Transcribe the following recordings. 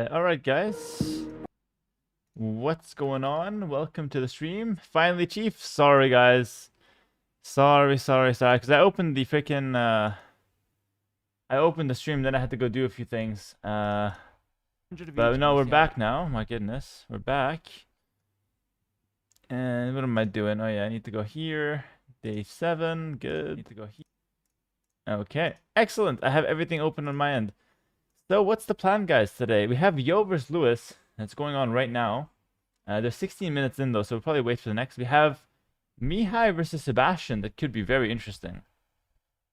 Alright guys, what's going on? Welcome to the stream. Finally, Chief. Sorry guys. Sorry, because I opened the freaking, I opened the stream, then I had to go do a few things. But no, we're back now. My goodness, we're back. And what am I doing? Oh yeah, I need to go here. Day 7, good. Need to go here. Okay, excellent. I have everything open on my end. So what's the plan, guys, today? We have Yo versus Lewis. That's going on right now. There's 16 minutes in, though, so we'll probably wait for the next. We have Mihi versus Sebastian. That could be very interesting.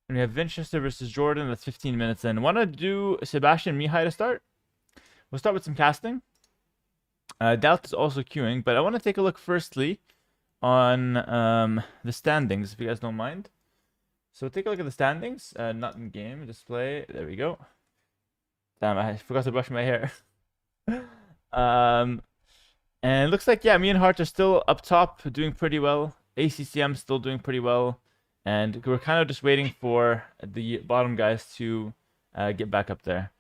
And we have Winchester versus Jordan. That's 15 minutes in. Want to do Sebastian Mihi to start? We'll start with some casting. Daut is also queuing, but I want to take a look firstly on the standings, if you guys don't mind. So take a look at the standings. Not in game display. There we go. Damn, I forgot to brush my hair. And it looks like, yeah, me and Hart are still up top, doing pretty well. ACCM still doing pretty well. And we're kind of just waiting for the bottom guys to get back up there.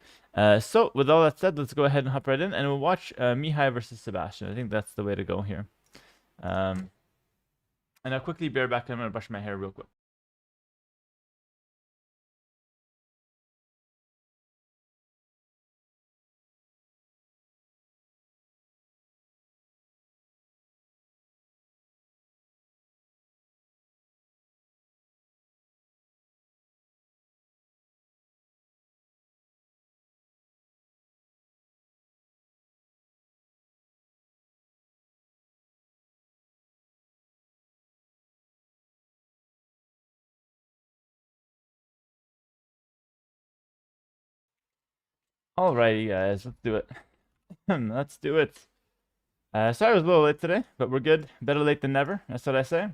So with all that said, let's go ahead and hop right in, and we'll watch Mihi versus Sebastian. I think that's the way to go here. And I'll quickly bear back. I'm going to brush my hair real quick. Alrighty, guys, let's do it. Let's do it. Sorry I was a little late today, but we're good. Better late than never. That's what I say.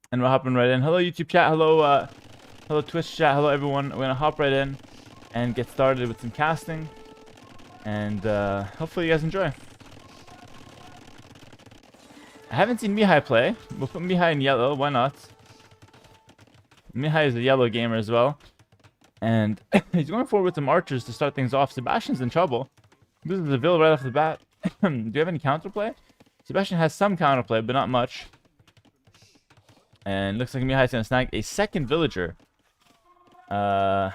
And we're hopping right in. Hello, YouTube chat. Hello, hello, Twitch chat. Hello, everyone. We're gonna hop right in and get started with some casting. And hopefully you guys enjoy. I haven't seen Mihi play. We'll put Mihi in yellow. Why not? Mihi is a yellow gamer as well. And he's going forward with some archers to start things off. Sebastian's in trouble. This is a Vil right off the bat. Do you have any counterplay? Sebastian has some counterplay, but not much. And looks like Mihi's going to snag a second villager. Are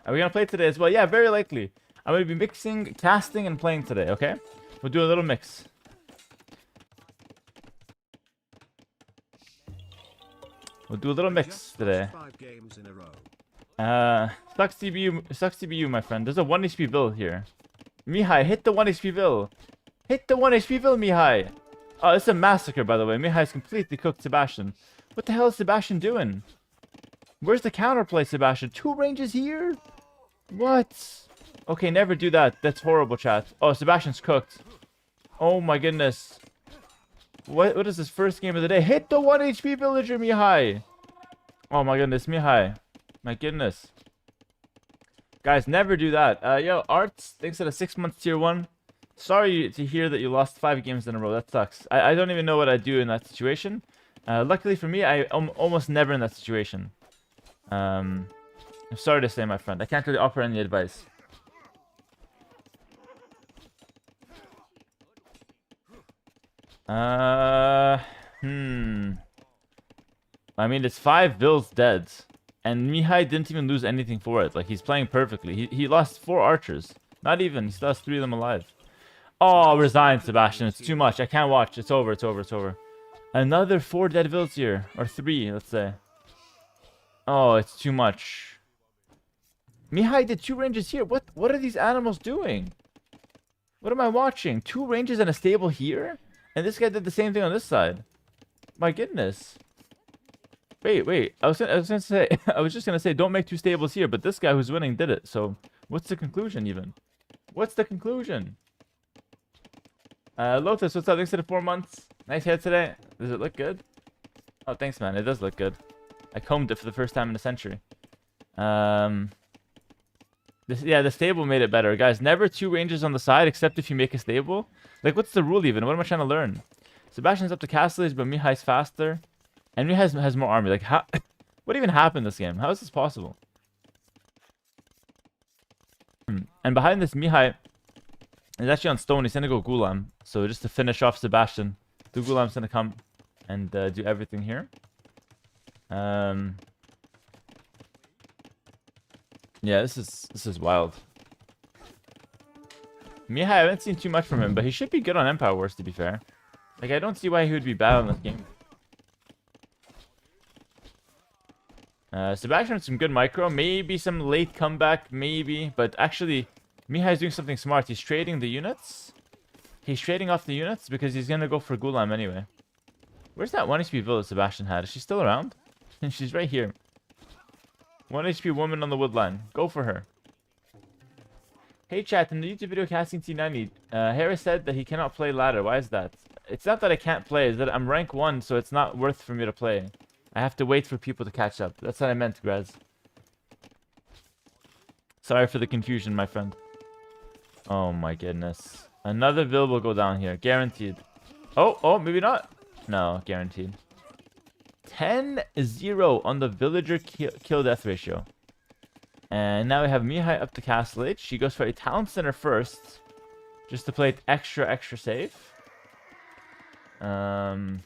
we going to play today as well? Yeah, very likely. I'm going to be mixing, casting, and playing today, okay? We'll do a little mix. We'll do a little mix today. Sucks TBU, my friend. There's a 1 HP Vil here. Mihi, hit the 1 HP Vil. Hit the 1 HP Vil, Mihi. Oh, it's a massacre, by the way. Mihi's completely cooked Sebastian. What the hell is Sebastian doing? Where's the counterplay, Sebastian? 2 ranges here? What? Okay, never do that. That's horrible, chat. Oh, Sebastian's cooked. Oh my goodness. What is this first game of the day? Hit the 1 HP villager, Mihi! Oh my goodness, Mihi. My goodness. Guys, never do that. Yo, Arts, thanks for the 6 months tier 1. Sorry to hear that you lost 5 games in a row. That sucks. I don't even know what I'd do in that situation. Luckily for me, I'm almost never in that situation. I'm sorry to say, my friend. I can't really offer any advice. I mean, it's 5 Bills dead. And Mihi didn't even lose anything for it. Like, he's playing perfectly. He lost 4 archers. Not even. He still has 3 of them alive. Oh, resign, Sebastian. It's too much. I can't watch. It's over. It's over. It's over. Another 4 dead Bills here. Or 3, let's say. Oh, it's too much. Mihi did 2 ranges here. What are these animals doing? What am I watching? 2 ranges and a stable here? And this guy did the same thing on this side. My goodness. Wait. I was gonna say I was just gonna say don't make 2 stables here, but this guy who's winning did it. So what's the conclusion even? What's the conclusion? Lotus, what's up? Thanks for the 4 months. Nice hair today. Does it look good? Oh, thanks, man. It does look good. I combed it for the first time in a century. The stable made it better. Guys, never 2 ranges on the side except if you make a stable. Like, what's the rule even? What am I trying to learn? Sebastian's up to castle age, but Mihi's faster. And Mihi has more army. Like, how? What even happened this game? How is this possible? And behind this, Mihi is actually on stone. He's going to go Gulam. So just to finish off Sebastian, the Gulam's going to come and do everything here. Yeah, this is wild. Mihi, I haven't seen too much from him, but he should be good on Empire Wars, to be fair. Like, I don't see why he would be bad on this game. Sebastian with some good micro. Maybe some late comeback, maybe. But actually, Mihi is doing something smart. He's trading the units. He's trading off the units because he's going to go for Gulam anyway. Where's that 1 HP village Sebastian had? Is she still around? She's right here. 1 HP woman on the wood line. Go for her. Hey chat, in the YouTube video casting T90, Hera said that he cannot play ladder. Why is that? It's not that I can't play, it's that I'm rank 1, so it's not worth for me to play. I have to wait for people to catch up. That's what I meant, Graz. Sorry for the confusion, my friend. Oh my goodness. Another build will go down here. Guaranteed. Oh, maybe not. No, guaranteed. 10-0 on the villager kill death ratio. And now we have Mihi up to castle age. She goes for a town center first. Just to play it extra safe. And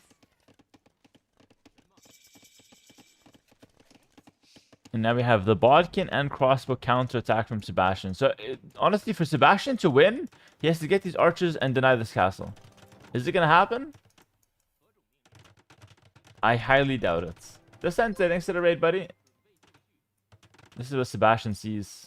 now we have the bodkin and crossbow counter attack from Sebastian. So, honestly, for Sebastian to win, he has to get these archers and deny this castle. Is it going to happen? I highly doubt it. The Sensei, thanks to the raid, buddy. This is what Sebastian sees.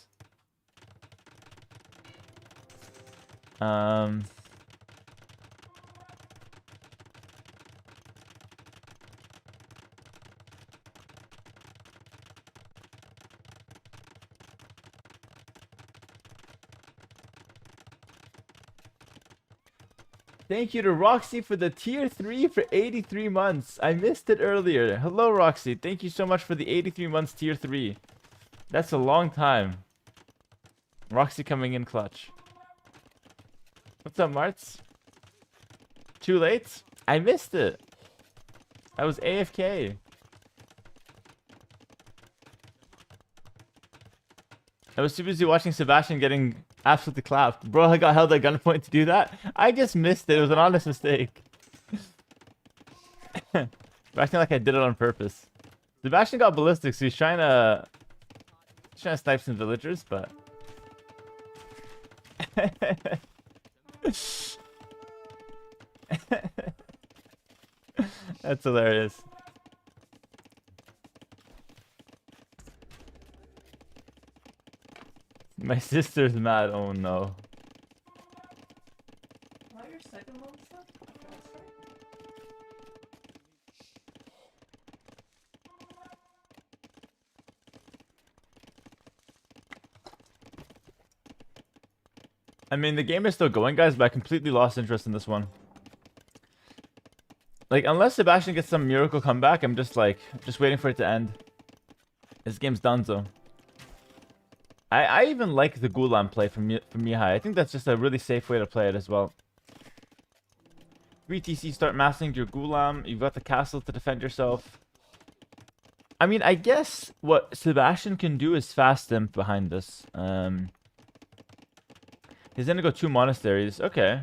Thank you to Roxy for the tier 3 for 83 months. I missed it earlier. Hello, Roxy. Thank you so much for the 83 months tier 3. That's a long time. Roxy coming in clutch. What's up, Marts? Too late? I missed it. I was AFK. I was too busy watching Sebastian getting absolutely clapped. Bro, I got held at gunpoint to do that. I just missed it. It was an honest mistake. Acting like I did it on purpose. Sebastian got ballistic, so he's trying to snipe some villagers, but that's hilarious. My sister's mad. Oh no. I mean, the game is still going, guys, but I completely lost interest in this one. Like, unless Sebastian gets some miracle comeback, I'm just waiting for it to end. This game's done, so. I even like the Gulam play from Mihi. I think that's just a really safe way to play it as well. 3TC, start massing your Gulam. You've got the castle to defend yourself. I mean, I guess what Sebastian can do is fast imp behind this. He's gonna go 2 monasteries. Okay.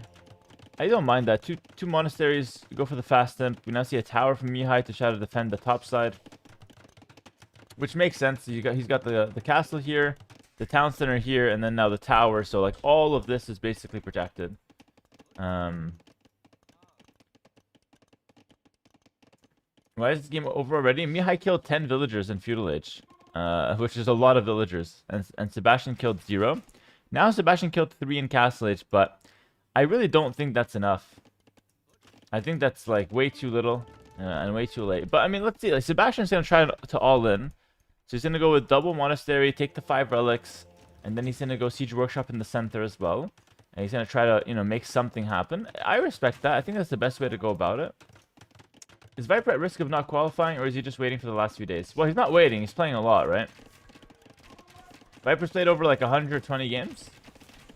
I don't mind that. Two monasteries, go for the fast imp. We now see a tower from Mihi to try to defend the top side. Which makes sense. He's got the castle here, the town center here, and then now the tower. So like all of this is basically protected. Why is this game over already? Mihi killed 10 villagers in Feudal Age, which is a lot of villagers, and Sebastian killed 0. Now Sebastian killed 3 in Castle Age, but I really don't think that's enough. I think that's like way too little and way too late. But I mean, let's see. Like Sebastian's gonna try to all in, so he's gonna go with double monastery, take the 5 relics, and then he's gonna go siege workshop in the center as well. And he's gonna try to make something happen. I respect that. I think that's the best way to go about it. Is Viper at risk of not qualifying, or is he just waiting for the last few days? Well, he's not waiting. He's playing a lot, right? Viper's played over like 120 games.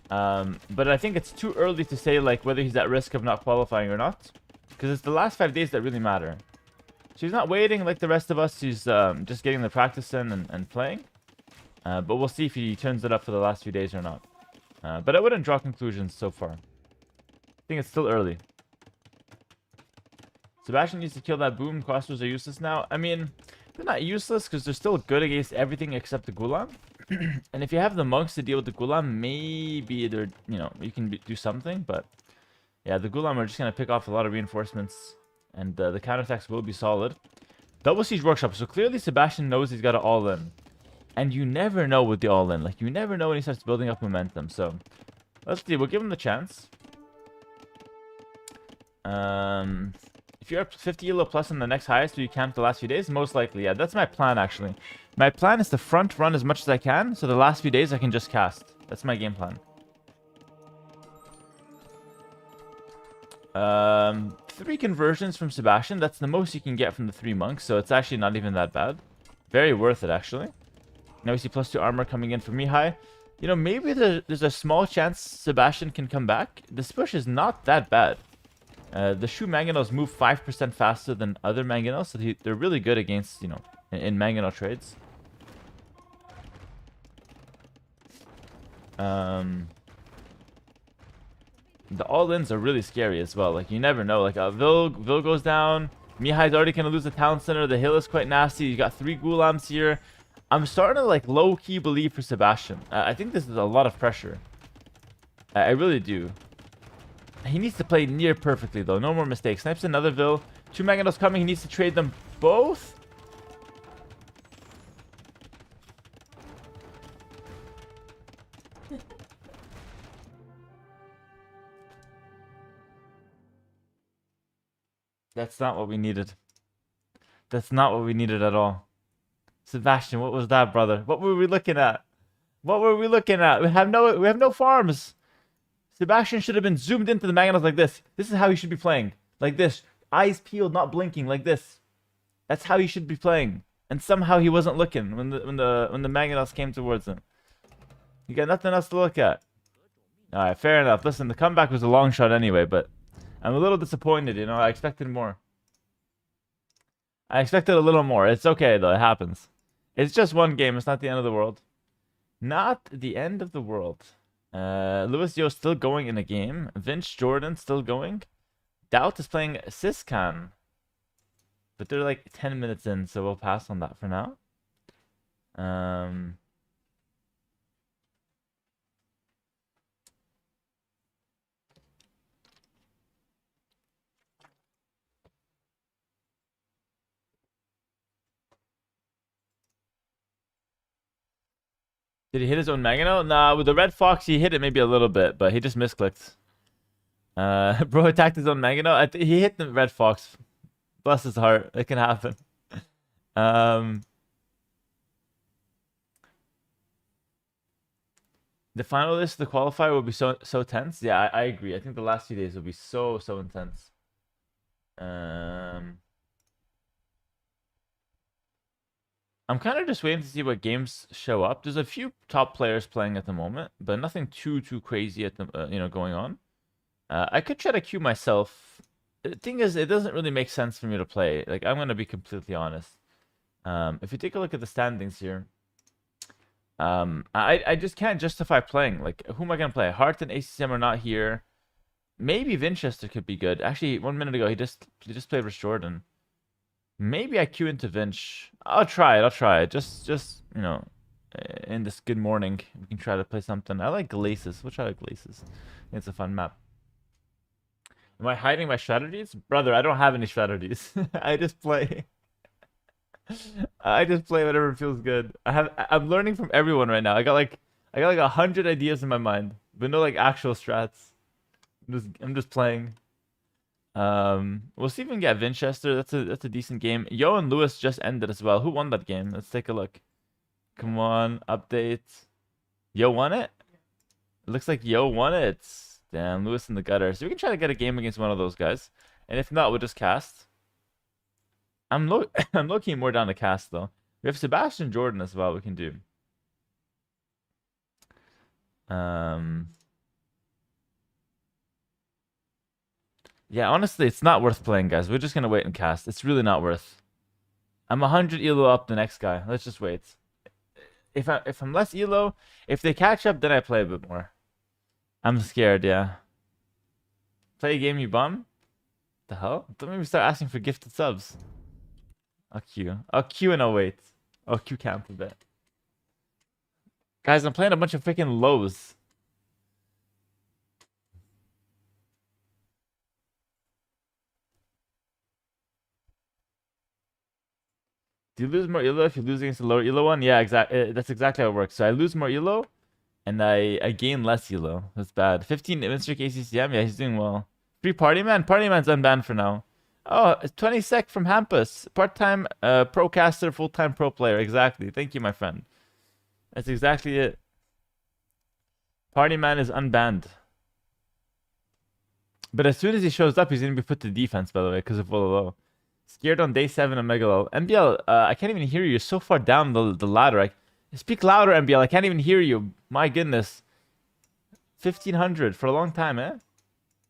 But I think it's too early to say like whether he's at risk of not qualifying or not. Because it's the last 5 days that really matter. So he's not waiting like the rest of us. He's just getting the practice in and playing. But we'll see if he turns it up for the last few days or not. But I wouldn't draw conclusions so far. I think it's still early. Sebastian needs to kill that boom. Crossbows are useless now. I mean, they're not useless because they're still good against everything except the Gulam. And if you have the monks to deal with the Gulam, maybe they're, you can do something. But yeah, the Gulam are just going to pick off a lot of reinforcements. And the counterattacks will be solid. Double Siege Workshop. So clearly Sebastian knows he's got to all in. And you never know with the all in. Like, you never know when he starts building up momentum. So let's see. We'll give him the chance. If you're up 50 elo plus in the next highest, do you camp the last few days? Most likely, yeah. That's my plan, actually. My plan is to front run as much as I can, so the last few days I can just cast. That's my game plan. 3 conversions from Sebastian. That's the most you can get from the 3 monks, so it's actually not even that bad. Very worth it, actually. Now we see +2 armor coming in for Mihi. Maybe there's a small chance Sebastian can come back. This push is not that bad. The Shu Mangonels move 5% faster than other Mangonels, so they're really good against, in Mangonel trades. The all-ins are really scary as well. Like, you never know. Like, Vil goes down. Mihi's already going to lose the town center. The hill is quite nasty. You got 3 Gulams here. I'm starting to, like, low-key believe for Sebastian. I think this is a lot of pressure. I really do. He needs to play near perfectly, though. No more mistakes. Snipes another Vil. 2 Mangonels coming. He needs to trade them both. That's not what we needed. That's not what we needed at all. Sebastian, what was that, brother? What were we looking at? What were we looking at? We have no farms. Sebastian should have been zoomed into the Mangonels like this. This is how he should be playing. Like this. Eyes peeled, not blinking, like this. That's how he should be playing. And somehow he wasn't looking when the Mangonels came towards him. You got nothing else to look at. Alright, fair enough. Listen, the comeback was a long shot anyway, but I'm a little disappointed, I expected more. I expected a little more. It's okay, though. It happens. It's just one game. It's not the end of the world. Not the end of the world. Louis Yo still going in a game. Vince Jordan still going. Daut is playing Siskan. But they're like 10 minutes in, so we'll pass on that for now. Did he hit his own Mangonel? Nah, with the Red Fox, he hit it maybe a little bit, but he just misclicked. Bro attacked his own Mangonel. He hit the Red Fox. Bless his heart. It can happen. The final list, the qualifier will be so tense. Yeah, I agree. I think the last few days will be so intense. I'm kind of just waiting to see what games show up. There's a few top players playing at the moment, but nothing too crazy at the going on. I could try to queue myself. The thing is, it doesn't really make sense for me to play. Like, I'm gonna be completely honest. If you take a look at the standings here, I just can't justify playing. Like, who am I gonna play? Hart and ACCM are not here. Maybe Vinchester could be good. Actually, 1 minute ago he just played with Jordan. Maybe I queue into Vinch. I'll try it. Just in this good morning, we can try to play something. I like Glacis. We'll try Glacis. It's a fun map. Am I hiding my strategies? Brother, I don't have any strategies. I just play. I just play whatever feels good. I'm learning from everyone right now. I got like 100 ideas in my mind, but no like actual strats. I'm just playing. We'll see if we can get Vinchester. That's a decent game. Yo and Lewis just ended as well. Who won that game? Let's take a look. Come on, update. Yo won it? It looks like Yo won it. Damn, Lewis in the gutter. So we can try to get a game against one of those guys. And if not, we'll just cast. I'm looking more down to cast though. We have Sebastian Jordan as well we can do. Yeah, honestly, it's not worth playing, guys. We're just gonna wait and cast. It's really not worth. I'm 100 elo up the next guy. Let's just wait. If I'm less elo, if they catch up, then I play a bit more. I'm scared, yeah. Play a game, you bum? The hell? Don't make me start asking for gifted subs. I'll queue and I'll wait. I'll queue camp a bit. Guys, I'm playing a bunch of freaking lows. Do you lose more elo if you lose against a lower elo one? Yeah, exactly. That's exactly how it works. So I lose more elo, and I gain less elo. That's bad. 15 Mr. KCCM. Yeah, he's doing well. Free Party Man. Party Man's unbanned for now. Oh, 20 sec from Hampus. Part-time procaster, full-time pro player. Exactly. Thank you, my friend. That's exactly it. Party Man is unbanned. But as soon as he shows up, he's going to be put to defense, by the way, because of Vololo. Scared on day 7 of Megalo. MBL, I can't even hear you. You're so far down the ladder. Speak louder, MBL. I can't even hear you. My goodness. 1500 for a long time, eh?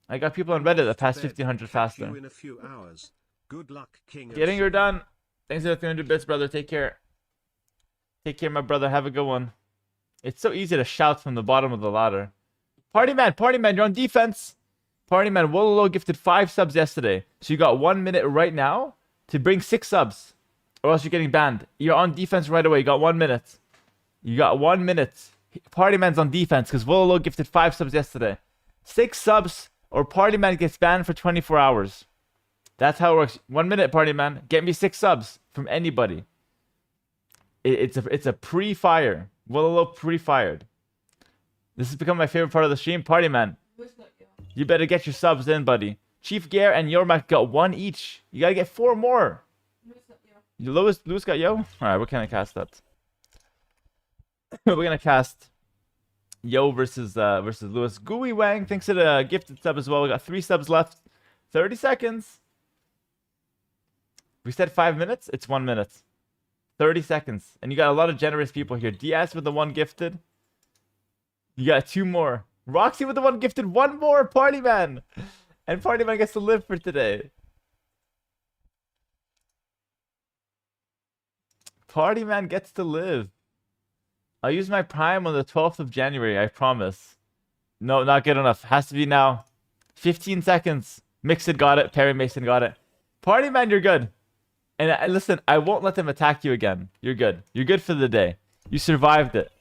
I got people on Reddit that passed 1500 faster. In a few hours. Good luck, King. Getting her done. Thanks for the 300 bits, brother. Take care. Take care, my brother. Have a good one. It's so easy to shout from the bottom of the ladder. Party man, you're on defense. Party man, Wololo gifted 5 subs yesterday. So you got 1 minute right now to bring 6 subs. Or else you're getting banned. You're on defense right away. You got 1 minute. You got 1 minute. Party man's on defense because Wololo gifted 5 subs yesterday. 6 subs or Party man gets banned for 24 hours. That's how it works. 1 minute, Party man. Get me 6 subs from anybody. It's a pre-fire. Wololo pre-fired. This has become my favorite part of the stream. Party man. You better get your subs in, buddy. Chief Gare and Yormak got 1 each. You gotta get 4 more. Lewis got Yo? Alright, what can I cast that? We're gonna cast Yo versus Lewis. Gooey Wang thinks it a gifted sub as well. We got 3 subs left. 30 seconds. We said 5 minutes. It's 1 minute. 30 seconds. And you got a lot of generous people here. DS with the 1 gifted. You got 2 more. Roxy with the 1 gifted. 1 more. Party man. And Party man gets to live for today. Party man gets to live. I'll use my prime on the 12th of January. I promise. No, not good enough. Has to be now. 15 seconds. Mixed got it. Perry Mason got it. Party man, you're good. And listen, I won't let them attack you again. You're good. You're good for the day. You survived it.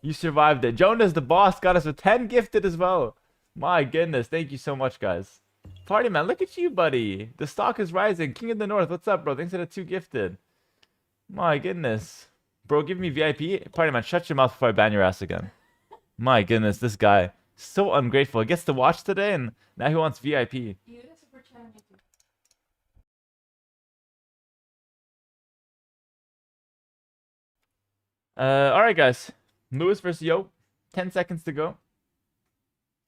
You survived it. Jonas, the boss, got us with 10 gifted as well. My goodness. Thank you so much, guys. Party man, look at you, buddy. The stock is rising. King of the North. What's up, bro? Thanks for the 2 gifted. My goodness. Bro, give me VIP. Party man, shut your mouth before I ban your ass again. My goodness, this guy. So ungrateful. He gets to watch today, and now he wants VIP. Alright, guys. Lewis versus Yo. 10 seconds to go.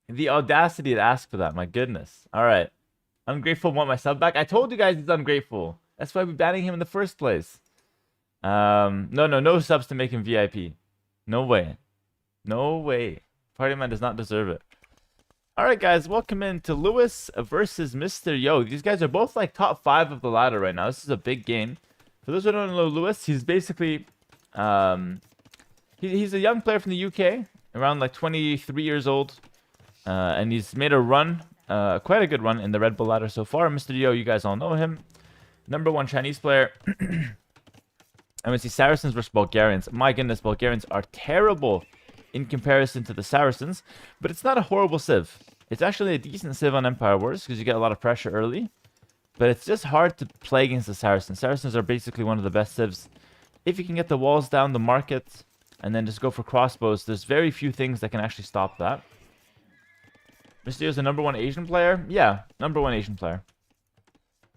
The audacity to ask for that. My goodness. Alright. Ungrateful want my sub back. I told you guys he's ungrateful. That's why we're banning him in the first place. No subs to make him VIP. No way. No way. Party man does not deserve it. Alright guys, welcome in to Lewis versus Mr. Yo. These guys are both like top 5 of the ladder right now. This is a big game. For those who don't know Lewis, he's basically he's a young player from the UK, around like 23 years old. And he's made a run, quite a good run in the Red Bull ladder so far. Mr. Yo, you guys all know him. #1 Chinese player. And we see Saracens versus Bulgarians. My goodness, Bulgarians are terrible in comparison to the Saracens. But it's not a horrible civ. It's actually a decent civ on Empire Wars because you get a lot of pressure early. But it's just hard to play against the Saracens. Saracens are basically one of the best civs. If you can get the walls down, the market, and then just go for crossbows, there's very few things that can actually stop that. Mr. Yo is the #1 Asian player? Yeah, #1 Asian player.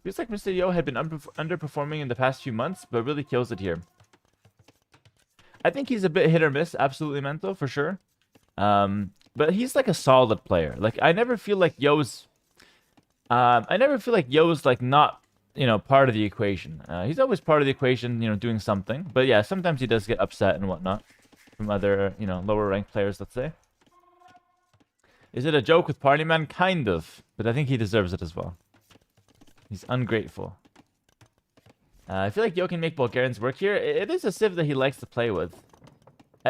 Feels like Mr. Yo had been underperforming in the past few months, but really kills it here. I think he's a bit hit or miss, absolutely mental, for sure. But he's like a solid player. Like, I never feel like Yo's like not, you know, part of the equation. He's always part of the equation, you know, doing something. But yeah, sometimes he does get upset and whatnot from other, you know, lower ranked players, let's say. Is it a joke with Party Man? Kind of. But I think he deserves it as well. He's ungrateful. I feel like Yo can make Bulgarians work here. It is a civ that he likes to play with.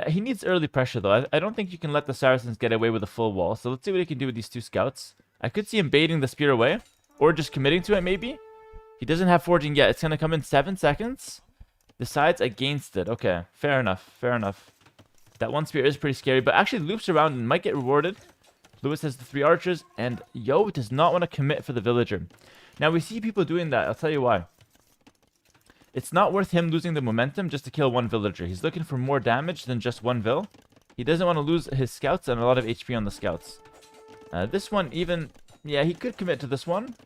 He needs early pressure, though. I don't think you can let the Saracens get away with a full wall. So let's see what he can do with these 2 scouts. I could see him baiting the spear away. Or just committing to it, maybe. He doesn't have forging yet. It's going to come in 7 seconds. Decides against it. Okay, fair enough. Fair enough. That 1 spear is pretty scary. But actually loops around and might get rewarded. Lewis has the 3 archers. And Yo does not want to commit for the villager. Now, we see people doing that. I'll tell you why. It's not worth him losing the momentum just to kill 1 villager. He's looking for more damage than just 1 vill. He doesn't want to lose his scouts and a lot of HP on the scouts. This one even... Yeah, he could commit to this one.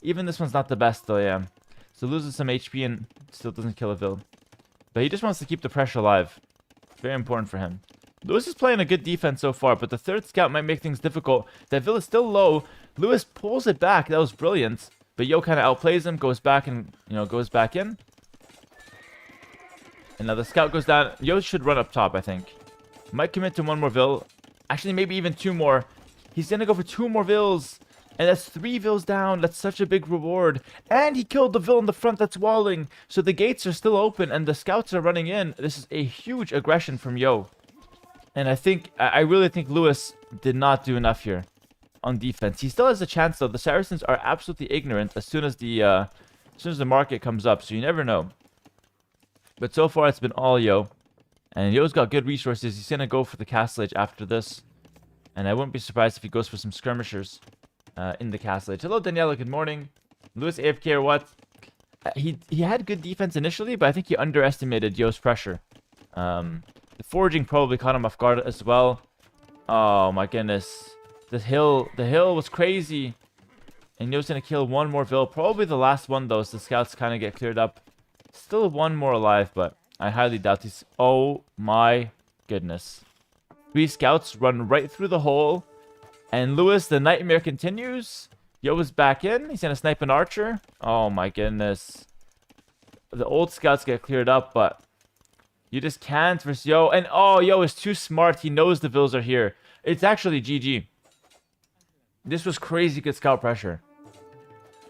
Even this one's not the best, though, yeah. So loses some HP and still doesn't kill a vill. But he just wants to keep the pressure alive. It's very important for him. Lewis is playing a good defense so far, but the 3rd scout might make things difficult. That vill is still low. Lewis pulls it back. That was brilliant. But Yo kind of outplays him, goes back and, you know, goes back in. And now the scout goes down. Yo should run up top, I think. Might commit to 1 more vill. Actually, maybe even 2 more. He's going to go for 2 more vills. And that's 3 vills down. That's such a big reward. And he killed the vill in the front that's walling. So the gates are still open and the scouts are running in. This is a huge aggression from Yo. And I really think Lewis did not do enough here on defense. He still has a chance, though. The Saracens are absolutely ignorant as soon as the market comes up. So you never know. But so far, it's been all Yo. And Yo's got good resources. He's going to go for the castle age after this. And I wouldn't be surprised if he goes for some skirmishers in the castle age. Hello, Daniela. Good morning. Lewis AFK or what? He had good defense initially, but I think he underestimated Yo's pressure. The forging probably caught him off guard as well. Oh, my goodness. The hill was crazy. And Yo's going to kill 1 more vill. Probably the last one, though, so the scouts kind of get cleared up. Still 1 more alive, but I highly doubt he's... Oh my goodness. 3 scouts run right through the hole. And Lewis, the nightmare continues. Yo is back in. He's going to snipe an archer. Oh my goodness. The old scouts get cleared up, but... You just can't versus Yo. And oh, Yo is too smart. He knows the vills are here. It's actually GG. This was crazy good scout pressure.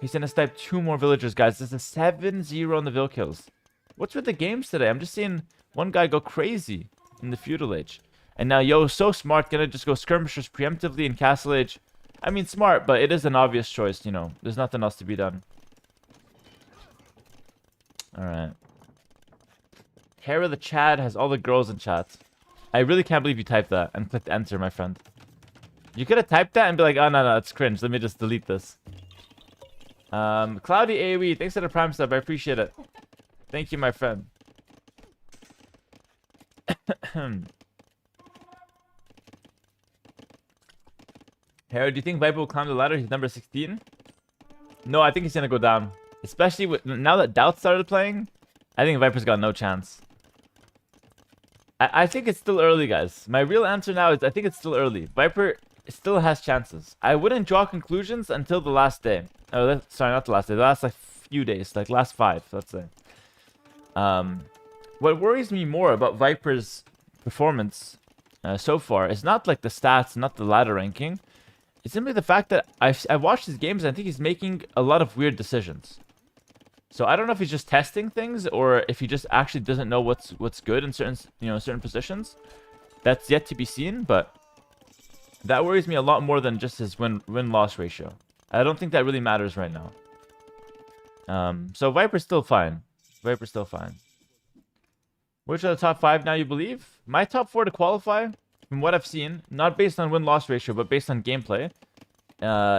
He's going to snipe 2 more villagers, guys. This is 7-0 on the vill kills. What's with the games today? I'm just seeing 1 guy go crazy in the feudal age. And now Yo is so smart. Going to just go skirmishers preemptively in castle age. I mean, smart, but it is an obvious choice, you know. There's nothing else to be done. Alright. Hera the Chad has all the girls in chat. I really can't believe you typed that and clicked enter, my friend. You could have typed that and be like, oh, no, it's cringe. Let me just delete this. Cloudy AoE, thanks for the prime sub. I appreciate it. Thank you, my friend. Hera, do you think Viper will climb the ladder? He's number 16. No, I think he's going to go down. Especially with, now that Daut started playing, I think Viper's got no chance. I think it's still early, guys. My real answer now is I think it's still early. Viper still has chances. I wouldn't draw conclusions until the last day. Oh, sorry, not the last day. The last like few days, like last 5, let's say. What worries me more about Viper's performance so far is not like the stats, not the ladder ranking. It's simply the fact that I've watched his games and I think he's making a lot of weird decisions. So I don't know if he's just testing things or if he just actually doesn't know what's good in certain positions. That's yet to be seen, but that worries me a lot more than just his win-loss ratio. I don't think that really matters right now. So Viper's still fine. Viper's still fine. Which are the top 5 now, you believe? My top 4 to qualify, from what I've seen, not based on win-loss ratio, but based on gameplay,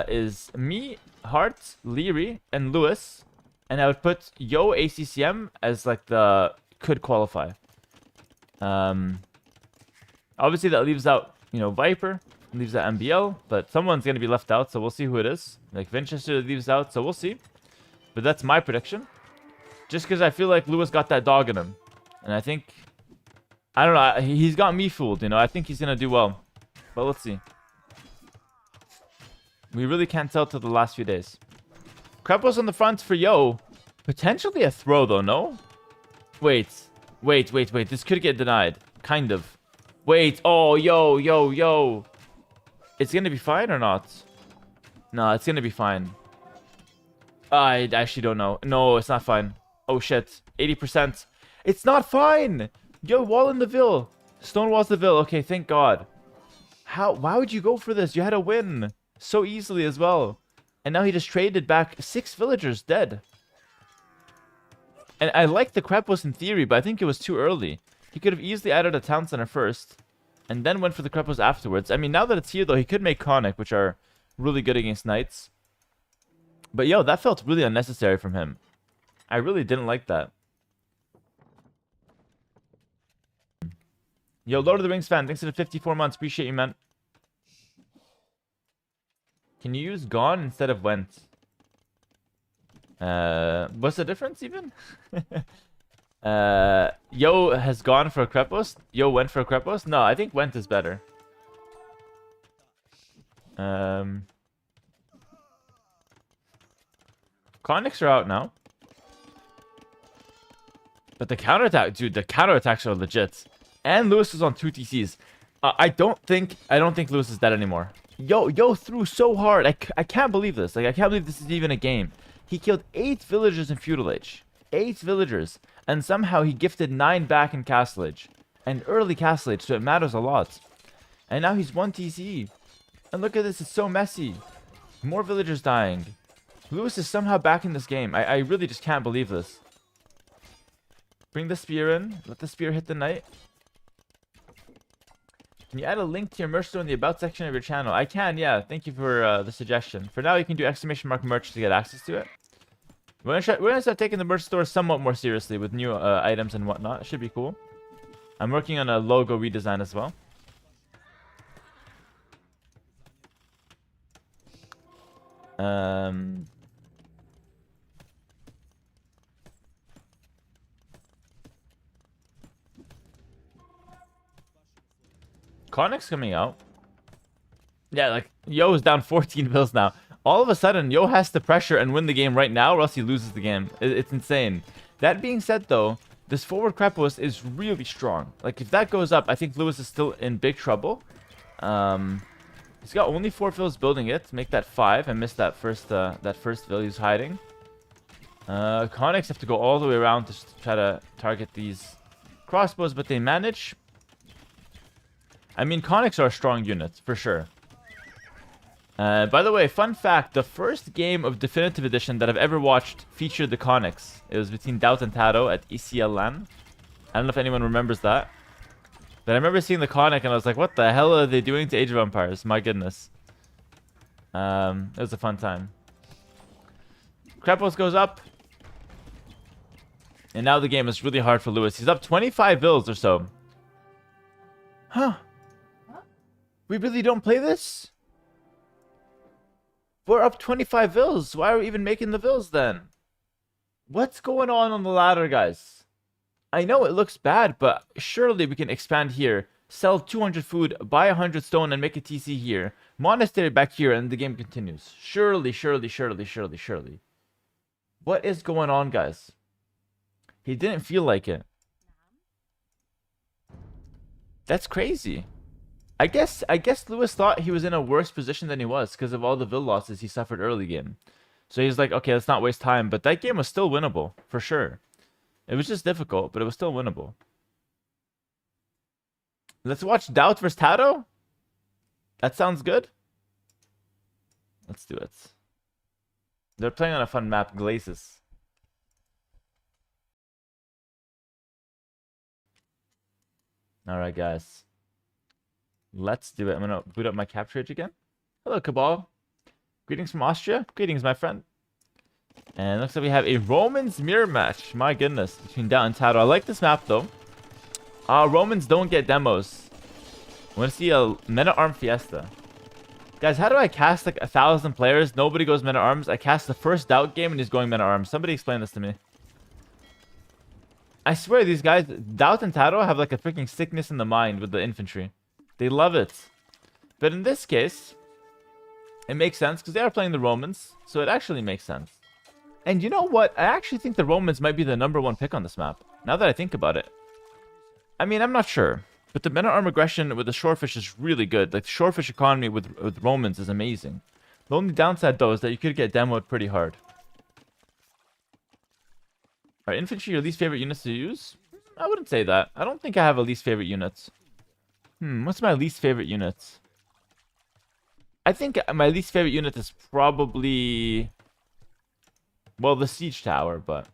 is me, Hart, Leary, and Lewis. And I would put Yo ACCM as like the could qualify. Obviously that leaves out, Viper, leaves out MBL, but someone's going to be left out, so we'll see who it is. Like Winchester leaves out, so we'll see. But that's my prediction. Just because I feel like Lewis got that dog in him. And I think, I don't know, he's got me fooled, I think he's going to do well. But let's see. We really can't tell till the last few days. Krepos on the front for Yo. Potentially a throw though, no? Wait. This could get denied. Kind of. Wait. Oh, Yo. It's going to be fine or not? No, it's going to be fine. I actually don't know. No, it's not fine. Oh, shit. 80%. It's not fine. Yo, wall in the Ville. Stonewall's the Ville. Okay, thank God. Why would you go for this? You had a win so easily as well. And now he just traded back 6 villagers dead. And I like the Krepos in theory, but I think it was too early. He could have easily added a town center first. And then went for the Krepos afterwards. I mean, now that it's here, though, he could make Conic, which are really good against Knights. But, yo, that felt really unnecessary from him. I really didn't like that. Yo, Lord of the Rings fan, thanks for the 54 months. Appreciate you, man. Can you use gone instead of went? What's the difference even? Yo has gone for a Krepos. Yo went for a Krepos. No, I think went is better. Conics are out now. But the counterattack, dude, the counterattacks are legit. And Lewis is on 2 TCs. I don't think Lewis is dead anymore. Yo threw so hard. I can't believe this. Like, I can't believe this is even a game. He killed 8 villagers in Feudal Age. 8 villagers. And somehow he gifted 9 back in Castle Age. And early Castle Age, so it matters a lot. And now he's 1 TC. And look at this, it's so messy. More villagers dying. Lewis is somehow back in this game. I really just can't believe this. Bring the spear in. Let the spear hit the knight. Can you add a link to your merch store in the about section of your channel? I can, yeah. Thank you for the suggestion. For now, you can do !mark merch to get access to it. We're gonna start taking the merch store somewhat more seriously with new items and whatnot. It should be cool. I'm working on a logo redesign as well. Conic's coming out. Yeah, like, Yo is down 14 bills now. All of a sudden, Yo has to pressure and win the game right now or else he loses the game. It's insane. That being said, though, this forward Krepos is really strong. Like, if that goes up, I think Lewis is still in big trouble. He's got only 4 fills building it. Make that 5. I missed that first fill he's hiding. Conics have to go all the way around to try to target these crossbows, but they manage. I mean, Conics are a strong unit, for sure. By the way, fun fact, the first game of Definitive Edition that I've ever watched featured the Conics. It was between Daut and Tato at ECL LAN. I don't know if anyone remembers that. But I remember seeing the Conic and I was like, what the hell are they doing to Age of Empires? My goodness. It was a fun time. Krepos goes up. And now the game is really hard for Lewis. He's up 25 bills or so. Huh? We really don't play this? We're up 25 vills. Why are we even making the vills then? What's going on the ladder, guys? I know it looks bad, but surely we can expand here. Sell 200 food, buy 100 stone, and make a TC here. Monastery back here, and the game continues. Surely, surely, surely, surely, surely. What is going on, guys? He didn't feel like it. That's crazy. I guess Lewis thought he was in a worse position than he was because of all the Vil losses he suffered early game. So he's like, okay, let's not waste time. But that game was still winnable, for sure. It was just difficult, but it was still winnable. Let's watch Daut versus Tato. That sounds good. Let's do it. They're playing on a fun map, Glacis. Alright, guys. Let's do it. I'm going to boot up my capture page again. Hello, Cabal. Greetings from Austria. Greetings, my friend. And looks like we have a Romans mirror match. My goodness. Between Daut and Tato. I like this map, though. Romans don't get demos. I want to see a Men-at-Arm Fiesta. Guys, how do I cast like 1,000 players? Nobody goes Men-at-Arms. I cast the first Daut game and he's going Men-at-Arms. Somebody explain this to me. I swear these guys, Daut and Tato, have like a freaking sickness in the mind with the infantry. They love it. But in this case, it makes sense because they are playing the Romans. So it actually makes sense. And you know what? I actually think the Romans might be the #1 pick on this map. Now that I think about it. I mean, I'm not sure. But the Men-at-Arm aggression with the Shorefish is really good. Like, the Shorefish economy with Romans is amazing. The only downside, though, is that you could get demoed pretty hard. Are infantry your least favorite units to use? I wouldn't say that. I don't think I have a least favorite unit. What's my least favorite unit? I think my least favorite unit is probably... well, the Siege Tower, but...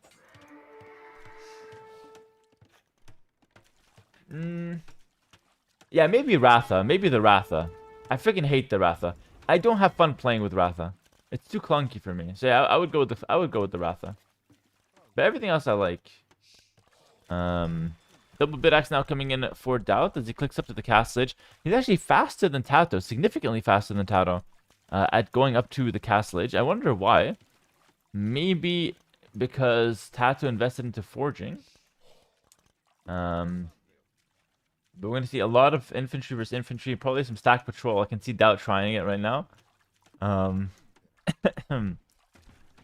yeah, maybe Ratha. Maybe the Ratha. I freaking hate the Ratha. I don't have fun playing with Ratha. It's too clunky for me. So yeah, I would go with the Ratha. But everything else I like. Double bit axe now coming in for Daut as he clicks up to the castle edge. He's actually faster than Tato, significantly faster than Tato, at going up to the castle edge. I wonder why. Maybe because Tato invested into forging. But we're going to see a lot of infantry versus infantry. Probably some stack patrol. I can see Daut trying it right now.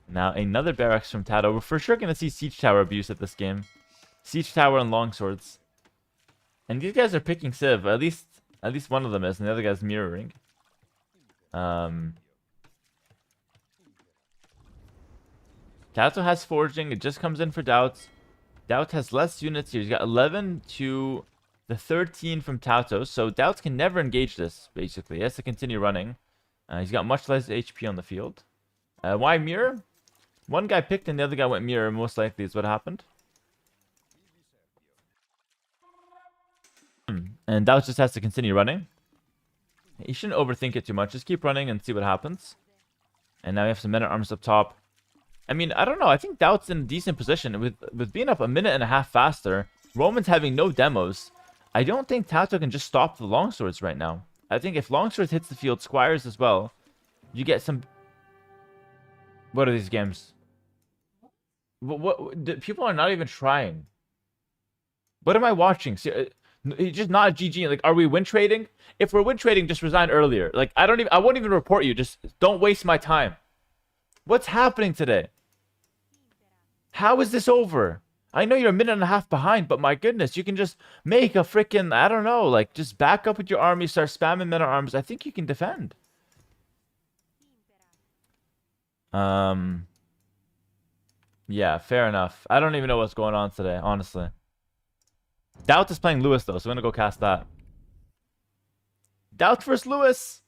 Now, another barracks from Tato. We're for sure going to see Siege Tower abuse at this game. Siege Tower and Longswords. And these guys are picking Civ. At least one of them is. And the other guy's mirroring. Tato has forging. It just comes in for Daut. Daut has less units here. He's got 11 to... the 13 from Tato, so Daut can never engage this, basically. He has to continue running. He's got much less HP on the field. Why mirror? One guy picked and the other guy went mirror, most likely is what happened. And Daut just has to continue running. He shouldn't overthink it too much. Just keep running and see what happens. And now we have some Men-at-Arms up top. I mean, I don't know. I think Daut's in a decent position. With being up a minute and a half faster, Romans having no demos, I don't think Tato can just stop the longswords right now. I think if longswords hits the field, squires as well, you get some... what are these games? People are not even trying. What am I watching? See, just not GG. Like, are we win trading? If we're win trading, just resign earlier. Like, I won't even report you. Just don't waste my time. What's happening today? How is this over? I know you're a minute and a half behind, but my goodness, you can just make a freaking, I don't know, like, just back up with your army, start spamming Men-at-Arms. I think you can defend. Yeah, fair enough. I don't even know what's going on today, honestly. Daut is playing Lewis, though, so I'm going to go cast that. Daut versus Lewis.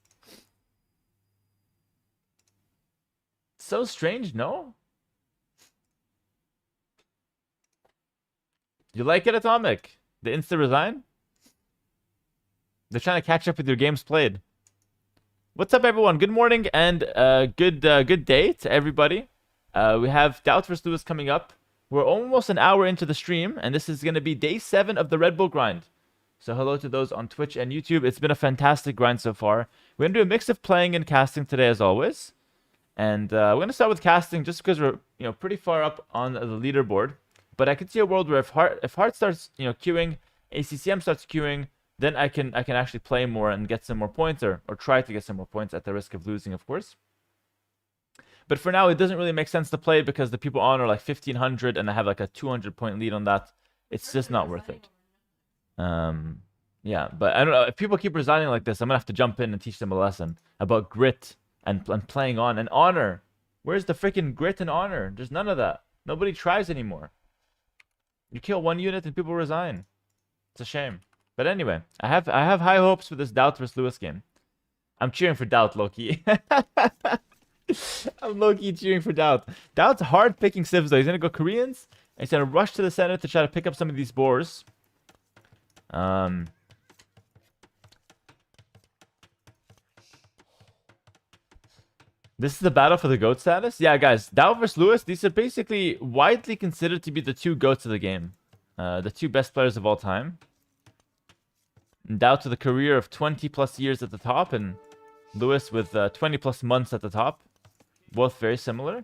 So strange, no? You like it, Atomic? The insta-resign? They're trying to catch up with your games played. What's up, everyone? Good morning and good day to everybody. We have Daut vs. Lewis coming up. We're almost an hour into the stream, and this is going to be day 7 of the Redbull Grind. So hello to those on Twitch and YouTube. It's been a fantastic grind so far. We're going to do a mix of playing and casting today, as always. And we're going to start with casting just because we're pretty far up on the leaderboard. But I could see a world where if Hart starts queuing, ACCM starts queuing, then I can actually play more and get some more points, or try to get some more points at the risk of losing, of course. But for now, it doesn't really make sense to play because the people on are like 1,500 and I have like a 200-point lead on that. It's just not worth it. Yeah, but I don't know. If people keep resigning like this, I'm gonna have to jump in and teach them a lesson about grit and playing on and honor. Where's the freaking grit and honor? There's none of that. Nobody tries anymore. You kill one unit and people resign. It's a shame. But anyway, I have high hopes for this Daut vs Lewis game. I'm cheering for Daut, Loki. I'm low-key cheering for Daut. Daut's hard picking civs though. He's gonna go Koreans. And he's gonna rush to the center to try to pick up some of these boars. This is the battle for the GOAT status? Yeah, guys. Daut vs Lewis, these are basically widely considered to be the two GOATs of the game. The two best players of all time. Daut with a career of 20 plus years at the top, and Lewis with 20 plus months at the top. Both very similar.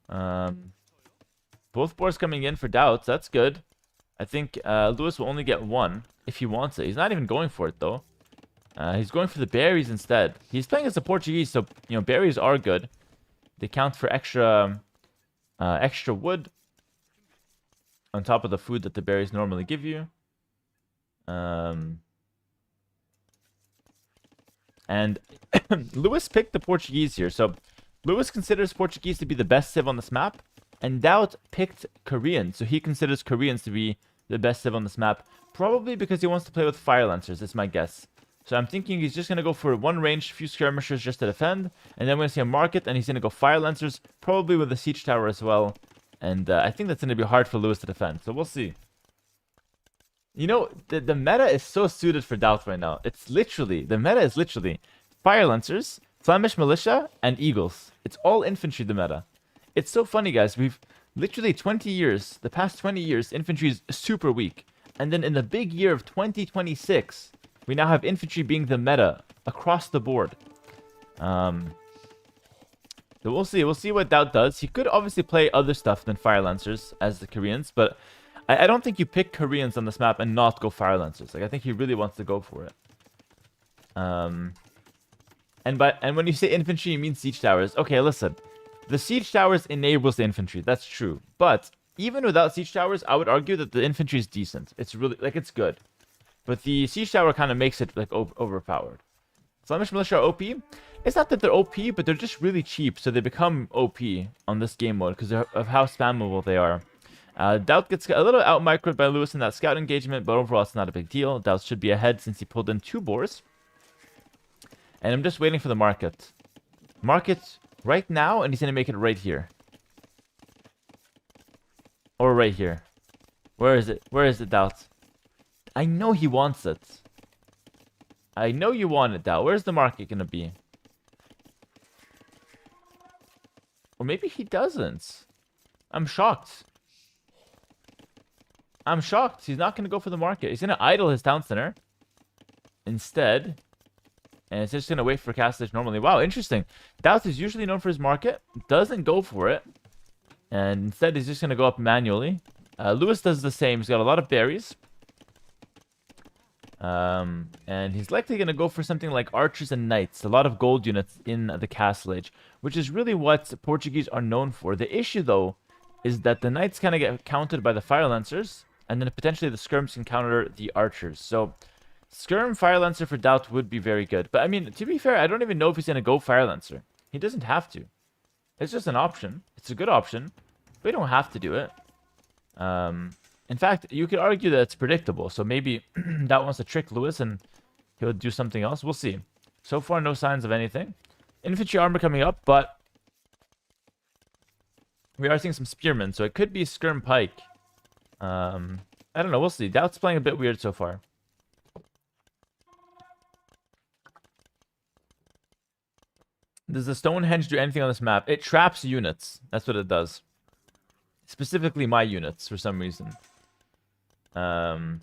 Both boards coming in for Daut, so that's good. I think Lewis will only get one if he wants it. He's not even going for it, though. He's going for the berries instead. He's playing as a Portuguese, so, you know, berries are good. They count for extra wood on top of the food that the berries normally give you. And Lewis picked the Portuguese here. So Lewis considers Portuguese to be the best civ on this map. And Daut picked Korean. So he considers Koreans to be the best civ on this map. Probably because he wants to play with Fire Lancers. That's my guess. So I'm thinking he's just going to go for one range, few skirmishers just to defend. And then we're going to see a market. And he's going to go Fire Lancers. Probably with a siege tower as well. And I think that's going to be hard for Lewis to defend. So we'll see. You know, the meta is so suited for Daut right now. It's literally, the meta is literally Fire Lancers, Flemish Militia, and Eagles. It's all infantry, the meta. It's so funny, guys. We've literally 20 years, the past 20 years, infantry is super weak. And then in the big year of 2026, we now have infantry being the meta across the board. So we'll see. We'll see what Daut does. He could obviously play other stuff than Fire Lancers as the Koreans, but I don't think you pick Koreans on this map and not go Fire Lancers. Like, I think he really wants to go for it. And when you say infantry, you mean siege towers. Okay, listen. The siege towers enables the infantry. That's true. But even without siege towers, I would argue that the infantry is decent. It's really, like, it's good. But the siege tower kind of makes it, like, overpowered. Flemish Militia are OP. It's not that they're OP, but they're just really cheap. So they become OP on this game mode because of how spammable they are. Daut gets a little out-microed by Lewis in that scout engagement, but overall it's not a big deal. Daut should be ahead since he pulled in 2 boars. And I'm just waiting for the market. Market right now, and he's going to make it right here. Or right here. Where is it? Where is it, Daut? I know he wants it. I know you want it, Daut. Where's the market going to be? Or maybe he doesn't. I'm shocked. I'm shocked. He's not going to go for the market. He's going to idle his town center instead. And it's just going to wait for castlage normally. Wow, interesting. Daut is usually known for his market. Doesn't go for it. And instead, he's just going to go up manually. Lewis does the same. He's got a lot of berries. And he's likely going to go for something like archers and knights. A lot of gold units in the castlage. Which is really what Portuguese are known for. The issue, though, is that the knights kind of get countered by the Fire Lancers. And then potentially the skirms can counter the archers. So, skirm Fire Lancer for Daut would be very good. But, I mean, to be fair, I don't even know if he's going to go Fire Lancer. He doesn't have to. It's just an option. It's a good option. But you don't have to do it. In fact, you could argue that it's predictable. So, maybe Daut wants to trick Lewis and he'll do something else. We'll see. So far, no signs of anything. Infantry armor coming up, but we are seeing some spearmen. So, it could be skirm pike. I don't know. We'll see. Daut's playing a bit weird so far. Does the Stonehenge do anything on this map? It traps units. That's what it does. Specifically my units, for some reason. The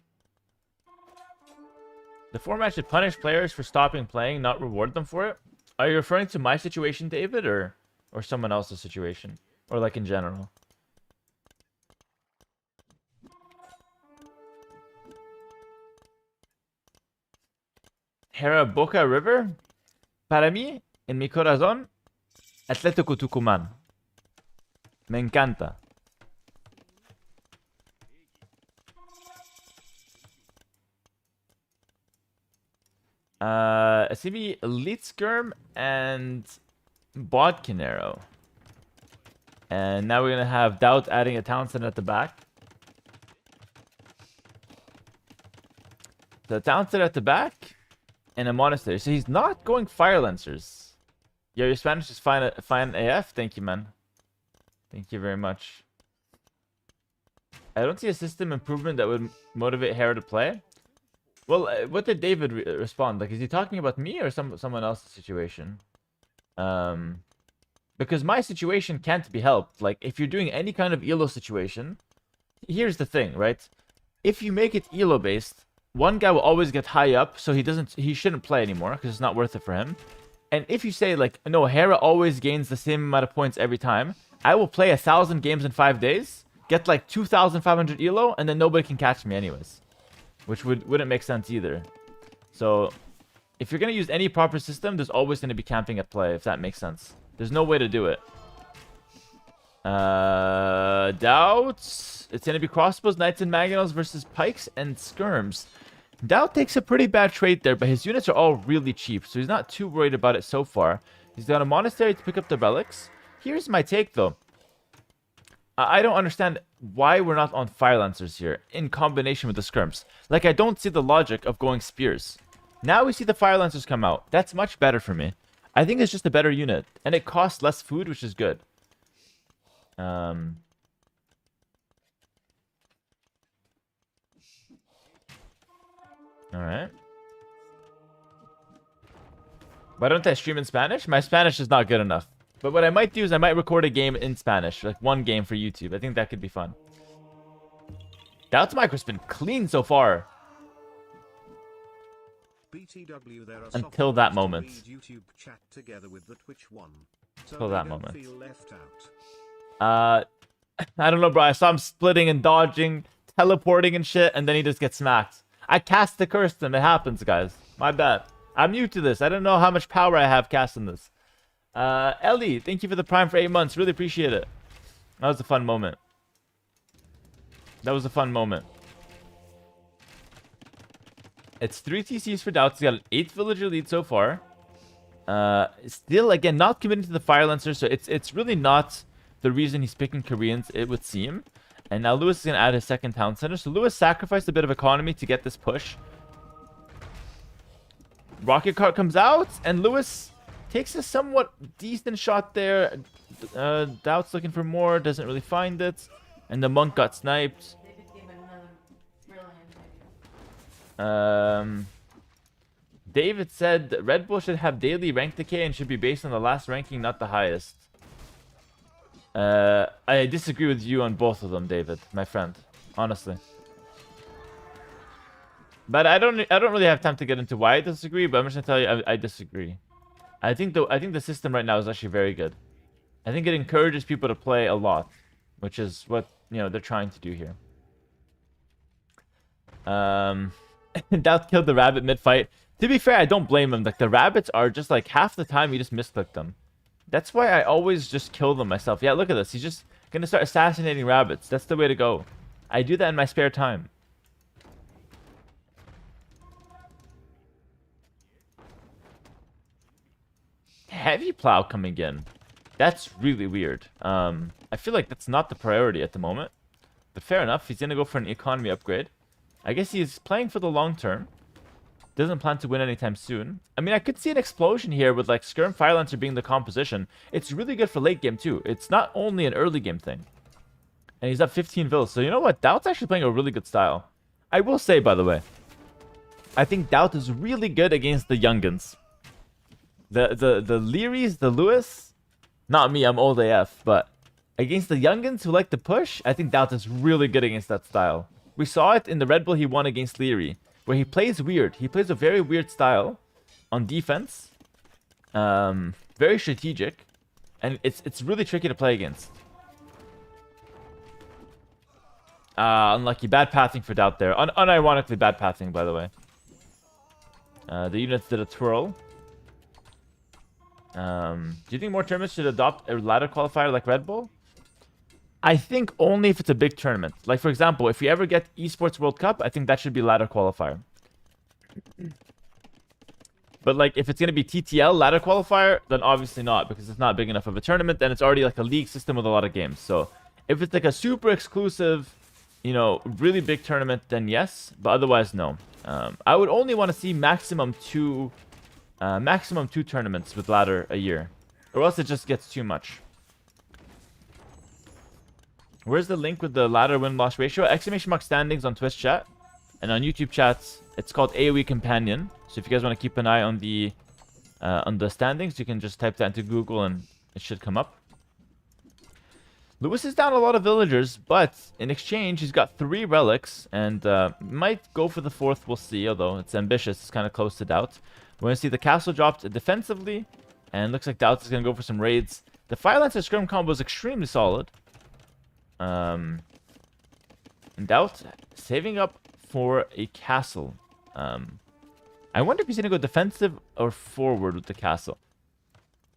format should punish players for stopping playing, not reward them for it. Are you referring to my situation, David, or someone else's situation? Or like in general? Hera Boca River. Para mí, en mi corazón, Atlético Tucumán. Me encanta. It's gonna be Elite Skirm and Bodkinero. And now we're gonna have Daut adding a Town Center at the back. The Town Center at the back and a Monastery. So he's not going Fire Lancers. Yeah, your Spanish is fine, fine AF. Thank you, man. Thank you very much. I don't see a system improvement that would motivate Hera to play. Well, what did David respond? Like, is he talking about me or someone else's situation? Because my situation can't be helped. Like, if you're doing any kind of ELO situation, here's the thing, right? If you make it ELO based, one guy will always get high up, so he shouldn't play anymore because it's not worth it for him. And if you say like, no, Hera always gains the same amount of points every time, I will play 1,000 games in 5 days, get like 2,500 ELO, and then nobody can catch me anyways. Which wouldn't make sense either. So, if you're going to use any proper system, there's always going to be camping at play, if that makes sense. There's no way to do it. Doubts. It's going to be crossbows, knights and mangonels versus pikes and skirms. Daut takes a pretty bad trade there, but his units are all really cheap, so he's not too worried about it so far. He's got a monastery to pick up the relics. Here's my take, though. I don't understand why we're not on Fire Lancers here, in combination with the skirms. Like, I don't see the logic of going spears. Now we see the Fire Lancers come out. That's much better for me. I think it's just a better unit, and it costs less food, which is good. Alright. Why don't I stream in Spanish? My Spanish is not good enough. But what I might do is I might record a game in Spanish. Like one game for YouTube. I think that could be fun. Doubt's micro's been clean so far. BTW, there are until that moment. YouTube chat together with the Twitch one, so until that moment. Feel left out. I don't know, bro. I saw him splitting and dodging, teleporting and shit, and then he just gets smacked. I cast the curse him. It happens, guys. My bad. I'm new to this. I don't know how much power I have casting this. Ellie, thank you for the Prime for 8 months. Really appreciate it. That was a fun moment. That was a fun moment. It's 3 TCs for Daut. He's got an 8th villager lead so far. Still, again, not committing to the Fire Lancer, so it's really not the reason he's picking Koreans, it would seem. And now Lewis is going to add his second town center. So Lewis sacrificed a bit of economy to get this push. Rocket cart comes out, and Lewis takes a somewhat decent shot there. Doubt's looking for more, doesn't really find it. And the monk got sniped. David said that Redbull should have daily rank decay and should be based on the last ranking, not the highest. I disagree with you on both of them, David, my friend. Honestly. But I don't really have time to get into why I disagree, but I'm just gonna tell you I disagree. I think the system right now is actually very good. I think it encourages people to play a lot, which is what, you know, they're trying to do here. Doubt killed the rabbit mid-fight. To be fair, I don't blame him. Like, the rabbits are just like half the time you just misclick them. That's why I always just kill them myself. Yeah, look at this. He's just gonna start assassinating rabbits. That's the way to go. I do that in my spare time. Heavy plow coming in. That's really weird. I feel like that's not the priority at the moment. But fair enough. He's gonna go for an economy upgrade. I guess he's playing for the long term. Doesn't plan to win anytime soon. I mean, I could see an explosion here with like Skirm Fire Lancer being the composition. It's really good for late game too. It's not only an early game thing. And he's up 15 vills. So you know what? Doubt's actually playing a really good style. I will say, by the way, I think Daut is really good against the youngins. The Learys, the Lewis, not me, I'm old AF, but against the youngins who like to push, I think Daut is really good against that style. We saw it in the Red Bull he won against Leary, where he plays weird. He plays a very weird style on defense. Very strategic. And it's really tricky to play against. Unlucky. Bad pathing for Daut there. Unironically bad pathing, by the way. The units did a twirl. Do you think more tournaments should adopt a ladder qualifier like Red Bull? I think only if it's a big tournament. Like, for example, if we ever get Esports World Cup, I think that should be ladder qualifier. But, like, if it's going to be TTL ladder qualifier, then obviously not, because it's not big enough of a tournament, and it's already, like, a league system with a lot of games. So, if it's, like, a super exclusive, you know, really big tournament, then yes, but otherwise, no. I would only want to see maximum two tournaments with ladder a year, or else it just gets too much. Where's the link with the ladder win-loss ratio? Exclamation mark standings on Twitch chat. And on YouTube chats, it's called AoE Companion. So if you guys want to keep an eye on the standings, you can just type that into Google and it should come up. Lewis is down a lot of villagers, but in exchange, he's got 3 relics. And might go for the 4th, we'll see. Although it's ambitious, it's kind of close to Daut. We're going to see the castle dropped defensively. And looks like Daut is going to go for some raids. The Fire Lancer Scrim combo is extremely solid. And Daut saving up for a castle. I wonder if he's going to go defensive or forward with the castle.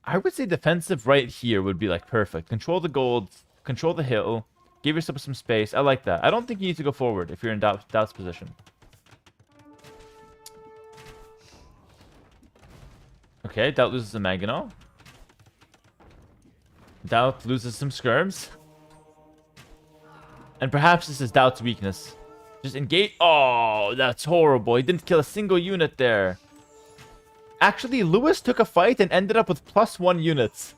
I would say defensive right here would be like perfect. Control the gold, control the hill, give yourself some space. I like that. I don't think you need to go forward if you're in Daut's position. Okay, Daut loses a Magano. Daut loses some skirms. And perhaps this is Daut's weakness. Just engage. Oh, that's horrible. He didn't kill a single unit there. Actually, Lewis took a fight and ended up with +1 units.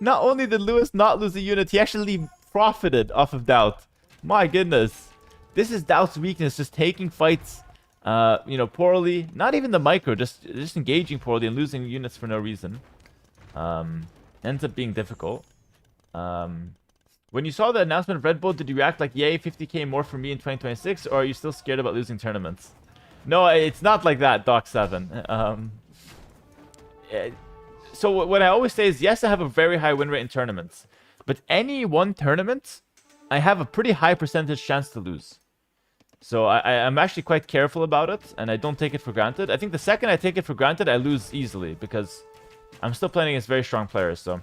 Not only did Lewis not lose a unit, he actually profited off of Daut. My goodness. This is Daut's weakness, just taking fights, you know, poorly. Not even the micro, just engaging poorly and losing units for no reason. Ends up being difficult. When you saw the announcement of Red Bull, did you react like, yay, 50k more for me in 2026? Or are you still scared about losing tournaments? No, it's not like that, Doc7. So what I always say is, yes, I have a very high win rate in tournaments. But any one tournament, I have a pretty high percentage chance to lose. So I'm actually quite careful about it, and I don't take it for granted. I think the second I take it for granted, I lose easily, because I'm still playing against very strong players. So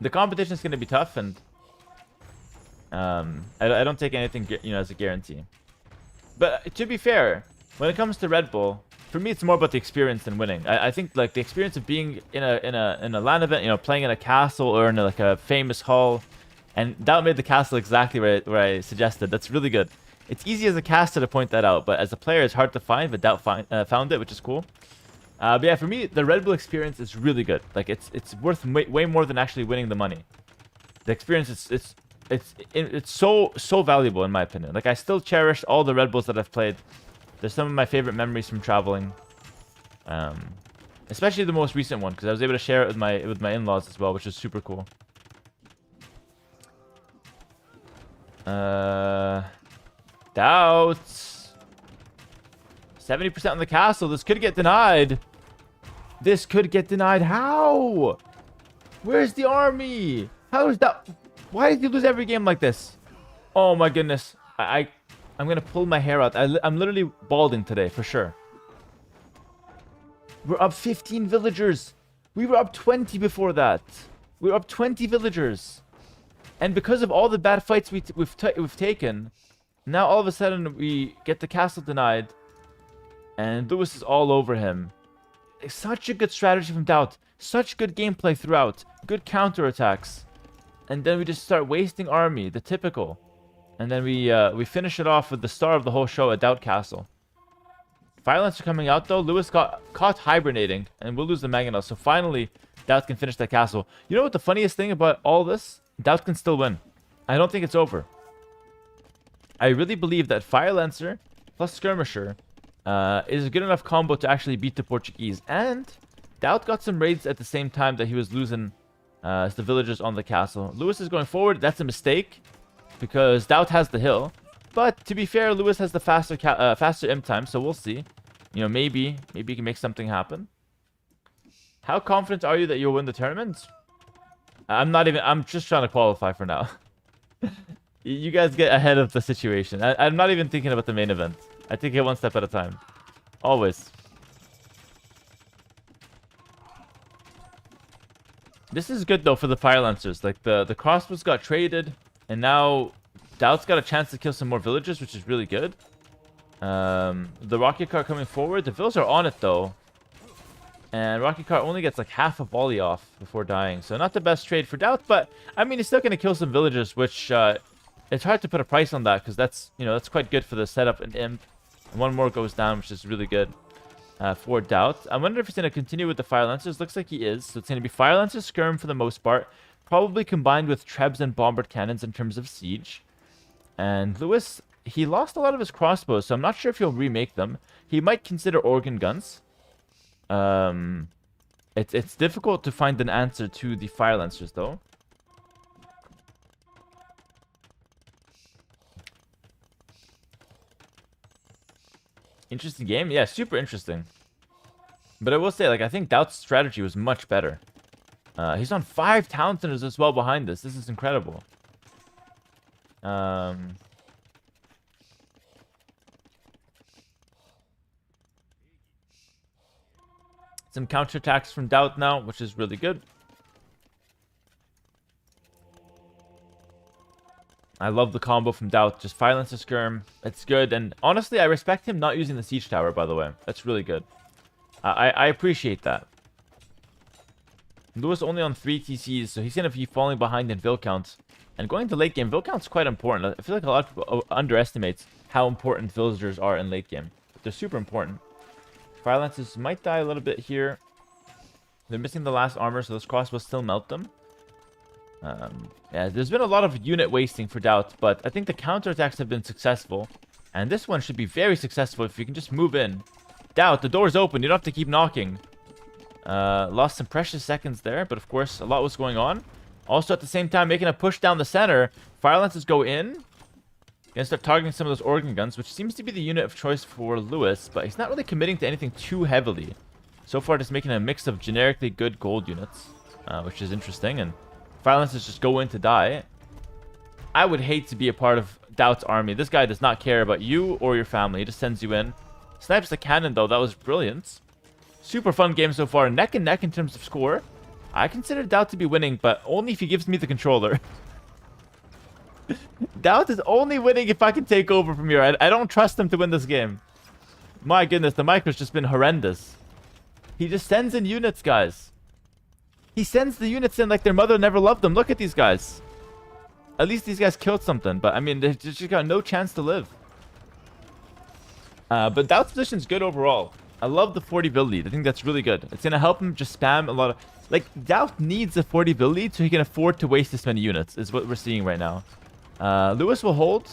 the competition is going to be tough, and I don't take anything, you know, as a guarantee. But to be fair, when it comes to Red Bull, for me it's more about the experience than winning. I think like the experience of being in a LAN event, you know, playing in a castle or in like a famous hall, and Daut made the castle exactly where I suggested. That's really good. It's easy as a caster to point that out, but as a player it's hard to find. But Daut found it, which is cool. But yeah, for me the Red Bull experience is really good. Like it's worth way more than actually winning the money. The experience it's so valuable in my opinion. Like I still cherish all the Red Bulls that I've played. They're some of my favorite memories from traveling. Especially the most recent one, because I was able to share it with my in-laws as well, which is super cool. Daut 70% on the castle. This could get denied. This could get denied. How? Where's the army? How is that? Why did you lose every game like this? Oh my goodness. I'm gonna pull my hair out. I'm literally balding today, for sure. We're up 15 villagers. We were up 20 before that. We were up 20 villagers. And because of all the bad fights we've taken, now all of a sudden we get the castle denied. And Lewis is all over him. It's such a good strategy from Daut. Such good gameplay throughout. Good counterattacks. And then we just start wasting army, the typical. And then we finish it off with the star of the whole show, a Daut castle. Violence are coming out though. Lewis got caught hibernating, and we'll lose the Mangonel. So finally, Daut can finish that castle. You know what the funniest thing about all this? Daut can still win. I don't think it's over. I really believe that Fire Lancer plus Skirmisher is a good enough combo to actually beat the Portuguese. And Daut got some raids at the same time that he was losing the villagers on the castle. Lewis is going forward. That's a mistake, because Daut has the hill. But to be fair, Lewis has the faster imp time, so we'll see. You know, maybe he can make something happen. How confident are you that you'll win the tournament? I'm just trying to qualify for now. You guys get ahead of the situation. I'm not even thinking about the main event. I take it one step at a time. Always. This is good though for the fire lancers. Like the crossbows got traded, and now Daut's got a chance to kill some more villagers, which is really good. The rocket cart coming forward. The villagers are on it though, and rocket cart only gets like half a volley off before dying. So not the best trade for Daut, but I mean he's still gonna kill some villagers, which it's hard to put a price on that because that's that's quite good for the setup and imp. And one more goes down, which is really good. For Daut. I wonder if he's going to continue with the Fire Lancers. Looks like he is. So it's going to be Fire Lancers, Skirm for the most part. Probably combined with Trebs and Bombard Cannons in terms of siege. And Lewis, he lost a lot of his crossbows, so I'm not sure if he'll remake them. He might consider organ guns. It's difficult to find an answer to the Fire Lancers, though. Interesting game? Yeah, super interesting. But I will say, like, I think Daut's strategy was much better. He's on 5 Town Centers as well behind this. This is incredible. Some counterattacks from Daut now, which is really good. I love the combo from Daut. Just Violence to Skirm. It's good. And honestly, I respect him not using the Siege Tower, by the way. That's really good. I appreciate that. Lewis only on 3 TCs, so he's going to be falling behind in Vill count. And going to late game, Vill count's quite important. I feel like a lot of people underestimate how important villagers are in late game. But they're super important. Fire Lancers might die a little bit here. They're missing the last armor, so those crossbows still melt them. Yeah, there's been a lot of unit wasting for Daut, but I think the counterattacks have been successful. And this one should be very successful if you can just move in. Daut, the door's open. You don't have to keep knocking. Lost some precious seconds there, but of course, a lot was going on. Also, at the same time, making a push down the center. Fire Lancers go in. Gonna start targeting some of those organ guns, which seems to be the unit of choice for Lewis, but he's not really committing to anything too heavily. So far, just making a mix of generically good gold units, which is interesting, and Fire Lancers just go in to die. I would hate to be a part of Daut's army. This guy does not care about you or your family. He just sends you in. Snipes the cannon, though. That was brilliant. Super fun game so far. Neck and neck in terms of score. I consider Daut to be winning, but only if he gives me the controller. Daut is only winning if I can take over from here. I don't trust him to win this game. My goodness, the micro's just been horrendous. He just sends in units, guys. He sends the units in like their mother never loved them. Look at these guys. At least these guys killed something. But, I mean, they just got no chance to live. But Daut's position is good overall. I love the 40 build lead. I think that's really good. It's going to help him just spam a lot of... Like, Daut needs a 40 build lead so he can afford to waste this many units, is what we're seeing right now. Lewis will hold.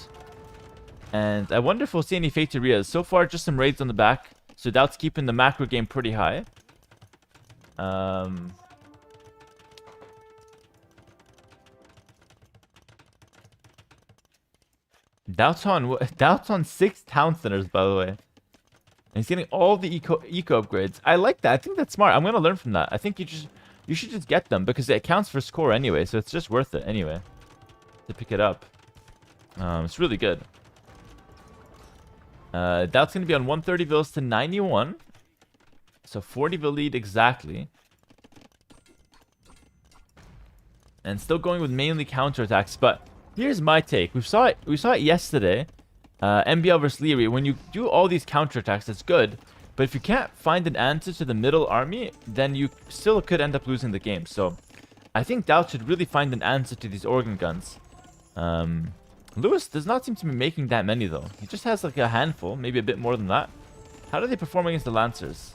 And I wonder if we'll see any Fate to Rias. So far, just some raids on the back. So Daut's keeping the macro game pretty high. Daut's on 6 town centers, by the way. And he's getting all the eco upgrades. I like that. I think that's smart. I'm going to learn from that. I think you should just get them because it counts for score anyway. So it's just worth it anyway to pick it up. It's really good. Daut's going to be on 130 vills to 91. So 40 vil lead exactly. And still going with mainly counterattacks, but here's my take. We saw it yesterday. MBL versus Leary. When you do all these counterattacks, that's good. But if you can't find an answer to the middle army, then you still could end up losing the game. So I think Daut should really find an answer to these organ guns. Lewis does not seem to be making that many, though. He just has like a handful, maybe a bit more than that. How do they perform against the Lancers?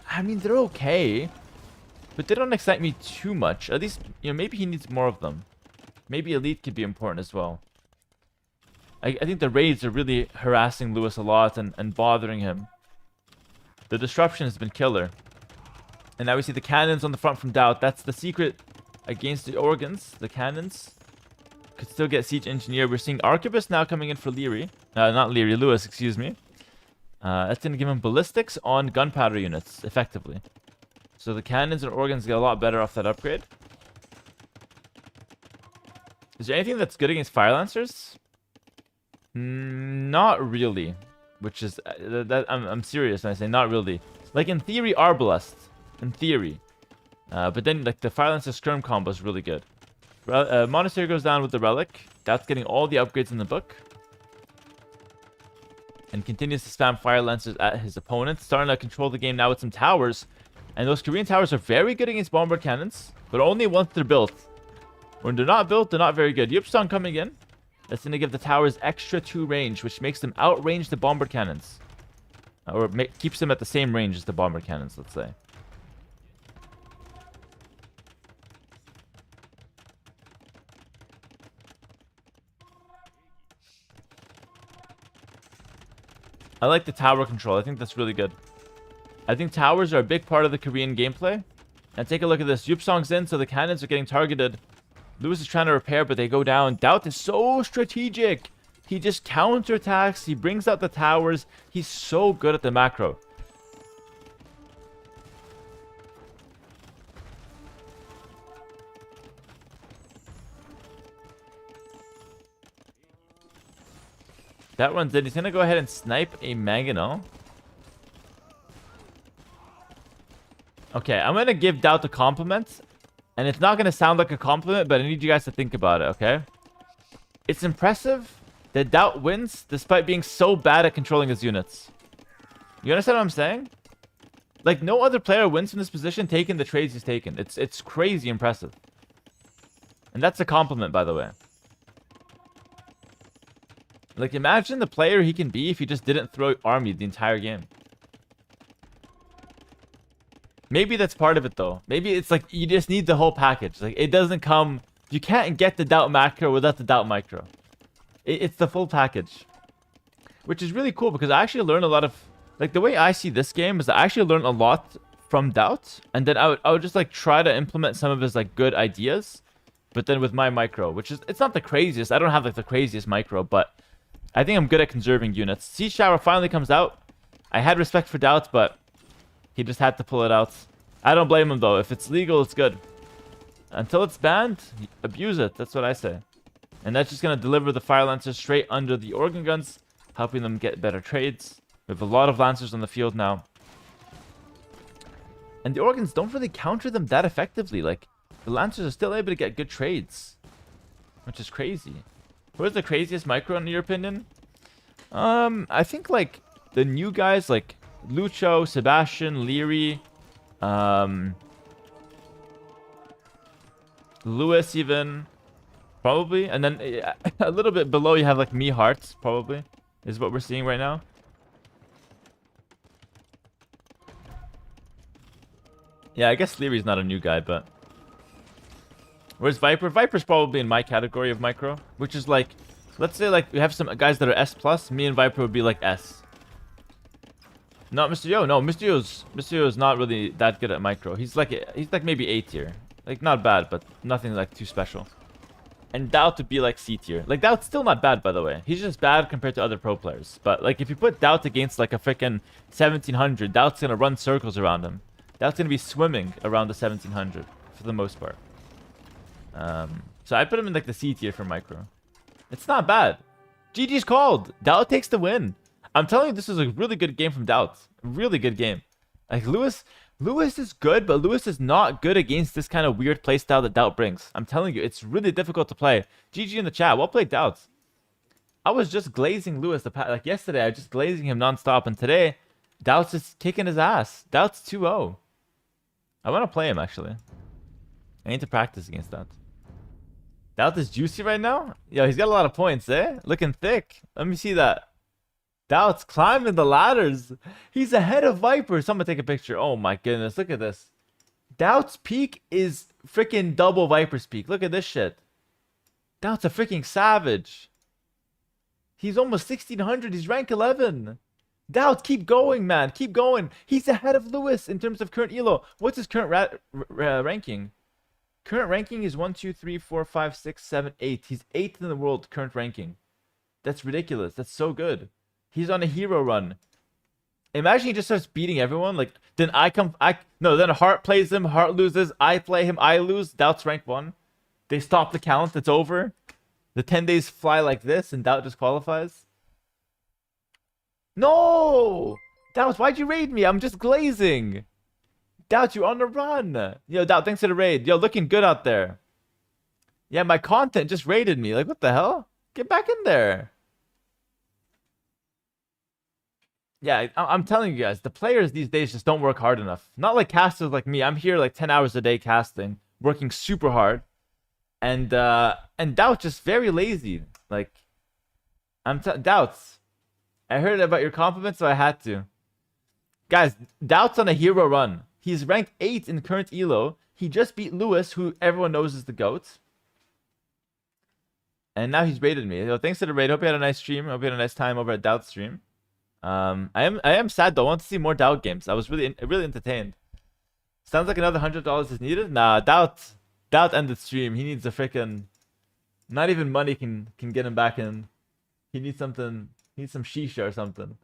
I mean, they're okay. But they don't excite me too much. At least, maybe he needs more of them. Maybe Elite could be important as well. I think the raids are really harassing Lewis a lot and bothering him. The disruption has been killer. And now we see the cannons on the front from Daut. That's the secret against the organs. The cannons could still get Siege Engineer. We're seeing Arquebus now coming in for Leary. Not Leary, Lewis, excuse me. That's going to give him ballistics on gunpowder units, effectively. So the cannons and organs get a lot better off that upgrade. Is there anything that's good against Fire Lancers? Not really. Which is... I'm serious when I say not really. Like, in theory, Arbalest. In theory. But then like the Fire Lancer Skirm combo is really good. Monastery goes down with the Relic. That's getting all the upgrades in the book. And continues to spam Fire Lancers at his opponent. Starting to control the game now with some towers. And those Korean towers are very good against bombard cannons. But only once they're built. When they're not built, they're not very good. Yupsong coming in. That's going to give the towers extra 2 range. Which makes them outrange the bombard cannons. Or keeps them at the same range as the bombard cannons, let's say. I like the tower control. I think that's really good. I think towers are a big part of the Korean gameplay. And take a look at this. Yupsong's in, so the cannons are getting targeted. Lewis is trying to repair, but they go down. Daut is so strategic. He just counterattacks. He brings out the towers. He's so good at the macro. That runs in. He's going to go ahead and snipe a Mangonel. Okay, I'm going to give Daut a compliment. And it's not going to sound like a compliment, but I need you guys to think about it, okay? It's impressive that Daut wins despite being so bad at controlling his units. You understand what I'm saying? Like, no other player wins from this position taking the trades he's taken. It's crazy impressive. And that's a compliment, by the way. Like, imagine the player he can be if he just didn't throw army the entire game. Maybe that's part of it, though. Maybe it's like you just need the whole package. Like, it doesn't come... You can't get the Daut macro without the Daut micro. It's the full package. Which is really cool because I actually learned a lot of... Like, the way I see this game is I actually learned a lot from Daut. And then I would just, like, try to implement some of his, like, good ideas. But then with my micro, which is... It's not the craziest. I don't have, like, the craziest micro, but... I think I'm good at conserving units. Siege Shower finally comes out. I had respect for Daut, but he just had to pull it out. I don't blame him, though. If it's legal, it's good. Until it's banned, abuse it. That's what I say. And that's just going to deliver the Fire Lancers straight under the Organ Guns, helping them get better trades. We have a lot of Lancers on the field now. And the Organs don't really counter them that effectively. Like, the Lancers are still able to get good trades, which is crazy. Who's the craziest micro in your opinion? I think like the new guys like Lucho, Sebastian, Leary, Lewis even, probably. And then a little bit below you have like Mihi Hart, probably, is what we're seeing right now. Yeah, I guess Leary's not a new guy, but... Where's Viper? Viper's probably in my category of micro, which is like, let's say like we have some guys that are S+, me and Viper would be like S. Not Mr. Yo, no, Mr. Yo's not really that good at micro. He's like maybe A tier. Like not bad, but nothing like too special. And Daut would be like C tier. Like Daut's still not bad, by the way. He's just bad compared to other pro players. But like if you put Daut against like a freaking 1700, Daut's gonna run circles around him. Daut's gonna be swimming around the 1700 for the most part. So I put him in like the C tier for micro. It's not bad. GG's called. Daut takes the win. I'm telling you, this is a really good game from Daut. Really good game. Like Lewis is good, but Lewis is not good against this kind of weird playstyle that Daut brings. I'm telling you, it's really difficult to play. GG in the chat. Well played, Daut. I was just glazing Lewis like yesterday. I was just glazing him nonstop, and today Daut's just kicking his ass. Daut's 2-0. I want to play him actually. I need to practice against that. Daut is juicy right now? Yo, he's got a lot of points, eh? Looking thick. Let me see that. Daut's climbing the ladders. He's ahead of Viper. Someone take a picture. Oh my goodness, look at this. Daut's peak is freaking double Viper's peak. Look at this shit. Daut's a freaking savage. He's almost 1600. He's rank 11. Daut, keep going, man. Keep going. He's ahead of Lewis in terms of current elo. What's his current ranking? Current ranking is 1, 2, 3, 4, 5, 6, 7, 8. He's 8th in the world current ranking. That's ridiculous. That's so good. He's on a hero run. Imagine he just starts beating everyone. Like, then then Hart plays him. Hart loses. I play him. I lose. Daut's rank 1. They stop the count. It's over. The 10 days fly like this, and Daut disqualifies. No! Daut, why'd you raid me? I'm just glazing. Daut, you on the run. Yo, Daut, thanks for the raid. Yo, looking good out there. Yeah, my content just raided me. Like, what the hell? Get back in there. Yeah, I'm telling you guys, the players these days just don't work hard enough. Not like casters like me. I'm here like 10 hours a day casting, working super hard. And Daut just very lazy. Like, Doubts. I heard about your compliments, so I had to. Guys, Doubt's on a hero run. He's ranked 8 in current elo. He just beat Lewis, who everyone knows is the GOAT. And now he's raided me. So thanks to the raid. Hope you had a nice stream. Hope you had a nice time over at Doubt's stream. I am sad though. I want to see more Daut games. I was really entertained. Sounds like another $100 is needed. Nah, Daut ended stream. He needs a freaking. Not even money can get him back in. He needs something. He needs some shisha or something.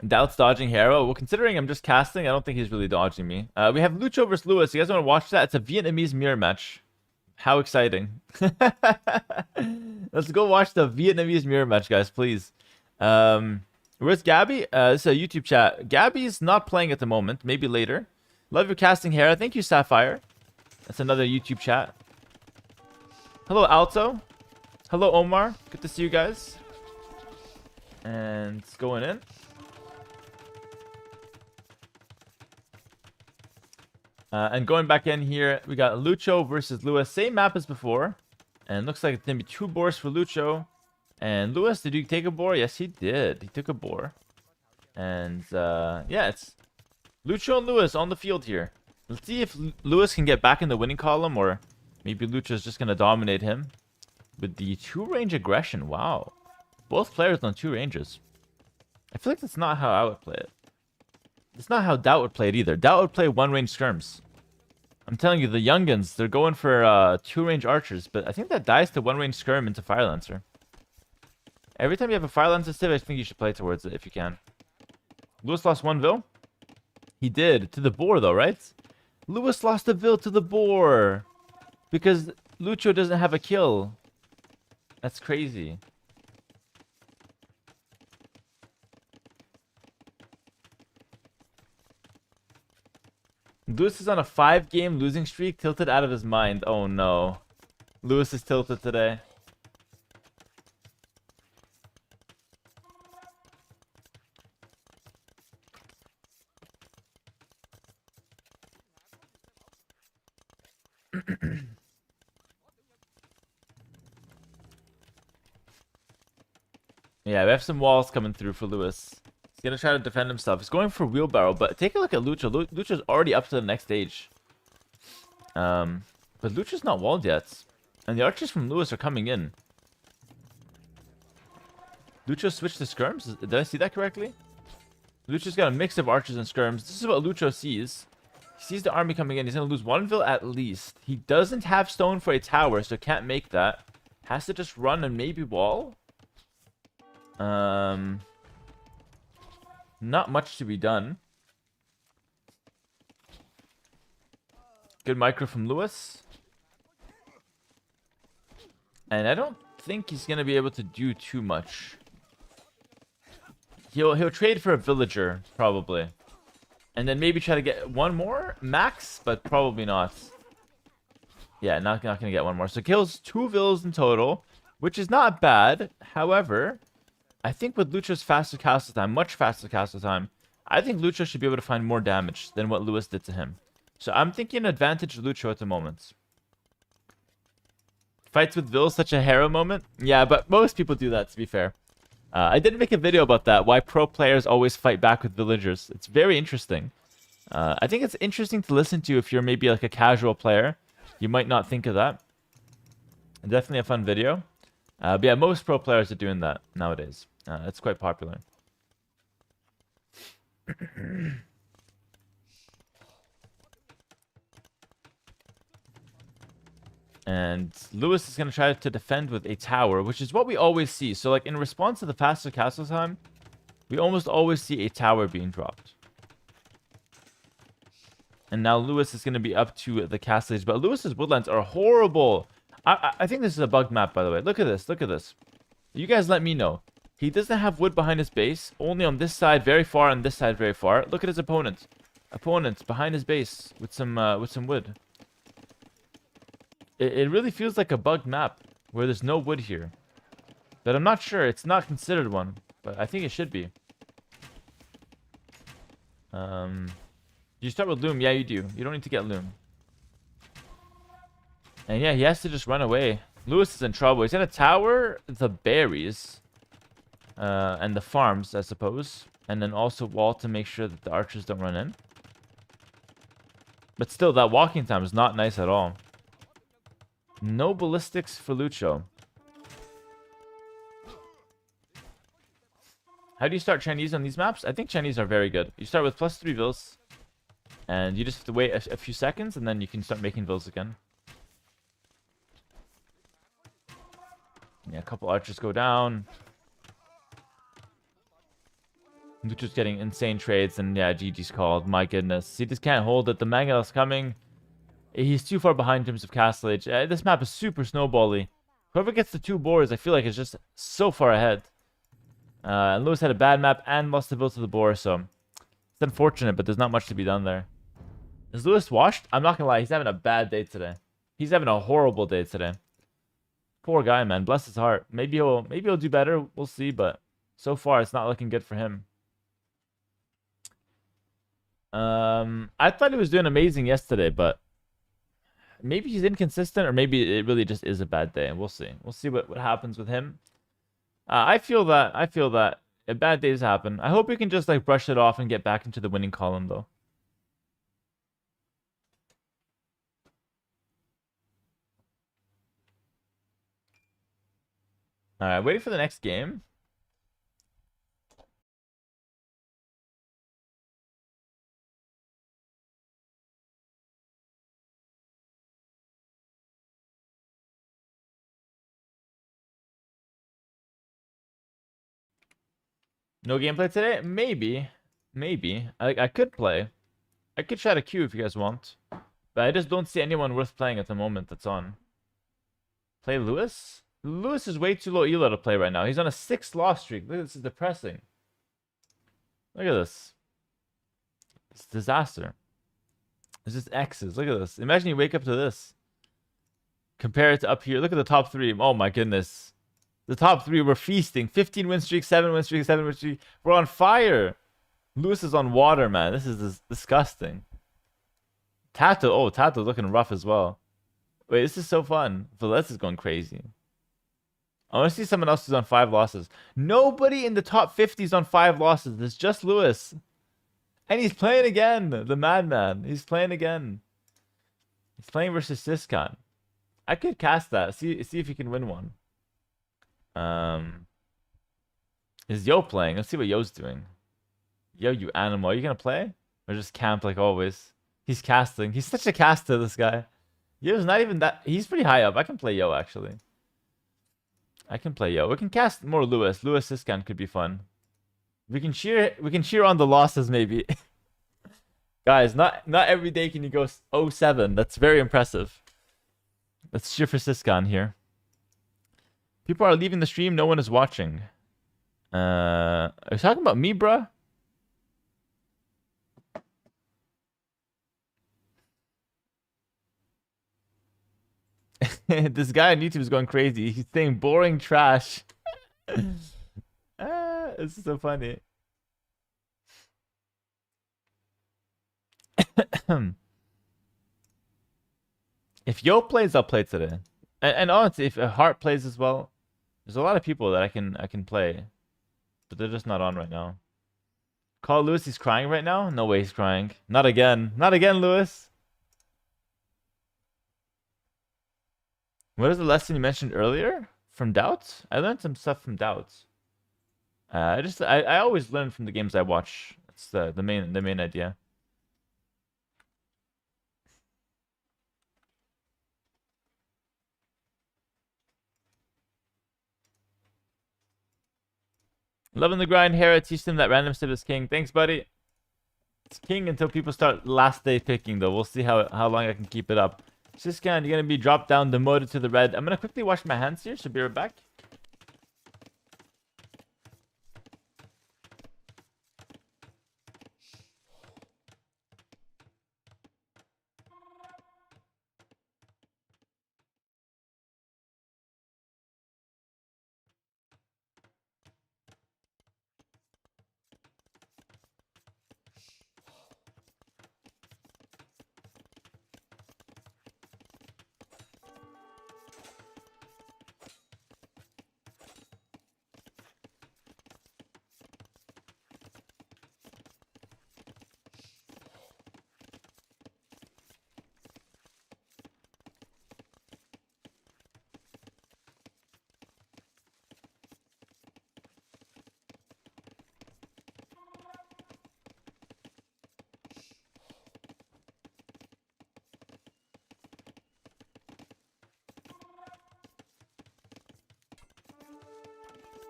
Doubt's dodging Hera. Well, considering I'm just casting, I don't think he's really dodging me. We have Lucho versus Lewis. You guys want to watch that? It's a Vietnamese mirror match. How exciting. Let's go watch the Vietnamese mirror match, guys, please. Where's Gabby? This is a YouTube chat. Gabby's not playing at the moment. Maybe later. Love your casting, Hera. Thank you, Sapphire. That's another YouTube chat. Hello, Alto. Hello, Omar. Good to see you guys. And it's going in. And going back in here, we got Lucho versus Lewis. Same map as before. And looks like it's going to be 2 boars for Lucho. And Lewis, did you take a boar? Yes, he did. He took a boar. And yeah, it's Lucho and Lewis on the field here. Let's see if Lewis can get back in the winning column, or maybe Lucho's just going to dominate him. With the 2-range aggression. Wow. Both players on 2 ranges. I feel like that's not how I would play it. It's not how Daut would play it either. Daut would play 1-range skirms. I'm telling you, the youngins, they're going for 2-range archers, but I think that dies to 1-range skirm into Fire Lancer. Every time you have a Fire Lancer civ, I think you should play towards it if you can. Lewis lost 1 Vil. He did. To the boar, though, right? Lewis lost a Vil to the boar. Because Lucho doesn't have a kill. That's crazy. Lewis is on a 5-game losing streak, tilted out of his mind. Oh no. Lewis is tilted today. Yeah, we have some walls coming through for Lewis. He's gonna try to defend himself. He's going for wheelbarrow, but take a look at Lucho. Lucho's already up to the next stage. But Lucho's not walled yet. And the archers from Lewis are coming in. Lucho switched to skirms? Did I see that correctly? Lucho's got a mix of archers and skirms. This is what Lucho sees. He sees the army coming in. He's gonna lose 1 Vil at least. He doesn't have stone for a tower, so can't make that. Has to just run and maybe wall. Not much to be done. Good micro from Lewis. And I don't think he's gonna be able to do too much. He'll trade for a villager, probably. And then maybe try to get 1 more max, but probably not. Yeah, not gonna get 1 more. So kills 2 Vils in total, which is not bad. However, I think with Lucho's faster castle time, much faster castle time, I think Lucho should be able to find more damage than what Lewis did to him. So I'm thinking advantage Lucho at the moment. Fights with Vil, such a Hera moment? Yeah, but most people do that, to be fair. I did make a video about that, why pro players always fight back with villagers. It's very interesting. I think it's interesting to listen to if you're maybe like a casual player. You might not think of that. Definitely a fun video. But yeah, most pro players are doing that nowadays. It's quite popular. And Lewis is going to try to defend with a tower, which is what we always see. So like in response to the faster castle time, we almost always see a tower being dropped. And now Lewis is going to be up to the castle age. But Lewis's woodlands are horrible. I think this is a bug map, by the way. Look at this. Look at this. You guys let me know. He doesn't have wood behind his base. Only on this side very far, on this side very far. Look at his opponent. Opponent behind his base with some wood. It really feels like a bugged map where there's no wood here. But I'm not sure. It's not considered one. But I think it should be. You start with loom. Yeah, you do. You don't need to get loom. And yeah, he has to just run away. Lewis is in trouble. He's gonna tower the berries. And the farms, I suppose. And then also wall to make sure that the archers don't run in. But still, that walking time is not nice at all. No ballistics for Lucho. How do you start Chinese on these maps? I think Chinese are very good. You start with +3 vills. And you just have to wait a few seconds, and then you can start making vills again. Yeah, a couple archers go down. Lucho's getting insane trades, and yeah, GG's called. My goodness. He just can't hold it. The Mangonel's coming. He's too far behind in terms of castle age. This map is super snowbally. Whoever gets the 2 boars, I feel like is just so far ahead. And Lewis had a bad map and lost the bill to the boar, so it's unfortunate, but there's not much to be done there. Is Lewis washed? I'm not gonna lie, he's having a bad day today. He's having a horrible day today. Poor guy, man. Bless his heart. Maybe he'll do better. We'll see, but so far it's not looking good for him. I thought he was doing amazing yesterday, but maybe he's inconsistent, or maybe it really just is a bad day. We'll see. We'll see what happens with him. I feel that bad days happen. I hope we can just like brush it off and get back into the winning column, though. All right, waiting for the next game. No gameplay today? Maybe. I could play. I could try to queue if you guys want. But I just don't see anyone worth playing at the moment that's on. Play Lewis? Lewis is way too low elo to play right now. He's on a 6 loss streak. Look, this is depressing. Look at this. It's a disaster. It's just X's. Look at this. Imagine you wake up to this. Compare it to up here. Look at the top 3. Oh my goodness. The top 3 were feasting. 15 win streak, 7 win streak, 7 win streak. We're on fire. Lewis is on water, man. This is disgusting. Tato. Oh, Tato's looking rough as well. Wait, this is so fun. Velez is going crazy. I want to see someone else who's on 5 losses. Nobody in the top 50 is on 5 losses. It's just Lewis. And he's playing again. The madman. He's playing again. He's playing versus Siskan. I could cast that. See if he can win one. Is Yo playing? Let's see what Yo's doing. Yo, you animal. Are you going to play? Or just camp like always? He's casting. He's such a caster, this guy. Yo's not even that. He's pretty high up. I can play Yo, actually. I can play Yo. We can cast more Lewis. Lewis Siskan could be fun. We can cheer on the losses, maybe. Guys, not every day can you go 0-7. That's very impressive. Let's cheer for Siskan here. People are leaving the stream. No one is watching. Are you talking about me, bruh? This guy on YouTube is going crazy. He's saying boring trash. This is so funny. If Yo plays, I'll play today. And honestly, if Hart plays as well, there's a lot of people that I can play, but they're just not on right now. Call Lewis, he's crying right now? No way he's crying. Not again. Not again, Lewis. What is the lesson you mentioned earlier? From Daut? I learned some stuff from Daut. I always learn from the games I watch. That's the main idea. Loving the grind, Hera. Teach them that random stuff is king. Thanks, buddy. It's king until people start last day picking, though. We'll see how long I can keep it up. Siskan, you're gonna be dropped down, demoted to the red. I'm gonna quickly wash my hands here, so be right back.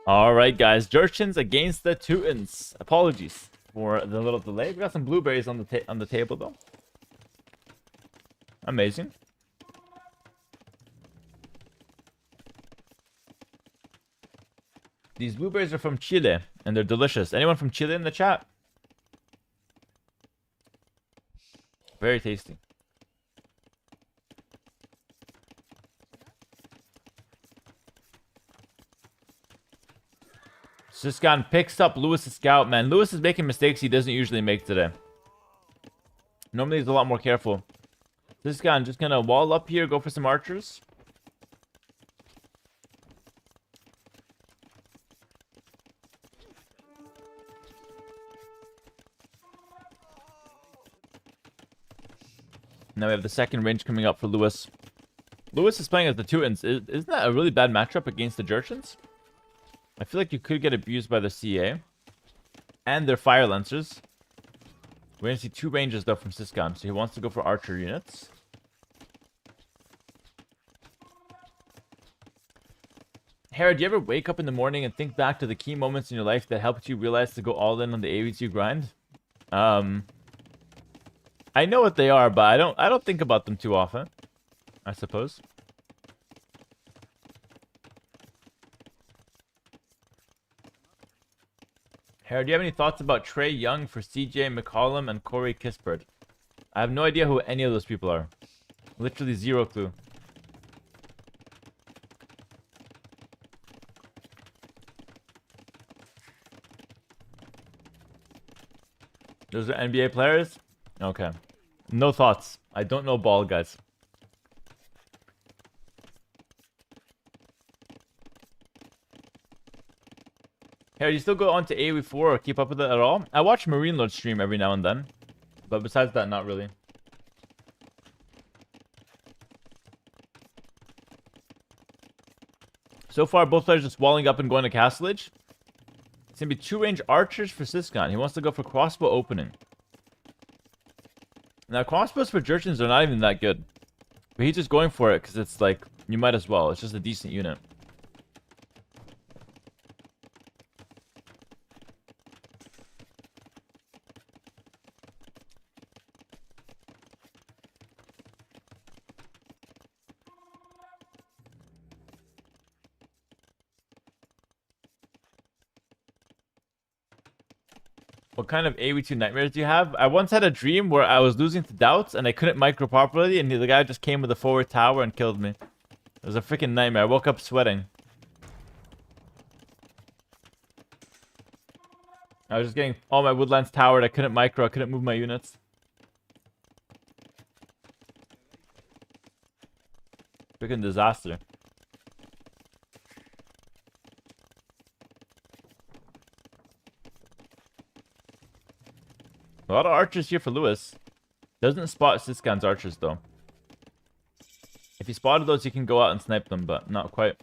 Alright, guys. Jurchins against the Teutons. Apologies for the little delay. We got some blueberries on the table, though. Amazing. These blueberries are from Chile, and they're delicious. Anyone from Chile in the chat? Very tasty. Siskan picks up Lewis' scout, man. Lewis is making mistakes he doesn't usually make today. Normally he's a lot more careful. Siskan just gonna wall up here, go for some archers. Now we have the second range coming up for Lewis. Lewis is playing as the Teutons. Isn't that a really bad matchup against the Jurchins? I feel like you could get abused by the CA. And their fire lancers. We're going to see two ranges, though, from Siskan. So he wants to go for archer units. Hera, do you ever wake up in the morning and think back to the key moments in your life that helped you realize to go all in on the AV2 grind? I know what they are, but I don't think about them too often, I suppose. Hera, do you have any thoughts about Trey Young for CJ McCollum and Corey Kispert? I have no idea who any of those people are. Literally zero clue. Those are NBA players? Okay. No thoughts. I don't know ball, guys. Hey, do you still go on to AoE4 or keep up with it at all? I watch Marine Lord stream every now and then. But besides that, not really. So far, both players just walling up and going to Castle Age. It's going to be two range archers for Siskan. He wants to go for crossbow opening. Now, crossbows for Jurchins are not even that good. But he's just going for it because it's like, you might as well. It's just a decent unit. What kind of AV2 nightmares do you have? I once had a dream where I was losing to Daut and I couldn't micro properly and the guy just came with a forward tower and killed me. It was a freaking nightmare. I woke up sweating. I was just getting all my woodlands towered. I couldn't micro. I couldn't move my units. Freaking disaster. A lot of archers here for Lewis. Doesn't spot Siskan's archers, though. If he spotted those, he can go out and snipe them, but not quite.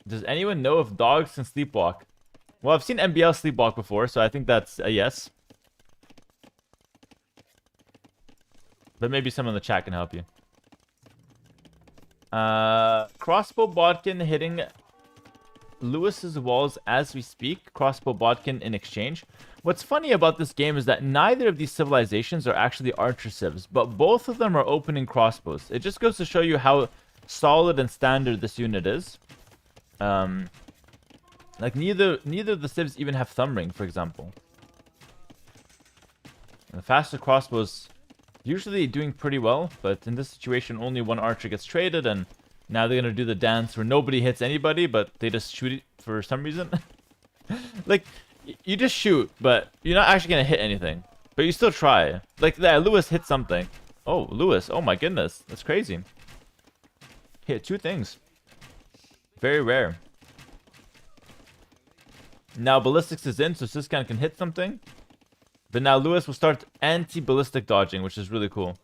Does anyone know if dogs can sleepwalk? Well, I've seen MBL sleepwalk before, so I think that's a yes. But maybe someone in the chat can help you. Crossbow Bodkin hitting Lewis's walls as we speak. Crossbow Bodkin in exchange. What's funny about this game is that neither of these civilizations are actually archer civs, but both of them are opening crossbows. It just goes to show you how solid and standard this unit is. Like neither of the civs even have thumb ring, for example. And the faster crossbows usually doing pretty well, but in this situation only one archer gets traded, and now they're gonna do the dance where nobody hits anybody, but they just shoot it for some reason. Like, you just shoot, but you're not actually gonna hit anything. But you still try. Like, Lewis hit something. Oh, Lewis. Oh my goodness. That's crazy. Hit 2 things. Very rare. Now ballistics is in, so Siskan can hit something. But now Lewis will start anti-ballistic dodging, which is really cool.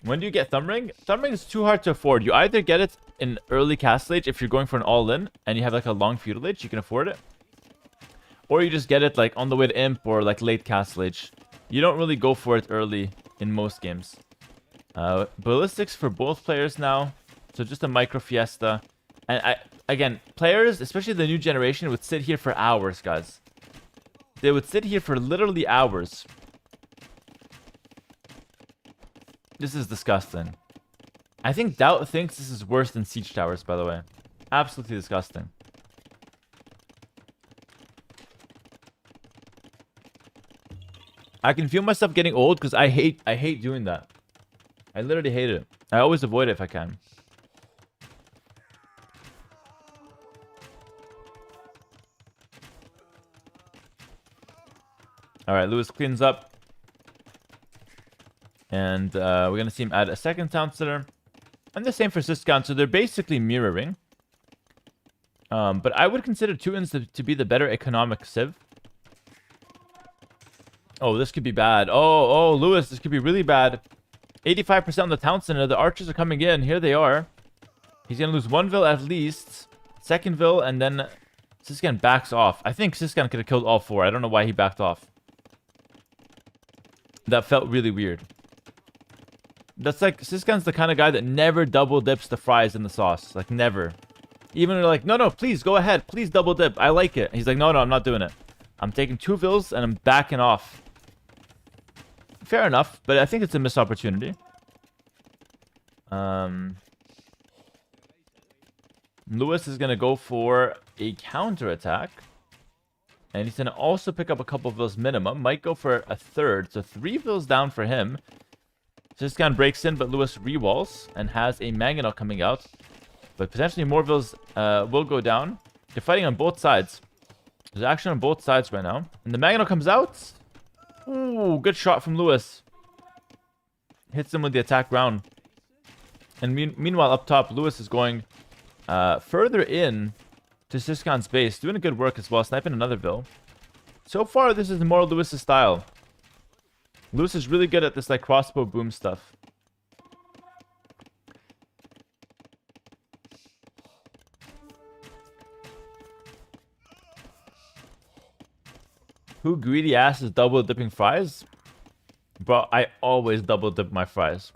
When do you get Thumb Ring? Thumb Ring is too hard to afford. You either get it in early Castle Age if you're going for an all-in and you have like a long Feudal Age, you can afford it. Or you just get it like on the way to Imp or like late Castle Age. You don't really go for it early in most games. Ballistics for both players now. So just a micro fiesta. And again, players, especially the new generation, would sit here for hours, guys. They would sit here for literally hours. This is disgusting. I think Daut thinks this is worse than Siege Towers, by the way. Absolutely disgusting. I can feel myself getting old because I hate doing that. I literally hate it. I always avoid it if I can. Alright, Lewis cleans up. And we're going to see him add a second Town Center. And the same for Siskan, so they're basically mirroring. But I would consider 2-ins to be the better economic civ. Oh, this could be bad. Oh, Lewis, this could be really bad. 85% on the Town Center. The archers are coming in. Here they are. He's going to lose 1 Vil at least. Second Vil, and then Siskan backs off. I think Siskan could have killed all 4. I don't know why he backed off. That felt really weird. That's like, Siskan's the kind of guy that never double dips the fries in the sauce. Like, never. Even when they're like, no, please, go ahead. Please double dip. I like it. He's like, no, I'm not doing it. I'm taking 2 Vils and I'm backing off. Fair enough, but I think it's a missed opportunity. Lewis is going to go for a counterattack. And he's going to also pick up a couple of Vils minimum. Might go for a third. So 3 Vils down for him. Siskan breaks in, but Lewis rewalls and has a Mangonel coming out. But potentially more Vils will go down. They're fighting on both sides. There's action on both sides right now. And the Mangonel comes out. Ooh, good shot from Lewis. Hits him with the attack round. And meanwhile, up top, Lewis is going further in to Siskan's base. Doing a good work as well. Sniping another Vil. So far, this is more Lewis's style. Lewis is really good at this like crossbow boom stuff. Who greedy ass is double dipping fries? Bro, I always double dip my fries.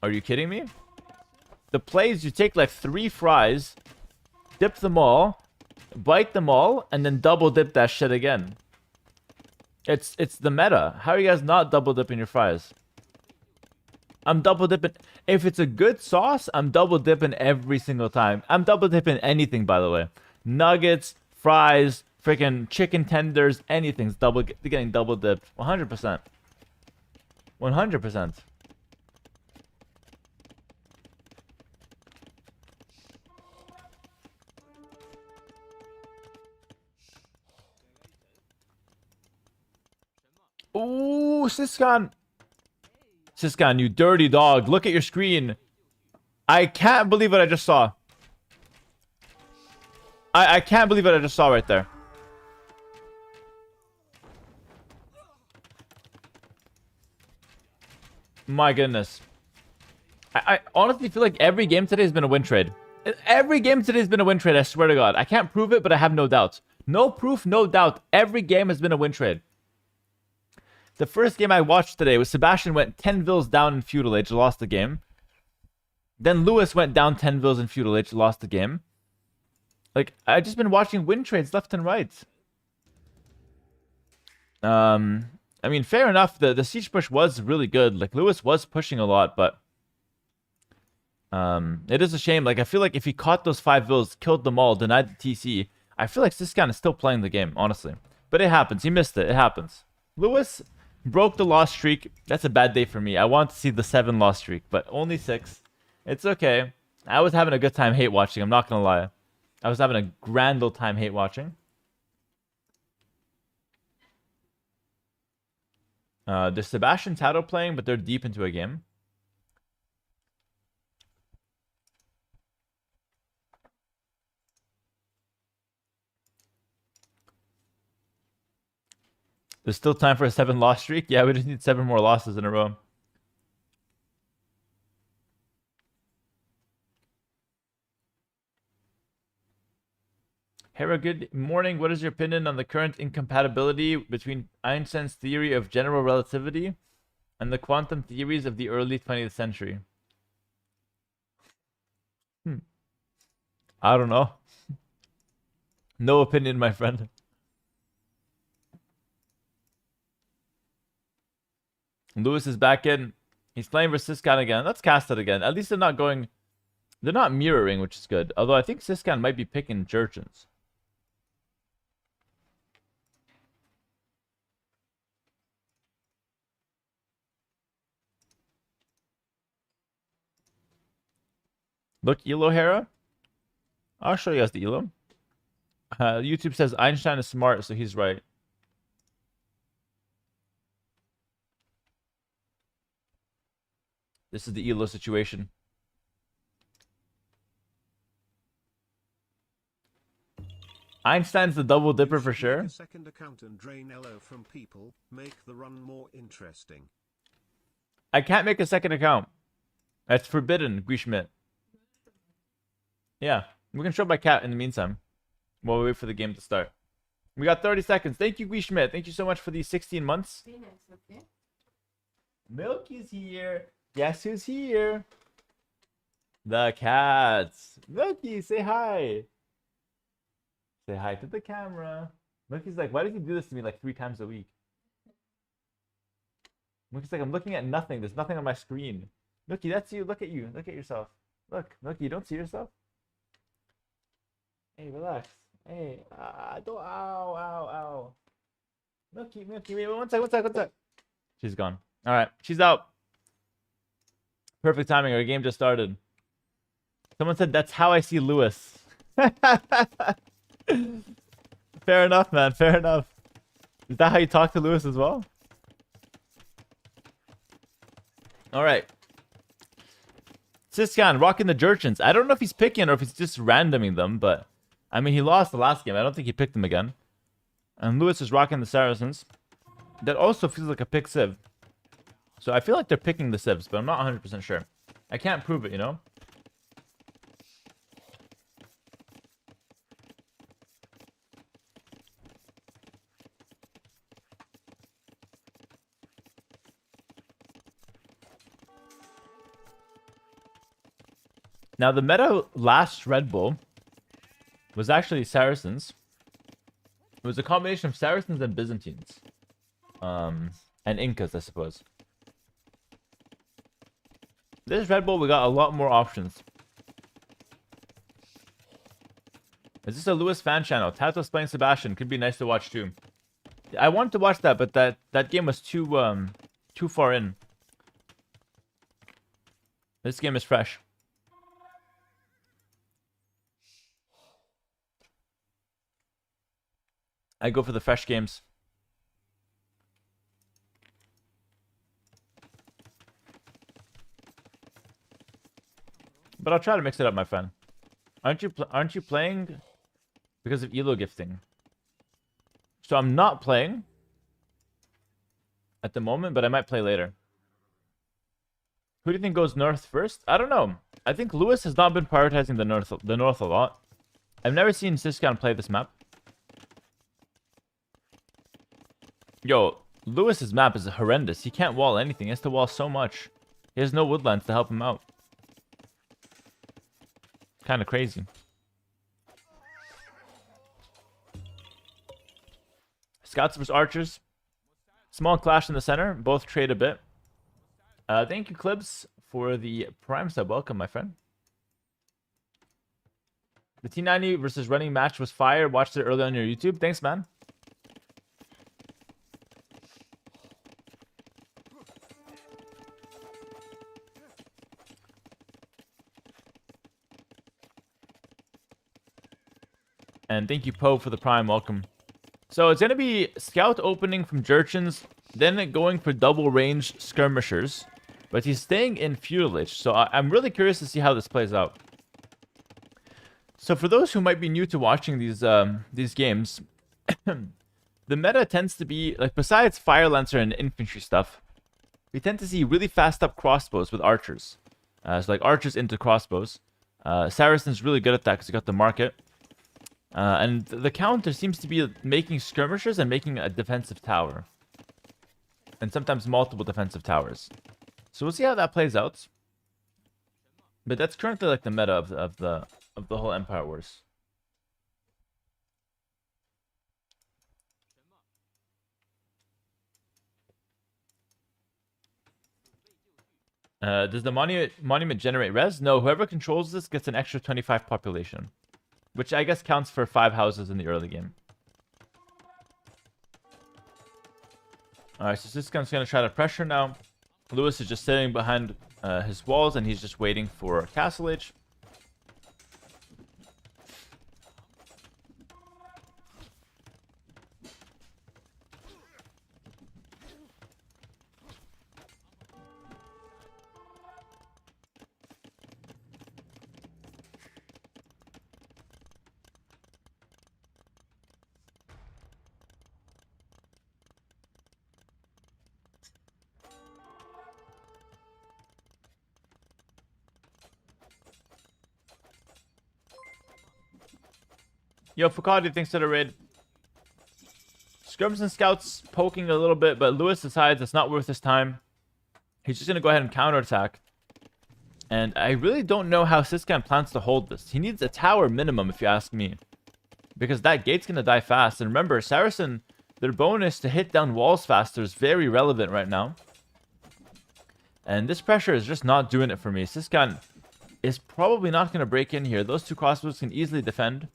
Are you kidding me? The plays, you take like 3 fries, dip them all, bite them all, and then double dip that shit again. It's the meta. How are you guys not double dipping your fries? I'm double dipping. If it's a good sauce, I'm double dipping every single time. I'm double dipping anything, by the way. Nuggets, fries, freaking chicken tenders, anything's getting double dipped. 100%. 100%. Ooh, Siskan. Siskan, you dirty dog. Look at your screen. I can't believe what I just saw. I can't believe what I just saw right there. My goodness. I honestly feel like every game today has been a win trade. Every game today has been a win trade, I swear to God. I can't prove it, but I have no doubt. No proof, no doubt. Every game has been a win trade. The first game I watched today was Sebastian went 10 Vils down in Feudal Age, lost the game. Then Lewis went down 10 vills in Feudal Age, lost the game. Like, I've just been watching win trades left and right. I mean, fair enough. The siege push was really good. Like, Lewis was pushing a lot, but it is a shame. Like, I feel like if he caught those 5 vills, killed them all, denied the TC, I feel like Sebastian is still playing the game, honestly. But it happens. He missed it. It happens. Lewis broke the loss streak. That's a bad day for me. I want to see the 7 loss streak, but only 6. It's okay. I was having a good time hate watching. I'm not going to lie. I was having a grand old time hate watching. There's Sebastian Tato playing, but they're deep into a game. There's still time for a 7 loss streak. Yeah, we just need 7 more losses in a row. Hera, good morning. What is your opinion on the current incompatibility between Einstein's theory of general relativity and the quantum theories of the early 20th century? I don't know. No opinion, my friend. Lewis is back in. He's playing versus Siscan again. Let's cast it again. At least they're not going... They're not mirroring, which is good. Although I think Siscan might be picking Jurchens. Look, Elo Hera. I'll show you guys the Elo. YouTube says Einstein is smart, so he's right. This is the Elo situation. Einstein's the double dipper for sure. Make a second account and drain Elo from people. Make the run more interesting. I can't make a second account. That's forbidden, Guishmit. Yeah, we can show my cat in the meantime while we wait for the game to start. We got 30 seconds. Thank you, Guishmit. Thank you so much for these 16 months. Milky's here. Guess who's here? The cats. Milky, say hi. Say hi to the camera. Milky's like, why does he do this to me like 3 times a week? Milky's like, I'm looking at nothing. There's nothing on my screen. Milky, that's you. Look at you. Look at yourself. Look, Milky, you don't see yourself? Hey, relax. Hey, don't, ow, ow, ow. Milky, Milky, wait, one sec. She's gone. All right, she's out. Perfect timing. Our game just started. Someone said, that's how I see Lewis. Fair enough, man. Fair enough. Is that how you talk to Lewis as well? All right. Siscan rocking the Jurchens. I don't know if he's picking or if he's just randoming them, but I mean, he lost the last game. I don't think he picked them again. And Lewis is rocking the Saracens. That also feels like a pick Civ. So I feel like they're picking the Civs, but I'm not 100% sure. I can't prove it, you know? Now, the meta last Red Bull was actually Saracens. It was a combination of Saracens and Byzantines. And Incas, I suppose. This Red Bull, we got a lot more options. Is this a Lewis fan channel? Tato's playing Sebastian. Could be nice to watch too. I wanted to watch that, but that game was too far in. This game is fresh. I go for the fresh games. But I'll try to mix it up, my friend. Aren't you playing because of Elo gifting? So I'm not playing at the moment, but I might play later. Who do you think goes north first? I don't know. I think Lewis has not been prioritizing the north a lot. I've never seen Siscan play this map. Yo, Lewis's map is horrendous. He can't wall anything. He has to wall so much. He has no woodlands to help him out. kind of crazy. Scouts versus archers. Small clash in the center. Both trade a bit. Thank you, Clibs, for the Prime sub. Welcome, my friend. The T90 versus running match was fire. Watched it early on your YouTube. Thanks, man. And thank you, Poe, for the Prime. Welcome. So it's going to be Scout opening from Jurchins, then going for double range skirmishers. But he's staying in Feudalage. So I'm really curious to see how this plays out. So for those who might be new to watching these games, the meta tends to be, like, besides Fire Lancer and infantry stuff, we tend to see really fast up crossbows with archers. So like archers into crossbows. Saracen's really good at that because he got the market. And the counter seems to be making skirmishers and making a defensive tower. And sometimes multiple defensive towers. So we'll see how that plays out. But that's currently like the meta of the whole Empire Wars. Does the monument generate res? No, whoever controls this gets an extra 25 population. Which I guess counts for 5 houses in the early game. Alright, so this guy's going to try to pressure now. Lewis is just sitting behind his walls and he's just waiting for Castle Age. Yo, Foucault, thanks to the raid. Skirms and Scouts poking a little bit, but Lewis decides it's not worth his time. He's just going to go ahead and counterattack. And I really don't know how Siskan plans to hold this. He needs a tower minimum, if you ask me. Because that gate's going to die fast. And remember, Saracen, their bonus to hit down walls faster is very relevant right now. And this pressure is just not doing it for me. Siskan is probably not going to break in here. Those two crossbows can easily defend.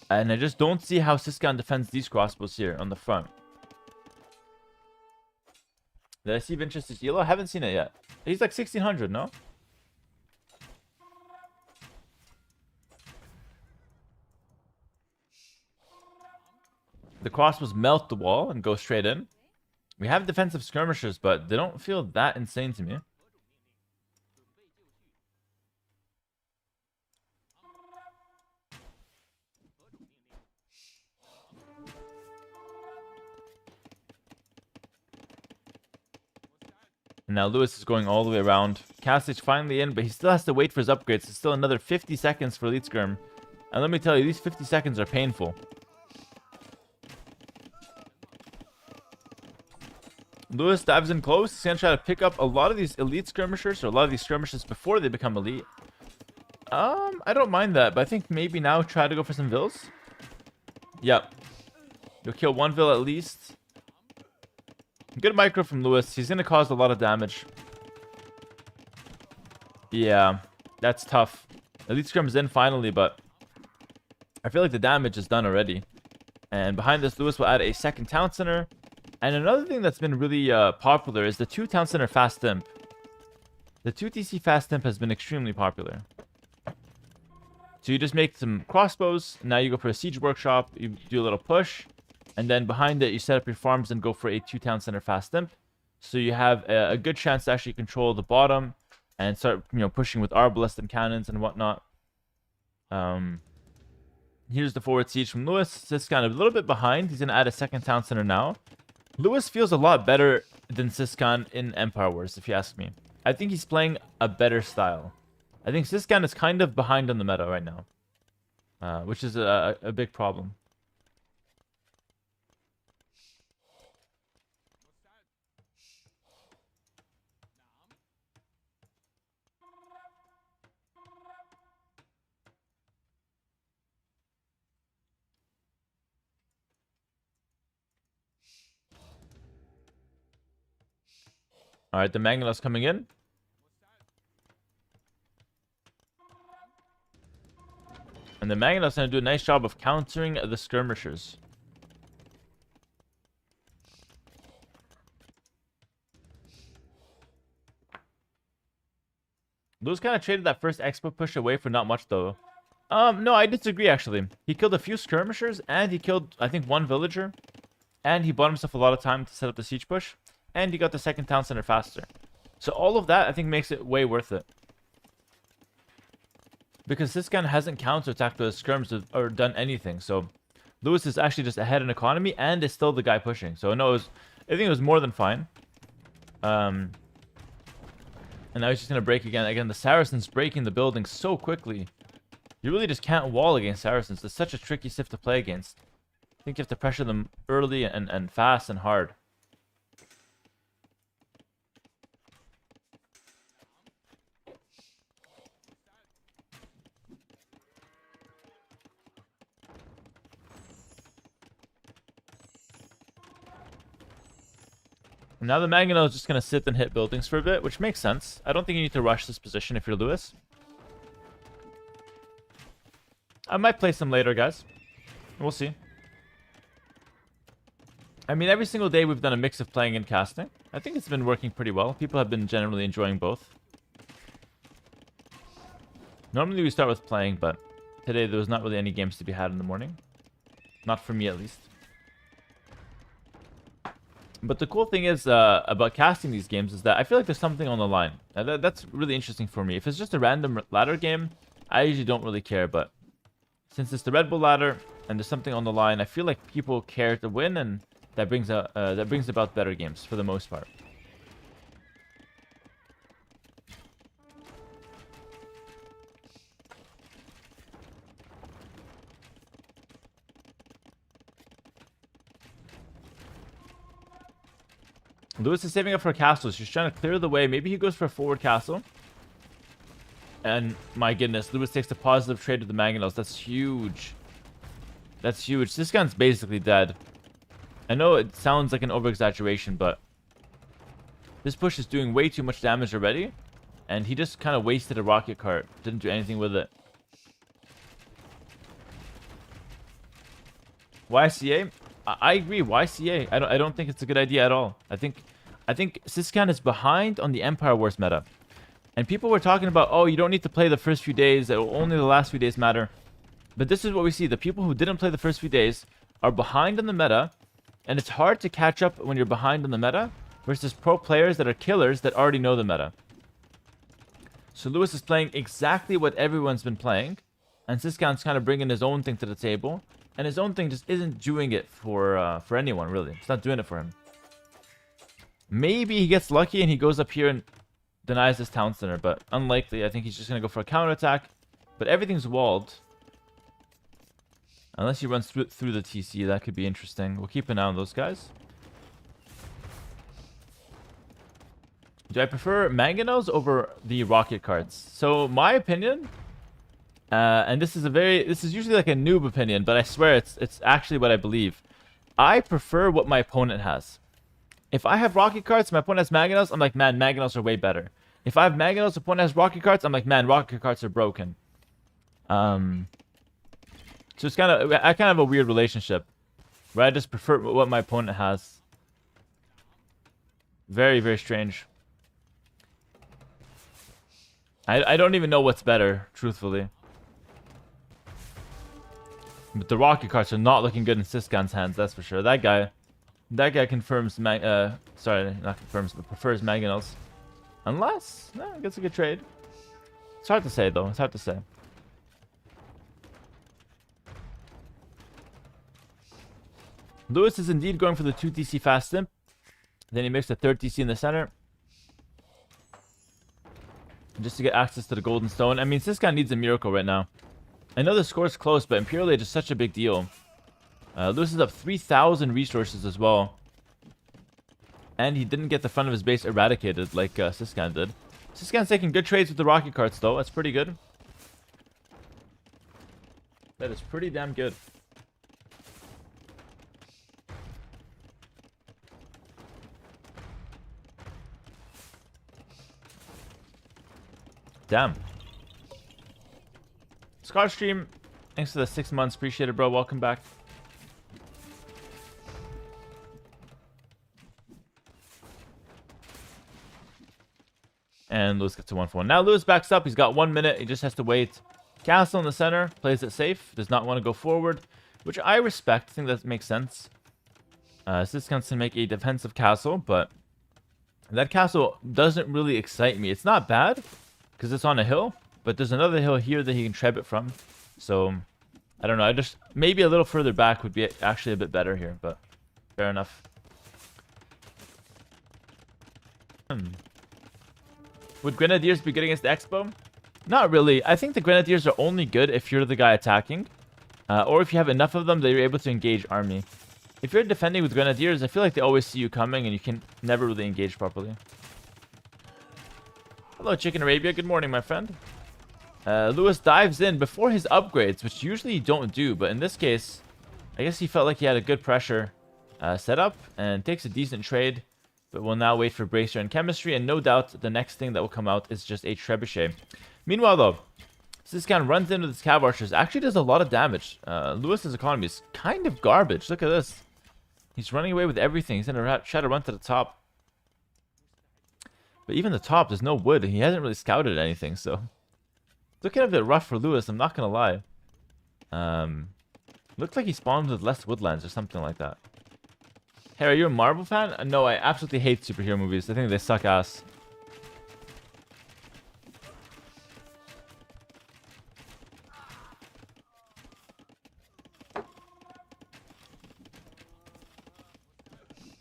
And I just don't see how Siskan defends these crossbows here on the front. Did I see Vince's Elo? I haven't seen it yet. He's like 1600, no? The crossbows melt the wall and go straight in. We have defensive skirmishers, but they don't feel that insane to me. And now Lewis is going all the way around. Castage finally in, but he still has to wait for his upgrades. It's still another 50 seconds for Elite Skirm. And let me tell you, these 50 seconds are painful. Lewis dives in close. He's going to try to pick up a lot of these Elite Skirmishers, or a lot of these skirmishes before they become Elite. I don't mind that, but I think maybe now try to go for some Vills. Yep. You'll kill one Vill at least. Good micro from Lewis. He's going to cause a lot of damage. Yeah, that's tough. Elite Skirm's in finally, but I feel like the damage is done already. And behind this, Lewis will add a second Town Center. And another thing that's been really popular is the 2 Town Center Fast Imp. The 2 TC Fast Imp has been extremely popular. So you just make some crossbows. Now you go for a Siege Workshop. You do a little push. And then behind it, you set up your farms and go for a 2 Town Center Fast Imp. So you have a good chance to actually control the bottom and start, pushing with Arbalest and cannons and whatnot. Here's the forward siege from Lewis. Siskan a little bit behind. He's going to add a second Town Center now. Lewis feels a lot better than Siskan in Empire Wars, if you ask me. I think he's playing a better style. I think Siskan is kind of behind on the meta right now, which is a big problem. Alright, the Magnelos coming in. And the Magnelos going to do a nice job of countering the skirmishers. Lewis kind of traded that first expo push away for not much, though. No, I disagree, actually. He killed a few skirmishers, and he killed, I think, one villager. And he bought himself a lot of time to set up the siege push. And he got the second town center faster. So all of that, I think, makes it way worth it. Because this guy hasn't counterattacked the skirms or done anything. So Lewis is actually just ahead in economy and is still the guy pushing. So no, I think it was more than fine. And now he's just going to break again. Again, the Saracens breaking the building so quickly. You really just can't wall against Saracens. It's such a tricky civ to play against. I think you have to pressure them early and fast and hard. Now the Magneto is just going to sit and hit buildings for a bit, which makes sense. I don't think you need to rush this position if you're Lewis. I might play some later, guys. We'll see. I mean, every single day we've done a mix of playing and casting. I think it's been working pretty well. People have been generally enjoying both. Normally we start with playing, but today there was not really any games to be had in the morning. Not for me, at least. But the cool thing is about casting these games is that I feel like there's something on the line. That's really interesting for me. If it's just a random ladder game, I usually don't really care. But since it's the Red Bull ladder and there's something on the line, I feel like people care to win, and that brings about better games for the most part. Lewis is saving up for castles. He's trying to clear the way. Maybe he goes for a forward castle. And my goodness, Lewis takes a positive trade with the Mangonels. That's huge. That's huge. This gun's basically dead. I know it sounds like an over-exaggeration, but this push is doing way too much damage already. And he just kind of wasted a rocket cart. Didn't do anything with it. YCA? I agree. YCA. I don't think it's a good idea at all. I think Siscan is behind on the Empire Wars meta. And people were talking about, oh, you don't need to play the first few days. Only the last few days matter. But this is what we see. The people who didn't play the first few days are behind on the meta. And it's hard to catch up when you're behind on the meta versus pro players that are killers that already know the meta. So Lewis is playing exactly what everyone's been playing. And Siscan's kind of bringing his own thing to the table. And his own thing just isn't doing it for anyone, really. It's not doing it for him. Maybe he gets lucky and he goes up here and denies this town center, but unlikely. I think he's just going to go for a counterattack. But everything's walled. Unless he runs through the TC, that could be interesting. We'll keep an eye on those guys. Do I prefer mangonels over the rocket carts? So, my opinion... and this is usually like a noob opinion, but I swear it's actually what I believe. I prefer what my opponent has. If I have rocket carts, my opponent has mangonels, I'm like, man, mangonels are way better. If I have mangonels, opponent has rocket carts, I'm like, man, rocket carts are broken. So it's I kind of have a weird relationship where I just prefer what my opponent has. Very, very strange. I don't even know what's better, truthfully. But the rocket carts are not looking good in Siscan's hands, that's for sure. That guy confirms sorry, not confirms, but prefers mangonels. Unless, no, I guess a good trade. It's hard to say though. It's hard to say. Lewis is indeed going for the 2 TC fast simp. Then he makes the 3rd TC in the center. Just to get access to the golden stone. I mean, Siscan needs a miracle right now. I know the score's close, but Imperial Age is such a big deal. Lewis is up 3,000 resources as well. And he didn't get the front of his base eradicated like Siscan did. Siscan's taking good trades with the rocket carts, though. That's pretty good. That is pretty damn good. Damn. Scar stream, thanks for the 6 months. Appreciate it, bro. Welcome back. And Lewis gets to 1-4. Now Lewis backs up. He's got 1 minute. He just has to wait. Castle in the center. Plays it safe. Does not want to go forward, which I respect. I think that makes sense. Siskan's to make a defensive castle, but that castle doesn't really excite me. It's not bad because it's on a hill, but there's another hill here that he can treb it from. So, I don't know. I just maybe a little further back would be actually a bit better here, but fair enough. Would Grenadiers be good against the Expo? Not really. I think the Grenadiers are only good if you're the guy attacking, or if you have enough of them that you're able to engage army. If you're defending with Grenadiers, I feel like they always see you coming and you can never really engage properly. Hello, Chicken Arabia. Good morning, my friend. Lewis dives in before his upgrades, which usually you don't do, but in this case, I guess he felt like he had a good pressure setup and takes a decent trade, but will now wait for Bracer and Chemistry, and no doubt the next thing that will come out is just a Trebuchet. Meanwhile, though, Siskan runs in with his Cav Archers, actually does a lot of damage. Lewis's economy is kind of garbage. Look at this. He's running away with everything. He's going to try to run to the top. But even the top, there's no wood. He hasn't really scouted anything, so... It's looking a bit rough for Lewis, I'm not going to lie. Looks like he spawns with less woodlands or something like that. Hey, are you a Marvel fan? No, I absolutely hate superhero movies. I think they suck ass.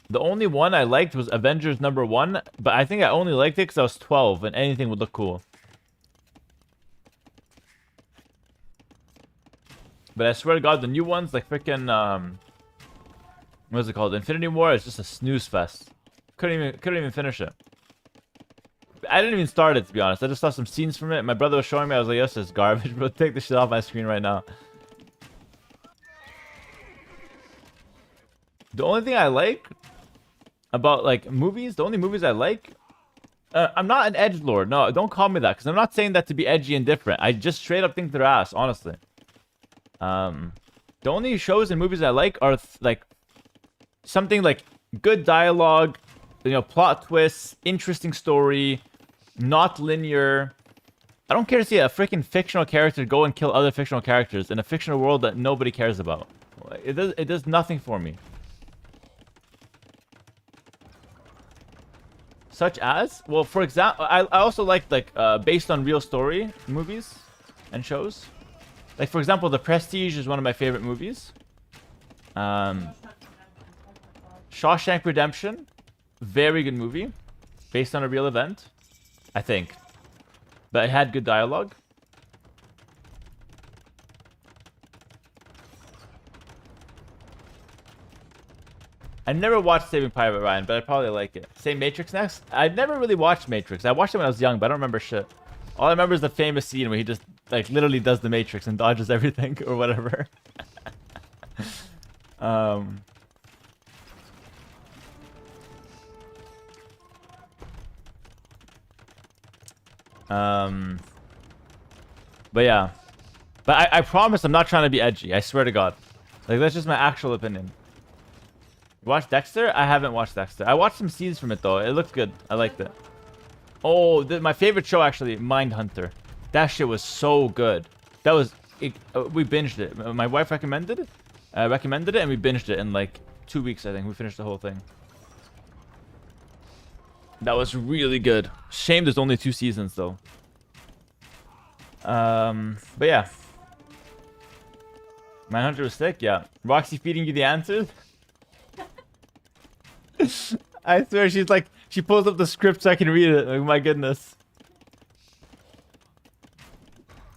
The only one I liked was Avengers #1, but I think I only liked it because I was 12 and anything would look cool. But I swear to God, the new ones, like freaking, what is it called? Infinity War is just a snooze fest. Couldn't even finish it. I didn't even start it, to be honest. I just saw some scenes from it. My brother was showing me. I was like, yes, it's garbage, bro. Take the shit off my screen right now. The only thing I like about, like, movies, the only movies I like, I'm not an edgelord. No, don't call me that, because I'm not saying that to be edgy and different. I just straight up think they're ass, honestly. The only shows and movies I like are, like, something like good dialogue, you know, plot twists, interesting story, not linear. I don't care to see a freaking fictional character go and kill other fictional characters in a fictional world that nobody cares about. It does nothing for me. Such as, well, for example, I also like based on real story movies and shows. Like, for example, The Prestige is one of my favorite movies. Shawshank Redemption, very good movie, based on a real event, I think. But it had good dialogue. I never watched Saving Private Ryan, but I probably like it. Say Matrix next? I never really watched Matrix. I watched it when I was young, but I don't remember shit. All I remember is the famous scene where he just, like, literally does the Matrix and dodges everything or whatever. But yeah. But I promise I'm not trying to be edgy. I swear to God. Like, that's just my actual opinion. You watched Dexter? I haven't watched Dexter. I watched some scenes from it, though. It looked good. I liked it. Oh, my favorite show, actually, Mindhunter. That shit was so good. That was... we binged it. My wife recommended it. And we binged it in, like, 2 weeks, I think. We finished the whole thing. That was really good. Shame there's only 2 seasons, though. But yeah. Mindhunter was sick, yeah. Roxy feeding you the answers? I swear, she's like, she pulls up the script so I can read it. Like, my goodness.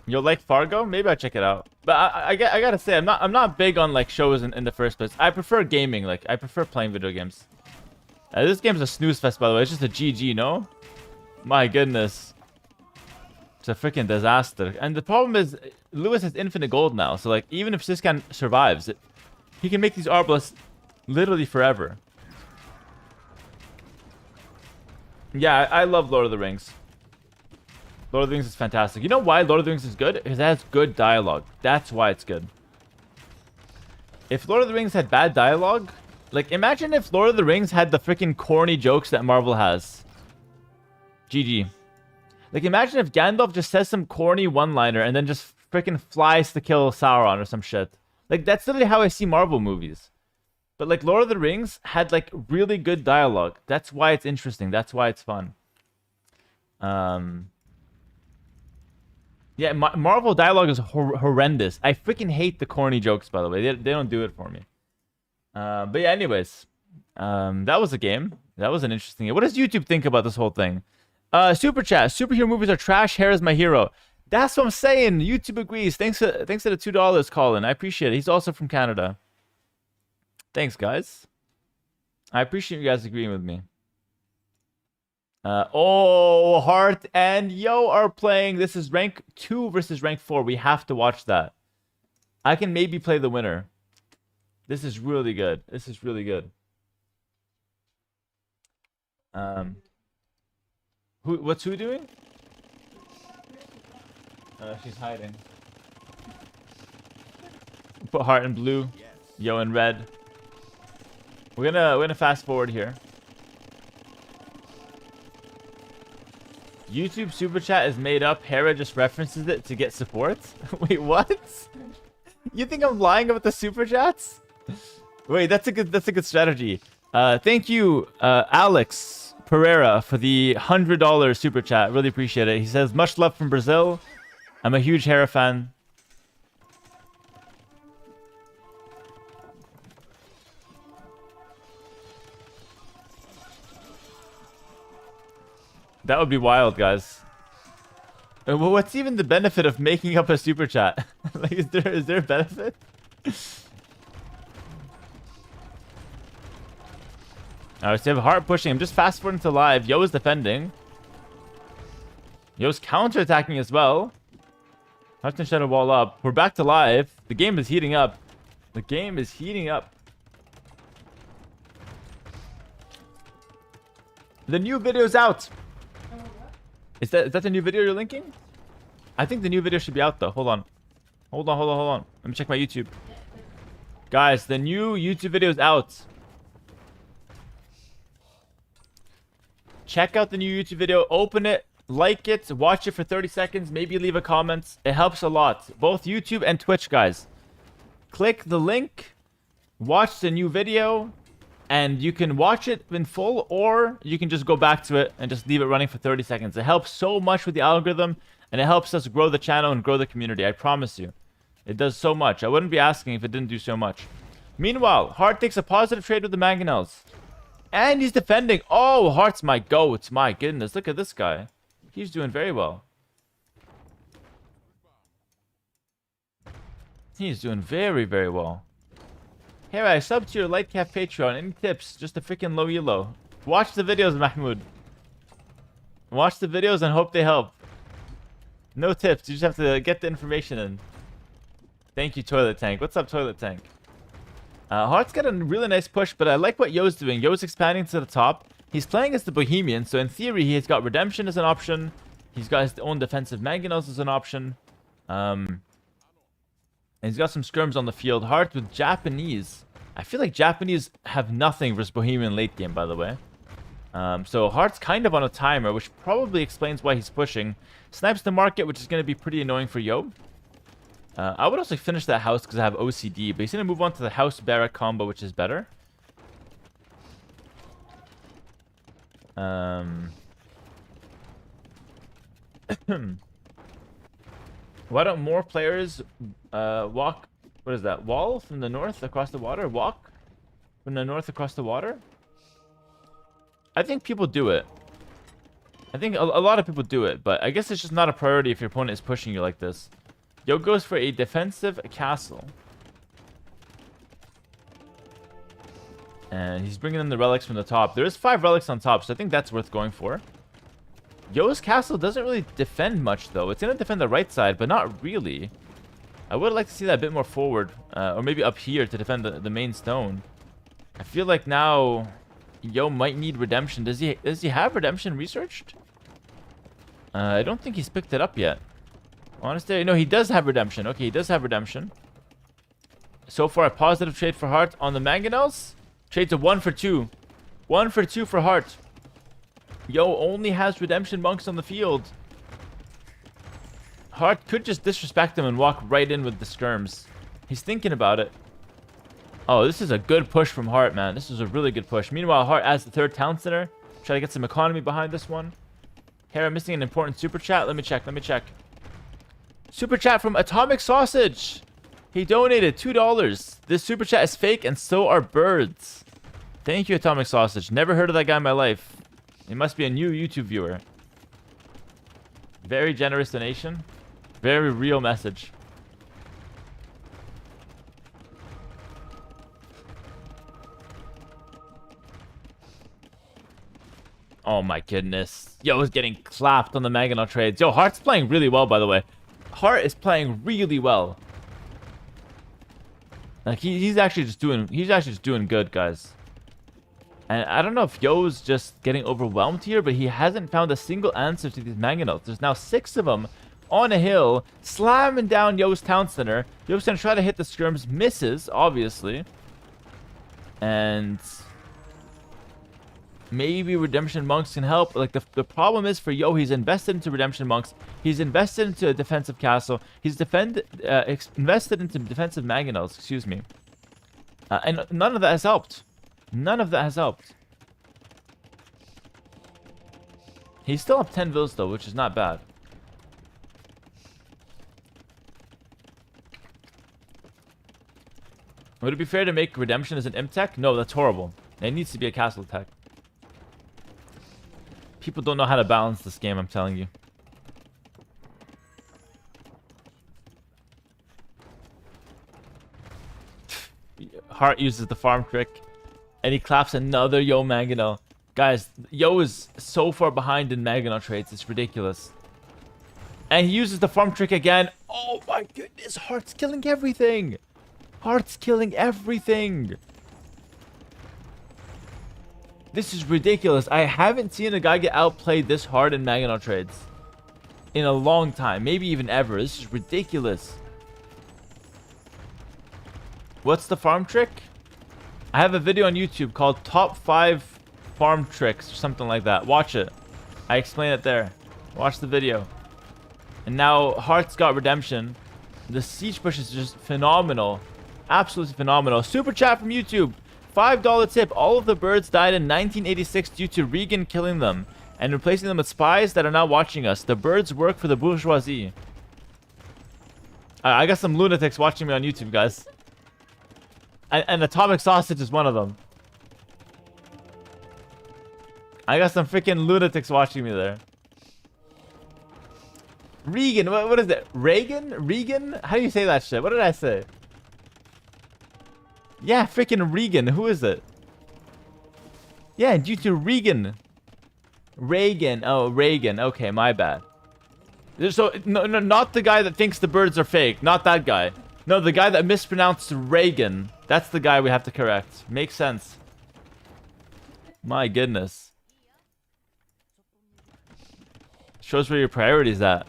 You'll like Fargo? Maybe I'll check it out. But I gotta say, I'm not big on like shows in the first place. I prefer gaming. Like, I prefer playing video games. This game's a snooze fest, by the way. It's just a GG, no? My goodness. It's a freaking disaster. And the problem is, Lewis has infinite gold now. So, like, even if Siskan survives, he can make these arbalists literally forever. Yeah, I love Lord of the Rings. Lord of the Rings is fantastic. You know why Lord of the Rings is good? Because it has good dialogue. That's why it's good. If Lord of the Rings had bad dialogue, like imagine if Lord of the Rings had the freaking corny jokes that Marvel has. GG. Like imagine if Gandalf just says some corny one-liner and then just freaking flies to kill Sauron or some shit. Like that's literally how I see Marvel movies. But like Lord of the Rings had like really good dialogue. That's why it's interesting. That's why it's fun. Yeah, Marvel dialogue is horrendous. I freaking hate the corny jokes, by the way. They don't do it for me. But yeah, anyways. That was a game. That was an interesting game. What does YouTube think about this whole thing? Super chat. Superhero movies are trash. Hera's my hero. That's what I'm saying. YouTube agrees. Thanks for the $2, Colin. I appreciate it. He's also from Canada. Thanks, guys. I appreciate you guys agreeing with me. Oh, Hart and Yo are playing. This is rank 2 versus rank 4. We have to watch that. I can maybe play the winner. This is really good. This is really good. What's who doing? She's hiding. Put Hart in blue, Yo in red. We're gonna fast forward here. YouTube super chat is made up. Hera just references it to get support. Wait, what? You think I'm lying about the super chats? Wait, that's a good strategy. Thank you, Alex Pereira, for the $100 super chat. Really appreciate it. He says, much love from Brazil. I'm a huge Hera fan. That would be wild, guys. Well, what's even the benefit of making up a super chat? Like, is there a benefit? Alright, so you have Hart pushing him. Just fast forwarding to live. Yo is defending. Yo's counter-attacking as well. Hart and Shadow wall up. We're back to live. The game is heating up. The game is heating up. The new video's out. Is that the new video you're linking? I think the new video should be out though. Hold on. Hold on. Let me check my YouTube. Guys, the new YouTube video is out. Check out the new YouTube video. Open it. Like it. Watch it for 30 seconds. Maybe leave a comment. It helps a lot. Both YouTube and Twitch, guys. Click the link. Watch the new video. And you can watch it in full, or you can just go back to it and just leave it running for 30 seconds. It helps so much with the algorithm, and it helps us grow the channel and grow the community. I promise you. It does so much. I wouldn't be asking if it didn't do so much. Meanwhile, Hart takes a positive trade with the mangonels. And he's defending. Oh, Hart's my goat. My goodness. Look at this guy. He's doing very well. He's doing very, very well. Hey, I subbed to your Lightcap Patreon. Any tips? Just a freaking low elo. Watch the videos, Mahmoud. Watch the videos and hope they help. No tips. You just have to get the information in. Thank you, Toilet Tank. What's up, Toilet Tank? Hart's got a really nice push, but I like what Yo's doing. Yo's expanding to the top. He's playing as the Bohemian, so in theory, he's got Redemption as an option. He's got his own defensive mangonels as an option. And he's got some skirms on the field. Hart with Japanese. I feel like Japanese have nothing versus Bohemian late game, by the way. So Hart's kind of on a timer, which probably explains why he's pushing. Snipes the market, which is going to be pretty annoying for Yo. I would also finish that house because I have OCD. But he's going to move on to the house barrack combo, which is better. Why don't more players walk... What is that? Wall from the north across the water? Walk from the north across the water? I think people do it. I think a lot of people do it, but I guess it's just not a priority if your opponent is pushing you like this. Yo goes for a defensive castle. And he's bringing in the relics from the top. There's 5 relics on top, so I think that's worth going for. Yo's castle doesn't really defend much, though. It's going to defend the right side, but not really. I would like to see that a bit more forward. Or maybe up here to defend the main stone. I feel like now Yo might need redemption. Does he have redemption researched? I don't think he's picked it up yet. Honestly, no, he does have redemption. Okay, he does have redemption. So far, a positive trade for Hart on the mangonels. Trade to 1 for 2. 1 for 2 for Hart. Yo only has redemption monks on the field. Hart could just disrespect him and walk right in with the skirms. He's thinking about it. Oh, this is a good push from Hart, man. This is a really good push. Meanwhile, Hart adds the 3rd town center. Try to get some economy behind this one. Hera missing an important super chat. Let me check. Super chat from Atomic Sausage. He donated $2. This super chat is fake and so are birds. Thank you, Atomic Sausage. Never heard of that guy in my life. He must be a new YouTube viewer. Very generous donation. Very real message. Oh my goodness. Yo, is getting clapped on the Maginot trades. Yo, Hart's playing really well, by the way. Hart is playing really well. Like he's actually just doing good, guys. And I don't know if Yo's just getting overwhelmed here, but he hasn't found a single answer to these Maginots. There's now 6 of them on a hill, slamming down Yo's town center. Yo's gonna try to hit the skirms, misses, obviously. And maybe redemption monks can help. Like the problem is for Yo, he's invested into redemption monks. He's invested into a defensive castle. He's invested into defensive Maginots, excuse me. And none of that has helped. None of that has helped. He's still up 10 vills though, which is not bad. Would it be fair to make redemption as an imp tech? No, that's horrible. It needs to be a castle tech. People don't know how to balance this game, I'm telling you. Hart uses the farm trick. And he claps another Yo Maginot. Guys, Yo is so far behind in Maginot trades. It's ridiculous. And he uses the farm trick again. Oh my goodness. Hart's killing everything. Hart's killing everything. This is ridiculous. I haven't seen a guy get outplayed this hard in Maginot trades. In a long time. Maybe even ever. This is ridiculous. What's the farm trick? I have a video on YouTube called Top 5 Farm Tricks or something like that. Watch it. I explain it there. Watch the video. And now Hart's got redemption. The siege push is just phenomenal. Absolutely phenomenal. Super chat from YouTube. $5 tip. All of the birds died in 1986 due to Regan killing them and replacing them with spies that are now watching us. The birds work for the bourgeoisie. I got some lunatics watching me on YouTube, guys. And Atomic Sausage is one of them. I got some freaking lunatics watching me there. Regan, what is it? Reagan? Regan? How do you say that shit? What did I say? Yeah, freaking Regan. Who is it? Yeah, due to Regan. Reagan. Oh, Reagan. Okay, my bad. So, no, not the guy that thinks the birds are fake. Not that guy. No, the guy that mispronounced Reagan. That's the guy we have to correct. Makes sense. My goodness. Shows where your priorities at.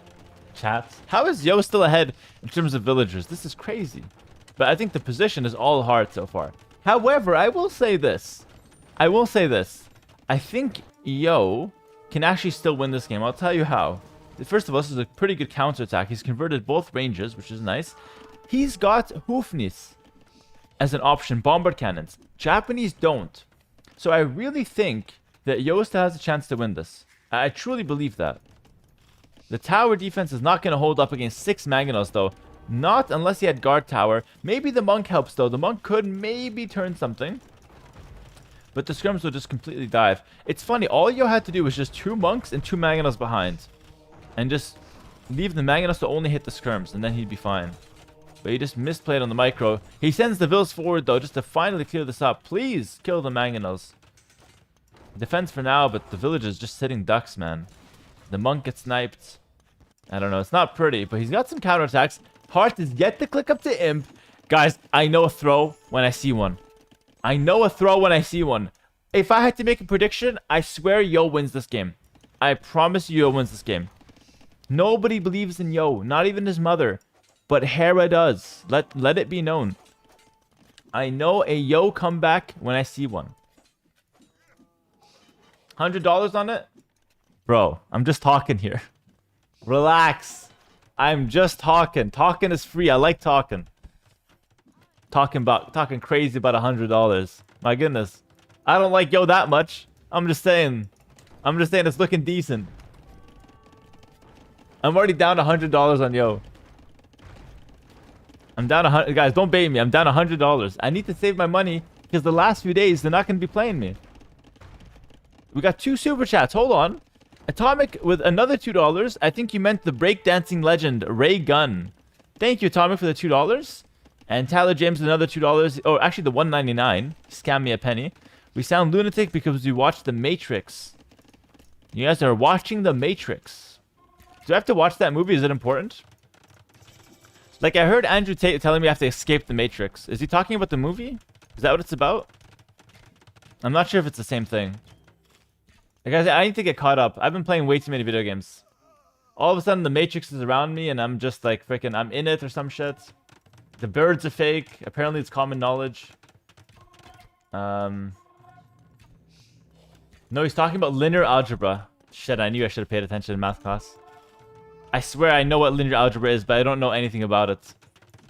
Chat. How is Yo still ahead in terms of villagers? This is crazy. But I think the position is all hard so far. However, I will say this. I think Yo can actually still win this game. I'll tell you how. First of all, this is a pretty good counterattack. He's converted both ranges, which is nice. He's got Hoofnis as an option. Bombard cannons. Japanese don't. So I really think that Yo still has a chance to win this. I truly believe that. The tower defense is not going to hold up against 6 Maginots, though. Not unless he had guard tower. Maybe the monk helps, though. The monk could maybe turn something. But the skirms will just completely dive. It's funny. All Yo had to do was just 2 monks and 2 Maginots behind. And just leave the Maginots to only hit the skirms. And then he'd be fine. But he just misplayed on the micro. He sends the vills forward, though, just to finally clear this up. Please kill the Maginots. Defense for now, but the village is just sitting ducks, man. The monk gets sniped. I don't know. It's not pretty, but he's got some counterattacks. Hart is yet to click up to Imp. Guys, I know a throw when I see one. I know a throw when I see one. If I had to make a prediction, I swear Yo wins this game. I promise you Yo wins this game. Nobody believes in Yo, not even his mother. But Hera does. Let it be known. I know a Yo comeback when I see one. $100 on it? Bro, I'm just talking here. Relax. I'm just talking. Talking is free. I like talking. Talking crazy about $100. My goodness. I don't like Yo that much. I'm just saying it's looking decent. I'm already down $100 on Yo. I'm down 100. Guys, don't bait me. I'm down $100. I need to save my money because the last few days they're not going to be playing me. We got 2 super chats. Hold on. Atomic with another $2. I think you meant the breakdancing legend Ray Gunn. Thank you, Atomic, for the $2. And Tyler James with another $2. Oh, actually the $1.99. Scam me a penny. We sound lunatic because we watched The Matrix. You guys are watching The Matrix. Do I have to watch that movie? Is it important? Like, I heard Andrew Tate telling me I have to escape The Matrix. Is he talking about the movie? Is that what it's about? I'm not sure if it's the same thing. Like, guys, I need to get caught up. I've been playing way too many video games. All of a sudden, The Matrix is around me, and I'm just like, freaking, I'm in it or some shit. The birds are fake. Apparently, it's common knowledge. No, he's talking about linear algebra. Shit, I knew I should have paid attention in math class. I swear I know what linear algebra is, but I don't know anything about it.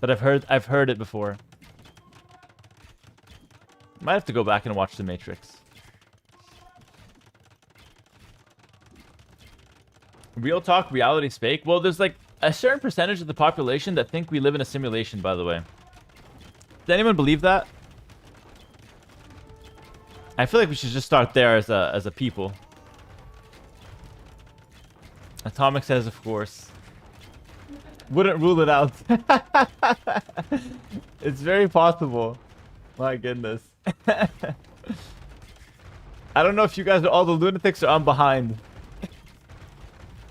But I've heard it before. Might have to go back and watch The Matrix. Real talk, reality's fake. Well, there's like a certain percentage of the population that think we live in a simulation, by the way. Does anyone believe that? I feel like we should just start there as a people. Atomic says, of course. Wouldn't rule it out. It's very possible. My goodness. I don't know if you guys are all the lunatics or I'm behind.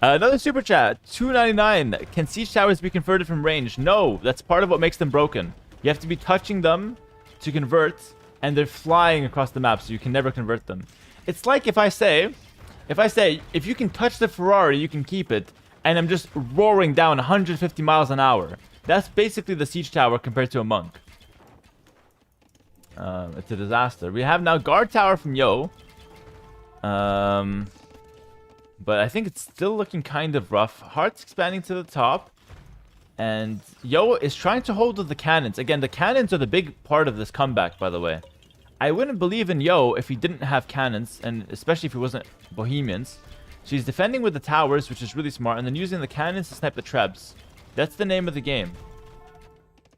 Another super chat. $2.99. Can siege towers be converted from range? No, that's part of what makes them broken. You have to be touching them to convert, and they're flying across the map, so you can never convert them. It's like if I say, if you can touch the Ferrari, you can keep it, and I'm just roaring down 150 miles an hour. That's basically the siege tower compared to a monk. It's a disaster. We have now guard tower from Yo. But I think it's still looking kind of rough. Hart's expanding to the top. And Yo is trying to hold with the cannons. Again, the cannons are the big part of this comeback, by the way. I wouldn't believe in Yo if he didn't have cannons, and especially if he wasn't Bohemians. So he's defending with the towers, which is really smart, and then using the cannons to snipe the trebs. That's the name of the game.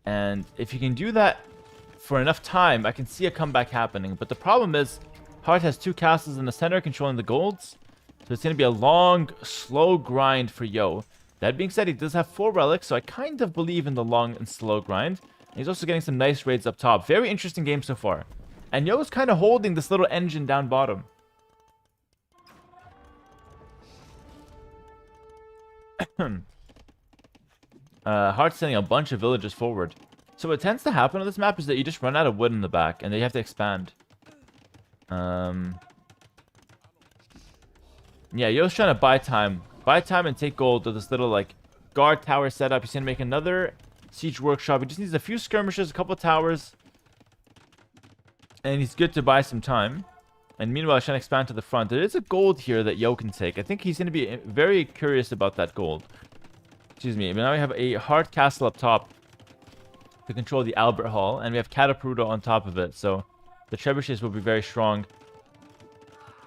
And if you can do that for enough time, I can see a comeback happening. But the problem is, Hart has 2 castles in the center controlling the golds. So it's going to be a long, slow grind for Yo. That being said, he does have 4 relics, so I kind of believe in the long and slow grind. And he's also getting some nice raids up top. Very interesting game so far. And Yo is kind of holding this little engine down bottom. Hart's sending a bunch of villagers forward. So what tends to happen on this map is that you just run out of wood in the back, and then you have to expand. Yeah, Yo's trying to buy time. Buy time and take gold with this little, like, guard tower setup. He's going to make another siege workshop. He just needs a few skirmishes, a couple of towers. And he's good to buy some time. And meanwhile, he's trying to expand to the front. There is a gold here that Yo can take. I think he's going to be very curious about that gold. Excuse me. But now we have a Hart castle up top to control the Albert Hall. And we have Catapruto on top of it. So the trebuchets will be very strong.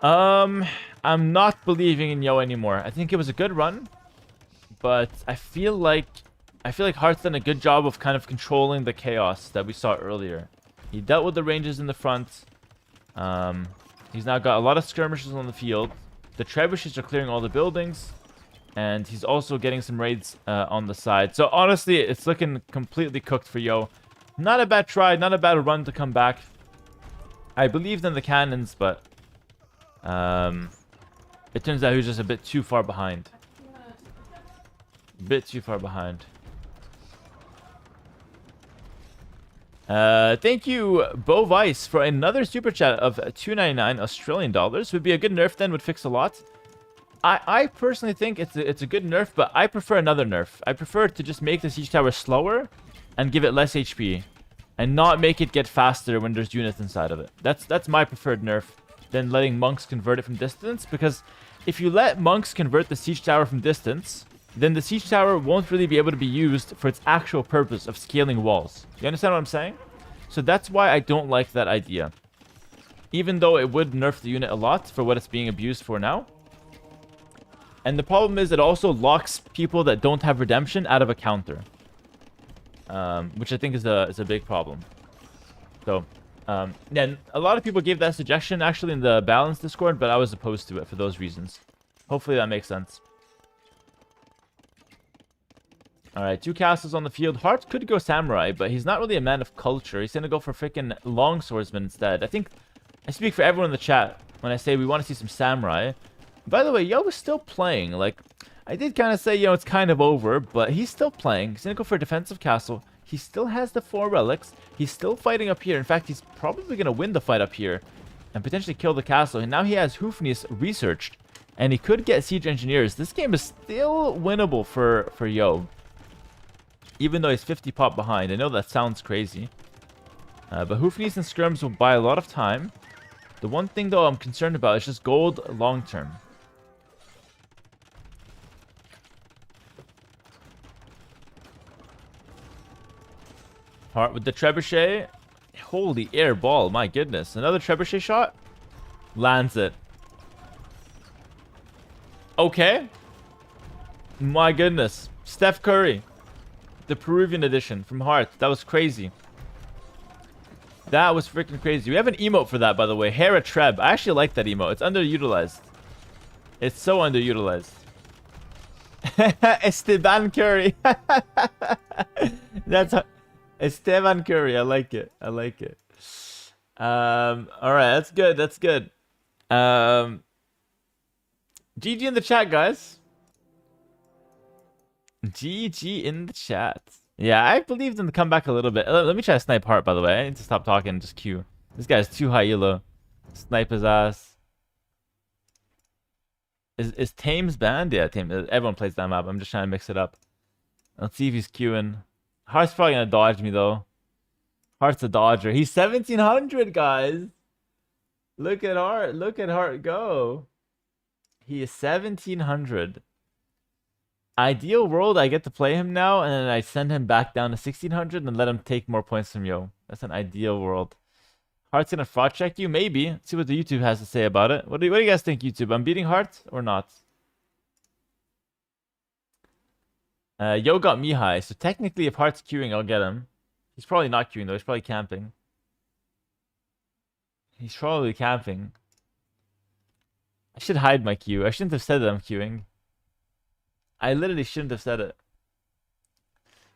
I'm not believing in Yo anymore. I think it was a good run, but I feel like Hart's done a good job of kind of controlling the chaos that we saw earlier. He dealt with the ranges in the front. He's now got a lot of skirmishes on the field. The trebuchets are clearing all the buildings, and he's also getting some raids on the side. So honestly, it's looking completely cooked for Yo. Not a bad try, not a bad run to come back. I believed in the cannons, but it turns out he was just a bit too far behind. Thank you, Bo Vice, for another super chat of $2.99 Australian dollars. Would be a good nerf then, would fix a lot. I personally think it's a good nerf, but I prefer another nerf. I prefer to just make the siege tower slower and give it less HP. And not make it get faster when there's units inside of it. That's my preferred nerf than letting monks convert it from distance. Because if you let monks convert the siege tower from distance, then the siege tower won't really be able to be used for its actual purpose of scaling walls. You understand what I'm saying? So that's why I don't like that idea. Even though it would nerf the unit a lot for what it's being abused for now. And the problem is it also locks people that don't have redemption out of a counter. Which I think is a big problem. So, yeah, a lot of people gave that suggestion actually in the balance Discord, but I was opposed to it for those reasons. Hopefully that makes sense. Alright, 2 castles on the field. Hart could go samurai, but he's not really a man of culture. He's gonna go for freaking longswordsman instead. I think I speak for everyone in the chat when I say we want to see some samurai. By the way, Yo is still playing. Like, I did kind of say, you know, it's kind of over, but he's still playing. He's going to go for a defensive castle. He still has the 4 relics. He's still fighting up here. In fact, he's probably going to win the fight up here and potentially kill the castle. And now he has Hoofnius researched, and he could get siege engineers. This game is still winnable for Yo, even though he's 50 pop behind. I know that sounds crazy, but Hoofnius and scrims will buy a lot of time. The one thing, though, I'm concerned about is just gold long term. Hart with the trebuchet. Holy air ball, my goodness. Another trebuchet shot. Lands it. Okay. My goodness. Steph Curry. The Peruvian edition from Hart. That was crazy. That was freaking crazy. We have an emote for that, by the way. Hera Treb. I actually like that emote. It's underutilized. It's so underutilized. Esteban Curry. That's how... Esteban Curry, I like it. I like it. Alright, that's good. That's good. GG in the chat, guys. GG in the chat. Yeah, I believed in the comeback a little bit. Let me try to snipe Hart, by the way. I need to stop talking and just queue. This guy's too high elo. Snipe his ass. Is Thames banned? Yeah, Thames. Everyone plays that map. I'm just trying to mix it up. Let's see if he's queuing. Hart's probably gonna dodge me though. Hart's a dodger. He's 1700, guys. Look at Hart. Look at Hart go. He is 1700. Ideal world, I get to play him now, and then I send him back down to 1600 and let him take more points from Yo. That's an ideal world. Hart's gonna fraud check you? Maybe. Let's see what the YouTube has to say about it. What do you guys think, YouTube? I'm beating Hart or not? Yo got Mihi, so technically if Hart's queuing, I'll get him. He's probably not queuing though, he's probably camping. He's probably camping. I should hide my queue. I shouldn't have said that I'm queuing. I literally shouldn't have said it.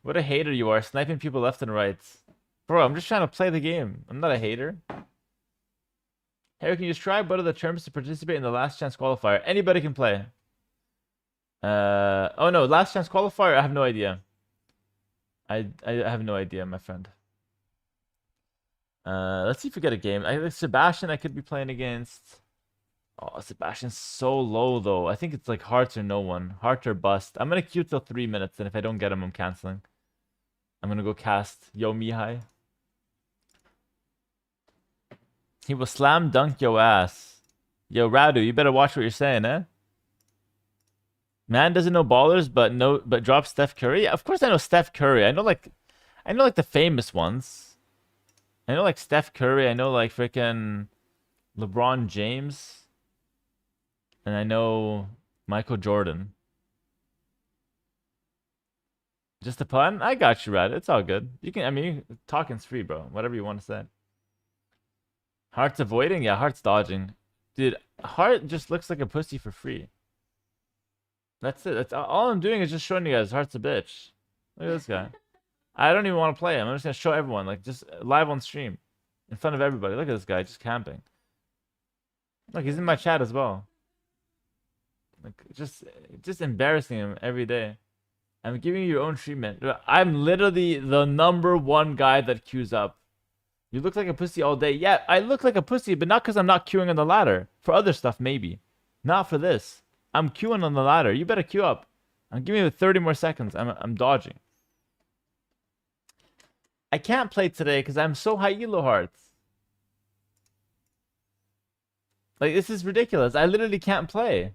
What a hater you are, sniping people left and right. Bro, I'm just trying to play the game. I'm not a hater. Hera, can you describe what are the terms to participate in the last chance qualifier? Anybody can play. Oh no, last chance qualifier? I have no idea. I have no idea, my friend. Let's see if we get a game. I think Sebastian I could be playing against. Oh, Sebastian's so low though. I think it's like Hearts or no one. Heart or bust. I'm gonna queue till 3 minutes, and if I don't get him, I'm canceling. I'm gonna go cast Yo Mihi. He will slam dunk your ass. Yo Radu, you better watch what you're saying, eh? Man doesn't know ballers, but drop Steph Curry. Yeah, of course I know Steph Curry. I know like the famous ones. I know like Steph Curry. I know like freaking LeBron James, and I know Michael Jordan. Just a pun? I got you, Rad. It's all good. You can. I mean, talking's free, bro. Whatever you want to say. Hart's avoiding. Yeah, Hart's dodging. Dude, Hart just looks like a pussy for free. That's it. That's all I'm doing is just showing you guys Hart's a bitch. Look at this guy. I don't even want to play him. I'm just gonna show everyone, like just live on stream, in front of everybody. Look at this guy just camping. Look, he's in my chat as well. Like just embarrassing him every day. I'm giving you your own treatment. I'm literally the #1 guy that queues up. You look like a pussy all day. Yeah, I look like a pussy, but not because I'm not queuing on the ladder. For other stuff, maybe. Not for this. I'm queuing on the ladder. You better queue up. Give me 30 more seconds. I'm dodging. I can't play today because I'm so high elo hearts. Like, this is ridiculous. I literally can't play.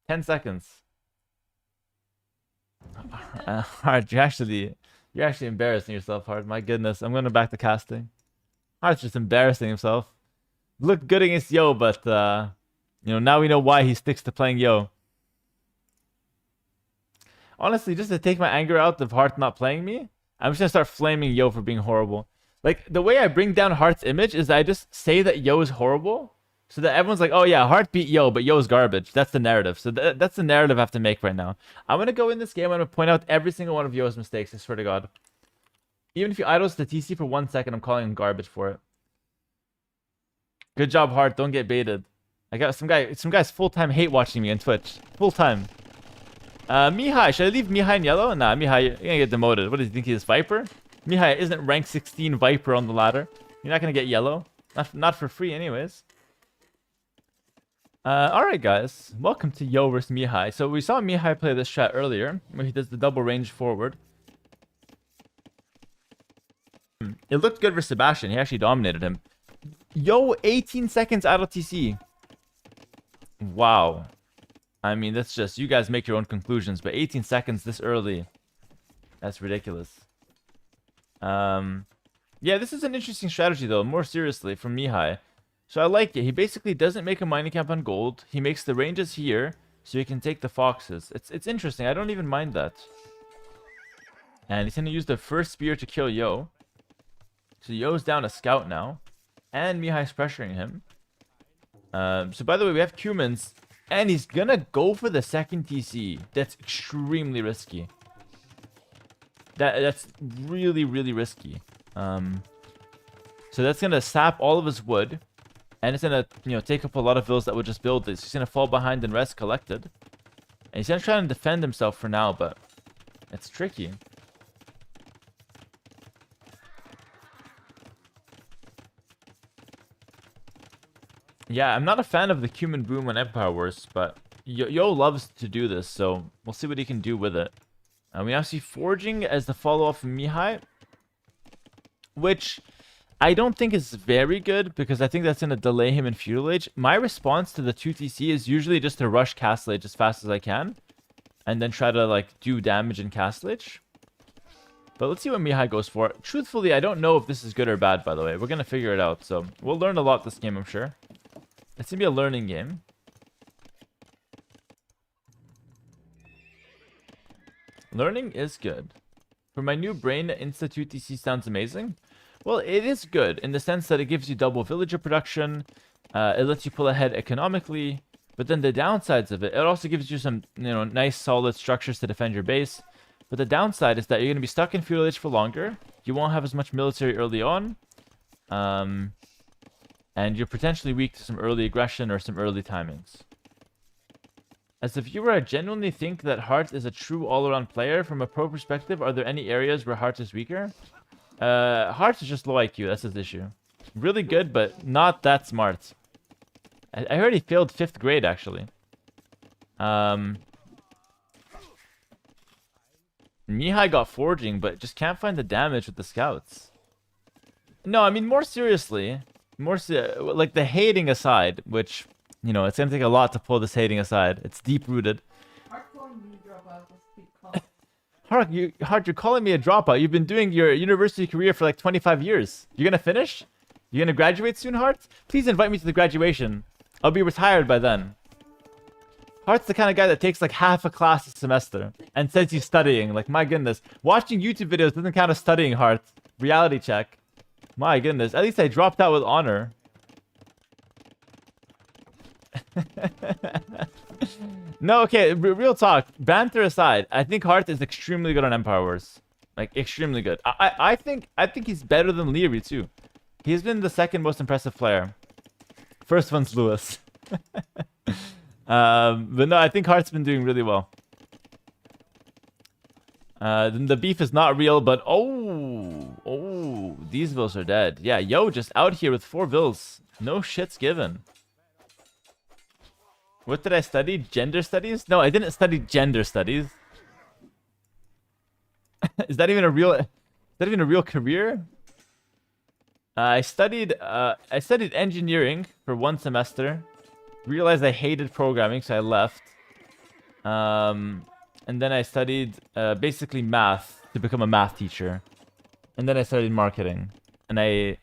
10 seconds. Hart, you're actually embarrassing yourself, Hart. My goodness. I'm going back to casting. Hart's just embarrassing himself. Looked good against Yo, but, now we know why he sticks to playing Yo. Honestly, just to take my anger out of Hart not playing me, I'm just going to start flaming Yo for being horrible. Like, the way I bring down Hart's image is I just say that Yo is horrible, so that everyone's like, oh yeah, Hart beat Yo, but Yo's garbage. That's the narrative. So that's the narrative I have to make right now. I'm going to go in this game, I'm going to point out every single one of Yo's mistakes, I swear to God. Even if you idles the TC for 1 second, I'm calling him garbage for it. Good job, Hart. Don't get baited. I got some guys full-time hate watching me on Twitch. Full-time. Mihi. Should I leave Mihi in yellow? Nah, Mihi, you're gonna get demoted. What does he think he is, Viper? Mihi isn't rank 16 Viper on the ladder. You're not gonna get yellow. Not for free anyways. Alright guys. Welcome to Yo vs Mihi. So we saw Mihi play this strat earlier, where he does the double range forward. It looked good for Sebastian. He actually dominated him. Yo, 18 seconds out of TC. Wow. I mean, that's just... You guys make your own conclusions, but 18 seconds this early. That's ridiculous. Yeah, this is an interesting strategy, though. More seriously, from Mihi. So I like it. He basically doesn't make a mining camp on gold. He makes the ranges here, so he can take the foxes. It's interesting. I don't even mind that. And he's going to use the first spear to kill Yo. So Yo's down a scout now. And Mihi's pressuring him. So by the way, we have Cumans. And he's gonna go for the second TC. That's extremely risky. That's really, really risky. So that's gonna sap all of his wood. And it's gonna, take up a lot of villas that would just build this. He's gonna fall behind and rest collected. And he's gonna try and defend himself for now, but it's tricky. Yeah, I'm not a fan of the Cumin Boom on Empire Wars, but Yo loves to do this, so we'll see what he can do with it. We now see Forging as the follow-up from Mihi, which I don't think is very good, because I think that's going to delay him in Feudal Age. My response to the 2TC is usually just to rush Castle Age as fast as I can, and then try to, do damage in Castle Age. But let's see what Mihi goes for. Truthfully, I don't know if this is good or bad, by the way. We're going to figure it out, so we'll learn a lot this game, I'm sure. It's going to be a learning game. Learning is good. For my new brain, Institute TC sounds amazing. Well, it is good in the sense that it gives you double villager production. It lets you pull ahead economically. But then the downsides of it also gives you some, nice solid structures to defend your base. But the downside is that you're going to be stuck in Feudal Age for longer. You won't have as much military early on. And you're potentially weak to some early aggression or some early timings. As a viewer, I genuinely think that Hart is a true all-around player. From a pro perspective, are there any areas where Hart is weaker? Hart is just low IQ, that's his issue. Really good, but not that smart. I heard he failed 5th grade, actually. Mihi got Forging, but just can't find the damage with the scouts. No, I mean, more seriously... like the hating aside, which, it's going to take a lot to pull this hating aside. It's deep-rooted. Hart, you're calling me a dropout. You've been doing your university career for like 25 years. You're going to finish? You're going to graduate soon, Hart? Please invite me to the graduation. I'll be retired by then. Hart's the kind of guy that takes like half a class a semester and says he's studying. Like, my goodness. Watching YouTube videos doesn't count as studying, Hart. Reality check. My goodness, at least I dropped out with honor. No, okay, real talk. Banter aside, I think Hart is extremely good on Empire Wars. Like, extremely good. I think he's better than Leary, too. He's been the second most impressive player. First one's Lewis. But no, I think Hart's been doing really well. The beef is not real, but these vills are dead. Yeah, Yo just out here with 4 vills. No shit's given. What did I study? Gender studies? No, I didn't study gender studies. Is that even a real career? I studied engineering for 1 semester. Realized I hated programming, so I left. And then I studied basically math to become a math teacher. And then I studied marketing. And I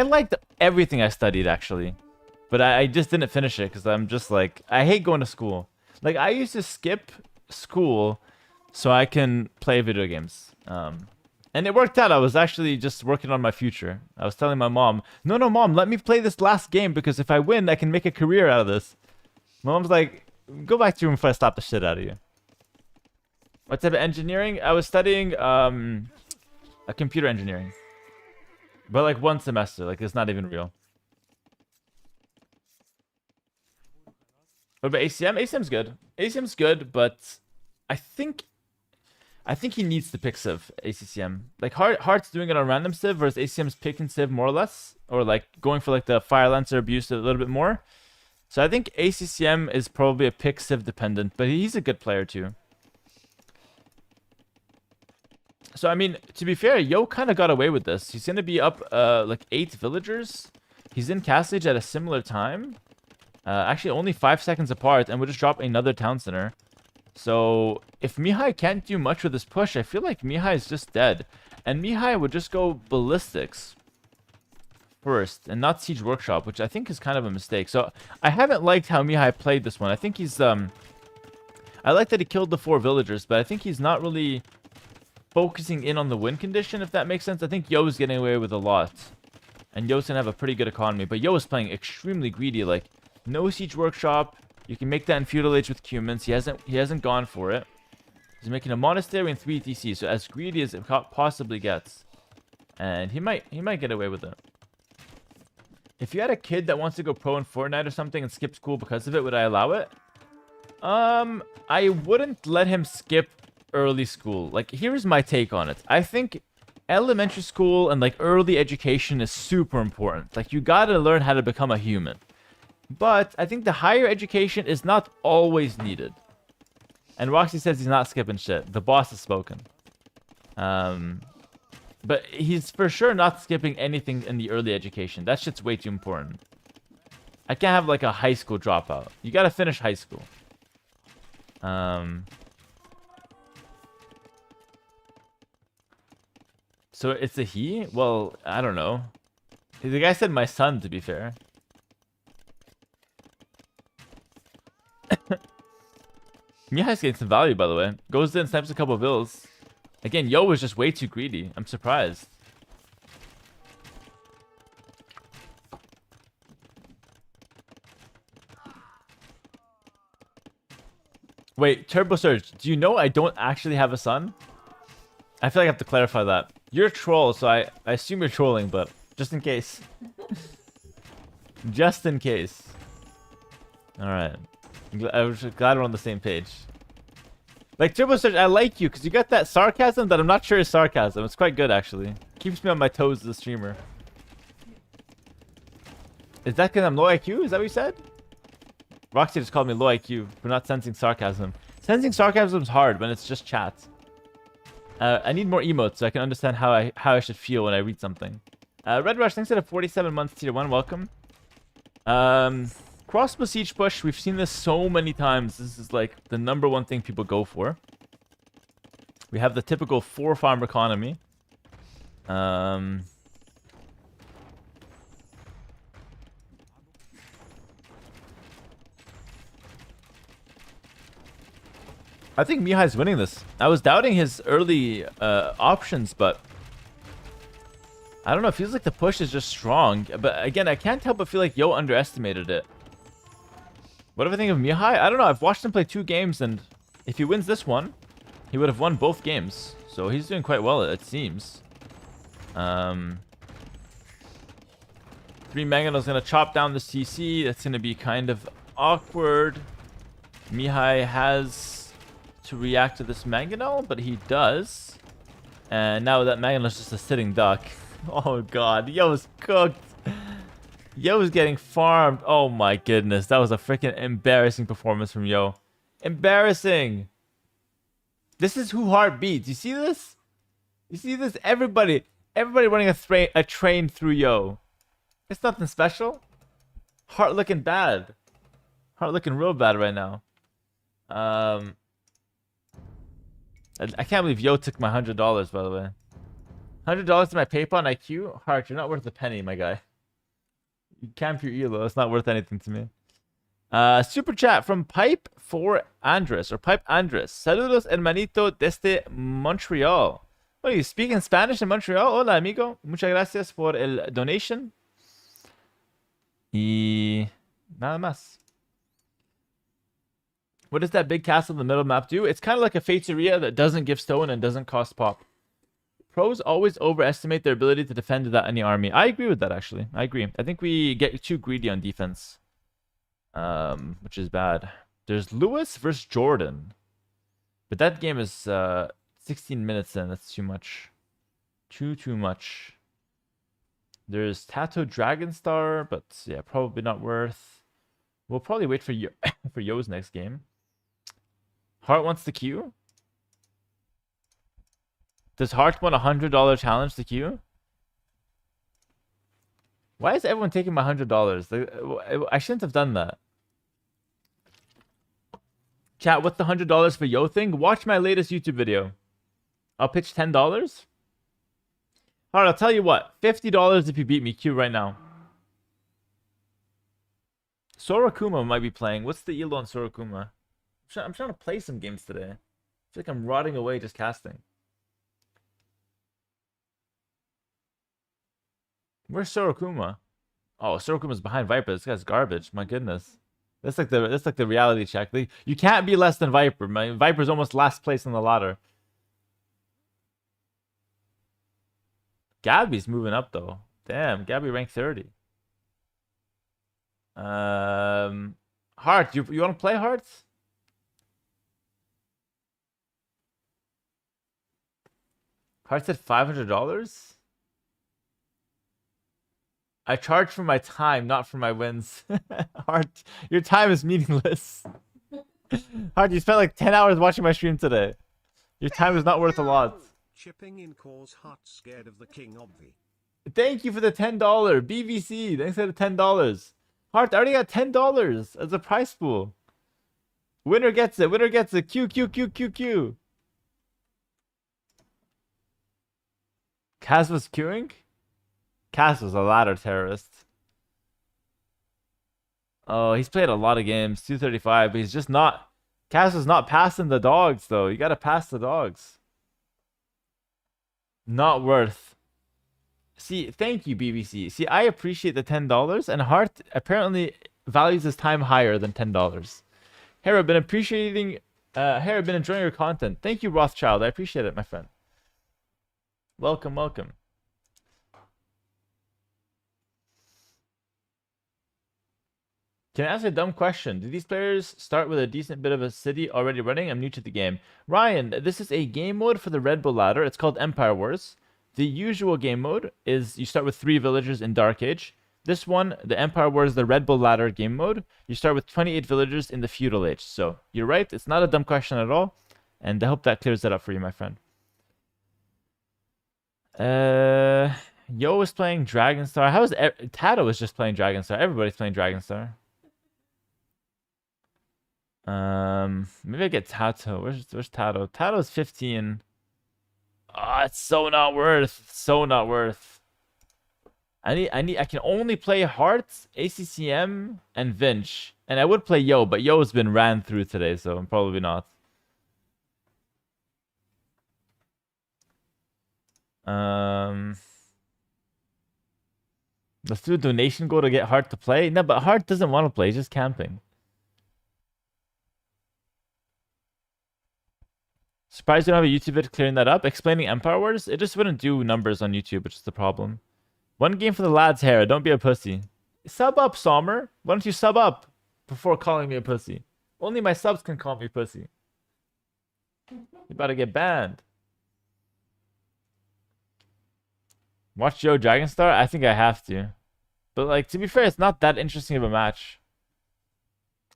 liked everything I studied actually. But I just didn't finish it because I'm just like, I hate going to school. Like, I used to skip school so I can play video games. And it worked out. I was actually just working on my future. I was telling my mom, no, mom, let me play this last game because if I win, I can make a career out of this. My mom's like, go back to your room before I slap the shit out of you. What type of engineering? I was studying a computer engineering. But like 1 semester. Like, it's not even real. What about ACM? ACM's good. ACM's good, but I think he needs to pick Civ, ACCM. Like, Hart's doing it on random Civ, whereas ACM's picking Civ more or less. Or, like, going for, like, the Fire Lancer abuse a little bit more. So I think ACCM is probably a pick Civ dependent, but he's a good player, too. So, I mean, to be fair, Yo kind of got away with this. He's going to be up, like, 8 villagers. He's in Castage at a similar time. Actually, only 5 seconds apart, and we'll just drop another town center. So, if Mihi can't do much with this push, I feel like Mihi is just dead. And Mihi would just go Ballistics first, and not Siege Workshop, which I think is kind of a mistake. So, I haven't liked how Mihi played this one. I think he's, I like that he killed the 4 villagers, but I think he's not really focusing in on the win condition, if that makes sense. I think Yo's getting away with a lot. And Yo's gonna have a pretty good economy, but Yo is playing extremely greedy, like, no Siege Workshop. You can make that in Feudal Age with Cumans. He hasn't gone for it. He's making a Monastery and 3 TC, so as greedy as it possibly gets. And he might get away with it. If you had a kid that wants to go pro in Fortnite or something and skip school because of it, would I allow it? I wouldn't let him skip early school. Like, here's my take on it. I think elementary school and, like, early education is super important. Like, you gotta learn how to become a human. But I think the higher education is not always needed. And Roxy says he's not skipping shit. The boss has spoken. But he's for sure not skipping anything in the early education. That shit's way too important. I can't have like a high school dropout. You gotta finish high school. So it's a he? Well, I don't know. The guy said my son, to be fair. Mihi's getting some value, by the way. Goes in, snipes a couple of vills. Again, Yo was just way too greedy. I'm surprised. Wait, Turbo Surge, do you know I don't actually have a son? I feel like I have to clarify that. You're a troll, so I assume you're trolling, but just in case. Just in case. Alright. I was glad we're on the same page. Like, Turbo Surge, I like you, because you got that sarcasm that I'm not sure is sarcasm. It's quite good, actually. Keeps me on my toes as a streamer. Is that because I'm low IQ? Is that what you said? Roxy just called me low IQ for not sensing sarcasm. Sensing sarcasm is hard when it's just chat. I need more emotes so I can understand how I should feel when I read something. Red Rush, thanks for the 47 months tier 1. Welcome. Crossbow siege push, we've seen this so many times. This is like the #1 thing people go for. We have the typical 4 farm economy. I think Mihi's winning this. I was doubting his early options, but I don't know. It feels like the push is just strong. But again, I can't help but feel like Yo underestimated it. What do I think of Mihi? I don't know. I've watched him play 2 games, and if he wins this one, he would have won both games. So he's doing quite well, it seems. 3 Mangonel's going to chop down the CC. That's going to be kind of awkward. Mihi has to react to this Mangonel, but he does. And now that Mangonel's just a sitting duck. Oh god, Yo's cooked. Yo's getting farmed. Oh my goodness. That was a freaking embarrassing performance from Yo. Embarrassing. This is who Hart beats. You see this? You see this? Everybody running a train through Yo. It's nothing special. Hart looking bad. Hart looking real bad right now. I can't believe Yo took my $100, by the way. $100 to my PayPal and IQ? Hart, you're not worth a penny, my guy. You camp your elo. It's not worth anything to me. Super chat from Pipe for Andres or Pipe Andres. Saludos, hermanito, desde Montreal. What are you speaking Spanish in Montreal? Hola, amigo. Muchas gracias por el donation. Y nada más. What does that big castle in the middle map do? It's kind of like a Fateria that doesn't give stone and doesn't cost pop. Pros always overestimate their ability to defend without any army. I agree with that, actually. I agree. I think we get too greedy on defense. Which is bad. There's Lewis versus Jordan. But that game is 16 minutes in. That's too much. Too much. There's Tato Dragonstar, but yeah, probably not worth. We'll probably wait for for Yo's next game. Hart wants the queue. Does Hart want a $100 challenge to queue? Why is everyone taking my $100? I shouldn't have done that. Chat, what's the $100 for Yo thing? Watch my latest YouTube video. I'll pitch $10. Alright, I'll tell you what. $50 if you beat me. Queue right now. Sorakuma might be playing. What's the elo on Sorakuma? I'm trying to play some games today. I feel like I'm rotting away just casting. Where's Sorakuma? Oh, Sorokuma's behind Viper. This guy's garbage. My goodness. That's like the reality check. You can't be less than Viper. Viper's almost last place on the ladder. Gabby's moving up though. Damn, Gabby ranked 30. Hart, you want to play Hart? Hart said $500. I charge for my time, not for my wins. Hart, your time is meaningless. Hart, you spent like 10 hours watching my stream today. Your time is not worth a lot. Chipping in cause Hart scared of the king obvi. Thank you for the $10. BVC, thanks for the $10. Hart, I already got $10 as a prize pool. Winner gets it. Winner gets it. Q, Q, Q, Q, Q. Kaz was queuing? Kaz was a ladder terrorist. Oh, he's played a lot of games. 235, but he's just not... Kaz was not passing the dogs, though. You gotta pass the dogs. Not worth. See, thank you, BBC. See, I appreciate the $10, and Hart apparently values his time higher than $10. Hera, been appreciating... Hera, been enjoying your content. Thank you, Rothschild. I appreciate it, my friend. Welcome, welcome. Can I ask a dumb question? Do these players start with a decent bit of a city already running? I'm new to the game. Ryan, this is a game mode for the Red Bull ladder. It's called Empire Wars. The usual game mode is you start with 3 villagers in Dark Age. This one, the Empire Wars, the Red Bull ladder game mode, you start with 28 villagers in the Feudal Age. So you're right. It's not a dumb question at all. And I hope that clears that up for you, my friend. Yo is playing Dragonstar. How is Tato is just playing Dragonstar? Everybody's playing Dragonstar. Maybe I get Tato. Where's Tato? Tato's 15. Ah, it's so not worth. So not worth. I can only play Hart, ACCM, and Vinch. And I would play Yo, but Yo's been ran through today, so probably not. Let's do a donation goal to get Hart to play. No, but Hart doesn't want to play. He's just camping. Surprised you don't have a YouTube vid clearing that up. Explaining Empire Wars? It just wouldn't do numbers on YouTube, which is the problem. One game for the lads, Hera. Don't be a pussy. Sub up, Sommer. Why don't you sub up before calling me a pussy? Only my subs can call me pussy. You about to get banned. Watch Joe Dragonstar? I think I have to. But like, to be fair, it's not that interesting of a match.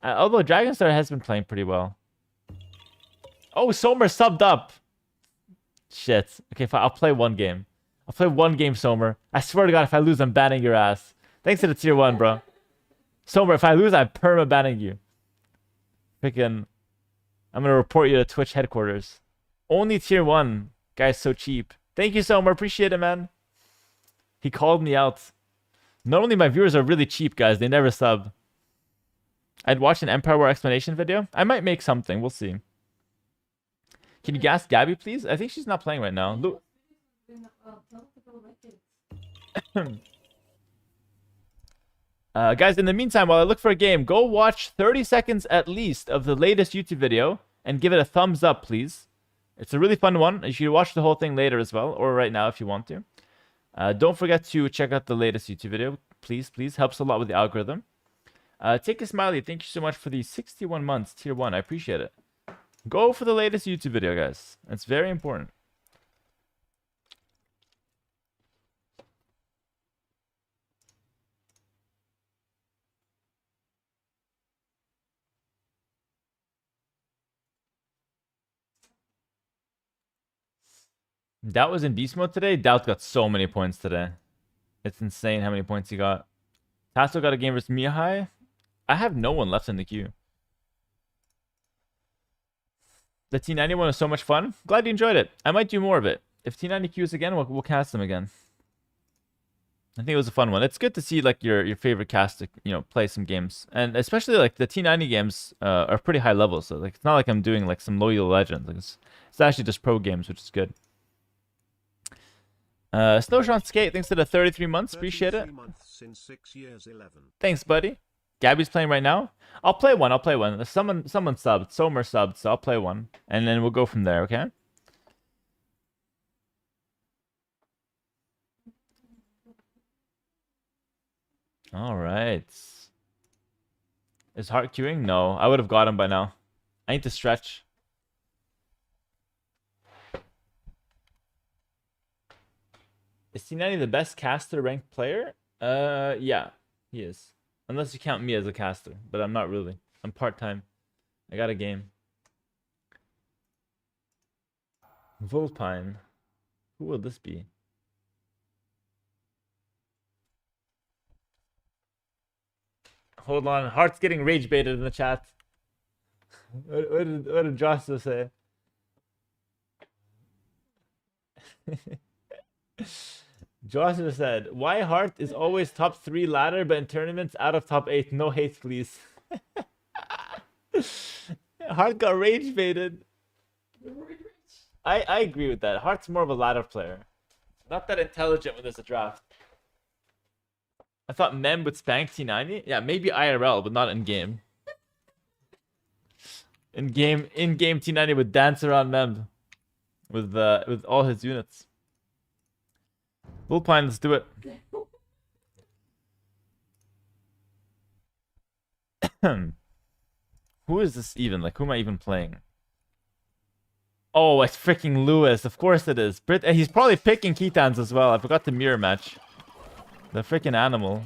Although Dragonstar has been playing pretty well. Oh, Somer subbed up. Shit. Okay, fine. I'll play one game. I'll play one game, Somer. I swear to God, if I lose, I'm banning your ass. Thanks to the tier 1, bro. Somer, if I lose, I'm perma-banning you. Freaking... I'm gonna report you to Twitch headquarters. Only tier 1. Guy's so cheap. Thank you, Somer. Appreciate it, man. He called me out. Normally, my viewers are really cheap, guys. They never sub. I'd watch an Empire War explanation video. I might make something. We'll see. Can you gas Gabby, please? I think she's not playing right now. Guys, in the meantime, while I look for a game, go watch 30 seconds at least of the latest YouTube video and give it a thumbs up, please. It's a really fun one. You should watch the whole thing later as well, or right now if you want to. Don't forget to check out the latest YouTube video. Please, please. Helps a lot with the algorithm. Take a smiley. Thank you so much for the 61 months, tier 1. I appreciate it. Go for the latest YouTube video, guys. It's very important. Daut was in beast mode today. Daut got so many points today. It's insane how many points he got. Tato got a game versus Mihi. I have no one left in the queue. The T90 one was so much fun. Glad you enjoyed it. I might do more of it. If T90 queues again, we'll cast them again. I think it was a fun one. It's good to see like your favorite cast to, you know, play some games. And especially like the T90 games are pretty high level. So like it's not like I'm doing like some loyal legends. Like, it's actually just pro games, which is good. Snowshine Skate, thanks to the 33 months. Appreciate it. Months in 6 years, 11. Thanks, buddy. Gabby's playing right now. I'll play one. Someone subbed. Somer subbed, so I'll play one. And then we'll go from there, okay? Alright. Is Hart queuing? No. I would have got him by now. I need to stretch. Is T90 the best caster ranked player? Yeah, he is. Unless you count me as a caster, but I'm not really. I'm part-time. I got a game. Vulpine. Who will this be? Hold on. Hart's getting rage baited in the chat. What did Joshua say? Joshua said, why Hart is always top 3 ladder, but in tournaments out of top 8. No hate, please. Hart got rage baited. I agree with that. Hart's more of a ladder player. Not that intelligent when there's a draft. I thought Mem would spank T90. Yeah, maybe IRL, but not in game. In game T90 would dance around Mem with all his units. Vulpine, let's do it. Who is this even? Like, who am I even playing? Oh, it's freaking Lewis. Of course it is. He's probably picking Ketans as well. I forgot the mirror match. The freaking animal.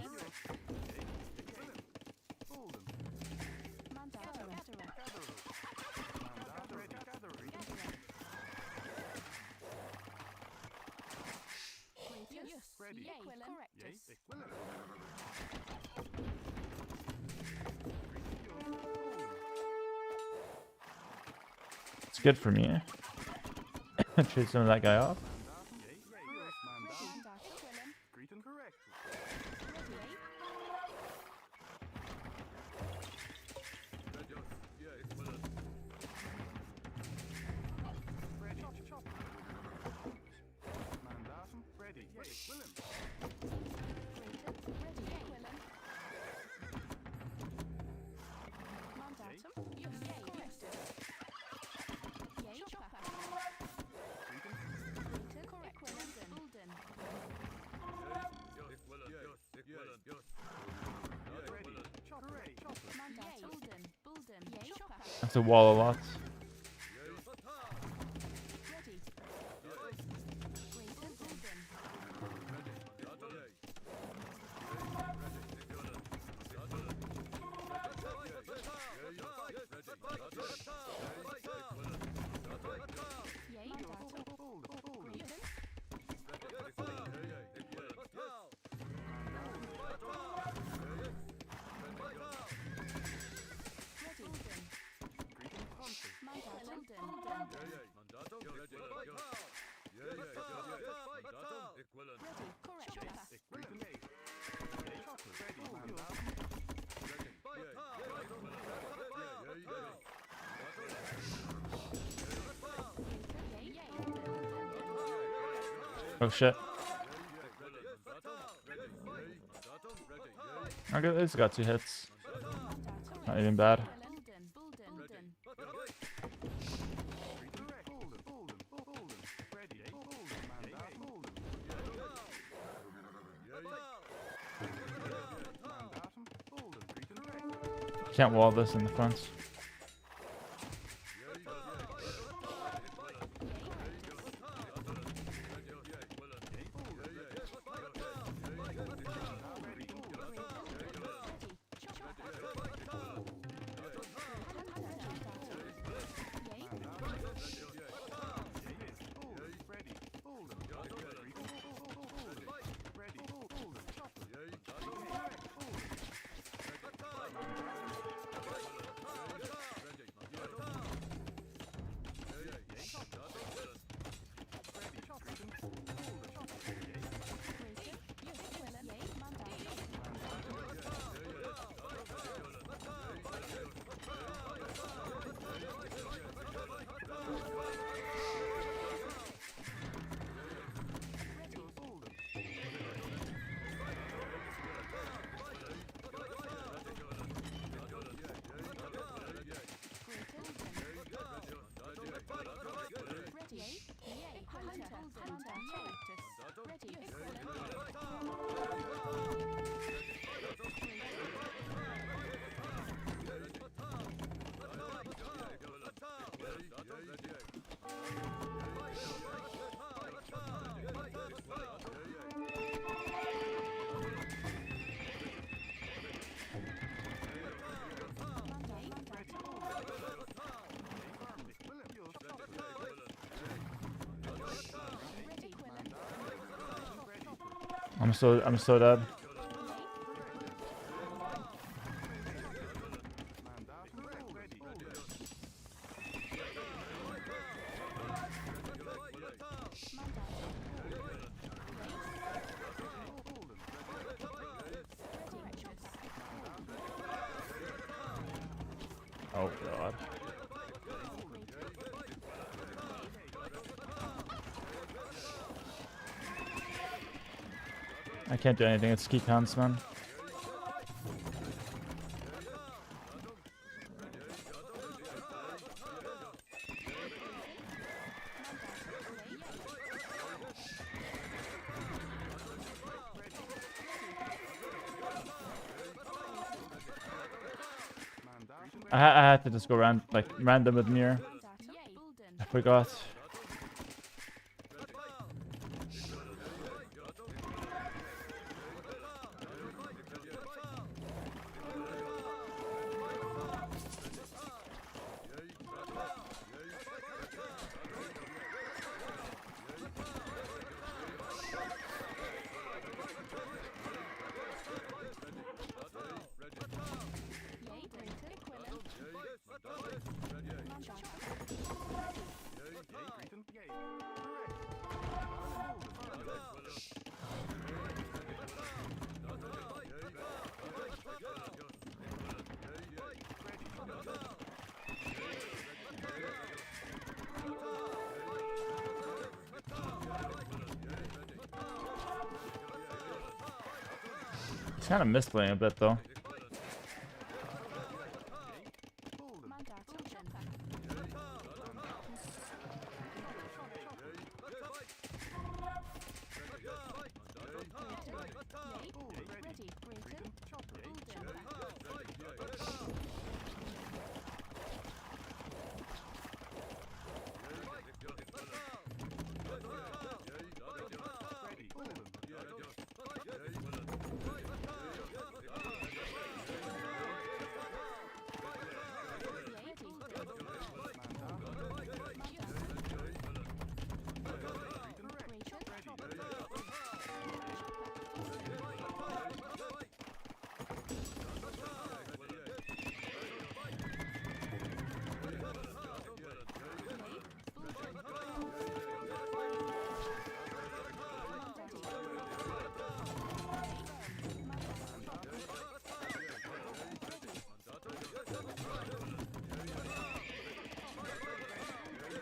It's good for me. Trade some of that guy off. That's a wall a lot. Oh shit. Okay, it's got 2 hits. Not even bad. Can't wall this in the front. I'm so dead. Oh god. I can't do anything, it's key counts, man. I had to just go random with mirror. I forgot. He's kind of misplaying a bit though.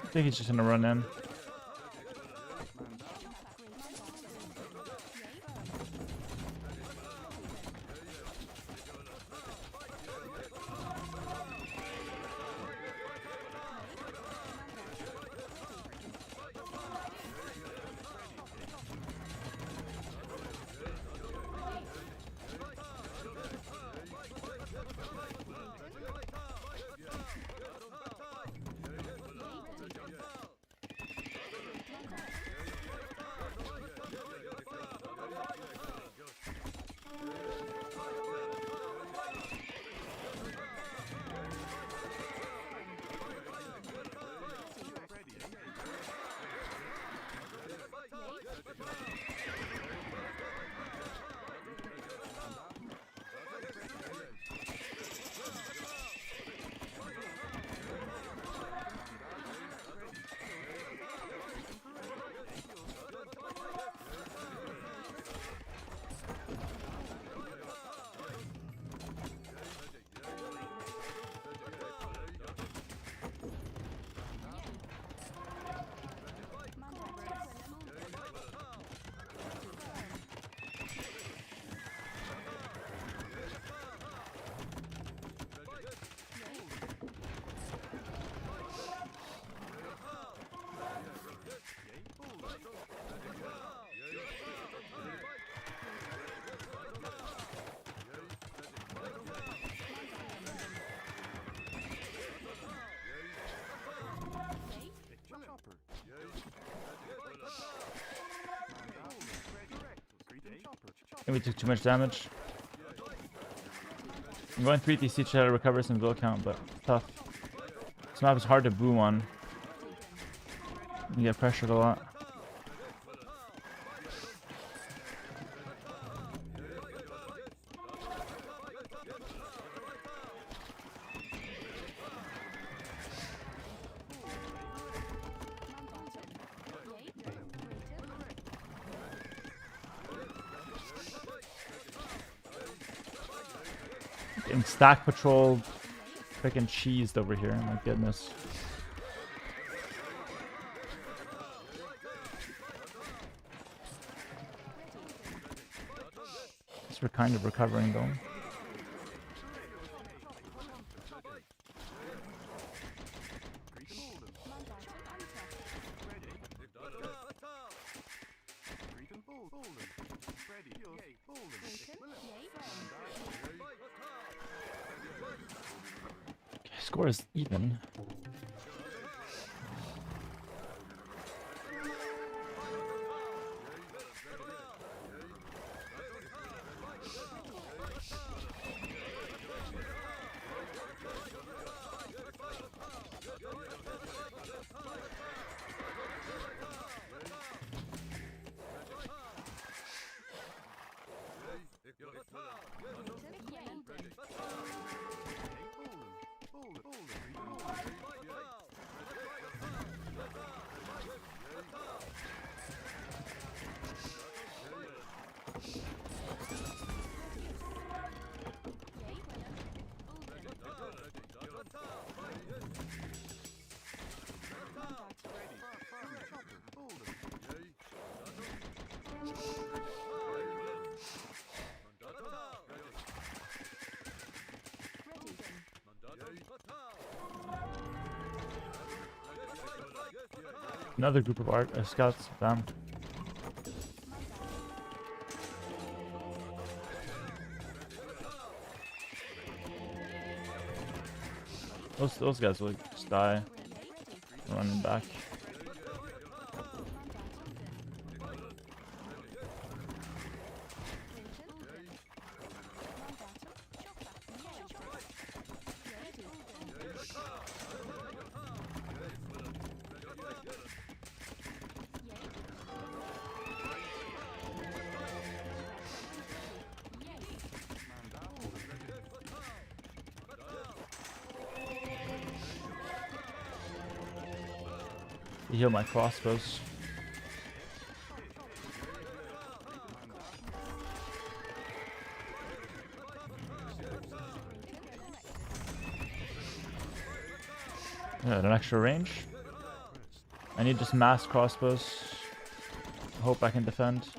I think he's just gonna run in. And we took too much damage. I'm going 3TC to try to recover some gold count, but it's tough. This map is hard to boom on. You get pressured a lot. Getting stack patrol freaking cheesed over here. My goodness. We're kind of recovering though. Okay, score is even. Another group of scouts. Damn. Those guys will just die. Running back. Heal my crossbows. Yeah, an extra range. I need just mass crossbows. Hope I can defend.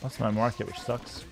That's my market, which sucks.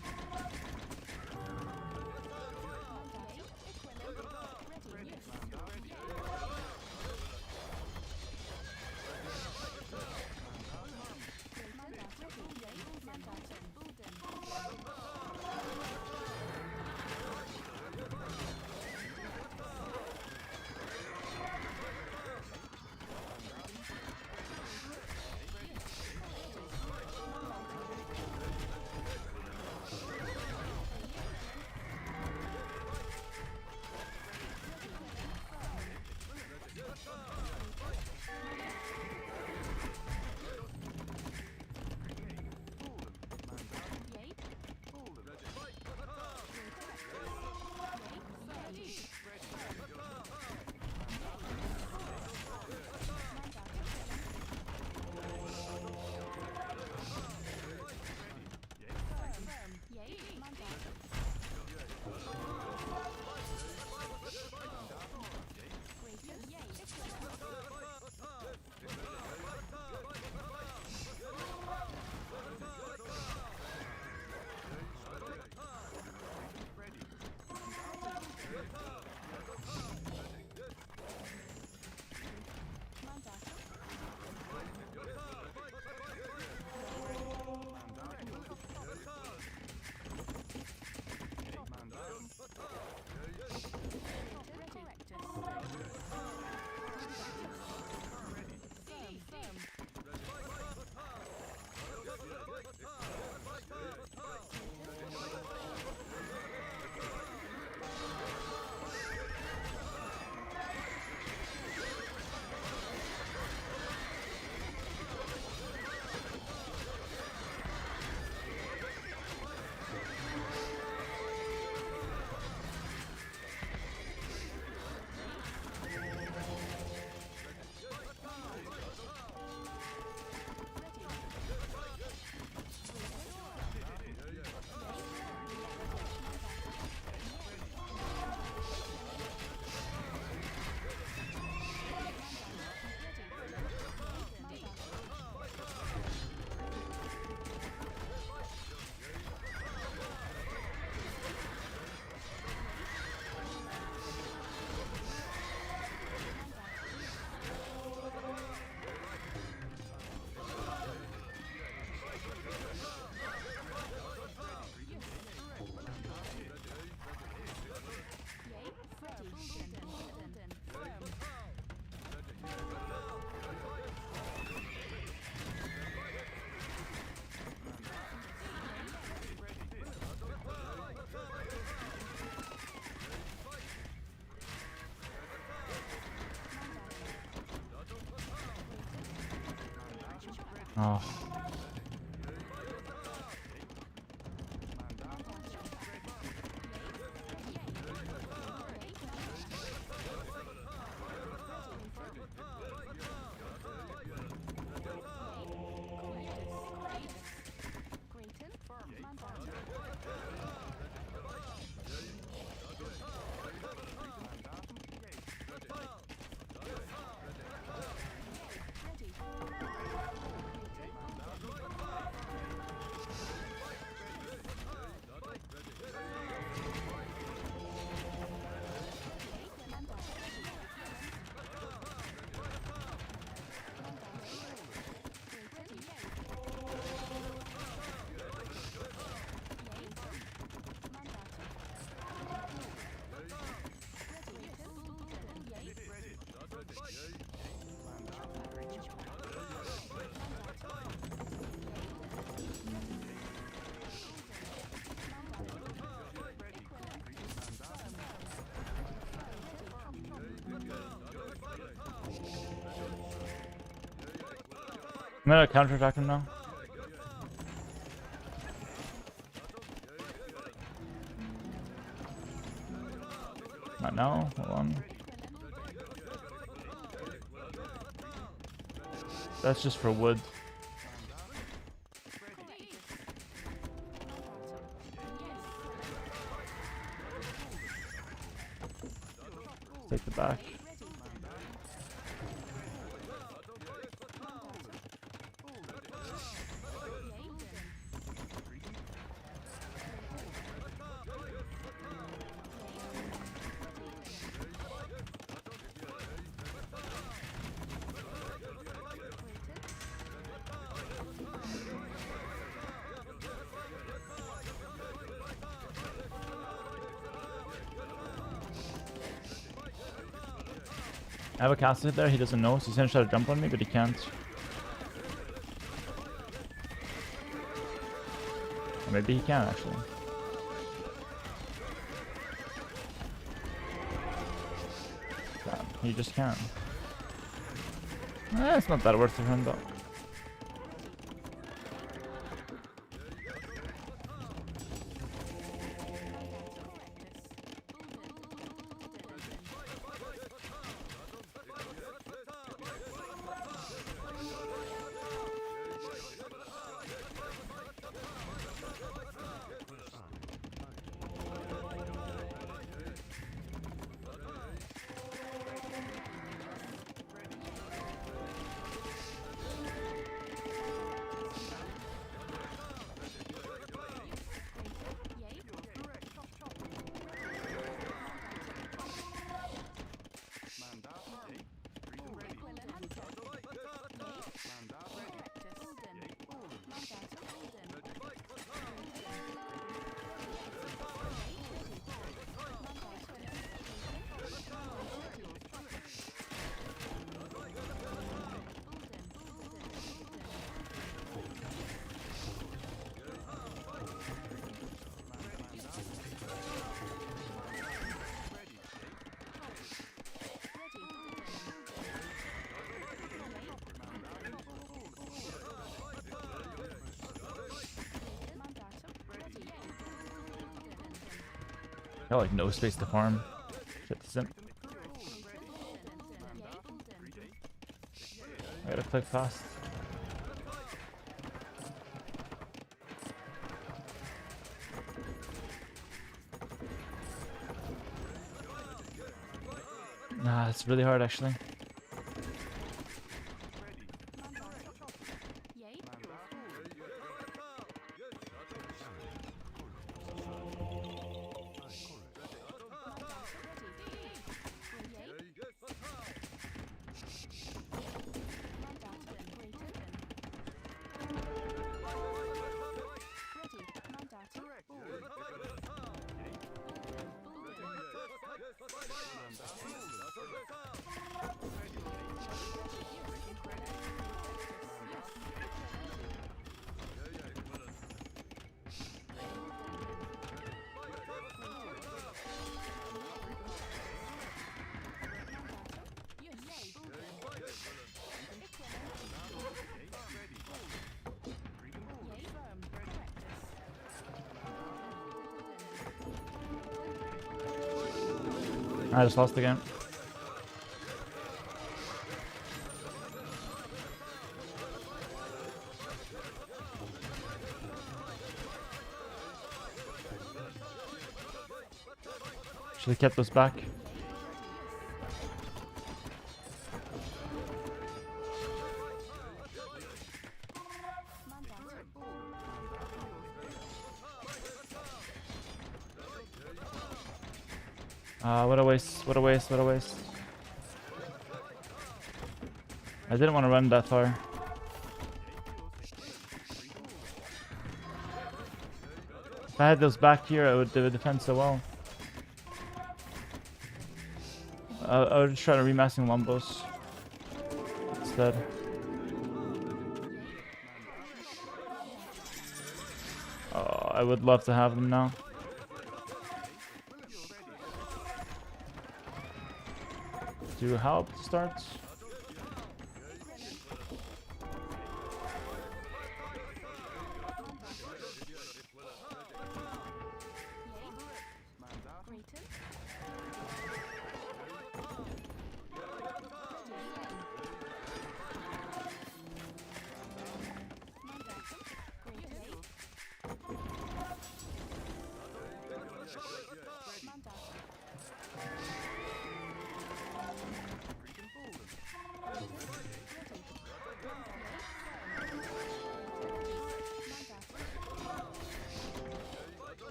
Oh. I'm gonna counterattack him now. Not now. Hold on. That's just for wood. Take the back. I have a castle hit there, he doesn't know, so he's gonna try to jump on me, but he can't. Or maybe he can, actually. Damn, he just can't. It's not that worth it for him, though. Got like no space to farm. Shit, this isn't. I gotta click fast. Nah, it's really hard actually. I just lost the game. Should have kept us back. What a waste, what a waste, what a waste. I didn't want to run that far. If I had those back here, they would defend so well. I would just try to remassing Wombos instead. Oh, I would love to have them now. Do you help to start?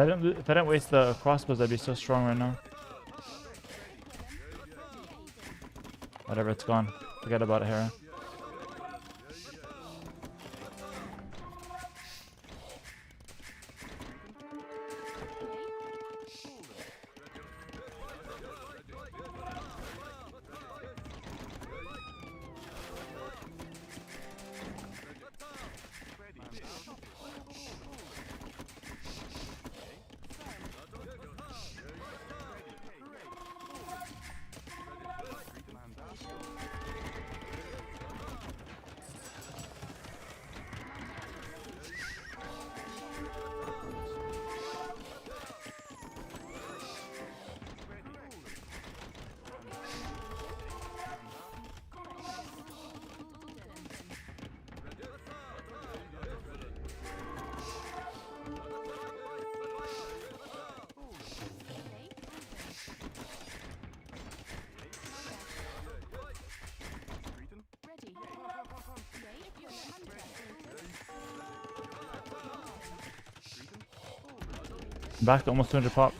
If I didn't waste the crossbows, I'd be so strong right now. Whatever, it's gone. Forget about it, Hera. Back to almost 200 pop.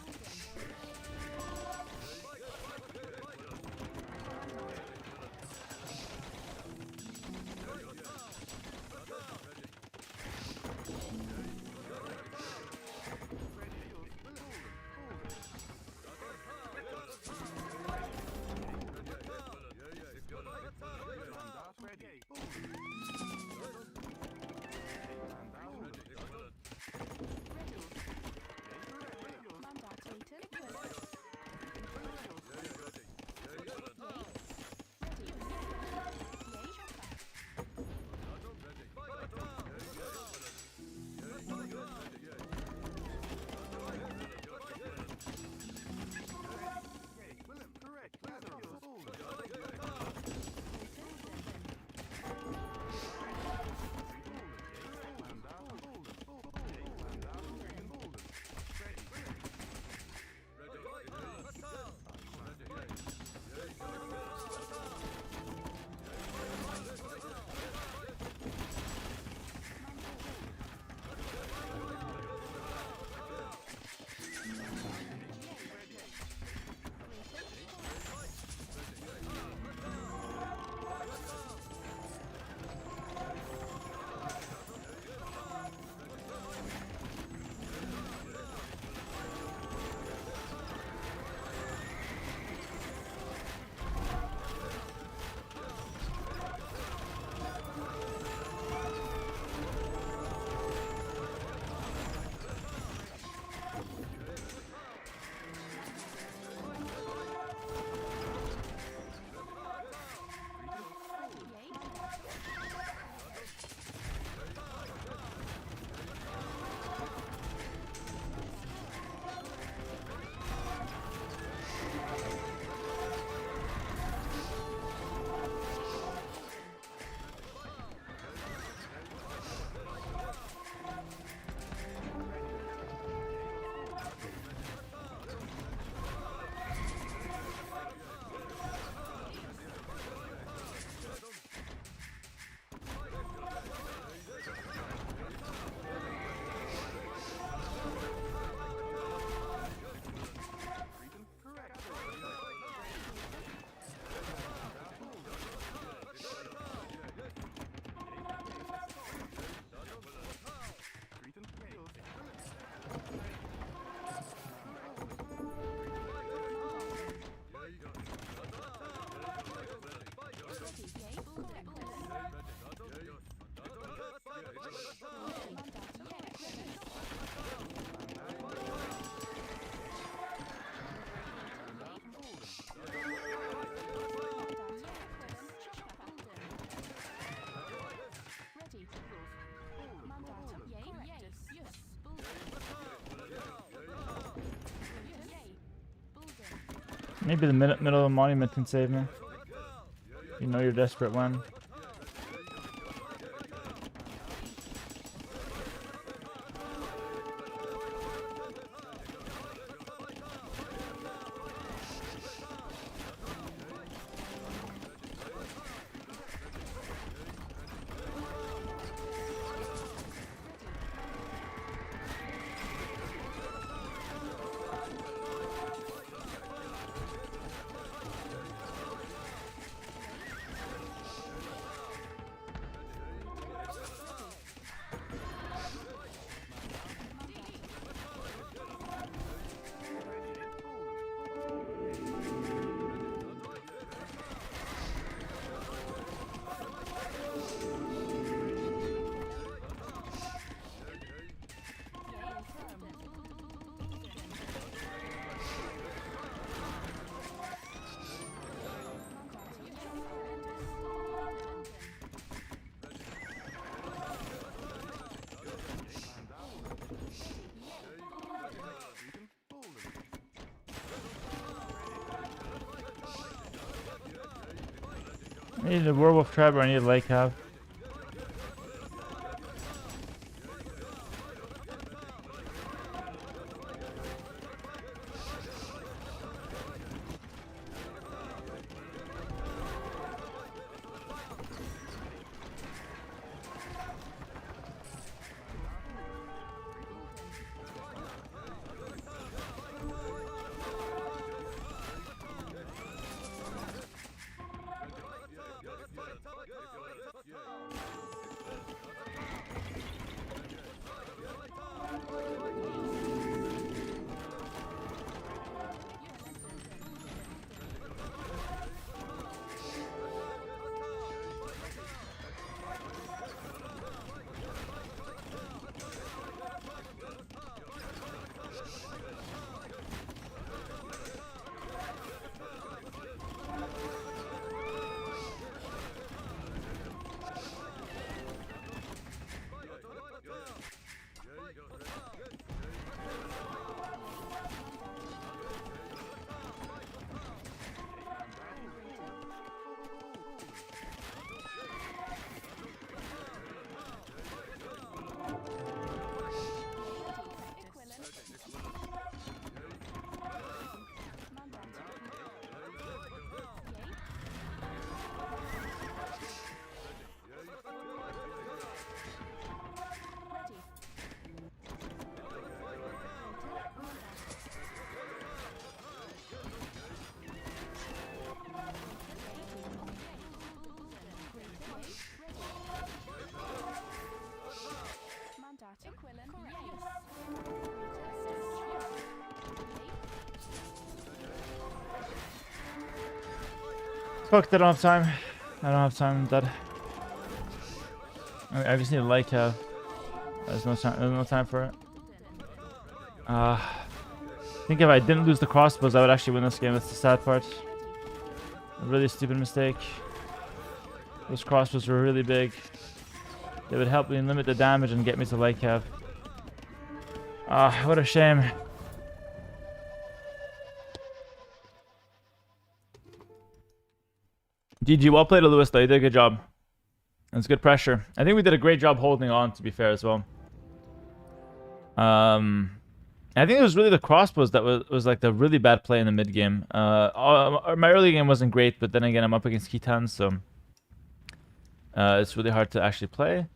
Maybe the middle of the monument can save me. You know you're desperate when. I need a werewolf trap or I need a lake have. Fuck, I don't have time. I don't have time, I'm dead. I just need a light have. There's no time for it. I think if I didn't lose the crossbows, I would actually win this game. That's the sad part. A really stupid mistake. Those crossbows were really big. They would help me limit the damage and get me to light cav. What a shame. GG, well played to Lewis though, you did a good job. That's good pressure. I think we did a great job holding on, to be fair, as well. I think it was really the crossbows that was like the really bad play in the mid game. My early game wasn't great, but then again, I'm up against Kitans, so it's really hard to actually play.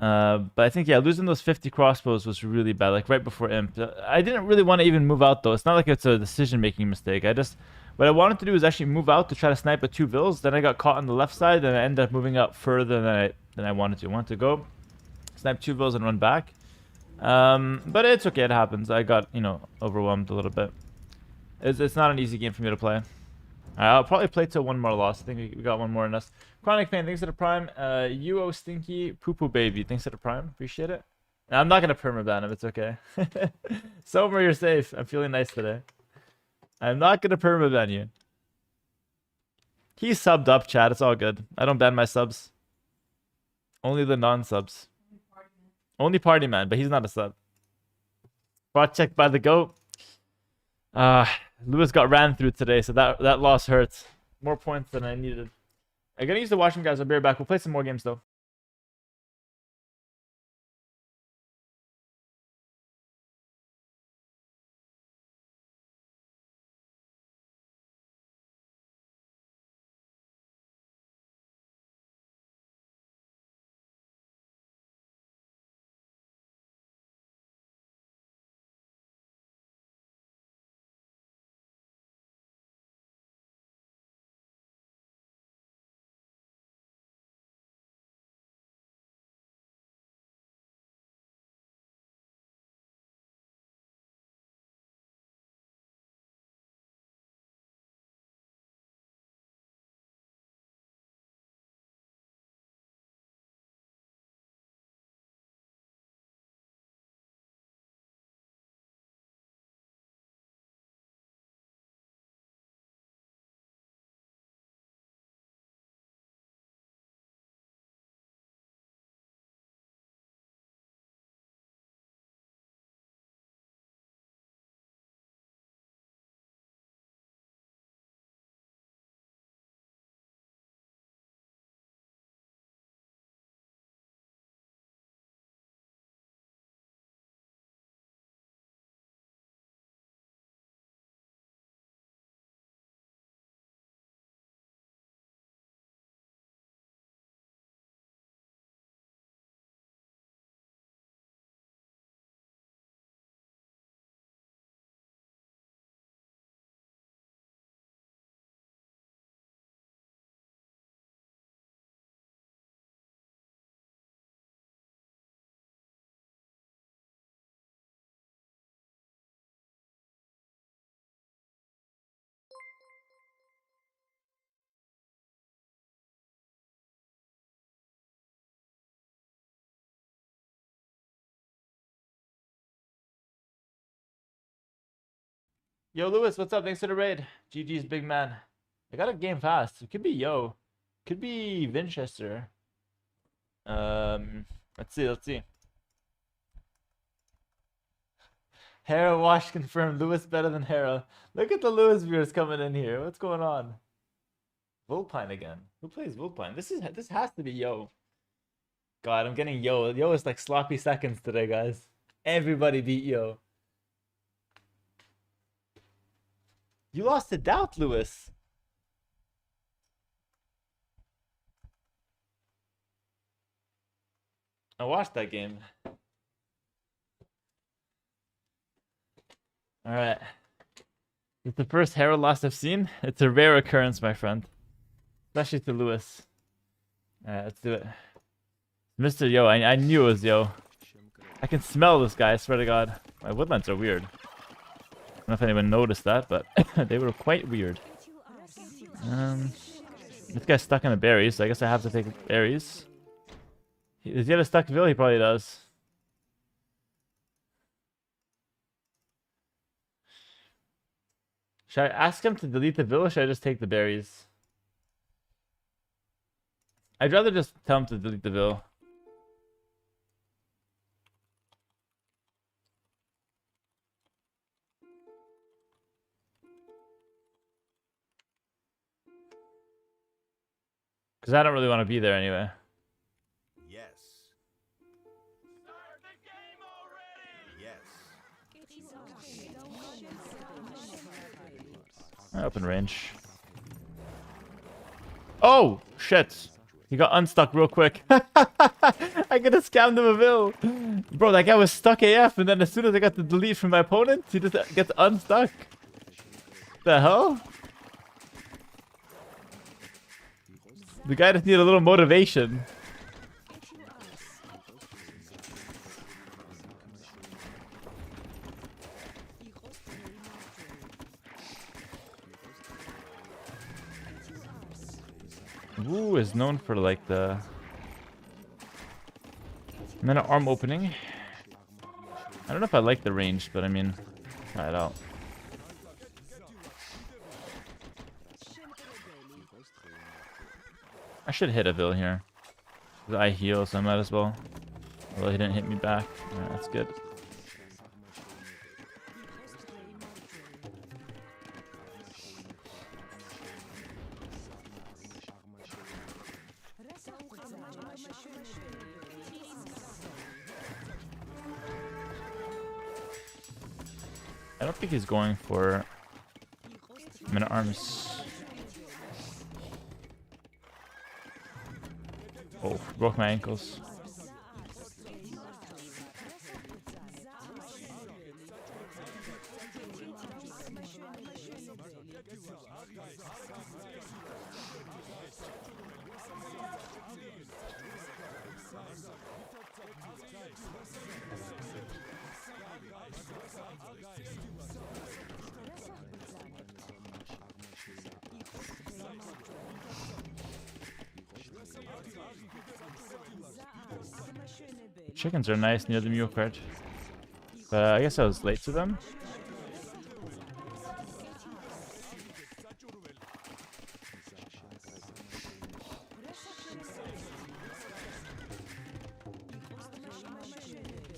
But I think, yeah, losing those 50 crossbows was really bad, like right before Imp. I didn't really want to even move out, though. It's not like it's a decision-making mistake. What I wanted to do was actually move out to try to snipe at 2 vills. Then I got caught on the left side, and I ended up moving out further than I wanted to. I wanted to go snipe 2 vills and run back. But it's okay, it happens. I got, overwhelmed a little bit. It's not an easy game for me to play. I'll probably play till one more loss. I think we got one more in us. Chronic Pain, thanks to the Prime. UO Stinky Poo Poo Baby, thanks to the Prime. Appreciate it. I'm not going to permaban him, it's okay. Sober, you're safe. I'm feeling nice today. I'm not going to permaban you. He subbed up, chat. It's all good. I don't ban my subs. Only the non-subs. Only Party Man, but he's not a sub. Spot check by the GOAT. Lewis got ran through today, so that loss hurts. More points than I needed. I'm gonna use the washroom, guys. I'll be right back. We'll play some more games though. Yo, Lewis, what's up? Thanks for the raid. GG's big man. I got a game fast. It could be Yo. Could be Winchester. Let's see. Hera wash confirmed. Lewis better than Hera. Look at the Lewis viewers coming in here. What's going on? Vulpine again. Who plays Vulpine? This has to be Yo. God, I'm getting Yo. Yo is like sloppy seconds today, guys. Everybody beat Yo. You lost to Daut, Lewis. I watched that game. Alright. It's the first Hera loss I've seen. It's a rare occurrence, my friend. Especially to Lewis. Alright, let's do it. Mr. Yo, I knew it was Yo. I can smell this guy, I swear to God. My woodlands are weird. I don't know if anyone noticed that, but they were quite weird. This guy's stuck in the berries, so I guess I have to take berries. Does he have a stuck Vil? He probably does. Should I ask him to delete the Vil, or should I just take the berries? I'd rather just tell him to delete the Vil. Because I don't really want to be there anyway. Yes. Start the game already. Yes. Open range. Oh, shit. He got unstuck real quick. I could have scammed him a Vil. Bro, that guy was stuck AF, and then as soon as I got the delete from my opponent, he just gets unstuck. The hell? The guy just needed a little motivation. Wu is known for like the mana arm opening. I don't know if I like the range, but I mean, try it out. I should hit a Vil here. I heal, so I might as well. Although he didn't hit me back. Alright, that's good. I don't think he's going for minute arms. Oh, broke my ankles. Chickens are nice near the mule cart. But I guess I was late to them.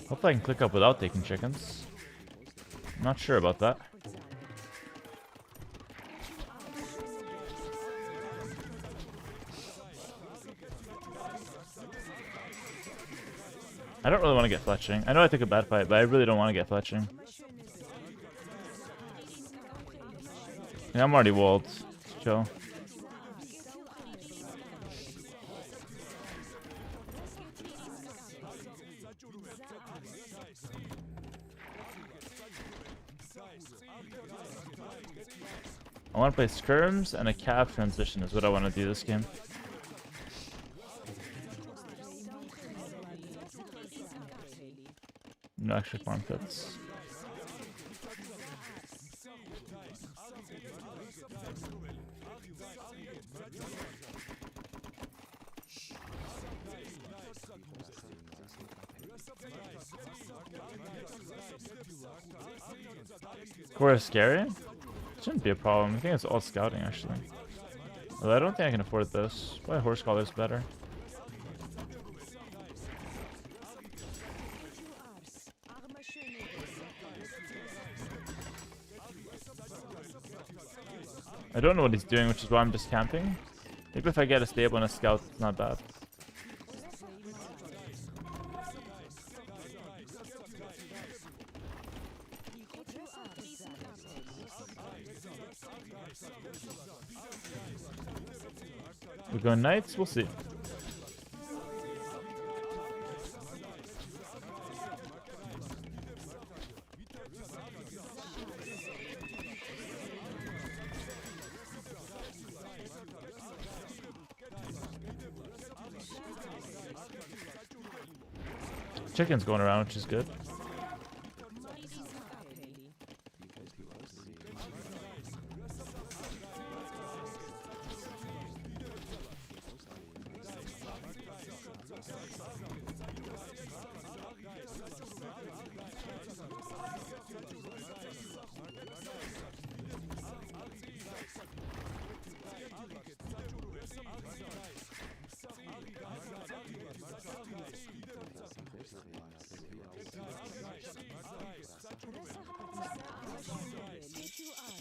Hopefully I can click up without taking chickens. I'm not sure about that. I don't really want to get fletching. I know I took a bad fight, but I really don't want to get fletching. Yeah, I'm already walled. Chill. I want to play skirms and a cab transition is what I want to do this game. No extra farm pits. Core is scary? Shouldn't be a problem. I think it's all scouting actually. Although I don't think I can afford this. Probably horse collar's better. I don't know what he's doing, which is why I'm just camping. Maybe if I get a stable and a scout, it's not bad. We're going knights, we'll see. Chicken's going around, which is good.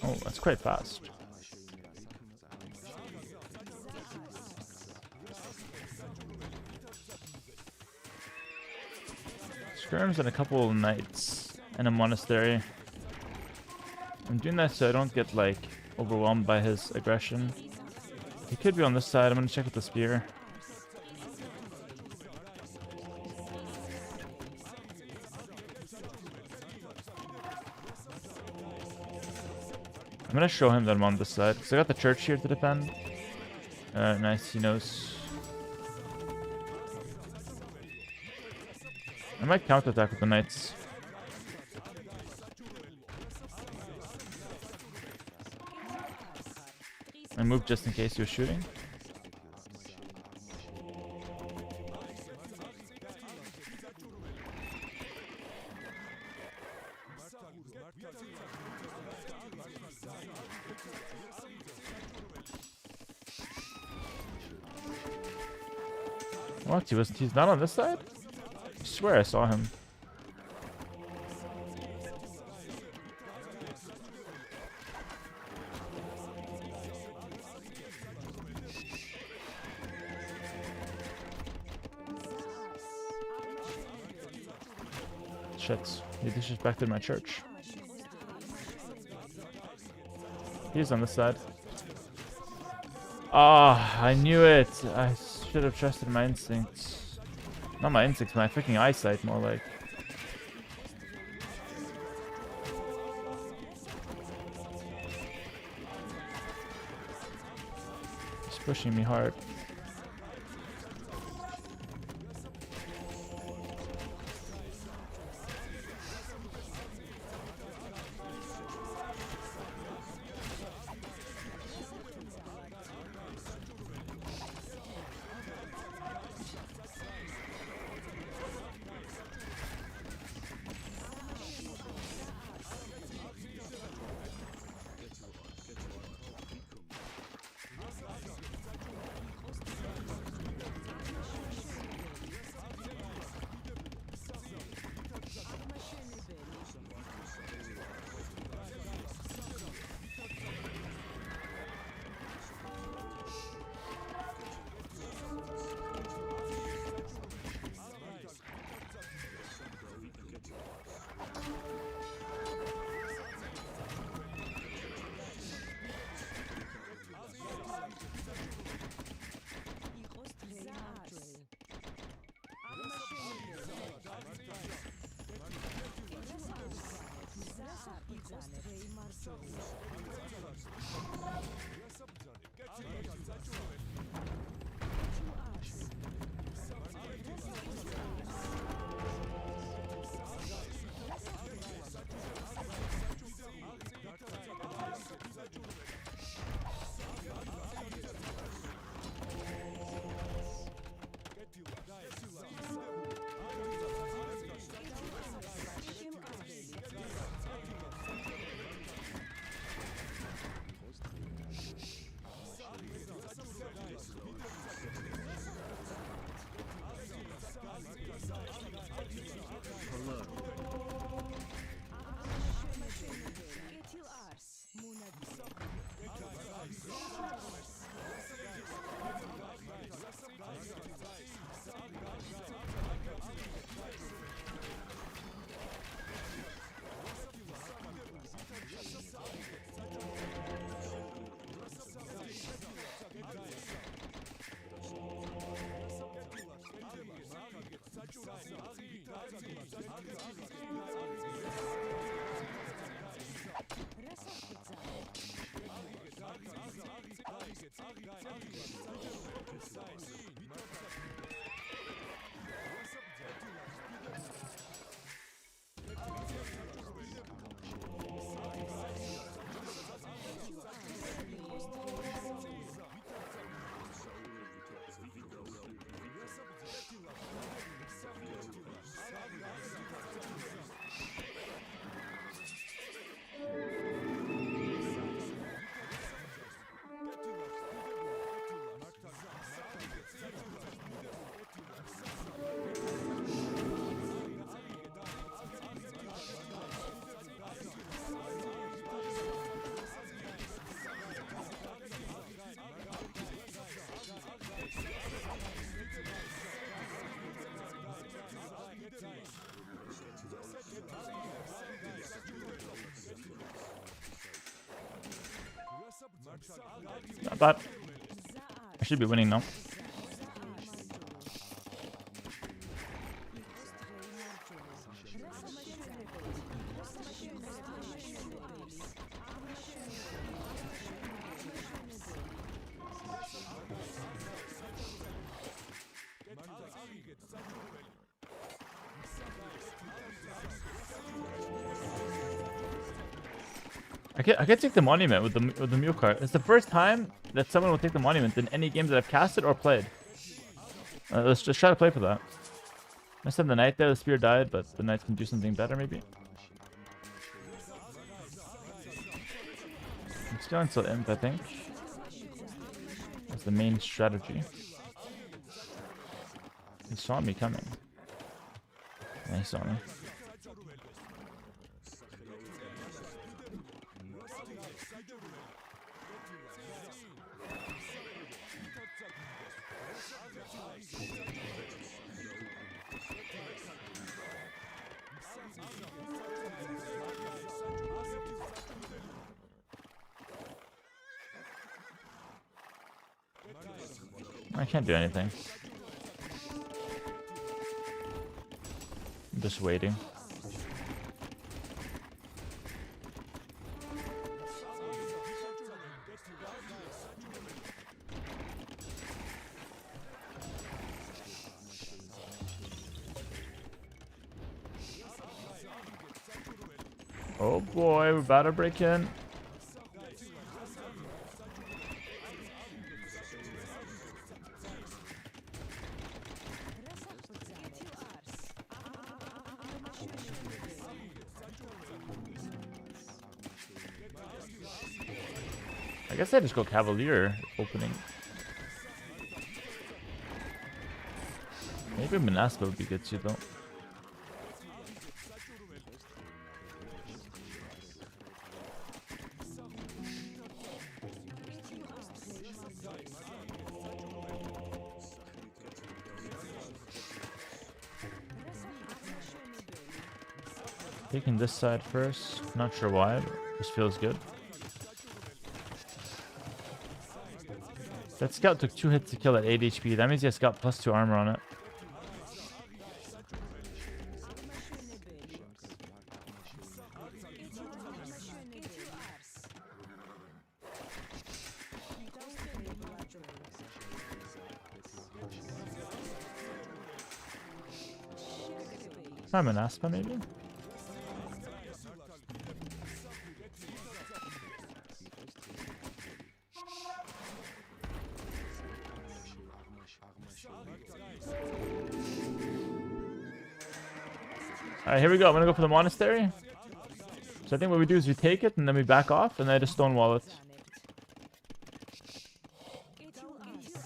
Oh, that's quite fast. Skirms and a couple of knights and a monastery. I'm doing that so I don't get like overwhelmed by his aggression. He could be on this side. I'm gonna check with the spear. I'm gonna show him that I'm on this side because I got the church here to defend. Nice, he knows. I might counterattack with the knights. I moved just in case he was shooting. What? He's not on this side? I swear I saw him. Shit, he disrespected my church. He's on this side. Ah, I knew it. I should have trusted my instincts. Not my instincts, my freaking eyesight, more like. He's pushing me hard. Not bad. I should be winning now. I can take the monument with the mule cart. It's the first time that someone will take the monument in any game that I've casted or played. Let's just try to play for that. I said the knight there, the spear died, but the knight can do something better maybe. I'm still until imp, I think. That's the main strategy. He saw me coming. Yeah, he saw me. I can't do anything. I'm just waiting. Oh boy, we're about to break in. I guess I just go Cavalier opening. Maybe Manaspa would be good too, though. Taking this side first. Not sure why, but this feels good. That scout took 2 hits to kill at 8 HP. That means he has got +2 armor on it. I'm an Aspa, maybe? Alright, here we go. I'm gonna go for the monastery. So I think what we do is we take it and then we back off and then I just stonewall it.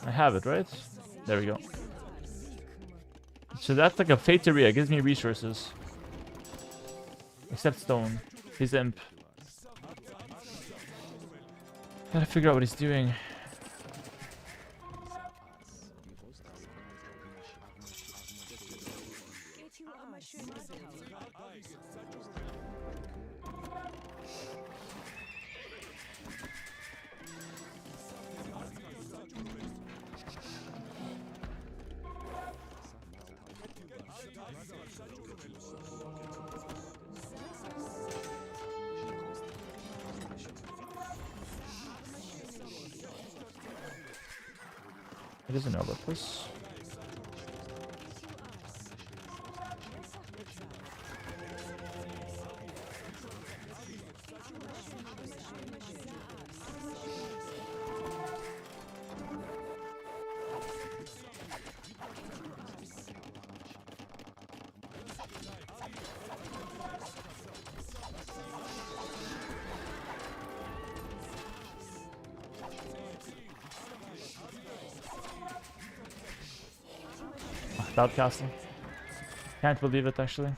I have it, right? There we go. So that's like a Fateria. It gives me resources. Except stone. He's imp. Gotta figure out what he's doing. He doesn't know about this. Daut casting. Can't believe it, actually.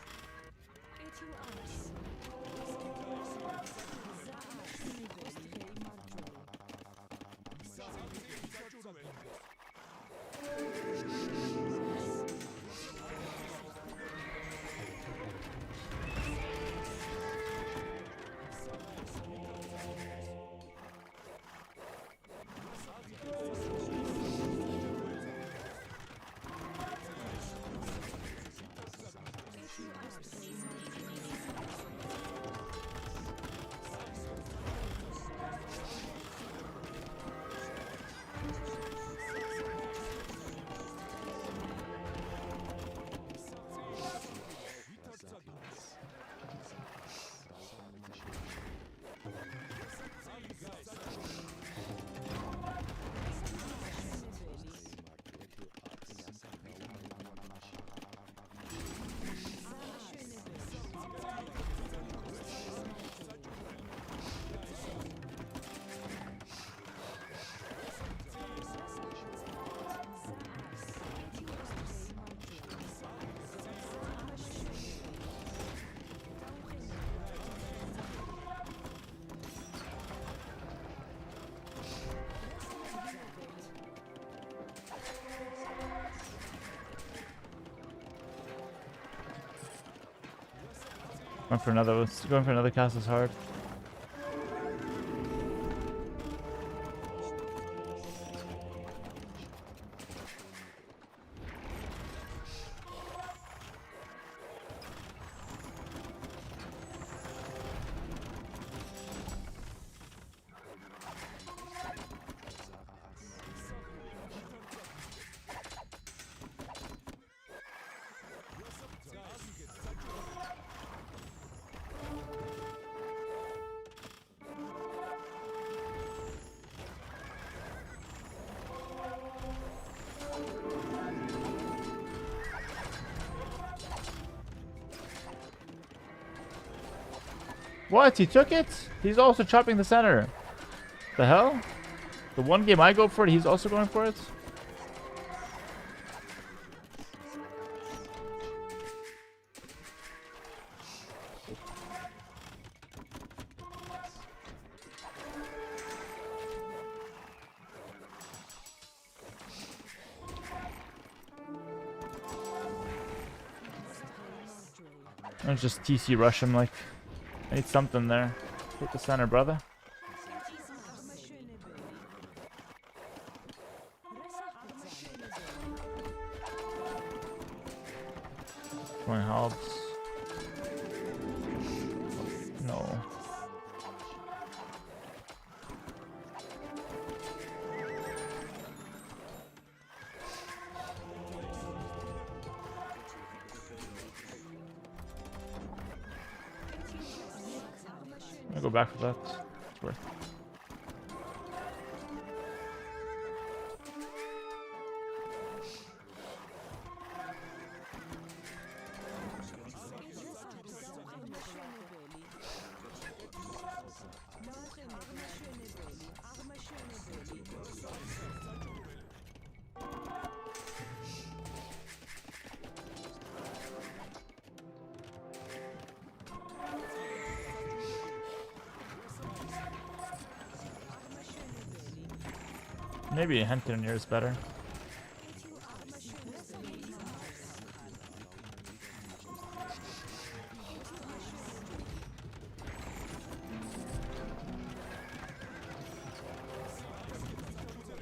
Going for another cast is hard. What? He took it? He's also chopping the center. The hell? The one game I go for it, he's also going for it? Let's just TC rush him like. I need something there. Hit the center, brother. Going helps. No. I'll go back for that. It's worth it. Maybe a Henton here is better.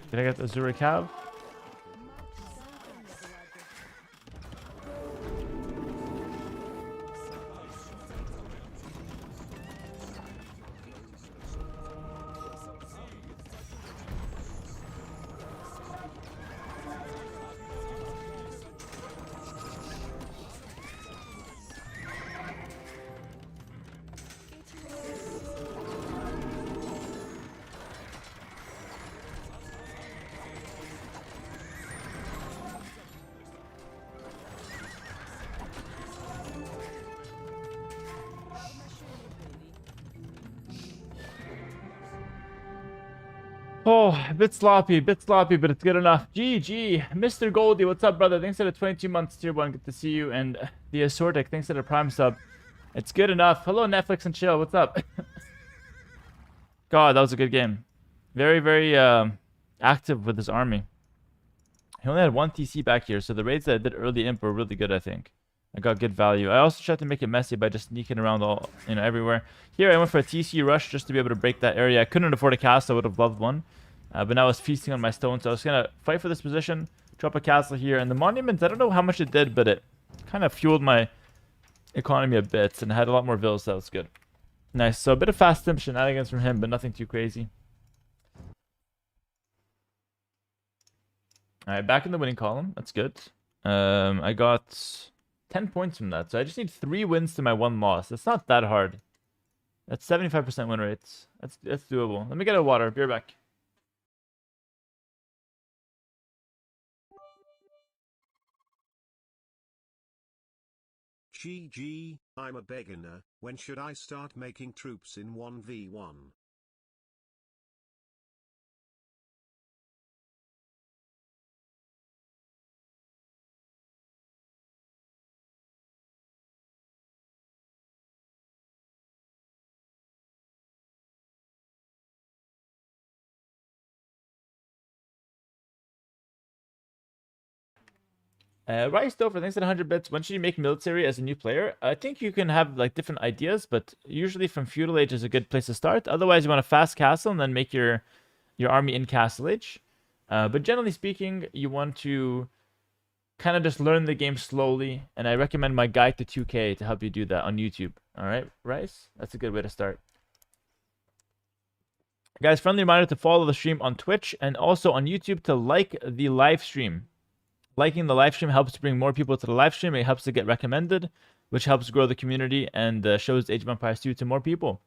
Did I get the Azuri Cav? Oh, a bit sloppy, but it's good enough. GG. Mr. Goldie, what's up, brother? Thanks for the 22 months, tier 1. Good to see you. And the Assortic, thanks for the Prime sub. It's good enough. Hello, Netflix and chill. What's up? God, that was a good game. Very, very active with his army. He only had one TC back here, so the raids that I did early imp were really good, I think. I got good value. I also tried to make it messy by just sneaking around all, everywhere. Here I went for a TC rush just to be able to break that area. I couldn't afford a castle. I would have loved one. But now I was feasting on my stone, so I was going to fight for this position, drop a castle here. And the monument, I don't know how much it did, but it kind of fueled my economy a bit. And I had a lot more villas, so that was good. Nice. So a bit of fast simp shenanigans from him, but nothing too crazy. Alright, back in the winning column. That's good. I got 10 points from that. So I just need 3 wins to my 1 loss. It's not that hard. That's 75% win rates. That's doable. Let me get a water. Be right back. GG, I'm a beginner. When should I start making troops in 1v1? Rice Dover, thanks for the 100 bits. When should you make military as a new player? I think you can have like different ideas, but usually from feudal age is a good place to start. Otherwise, you want a fast castle and then make your army in castle age. But generally speaking, you want to kind of just learn the game slowly, and I recommend my guide to 2K to help you do that on YouTube. All right, Rice? That's a good way to start. Guys, friendly reminder to follow the stream on Twitch and also on YouTube to like the live stream. Liking the live stream helps bring more people to the live stream. It helps to get recommended, which helps grow the community and shows Age of Empires 2 to more people.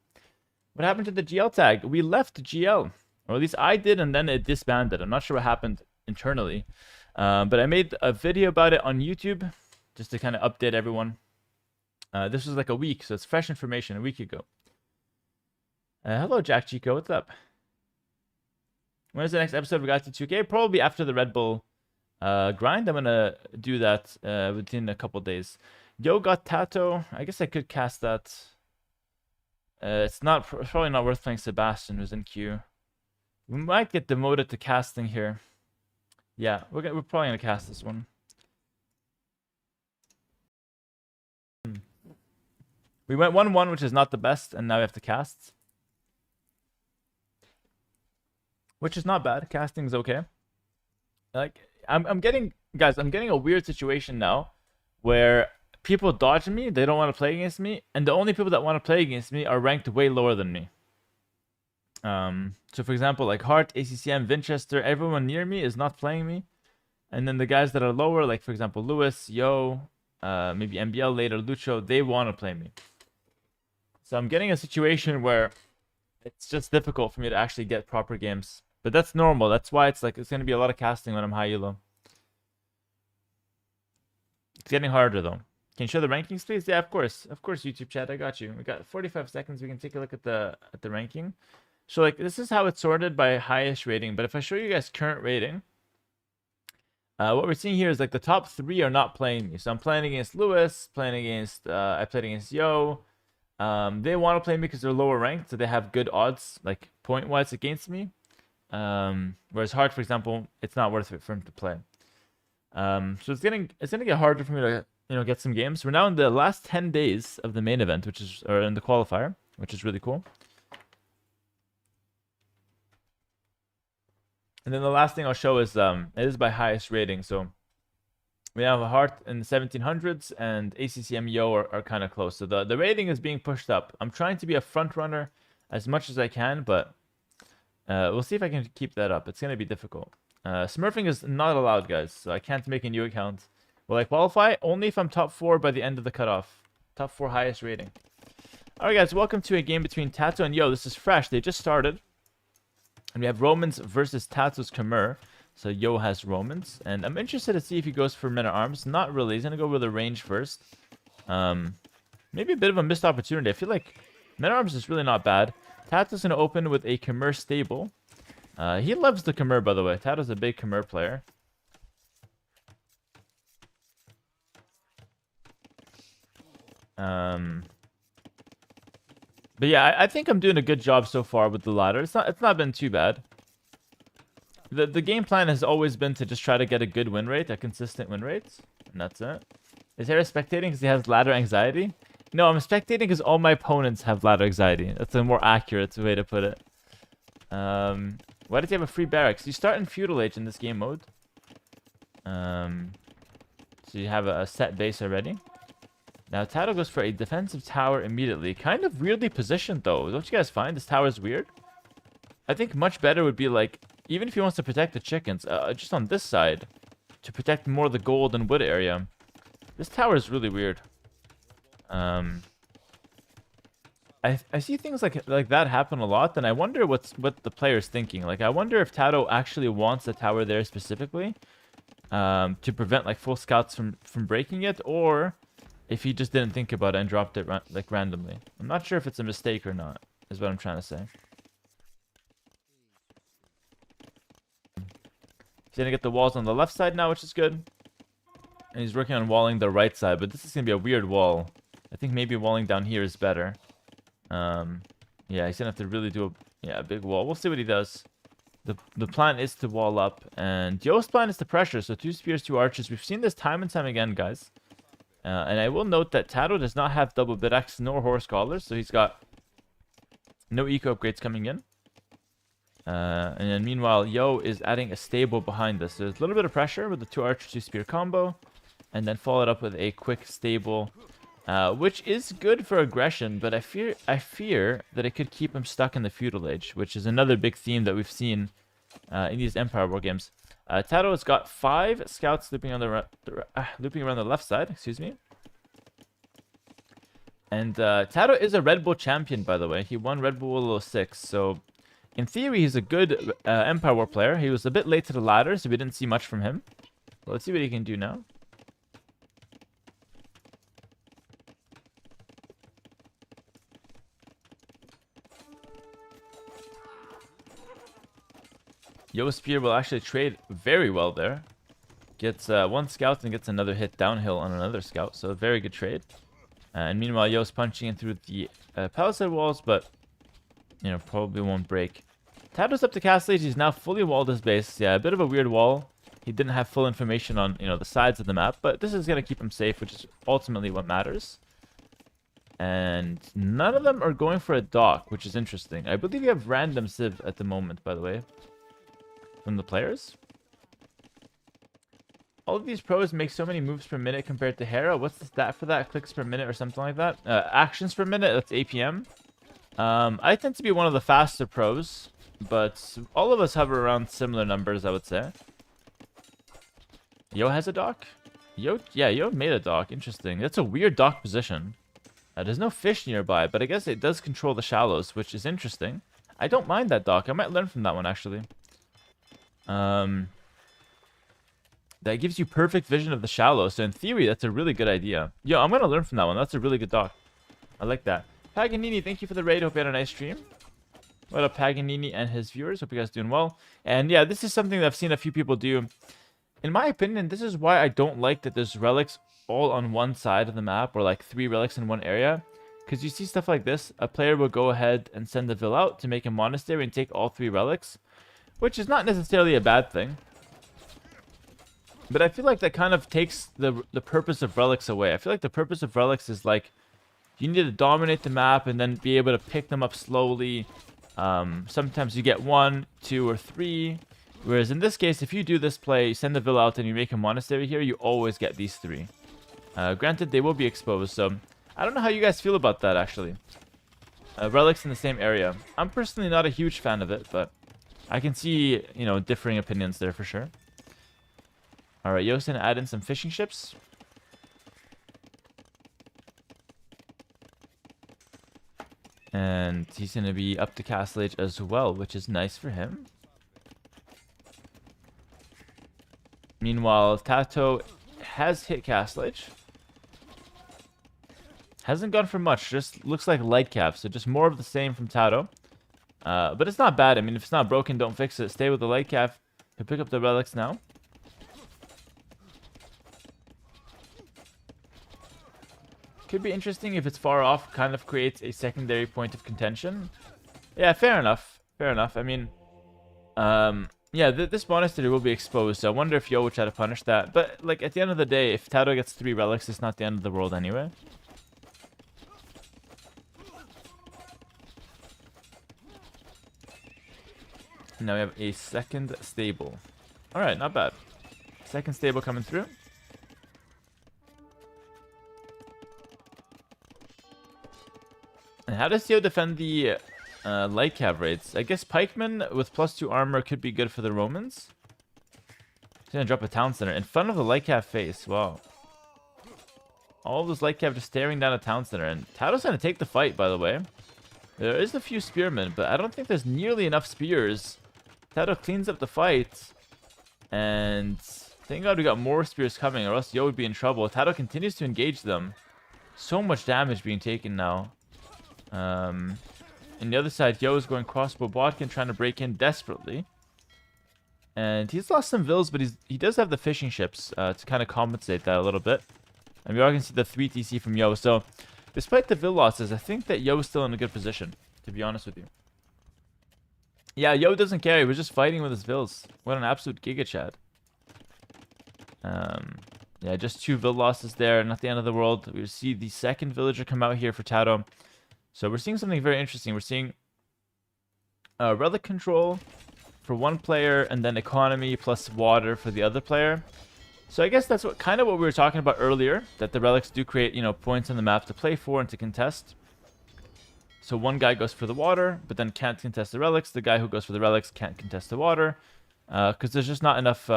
What happened to the GL tag? We left GL, or at least I did, and then it disbanded. I'm not sure what happened internally, but I made a video about it on YouTube just to kind of update everyone. This was like a week, so it's fresh information, a week ago. Hello, Jack Chico. What's up? When is the next episode of Got to 2K? Probably after the Red Bull grind. I'm gonna do that within a couple days. Yo got Tato. I guess I could cast that. It's probably not worth playing Sebastian, who's in queue. We might get demoted to casting here. Yeah, we're probably gonna cast this one. We went 1-1, which is not the best, and now we have to cast. Which is not bad. Casting's okay. Like, I'm getting a weird situation now where people dodge me, they don't want to play against me, and the only people that want to play against me are ranked way lower than me. So for example, like Hart, ACCM, Winchester, everyone near me is not playing me. And then the guys that are lower, like for example, Lewis, Yo, maybe MBL later, Lucho, they want to play me. So I'm getting a situation where it's just difficult for me to actually get proper games. But that's normal. That's why it's going to be a lot of casting when I'm high elo. It's getting harder though. Can you show the rankings, please? Yeah, of course. Of course, YouTube chat. I got you. We got 45 seconds. We can take a look at the ranking. So like this is how it's sorted by highest rating. But if I show you guys current rating, what we're seeing here is like the top 3 are not playing me. So I'm playing against Lewis, I played against Yo. They want to play me because they're lower ranked, so they have good odds, like point-wise against me. Whereas Hart, for example, it's not worth it for him to play. So it's gonna get harder for me to get some games. We're now in the last 10 days of the main event, or in the qualifier, which is really cool. And then the last thing I'll show is it is by highest rating. So we have a Hart in the 1700s, and ACCM Yo are kind of close. So the rating is being pushed up. I'm trying to be a front runner as much as I can, but we'll see if I can keep that up. It's going to be difficult. Smurfing is not allowed, guys, so I can't make a new account. Will I qualify? Only if I'm top 4 by the end of the cutoff. Top 4 highest rating. Alright, guys, welcome to a game between Tato and Yo. This is fresh. They just started. And we have Romans versus Tato's Khmer. So Yo has Romans. And I'm interested to see if he goes for Men-at-Arms. Not really. He's going to go with the range first. Maybe a bit of a missed opportunity. I feel like Men-at-Arms is really not bad. Tato's going to open with a Khmer stable. He loves the Khmer, by the way. Tato's a big Khmer player. But yeah, I think I'm doing a good job so far with the ladder. It's not been too bad. The game plan has always been to just try to get a good win rate, a consistent win rate, and that's it. Is Hera spectating because he has ladder anxiety? No, I'm spectating because all my opponents have ladder anxiety. That's a more accurate way to put it. Why did you have a free barracks? You start in feudal age in this game mode. So you have a set base already. Now Tato goes for a defensive tower immediately. Kind of weirdly positioned though. Don't you guys find this tower is weird? I think much better would be like, even if he wants to protect the chickens, just on this side, to protect more of the gold and wood area. This tower is really weird. I see things like that happen a lot, and I wonder what the player's thinking. Like, I wonder if Tato actually wants the tower there specifically, to prevent like full scouts from breaking it, or if he just didn't think about it and dropped it like randomly. I'm not sure if it's a mistake or not, is what I'm trying to say. He's gonna get the walls on the left side now, which is good. And he's working on walling the right side, but this is gonna be a weird wall. I think maybe walling down here is better. Yeah, he's gonna have to really do a big wall. We'll see what he does. The plan is to wall up, and Yo's plan is to pressure. So 2 spears, 2 archers. We've seen this time and time again, guys. And I will note that Tato does not have double bid-axe nor horse collars, so he's got no eco upgrades coming in. And then meanwhile, Yo is adding a stable behind us. So there's a little bit of pressure with the 2 archer, 2 spear combo, and then followed up with a quick stable, which is good for aggression, but I fear that it could keep him stuck in the feudal age, which is another big theme that we've seen in these Empire War games. Tato has got 5 scouts looping around the left side, excuse me. And Tato is a Red Bull champion, by the way. He won Red Bull 06, so in theory, he's a good Empire War player. He was a bit late to the ladder, so we didn't see much from him. But let's see what he can do now. Yo Spear will actually trade very well there. Gets one scout and gets another hit downhill on another scout. So a very good trade. And meanwhile, Yo's punching in through the palisade walls, but, you know, probably won't break. Tato's up to Castle Age. He's now fully walled his base. Yeah, a bit of a weird wall. He didn't have full information on, you know, the sides of the map, but this is going to keep him safe, which is ultimately what matters. And none of them are going for a dock, which is interesting. I believe you have random civ at the moment, by the way, from the players. All of these pros make so many moves per minute compared to Hera. What's the stat for that? Clicks per minute or something like that? Actions per minute, that's APM. I tend to be one of the faster pros, but all of us hover around similar numbers, I would say. Yo has a dock? Yo made a dock. Interesting. That's a weird dock position. There's no fish nearby, but I guess it does control the shallows, which is interesting. I don't mind that dock. I might learn from that one, actually. That gives you perfect vision of the shallows, so in theory, that's a really good idea. Yo, I'm going to learn from that one. That's a really good dock. I like that. Paganini, thank you for the raid. Hope you had a nice stream. What up, Paganini and his viewers? Hope you guys are doing well. And yeah, this is something that I've seen a few people do. In my opinion, this is why I don't like that there's relics all on one side of the map, or like 3 relics in one area. Because you see stuff like this, a player will go ahead and send the vill out to make a monastery and take all 3 relics, which is not necessarily a bad thing. But I feel like that kind of takes the purpose of relics away. I feel like the purpose of relics is like, you need to dominate the map and then be able to pick them up slowly. Sometimes you get 1, 2, or 3. Whereas in this case, if you do this play, you send the vill out and you make a monastery here, you always get these 3. Granted, they will be exposed, so I don't know how you guys feel about that, actually. Relics in the same area. I'm personally not a huge fan of it, but I can see, you know, differing opinions there for sure. Alright, Yo's gonna add in some fishing ships. And he's gonna be up to Castle Age as well, which is nice for him. Meanwhile, Tato has hit Castle Age. Hasn't gone for much, just looks like light cap, so just more of the same from Tato. But it's not bad. I mean, if it's not broken, don't fix it. Stay with the light cap. He'll pick up the relics now. Could be interesting if it's far off, kind of creates a secondary point of contention. Yeah, fair enough. Fair enough. I mean, yeah, this monastery will be exposed, so I wonder if Yo will try to punish that. But, like, at the end of the day, if Tato gets 3 relics, it's not the end of the world anyway. Now we have a second stable. Alright, not bad. Second stable coming through. And how does Yo defend the light cav raids? I guess pikemen with +2 armor could be good for the Romans. He's gonna drop a town center in front of the light cav face. Wow. All of those light cav just staring down a town center. And Tato's gonna take the fight, by the way. There is a few spearmen, but I don't think there's nearly enough spears. Tato cleans up the fight. And thank God we got more spears coming, or else Yo would be in trouble. Tato continues to engage them. So much damage being taken now. On the other side, Yo is going crossbow bodkin, trying to break in desperately. And he's lost some vills, but he does have the fishing ships to kind of compensate that a little bit. And we all can see the 3 TC from Yo. So, despite the vill losses, I think that Yo is still in a good position, to be honest with you. Yeah, Yo doesn't care. He was just fighting with his vills. What an absolute giga chad. Yeah, just 2 vill losses there. Not the end of the world. We see the second villager come out here for Tato. So we're seeing something very interesting. We're seeing relic control for one player, and then economy plus water for the other player. So I guess that's kind of what we were talking about earlier, that the relics do create, you know, points on the map to play for and to contest. So one guy goes for the water, but then can't contest the relics. The guy who goes for the relics can't contest the water, because there's just not enough.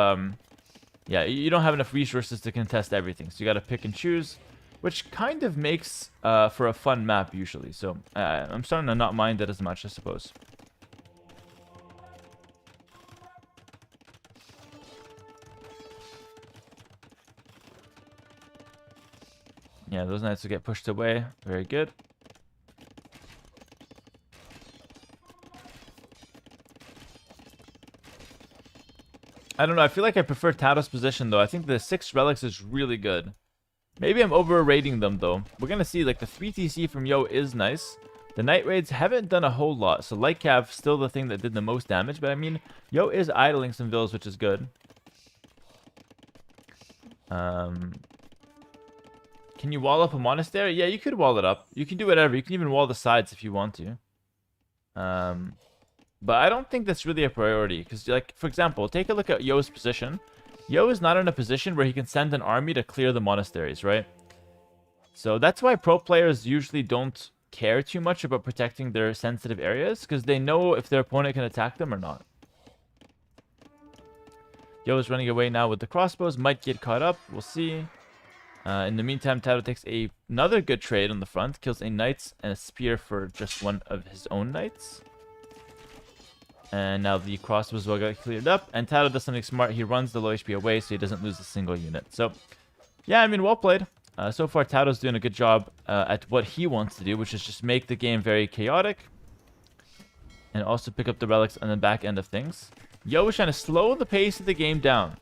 Yeah, you don't have enough resources to contest everything. So you got to pick and choose, which kind of makes for a fun map usually. So I'm starting to not mind that as much, I suppose. Yeah, those knights will get pushed away. Very good. I don't know. I feel like I prefer Tato's position, though. I think the 6 relics is really good. Maybe I'm overrating them, though. We're going to see, like, the 3 TC from Yo is nice. The Night Raids haven't done a whole lot. So Light Cav still the thing that did the most damage. But, I mean, Yo is idling some vills, which is good. Can you wall up a monastery? Yeah, you could wall it up. You can do whatever. You can even wall the sides if you want to. But I don't think that's really a priority. Because, like, for example, take a look at Yo's position. Yo is not in a position where he can send an army to clear the monasteries, right? So that's why pro players usually don't care too much about protecting their sensitive areas. Because they know if their opponent can attack them or not. Yo is running away now with the crossbows. Might get caught up. We'll see. In the meantime, Tato takes another good trade on the front. Kills a knight and a spear for just one of his own knights. And now the crossbows will get cleared up. And Tato does something smart. He runs the low HP away so he doesn't lose a single unit. So, yeah, I mean, well played. So far, Tato's doing a good job at what he wants to do, which is just make the game very chaotic. And also pick up the relics on the back end of things. Yo is trying to slow the pace of the game down.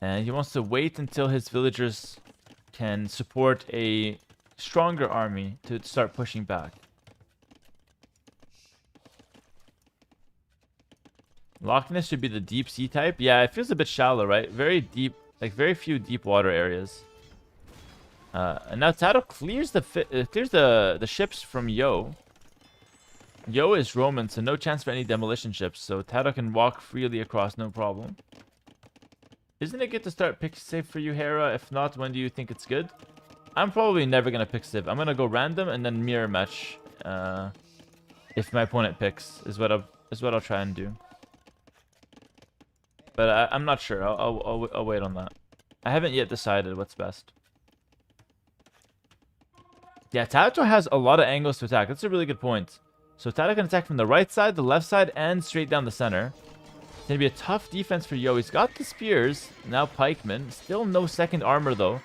And he wants to wait until his villagers can support a stronger army to start pushing back. Loch Ness should be the deep sea type. Yeah, it feels a bit shallow, right? Very deep, like very few deep water areas. And now Tato clears the ships from Yo. Yo is Roman, so no chance for any demolition ships. So Tato can walk freely across, no problem. Isn't it good to start pick save for you, Hera? If not, when do you think it's good? I'm probably never going to pick Civ. I'm going to go random and then mirror match if my opponent picks, is what I'll try and do. But I'm not sure. I'll wait on that. I haven't yet decided what's best. Yeah, Tato has a lot of angles to attack. That's a really good point. So Tato can attack from the right side, the left side, and straight down the center. It's going to be a tough defense for Yo. He's got the spears. Now pikemen. Still no second armor, though.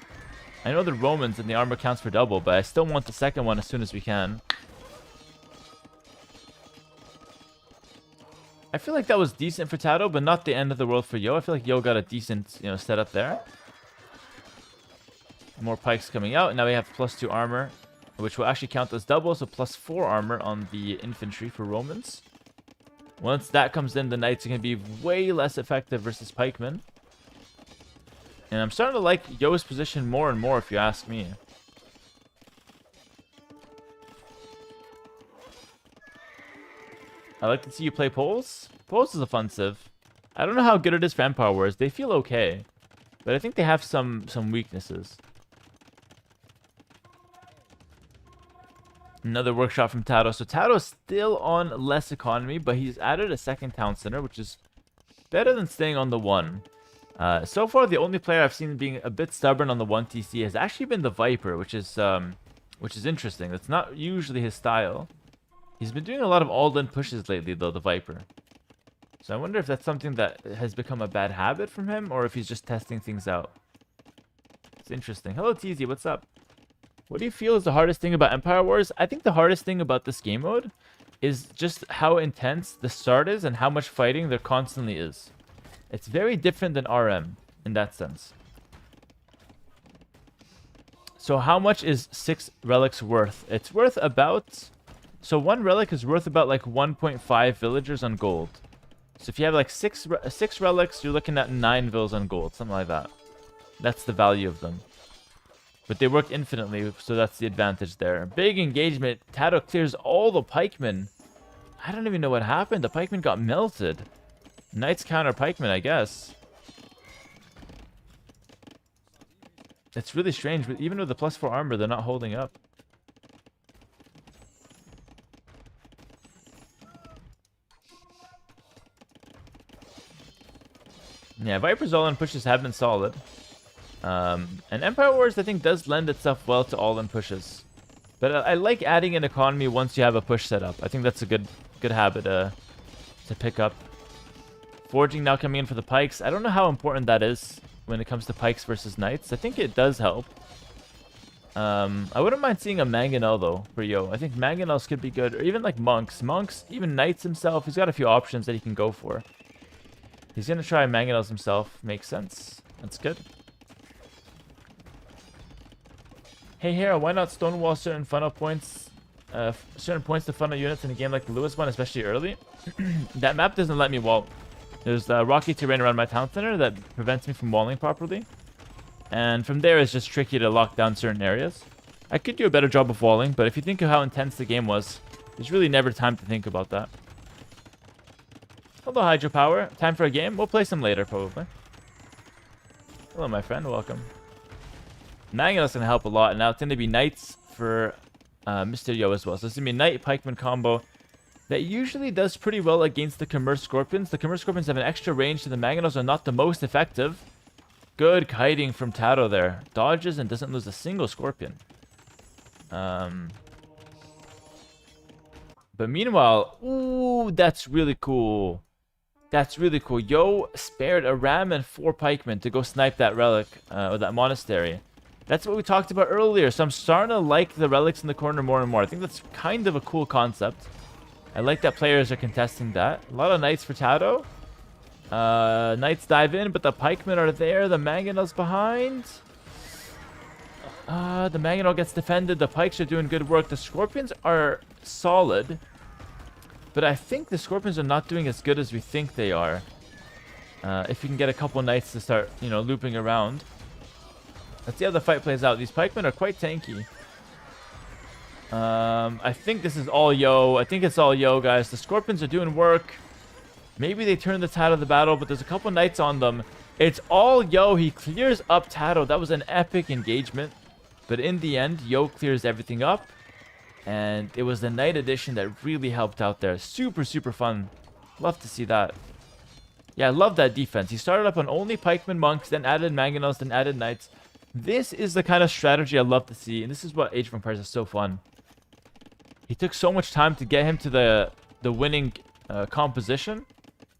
I know the Romans and the armor counts for double, but I still want the second one as soon as we can. I feel like that was decent for Tato, but not the end of the world for Yo. I feel like Yo got a decent, setup there. More pikes coming out. Now we have +2 armor, which will actually count as double, so +4 armor on the infantry for Romans. Once that comes in, the knights are going to be way less effective versus pikemen. And I'm starting to like Yo's position more and more, if you ask me. I like to see you play Poles. Poles is a fun civ. I don't know how good it is for Empire Wars. They feel okay, but I think they have some weaknesses. Another workshop from Tato. So Tato's still on less economy, but he's added a second town center, which is better than staying on the 1. So far, the only player I've seen being a bit stubborn on the 1 TC has actually been the Viper, which is interesting. That's not usually his style. He's been doing a lot of all-in pushes lately, though, the Viper. So I wonder if that's something that has become a bad habit from him, or if he's just testing things out. It's interesting. Hello, TZ. What's up? What do you feel is the hardest thing about Empire Wars? I think the hardest thing about this game mode is just how intense the start is and how much fighting there constantly is. It's very different than RM in that sense. So how much is 6 relics worth? It's worth about... So 1 relic is worth about like 1.5 villagers on gold. So if you have like 6 relics, you're looking at 9 vills on gold, something like that. That's the value of them. But they work infinitely, so that's the advantage there. Big engagement. Tato clears all the pikemen. I don't even know what happened. The pikemen got melted. Knights counter pikemen, I guess. It's really strange, but even with the +4 armor, they're not holding up. Yeah, Viper's all-in pushes have been solid. And Empire Wars, I think, does lend itself well to all-in pushes. But I like adding an economy once you have a push set up. I think that's a good habit to pick up. Forging now coming in for the pikes. I don't know how important that is when it comes to pikes versus knights. I think it does help. I wouldn't mind seeing a Mangonel though for Yo. I think Mangonels could be good, or even like Monks. Monks, even Knights himself. He's got a few options that he can go for. He's gonna try Mangonels himself. Makes sense. That's good. Hey Hera, why not stonewall certain funnel points? Certain points to funnel units in a game like the Lewis one, especially early. That map doesn't let me wall. There's rocky terrain around my town center that prevents me from walling properly. And from there, it's just tricky to lock down certain areas. I could do a better job of walling, but if you think of how intense the game was, there's really never time to think about that. Hello, Hydropower. Time for a game? We'll play some later, probably. Hello, my friend. Welcome. Mangonel's going to help a lot, and now it's going to be Knights for Mr. Yo as well. So it's going to be Knight Pikeman combo that usually does pretty well against the Commerce Scorpions. The Commerce Scorpions have an extra range, so the Mangonels are not the most effective. Good kiting from Tato there. Dodges and doesn't lose a single Scorpion. But meanwhile, ooh, that's really cool. That's really cool. Yo spared a Ram and 4 Pikemen to go snipe that relic, or that monastery. That's what we talked about earlier, so I'm starting to like the relics in the corner more and more. I think that's kind of a cool concept. I like that players are contesting that. A lot of Knights for Tato. Knights dive in, but the pikemen are there. The Mangonel's behind. The Mangonel gets defended. The pikes are doing good work. The Scorpions are solid, but I think the Scorpions are not doing as good as we think they are. If you can get a couple Knights to start, you know, looping around. Let's see how the fight plays out. These pikemen are quite tanky. I think this is all Yo. I think it's all Yo, guys. The Scorpions are doing work. Maybe they turn the tide of the battle, but there's a couple Knights on them. It's all Yo. He clears up Tato. That was an epic engagement. But in the end, Yo clears everything up. And it was the Knight edition that really helped out there. Super, super fun. Love to see that. Yeah, I love that defense. He started up on only Pikemen Monks, then added Mangonels, then added Knights. This is the kind of strategy I love to see. And this is what Age of Empires is so fun. He took so much time to get him to the winning composition.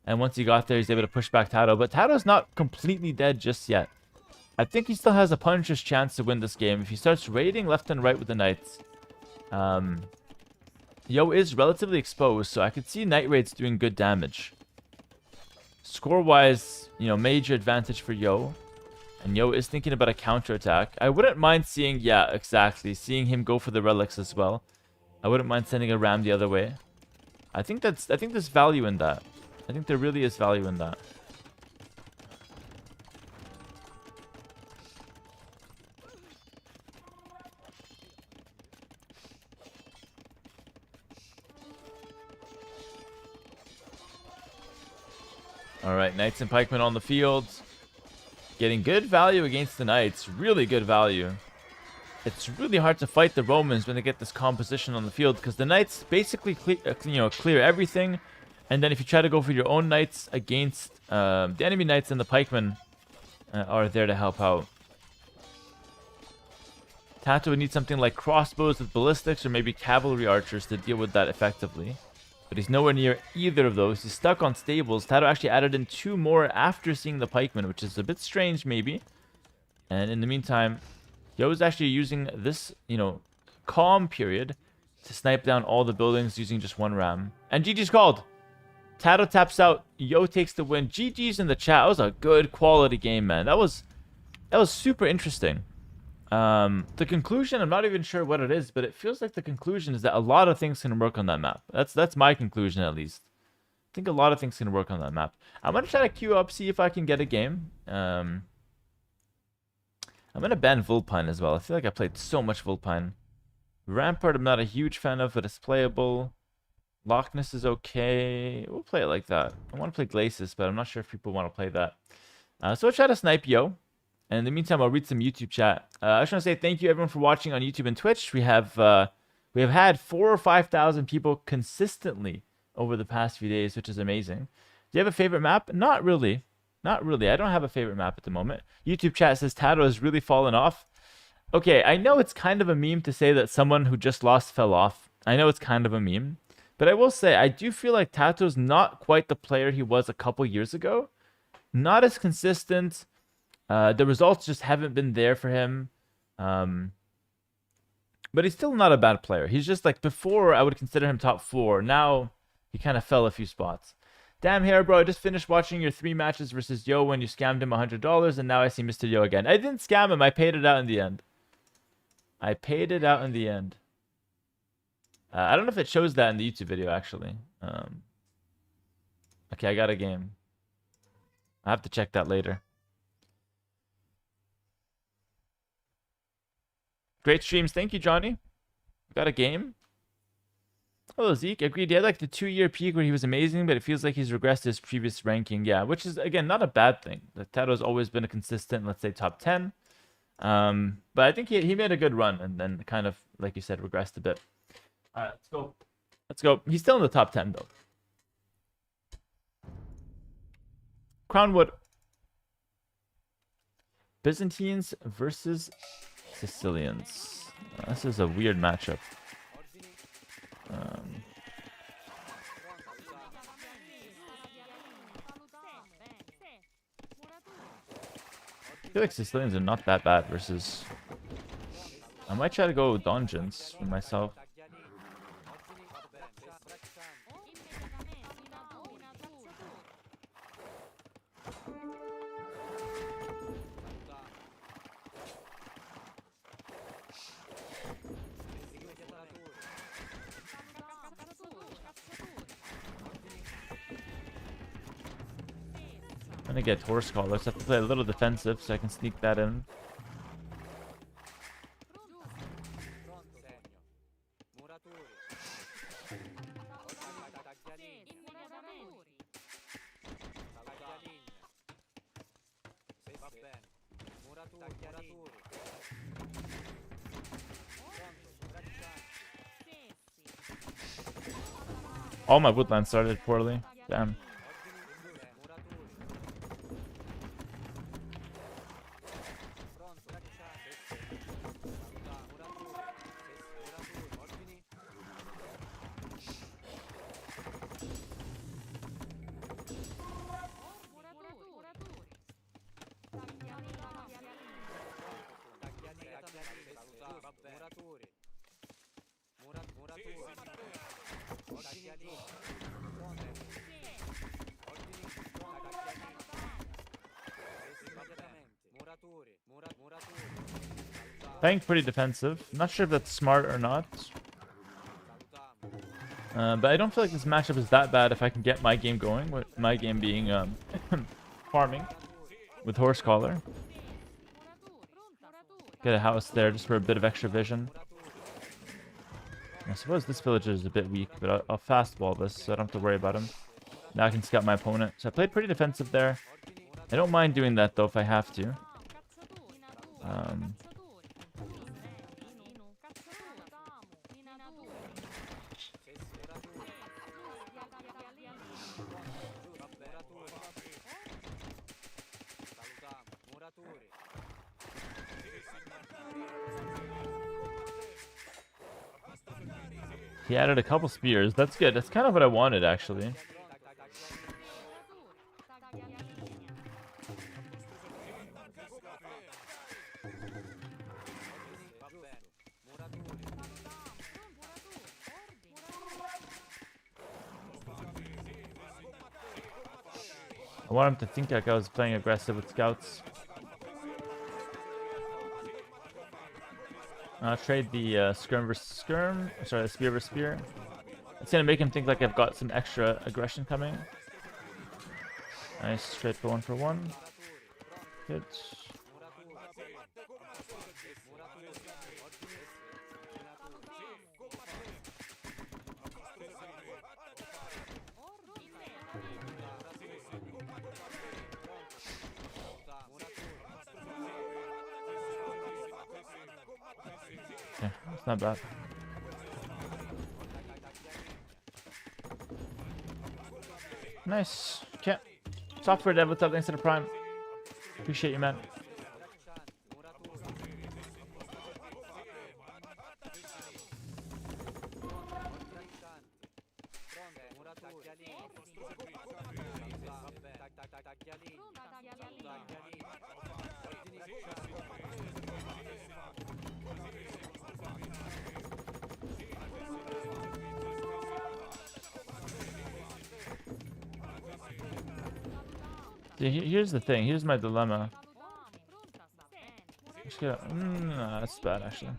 And once he got there, he's able to push back Tato. But Tato's not completely dead just yet. I think he still has a puncher's chance to win this game. If he starts raiding left and right with the Knights. Yo is relatively exposed, so I could see Knight raids doing good damage. Score-wise, you know, major advantage for Yo. And Yo is thinking about a counterattack. I wouldn't mind seeing, yeah, exactly. Seeing him go for the relics as well. I wouldn't mind sending a Ram the other way. I think there's value in that. I think there really is value in that. Alright, Knights and Pikemen on the field. Getting good value against the Knights. Really good value. It's really hard to fight the Romans when they get this composition on the field, because the Knights basically clear everything. And then if you try to go for your own Knights against the enemy Knights, and the Pikemen are there to help out. Tato would need something like crossbows with ballistics, or maybe cavalry archers to deal with that effectively. But he's nowhere near either of those. He's stuck on stables. Tato actually added in 2 more after seeing the Pikemen, which is a bit strange maybe. And in the meantime, Yo is actually using this, you know, calm period to snipe down all the buildings using just 1 Ram. And GG's called! Tato taps out. Yo takes the win. GG's in the chat. That was a good quality game, man. That was super interesting. The conclusion, I'm not even sure what it is, but it feels like the conclusion is that a lot of things can work on that map. That's my conclusion, at least. I think a lot of things can work on that map. I'm going to try to queue up, see if I can get a game. I'm going to ban Vulpine as well. I feel like I played so much Vulpine. Rampart I'm not a huge fan of, but it's playable. Loch Ness is okay. We'll play it like that. I want to play Glacis, but I'm not sure if people want to play that. So I'll try to snipe Yo. And in the meantime, I'll read some YouTube chat. I just want to say thank you everyone for watching on YouTube and Twitch. We have had 4,000 or 5,000 people consistently over the past few days, which is amazing. Do you have a favorite map? Not really. Not really. I don't have a favorite map at the moment. YouTube chat says Tato has really fallen off. Okay, I know it's kind of a meme to say that someone who just lost fell off. I know it's kind of a meme. But I will say, I do feel like Tato's not quite the player he was a couple years ago. Not as consistent. The results just haven't been there for him. But he's still not a bad player. He's just like, before I would consider him top 4. Now he kind of fell a few spots. Damn, Hera, bro, I just finished watching your 3 matches versus Yo when you scammed him $100, and now I see Mr. Yo again. I didn't scam him. I paid it out in the end. I paid it out in the end. I don't know if it shows that in the YouTube video, actually. Okay, I got a game. I have to check that later. Great streams. Thank you, Johnny. Got a game. Hello, Zeke. Agreed. He had like the 2-year peak where he was amazing, but it feels like he's regressed his previous ranking. Yeah, which is, again, not a bad thing. The Tato's always been a consistent, let's say, top 10. But I think he made a good run and then kind of, like you said, regressed a bit. All right, let's go. Let's go. He's still in the top 10, though. Crownwood. Byzantines versus Sicilians. This is a weird matchup. I feel like Sicilians are not that bad versus... I might try to go dungeons for myself. I'm gonna get horse collars. I have to play a little defensive so I can sneak that in. All my woodlands started poorly. Damn. Playing pretty defensive. Not sure if that's smart or not. But I don't feel like this matchup is that bad if I can get my game going. With my game being farming with horse collar. Get a house there just for a bit of extra vision. I suppose this villager is a bit weak, but I'll fastball this so I don't have to worry about him. Now I can scout my opponent. So I played pretty defensive there. I don't mind doing that though if I have to. He added a couple spears. That's good. That's kind of what I wanted, actually. I want him to think like I was playing aggressive with scouts. I'll trade the skirm versus skirm. Sorry, the spear versus spear. It's gonna make him think like I've got some extra aggression coming. Nice, trade for 1 for 1. Good. Okay, it's not bad. Nice. Okay. Software dev, what's up? Thanks to the Prime. Appreciate you, man. See, here's the thing. Here's my dilemma. That's bad, actually.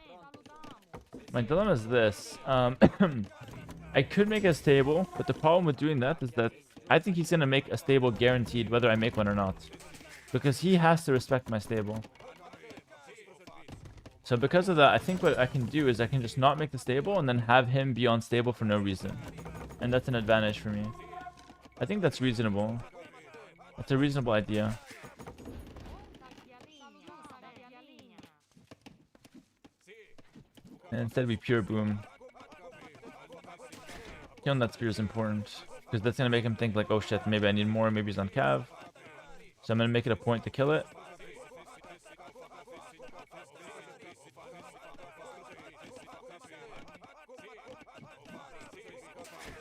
My dilemma is this. I could make a stable, but the problem with doing that is that I think he's going to make a stable guaranteed whether I make one or not. Because he has to respect my stable. So because of that, I think what I can do is I can just not make the stable and then have him be on stable for no reason. And that's an advantage for me. I think that's reasonable. That's a reasonable idea. And instead we pure boom. Killing that spear is important. Because that's going to make him think like, oh shit, maybe I need more, maybe he's on cav. So I'm going to make it a point to kill it.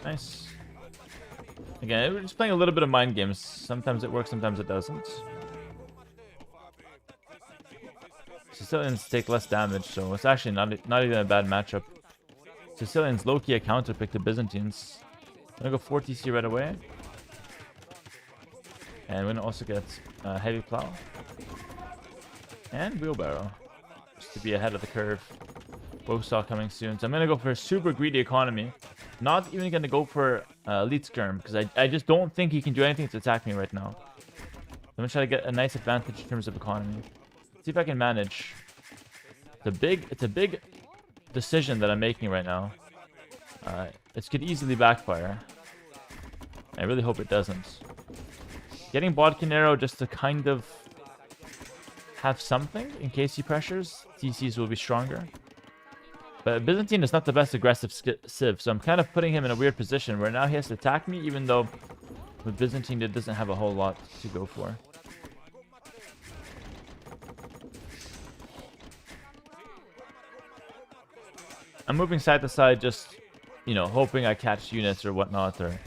Nice. Again, we're just playing a little bit of mind games. Sometimes it works, sometimes it doesn't. Sicilians take less damage, so it's actually not even a bad matchup. Sicilians low-key a counter pick to Byzantines. I'm gonna go 4 TC right away. And we're gonna also get heavy plow. And wheelbarrow. Just to be ahead of the curve. Bowsaw coming soon. So I'm gonna go for a super greedy economy. Not even gonna go for elite skirm, because I just don't think he can do anything to attack me right now. I'm gonna try to get a nice advantage in terms of economy. See if I can manage. It's a big decision that I'm making right now. This could easily backfire. I really hope it doesn't. Getting Bodkin arrow just to kind of have something in case he pressures. TCs will be stronger. But Byzantine is not the best aggressive civ, so I'm kind of putting him in a weird position where now he has to attack me, even though with Byzantine it doesn't have a whole lot to go for. I'm moving side to side, just, you know, hoping I catch units or whatnot. Or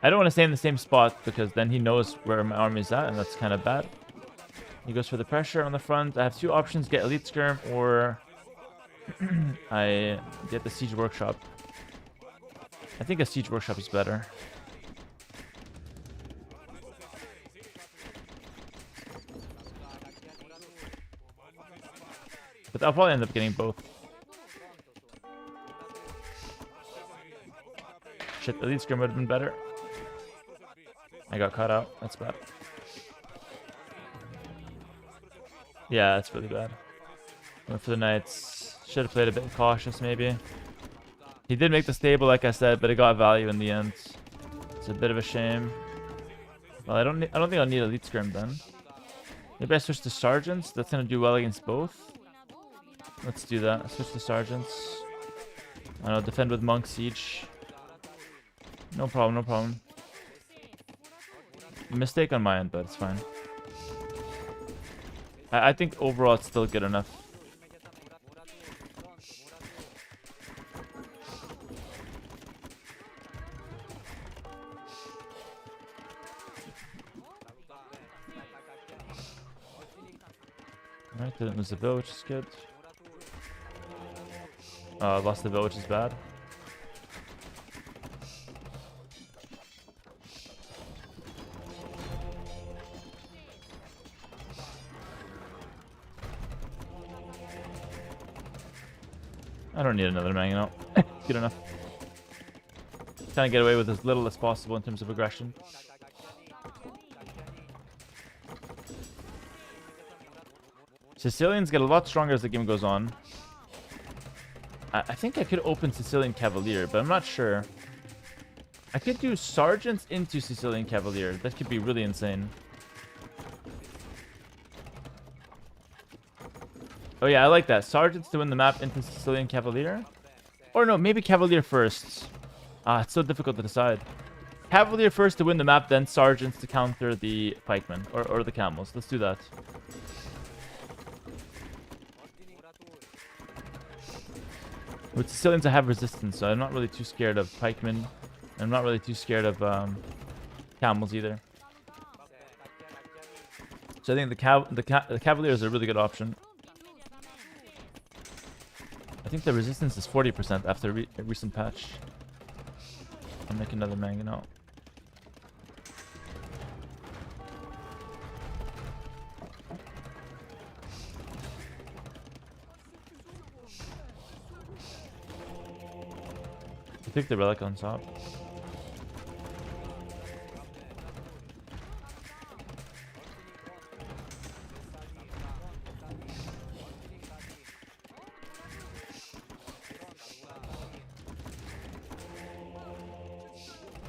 I don't want to stay in the same spot because then he knows where my army is at, and that's kind of bad. He goes for the pressure on the front. I have two options: get elite skirm or I get the siege workshop. I think a siege workshop is better. But I'll probably end up getting both. Shit, elite skirm would have been better. I got caught out. That's bad. Yeah, that's really bad. Went for the knights. Should have played a bit cautious, maybe. He did make the stable, like I said, but it got value in the end. It's a bit of a shame. Well, I don't think I'll need elite skirm then. Maybe I switch to sergeants. That's gonna do well against both. Let's do that. Switch to sergeants. I don't know, defend with monk siege. No problem, no problem. Mistake on my end, but it's fine. I think overall it's still good enough. Alright, didn't lose the bill, which is good. Lost the bill, which is bad. I don't need another man, you know. Good enough. Trying to get away with as little as possible in terms of aggression. Sicilians get a lot stronger as the game goes on. I think I could open Sicilian Cavalier, but I'm not sure. I could do Sergeants into Sicilian Cavalier. That could be really insane. Oh yeah, I like that. Sergeants to win the map into Sicilian Cavalier. Or no, maybe Cavalier first. It's so difficult to decide. Cavalier first to win the map, then Sergeants to counter the pikemen. Or the camels. Let's do that. With Sicilians, I have resistance, so I'm not really too scared of pikemen. I'm not really too scared of camels either. So I think the Cavalier is a really good option. I think the resistance is 40% after a recent patch. I'll make another Mangonel. Pick the relic on top.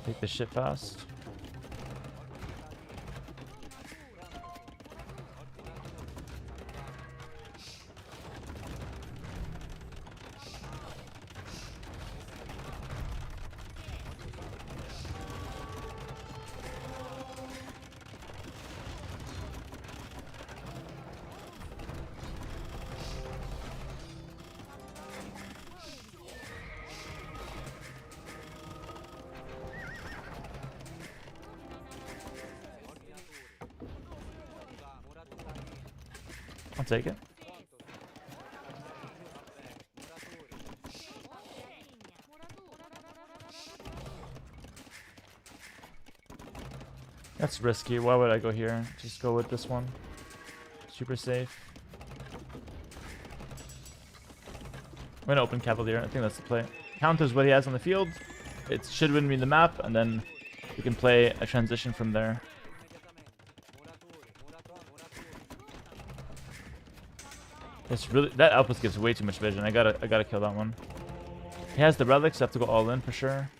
Take this shit fast. I'll take it. That's risky. Why would I go here? Just go with this one. Super safe. I'm gonna open Cavalier. I think that's the play. Counters what he has on the field. It should win me the map, and then we can play a transition from there. It's really, that outpost gives way too much vision. I gotta kill that one. He has the relics. I have to go all in for sure.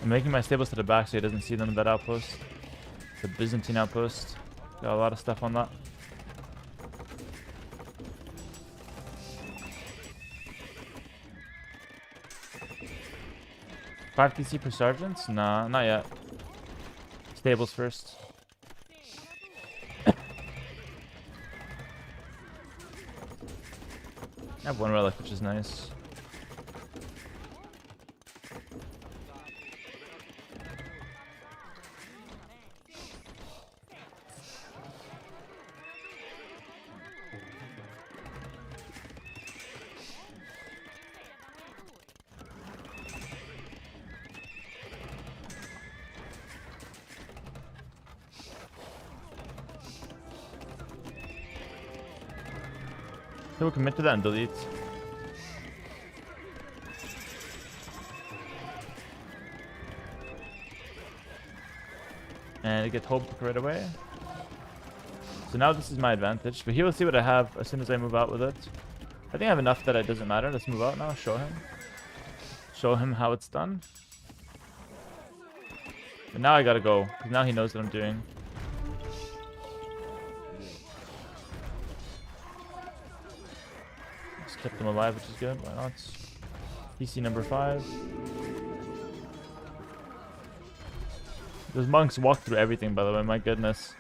I'm making my stables to the back so he doesn't see them in that outpost. The Byzantine outpost. Got a lot of stuff on that. Five TC per sergeants? Nah, not yet. Stables first. I have one relic, which is nice. So we'll commit to that and delete. And I get hope right away. So now this is my advantage. But he will see what I have as soon as I move out with it. I think I have enough that it doesn't matter. Let's move out now. Show him. Show him how it's done. But now I gotta go. Because now he knows what I'm doing. Just kept them alive, which is good. Why not? PC number 5. Those monks walk through everything, by the way. My goodness.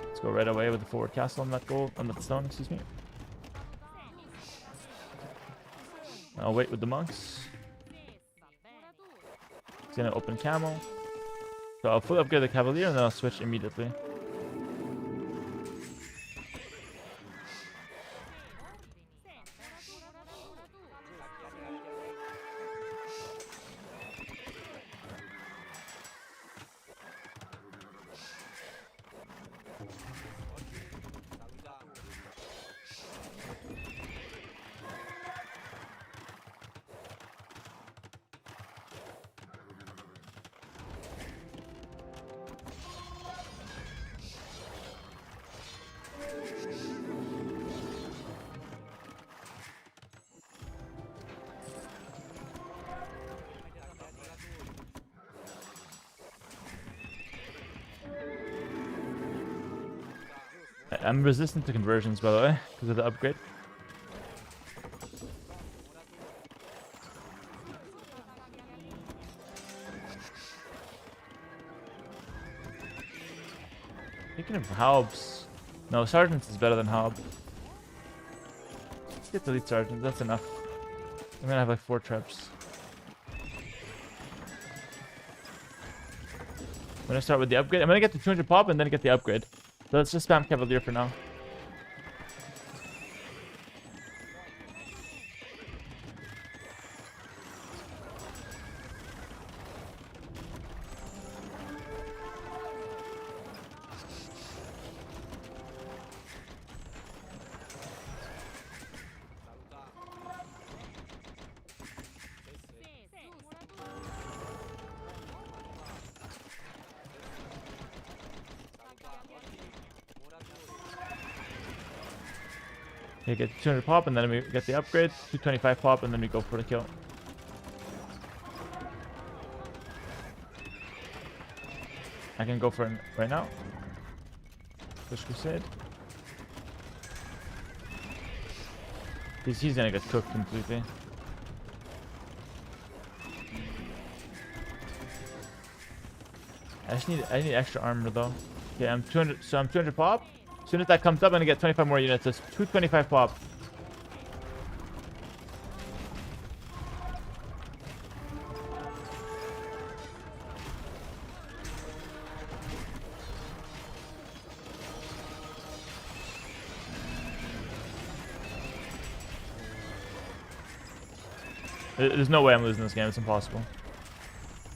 Let's go right away with the forward castle on that gold, on that stone, excuse me. I'll wait with the monks. He's gonna open camel. So I'll fully upgrade the cavalier and then I'll switch immediately. I'm resistant to conversions, by the way, because of the upgrade. I think Looking at Haub's. No, Sergeant's is better than Haub. Let's get the Elite Sergeant. That's enough. I'm gonna have like 4 traps. I'm gonna start with the upgrade. I'm gonna get the 200 pop and then get the upgrade. So let's just spam Cavalier for now. Okay, get 200 pop and then we get the upgrade. 225 pop and then we go for the kill. I can go for it right now. Push Crusade. He's gonna get cooked completely. I need extra armor though. Okay, I'm 200. So I'm 200 pop. As soon as that comes up, I'm gonna get 25 more units. It's 225 pop. There's no way I'm losing this game. It's impossible.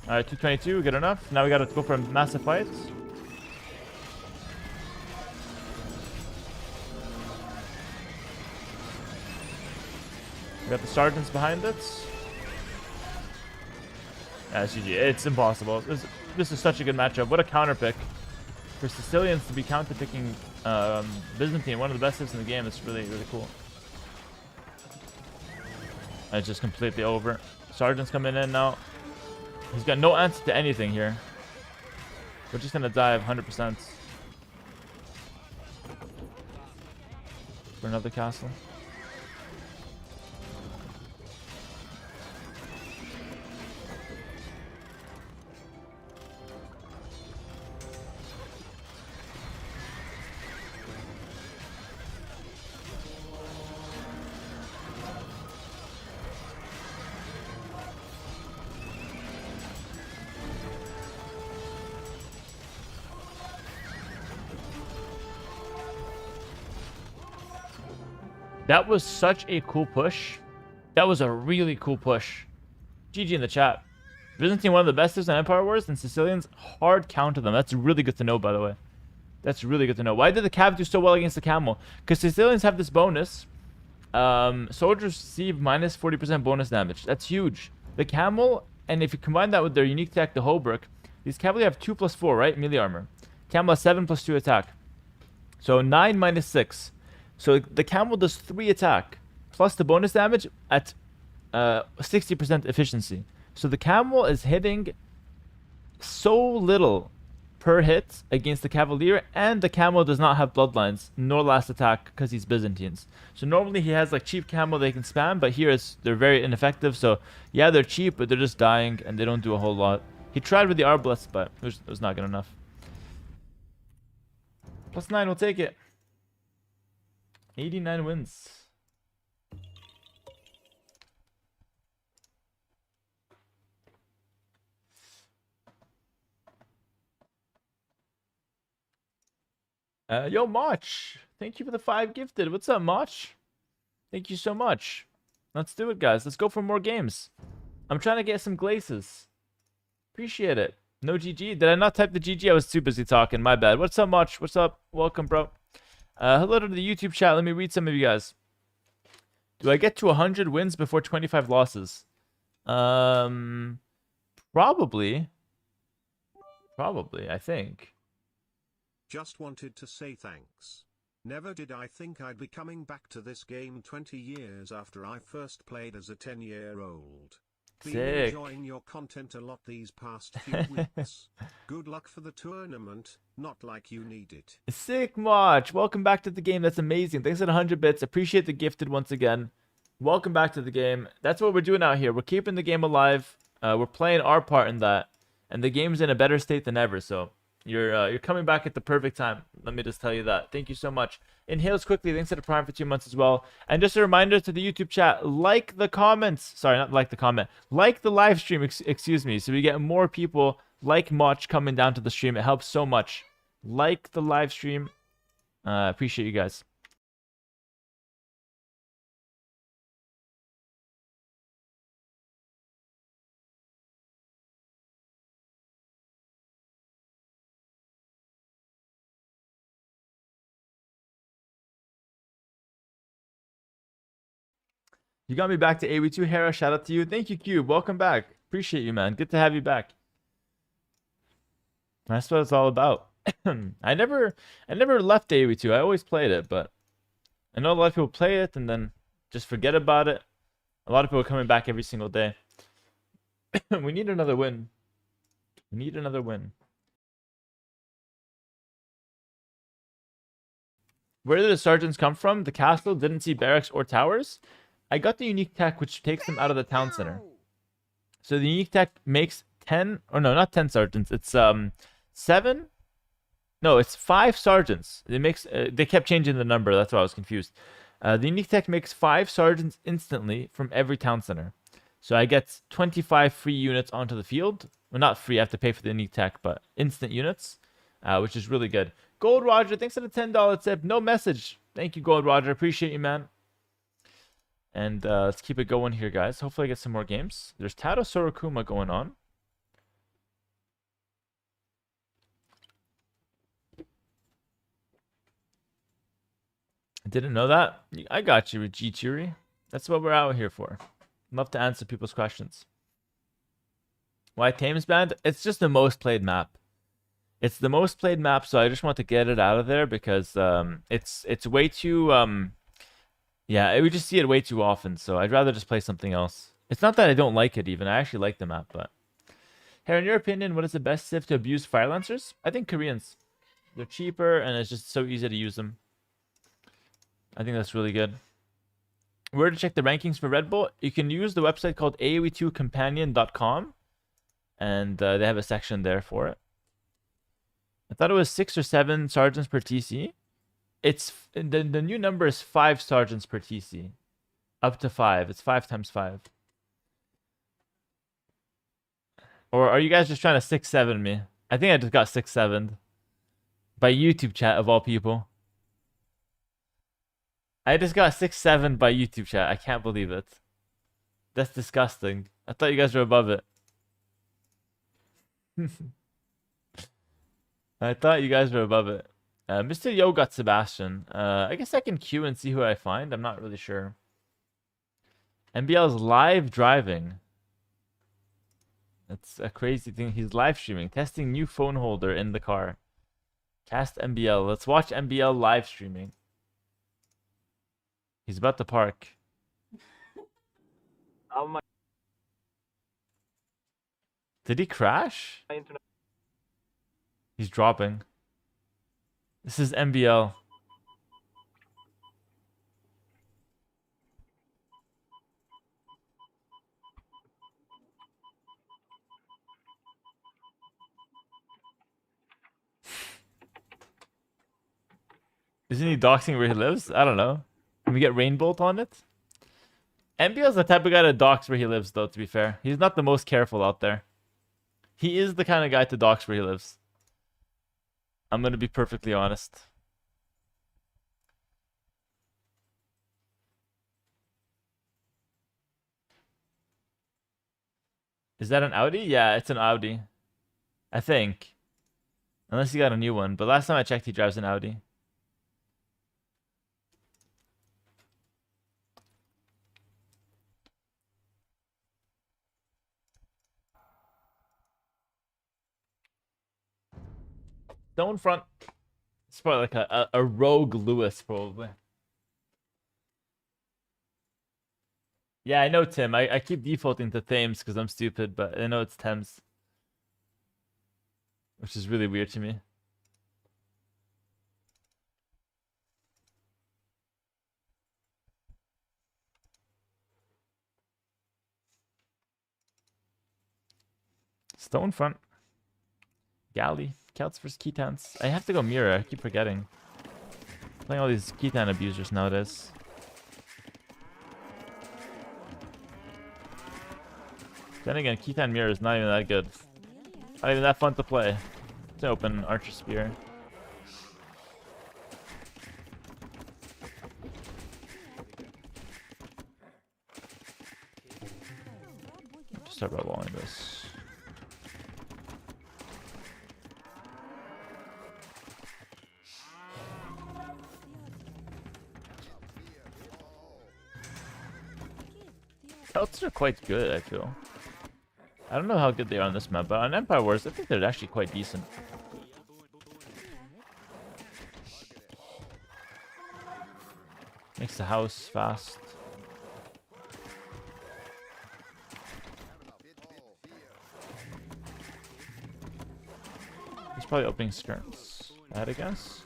Alright, 222. Good enough. Now we gotta go for a massive fight. We got the sergeants behind it. Yeah, GG. It's impossible. This is such a good matchup. What a counter pick. For Sicilians to be counter picking Byzantine, one of the best tips in the game. It's really, really cool. And it's just completely over. Sergeant's coming in now. He's got no answer to anything here. We're just gonna dive 100% for another castle. That was such a cool push. That was a really cool push. GG in the chat. Byzantine, one of the best tips on Empire Wars, and Sicilians hard counter them. That's really good to know, by the way. That's really good to know. Why did the Cav do so well against the Camel? Because Sicilians have this bonus. Soldiers receive minus 40% bonus damage. That's huge. The Camel, and if you combine that with their unique tech, the Hobrook, these Cavalry have 2 plus 4, right? Melee armor. Camel has 7 plus 2 attack. So 9 minus 6. So the Camel does 3 attack, plus the bonus damage at 60% efficiency. So the Camel is hitting so little per hit against the Cavalier, and the Camel does not have bloodlines, nor last attack, because he's Byzantines. So normally he has like cheap Camel they can spam, but here they're very ineffective. So yeah, they're cheap, but they're just dying, and they don't do a whole lot. He tried with the Arbalest, but it was not good enough. +9, we'll take it. 89 wins. Yo, Mach. Thank you for the 5 gifted. What's up, Mach? Thank you so much. Let's do it, guys. Let's go for more games. I'm trying to get some glaces. Appreciate it. No GG. Did I not type the GG? I was too busy talking. My bad. What's up, Mach? What's up? Welcome, bro. Hello to the YouTube chat. Let me read some of you guys. Do I get to 100 wins before 25 losses? Probably. Probably, I think. Just wanted to say thanks. Never did I think I'd be coming back to this game 20 years after I first played as a 10-year-old. Been Sick. enjoying your content a lot these past few weeks. Good luck for the tournament, not like you need it. Sick, Mach. Welcome back to the game. That's amazing. Thanks for the 100 bits. Appreciate the gifted once again. Welcome back to the game. That's what we're doing out here. We're keeping the game alive. We're playing our part in that. And the game's in a better state than ever. So You're coming back at the perfect time. Let me just tell you that. Thank you so much. Inhales quickly. Thanks to the Prime for 2 months as well. And just a reminder to the YouTube chat: like the comments. Sorry, not like the comment. Like the live stream. Excuse me. So we get more people like much coming down to the stream. It helps so much. Like the live stream. Appreciate you guys. You got me back to AW2 Hera. Shout out to you. Thank you, Cube. Welcome back. Appreciate you, man. Good to have you back. That's what it's all about. I never left AW2. I always played it, but I know a lot of people play it and then just forget about it. A lot of people are coming back every single day. We need another win. We need another win. Where did the sergeants come from? The castle didn't see barracks or towers. I got the unique tech, which takes them out of the town center. So the unique tech makes 10, or no, not 10 sergeants. It's 7. No, it's 5 sergeants. It makes they kept changing the number. That's why I was confused. The unique tech makes 5 sergeants instantly from every town center. So I get 25 free units onto the field. Well, not free. I have to pay for the unique tech, but instant units, which is really good. Gold Roger, thanks for the $10 tip. No message. Thank you, Gold Roger. Appreciate you, man. And let's keep it going here, guys. Hopefully I get some more games. There's Tato Sorokuma going on. I didn't know that. I got you, Jichiri. That's what we're out here for. Love to answer people's questions. Why Thames Band? It's just the most played map. It's the most played map, so I just want to get it out of there because it's way too yeah, we just see it way too often, so I'd rather just play something else. It's not that I don't like it even. I actually like the map, but Hera, in your opinion, what is the best civ to abuse fire lancers? I think Koreans. They're cheaper and it's just so easy to use them. I think that's really good. Where to check the rankings for Red Bull? You can use the website called aoe2companion.com, and they have a section there for it. I thought it was 6 or 7 sergeants per TC. It's the new number is 5 sergeants per TC, up to 5. It's 5 times 5. Or are you guys just trying to 6-7 me? I think I just got 6-7'd by YouTube chat of all people. I just got 6-7 by YouTube chat. I can't believe it. That's disgusting. I thought you guys were above it. I thought you guys were above it. Mr. Yo got Sebastian. I guess I can queue and see who I find. I'm not really sure. MBL's live driving. That's a crazy thing. He's live streaming. Testing new phone holder in the car. Cast MBL. Let's watch MBL live streaming. He's about to park. Oh my. Did he crash? He's dropping. This is MBL. Isn't he doxing where he lives? I don't know. Can we get Rainbolt on it? MBL's the type of guy to dox where he lives, though, to be fair. He's not the most careful out there. He is the kind of guy to dox where he lives. I'm going to be perfectly honest. Is that an Audi? Yeah, it's an Audi. I think. Unless he got a new one. But last time I checked, he drives an Audi. Stone front. It's probably like a rogue Lewis, probably. Yeah, I know, Tim. I keep defaulting to Thames because I'm stupid, but I know it's Thames. Which is really weird to me. Stone front. Galley. Celts versus Kitans. I have to go mirror. I keep forgetting. Playing all these Kitan abusers nowadays. Then again, Kitan mirror is not even that good. Not even that fun to play. To open Archer Spear. Just start rolling this. Celts are quite good, I feel. I don't know how good they are on this map, but on Empire Wars, I think they're actually quite decent. Makes the house fast. He's probably opening skirts. That, I guess.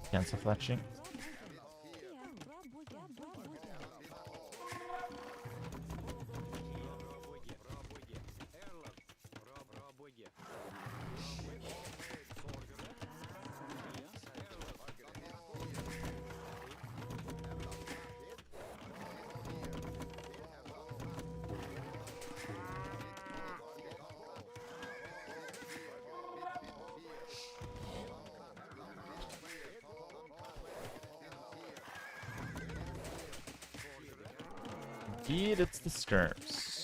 Cancel fletching. Indeed, it's the skirms.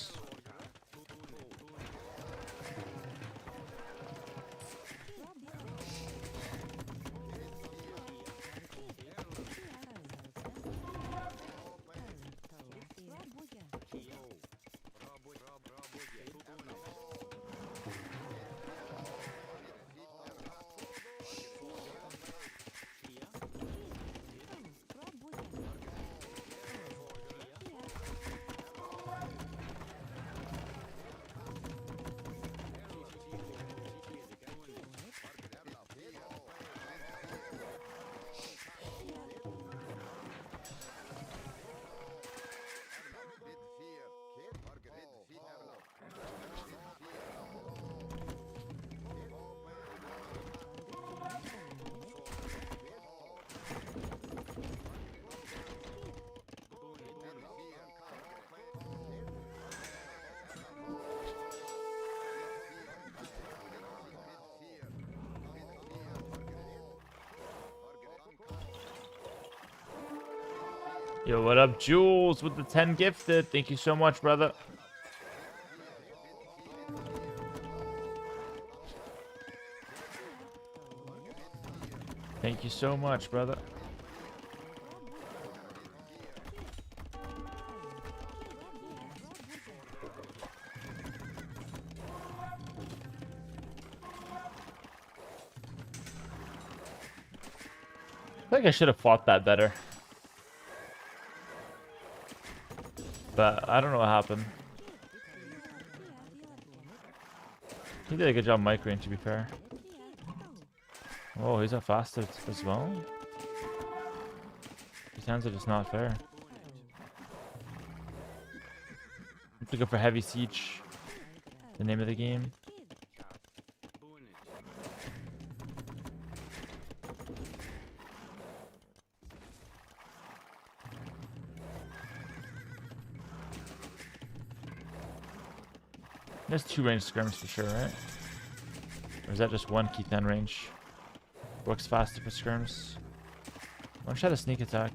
Yo, what up, Jules, with the 10 gifted? Thank you so much, brother. Thank you so much, brother. I feel like I should have fought that better. But I don't know what happened. He did a good job microing, to be fair. Oh, he's a faster as well. These hands are just not fair. I have to go for heavy siege. The name of the game. There's 2 ranged skirms for sure, right? Or is that just 1 key 10 range? Works faster for skirms. One shot a sneak attack.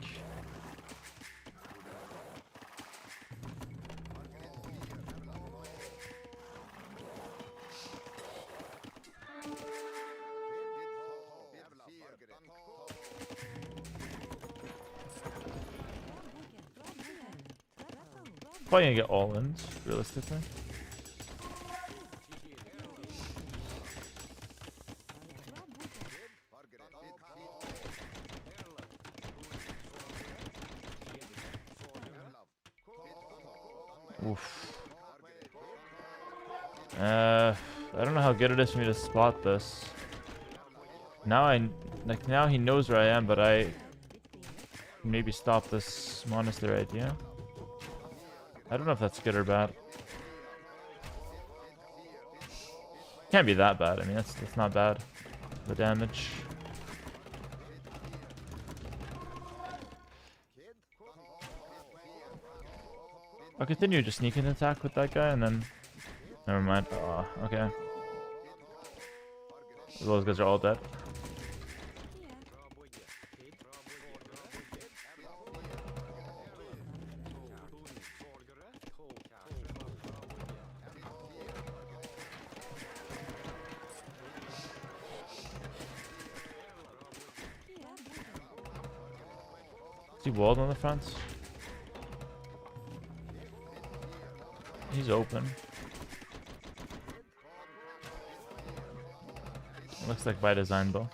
Probably gonna get all in, realistically. Oof. I don't know how good it is for me to spot this. Now now he knows where I am, but I maybe stop this monastery idea. I don't know if that's good or bad. Can't be that bad. I mean, that's not bad. The damage. I'll continue just sneaking attack with that guy and then... Never mind. Oh, okay. Those guys are all dead. Is he walled on the front? He's open. Looks like by design though.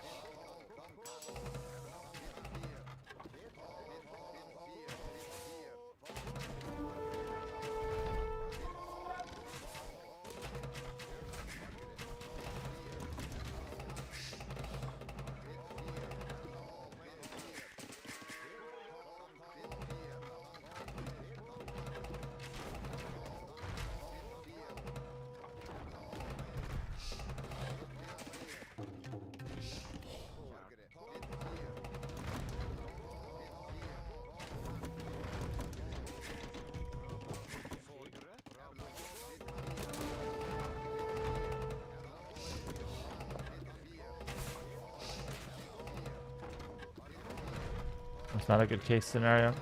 It's not a good case scenario.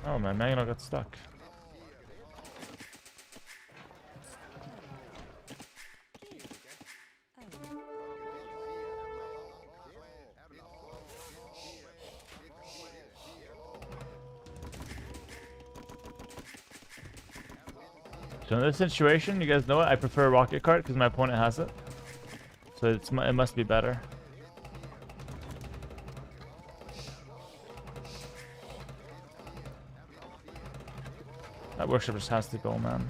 Oh, my Magno got stuck. So in this situation, you guys know what? I prefer Rocket Cart because my opponent has it. So it must be better. That worship just has to go, man.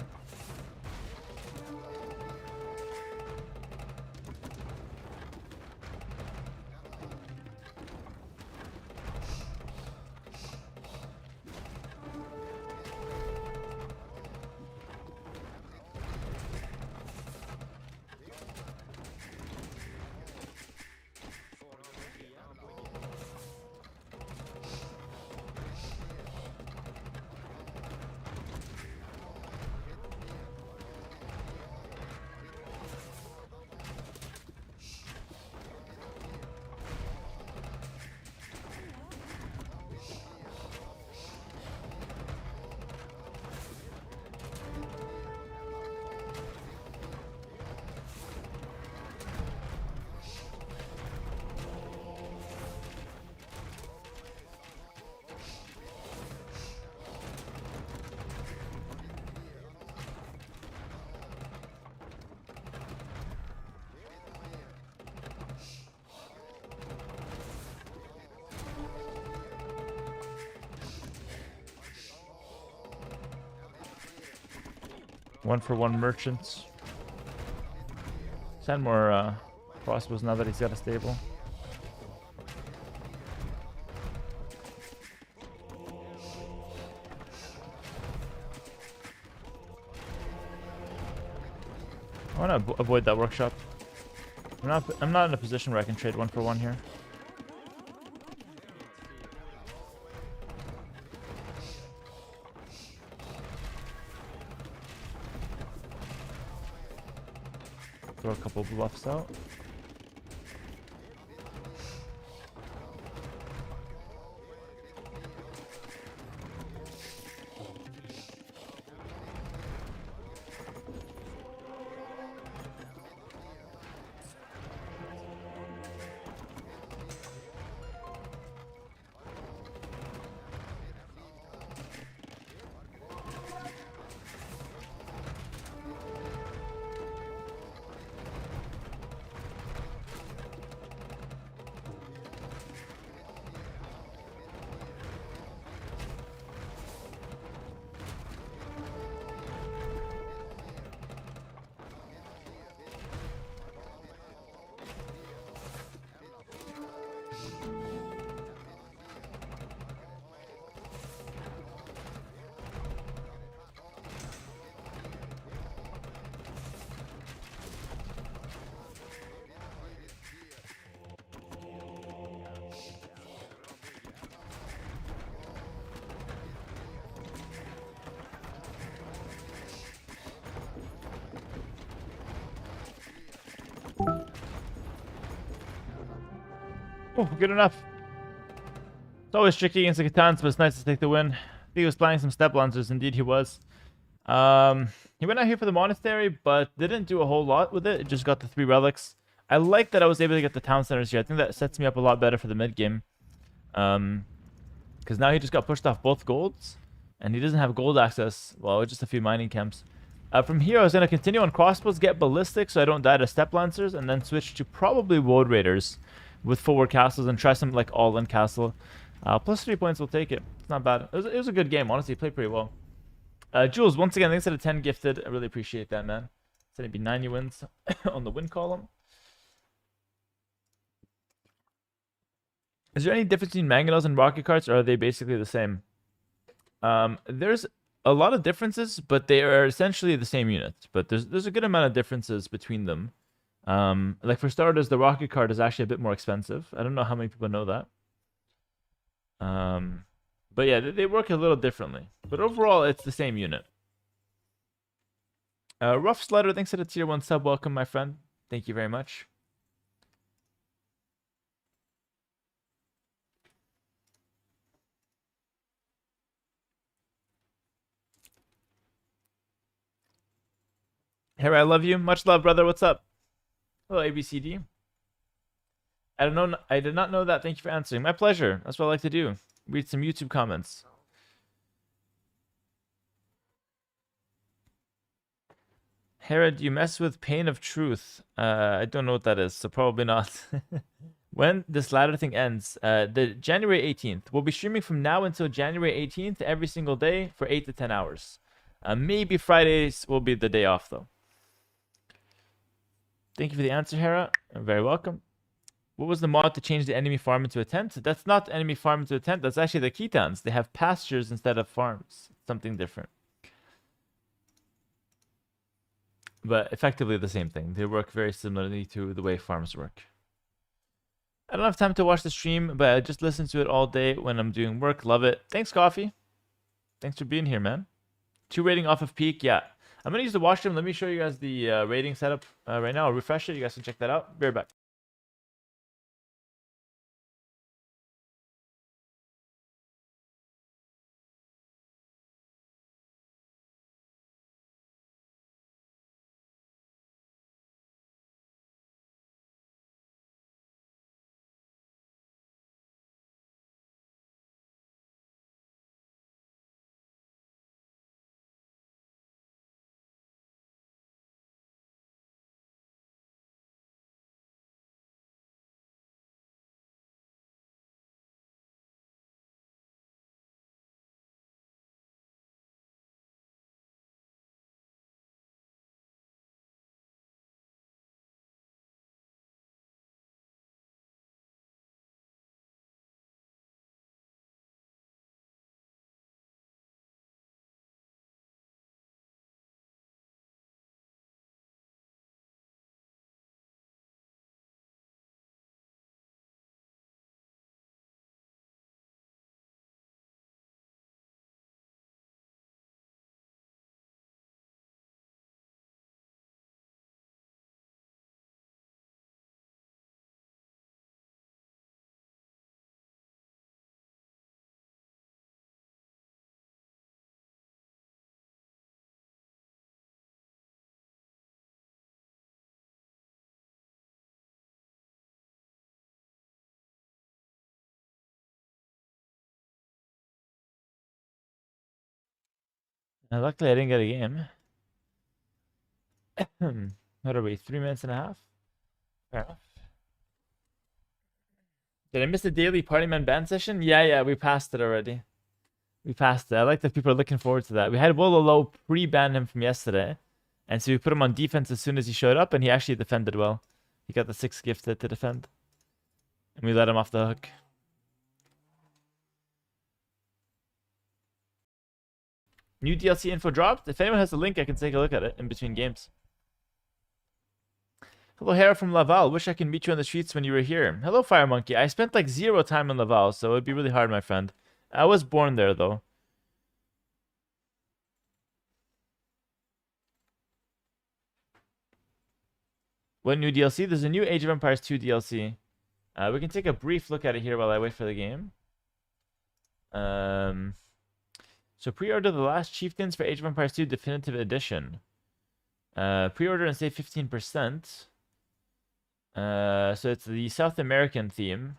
One for one merchants. Send more crossbows now that he's got a stable. I want to avoid that workshop. I'm not in a position where I can trade one for one here. Throw a couple bluffs out. Oh, good enough. It's always tricky against the Catans, but it's nice to take the win. I think he was planning some step lancers. Indeed, he was. He went out here for the monastery, but didn't do a whole lot with it. It just got the 3 relics. I like that I was able to get the town centers here. I think that sets me up a lot better for the mid game. Because now he just got pushed off both golds, and he doesn't have gold access. Well, just a few mining camps. From here, I was going to continue on crossbows, get ballistic so I don't die to step lancers, and then switch to probably woad raiders with forward castles and try some like all-in castle. Plus 3 points will take it. It's not bad. It was a good game, honestly. He played pretty well. Jules, once again, thanks for the 10 gifted. I really appreciate that, man. Said it'd be 90 wins on the win column. Is there any difference between mangonels and rocket carts, or are they basically the same? There's a lot of differences, but they are essentially the same unit. But there's a good amount of differences between them. Like for starters, the rocket cart is actually a bit more expensive. I don't know how many people know that. But yeah, they work a little differently. But overall, it's the same unit. Rough Slider, thanks for the tier 1 sub. Welcome, my friend. Thank you very much. Hera, I love you. Much love, brother. What's up? Hello, ABCD. I don't know. I did not know that. Thank you for answering. My pleasure. That's what I like to do. Read some YouTube comments. Hera, do you mess with Pain of Truth? I don't know what that is, so probably not. When this ladder thing ends, the January 18th. We'll be streaming from now until January 18th every single day for 8 to 10 hours. Maybe Fridays will be the day off, though. Thank you for the answer, Hera. You're very welcome. What was the mod to change the enemy farm into a tent? That's not enemy farm into a tent. That's actually the Khitans. They have pastures instead of farms. Something different. But effectively the same thing. They work very similarly to the way farms work. I don't have time to watch the stream, but I just listen to it all day when I'm doing work. Love it. Thanks, Coffee. Thanks for being here, man. 2 rating off of peak. Yeah. I'm going to use the washroom. Let me show you guys the rating setup right now. I'll refresh it. You guys can check that out. Be right back. Luckily, I didn't get a game. What are we? 3 minutes and a half? Fair enough. Did I miss the daily Party Man ban session? Yeah, we passed it already. We passed it. I like that people are looking forward to that. We had Wololo pre-ban him from yesterday. And so we put him on defense as soon as he showed up, and he actually defended well. He got the 6 gifted to defend. And we let him off the hook. New DLC info dropped. If anyone has a link, I can take a look at it in between games. Hello, Hera from Laval. Wish I could meet you on the streets when you were here. Hello, Fire Monkey. I spent like 0 time in Laval, so it'd be really hard, my friend. I was born there, though. What new DLC? There's a new Age of Empires 2 DLC. We can take a brief look at it here while I wait for the game. So pre-order The Last Chieftains for Age of Empires 2 Definitive Edition. Pre-order and save 15%. So it's the South American theme.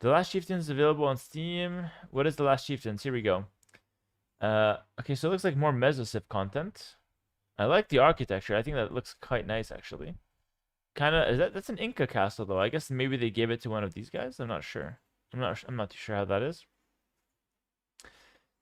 The Last Chieftains is available on Steam. What is The Last Chieftains? Here we go. Okay, so it looks like more Mesosiv content. I like the architecture. I think that looks quite nice, actually. Kind of, that's an Inca castle, though. I guess maybe they gave it to one of these guys. I'm not sure. I'm not too sure how that is.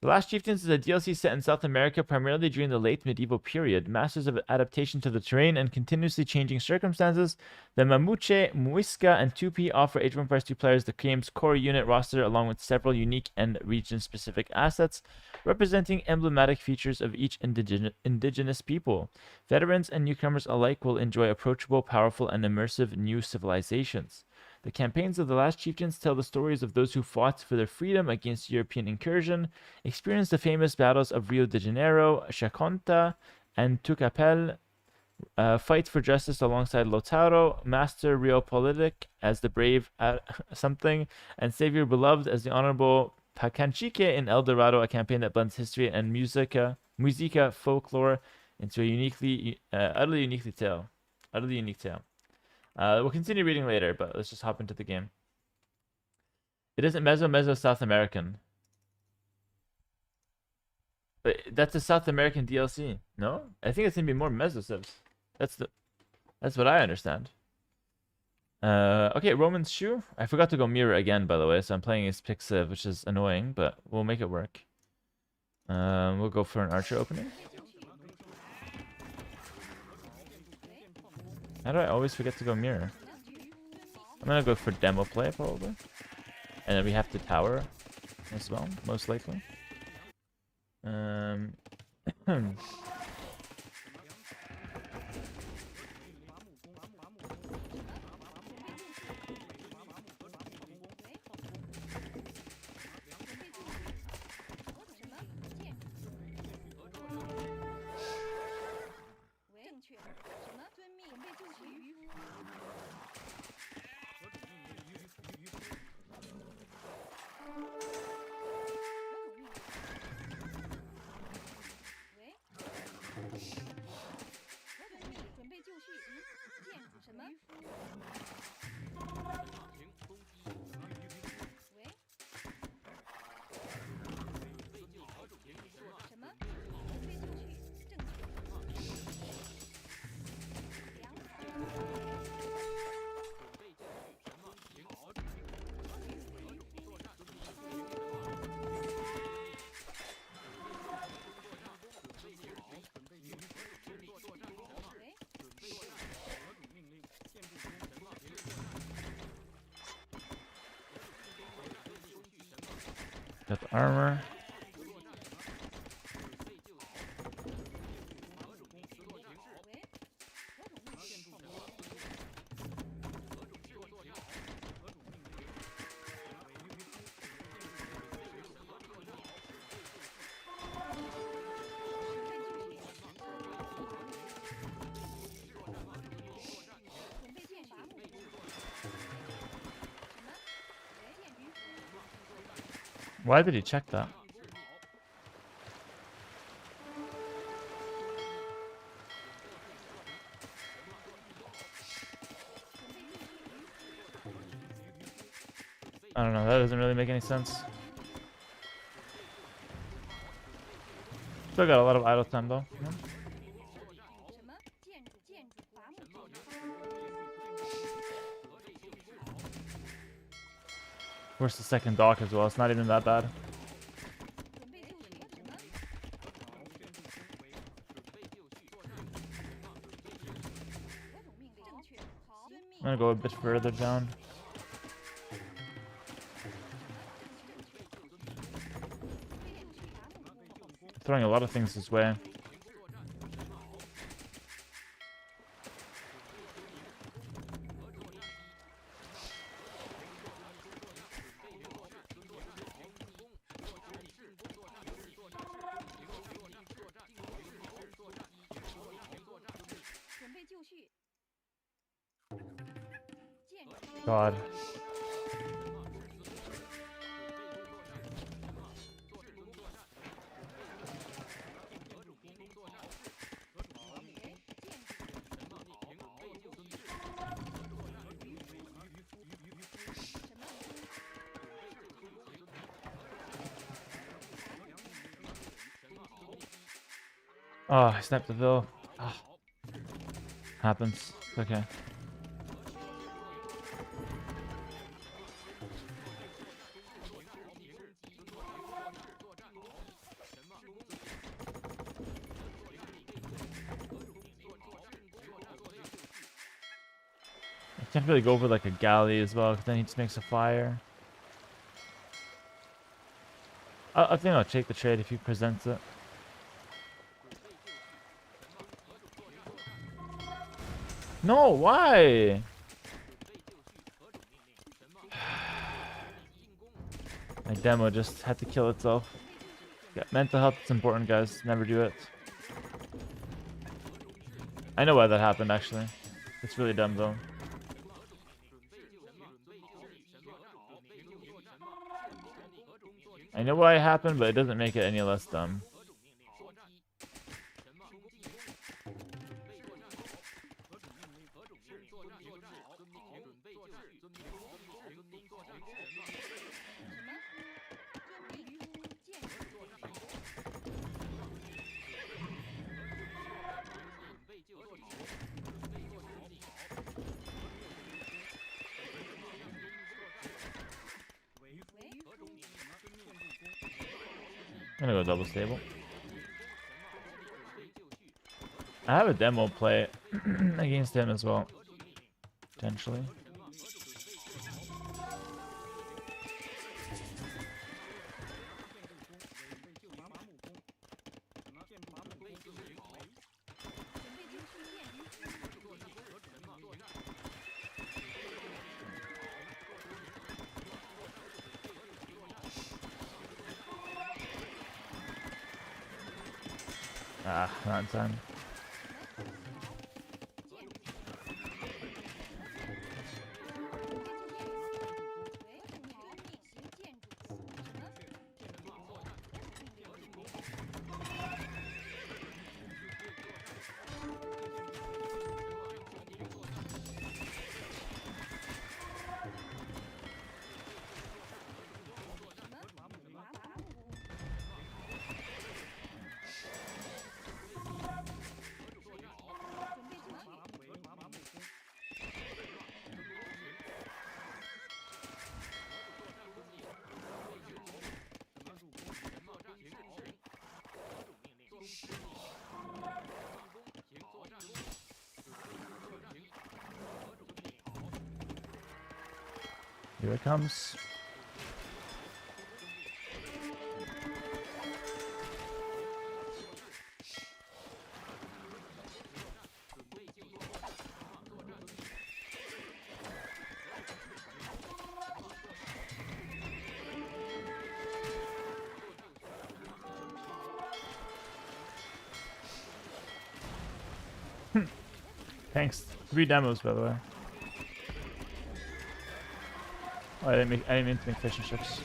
The Last Chieftains is a DLC set in South America primarily during the late medieval period. Masters of adaptation to the terrain and continuously changing circumstances, the Mamuche, Muisca, and Tupi offer Age of Empires 2 players the game's core unit roster along with several unique and region-specific assets representing emblematic features of each indigenous people. Veterans and newcomers alike will enjoy approachable, powerful, and immersive new civilizations. The campaigns of The Last Chieftains tell the stories of those who fought for their freedom against European incursion, experienced the famous battles of Rio de Janeiro, Chaconta, and Tucapel, fight for justice alongside Lautaro, master realpolitik as the brave something, and savior beloved as the honorable Pacanchique in El Dorado, a campaign that blends history and musica folklore into a utterly unique tale. We'll continue reading later, but let's just hop into the game. It isn't Meso South American. But that's a South American DLC, no? I think it's gonna be more Mesosivs. That's what I understand. Okay, Roman's Shoe. I forgot to go mirror again, by the way, so I'm playing as Pixiv, which is annoying, but we'll make it work. We'll go for an Archer opening. How do I always forget to go mirror? I'm gonna go for demo play, probably. And then we have to tower as well, most likely. Got the armor. Why did he check that? I don't know, that doesn't really make any sense. Still got a lot of idle time though. Yeah. Where's the second dock as well? It's not even that bad. I'm gonna go a bit further down. throwing a lot of things his way. God. Oh, I snapped the bill. Ah. Happens. It's okay. I can't really go over like a galley as well, because then he just makes a fire. I think I'll take the trade if he presents it. No, why? My demo just had to kill itself. Yeah, mental health is important, guys. Never do it. I know why that happened, actually. It's really dumb, though. I know why it happened, but it doesn't make it any less dumb. I'm gonna go double stable. I have a demo play against him as well, potentially. Ah, not in time. Here it comes. Thanks. 3 demos, by the way. Oh, I didn't mean to make fish and chips.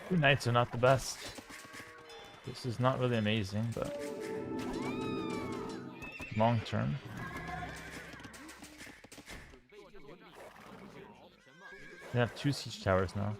2 knights are not the best. This is not really amazing, but long term. They have 2 siege towers now.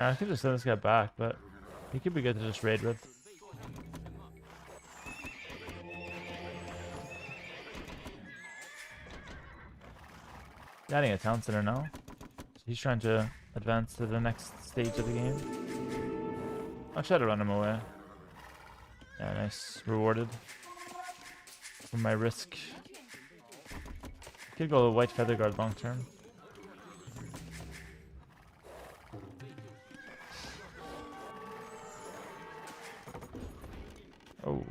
I could just send this guy back, but he could be good to just raid with. Adding a town center now. So he's trying to advance to the next stage of the game. I'll try to run him away. Yeah, nice. Rewarded for my risk. Could go with white feather guard long term. Oh.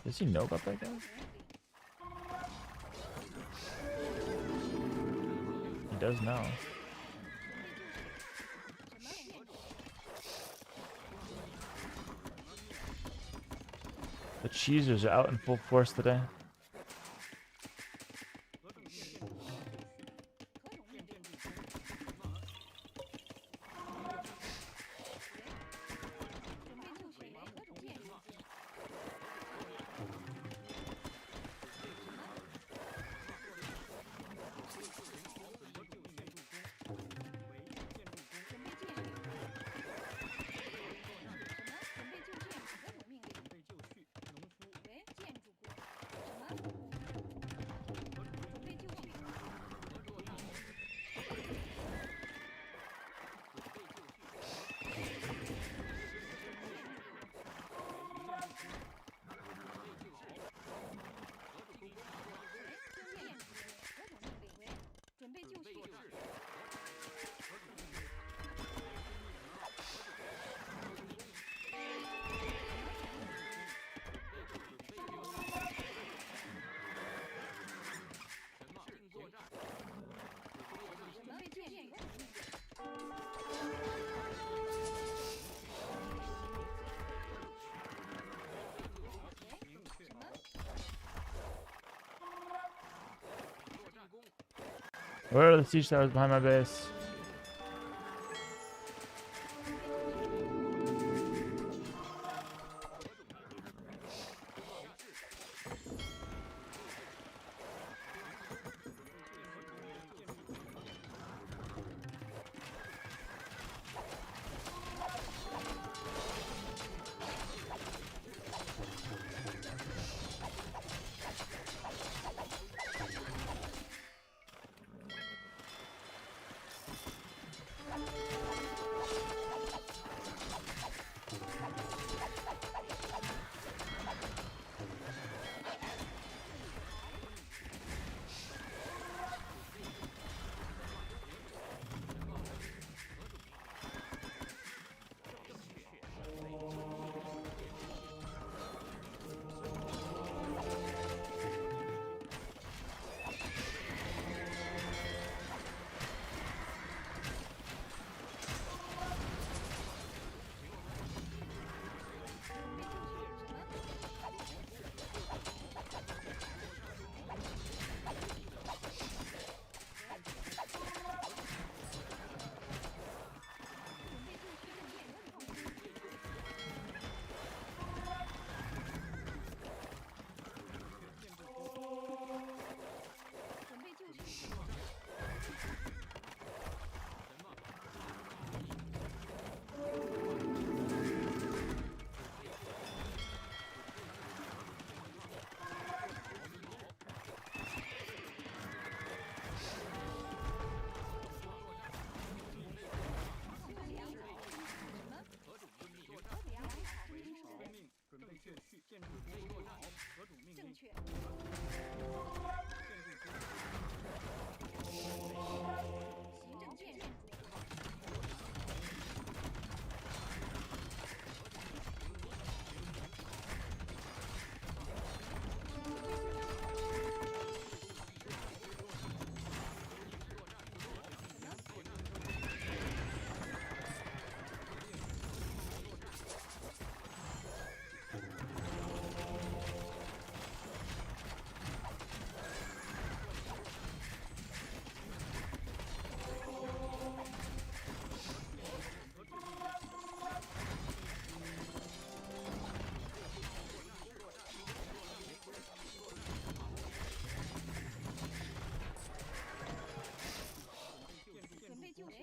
Does he know about that guy? He does now. The cheesers are out in full force today. Where are the siege towers behind my base?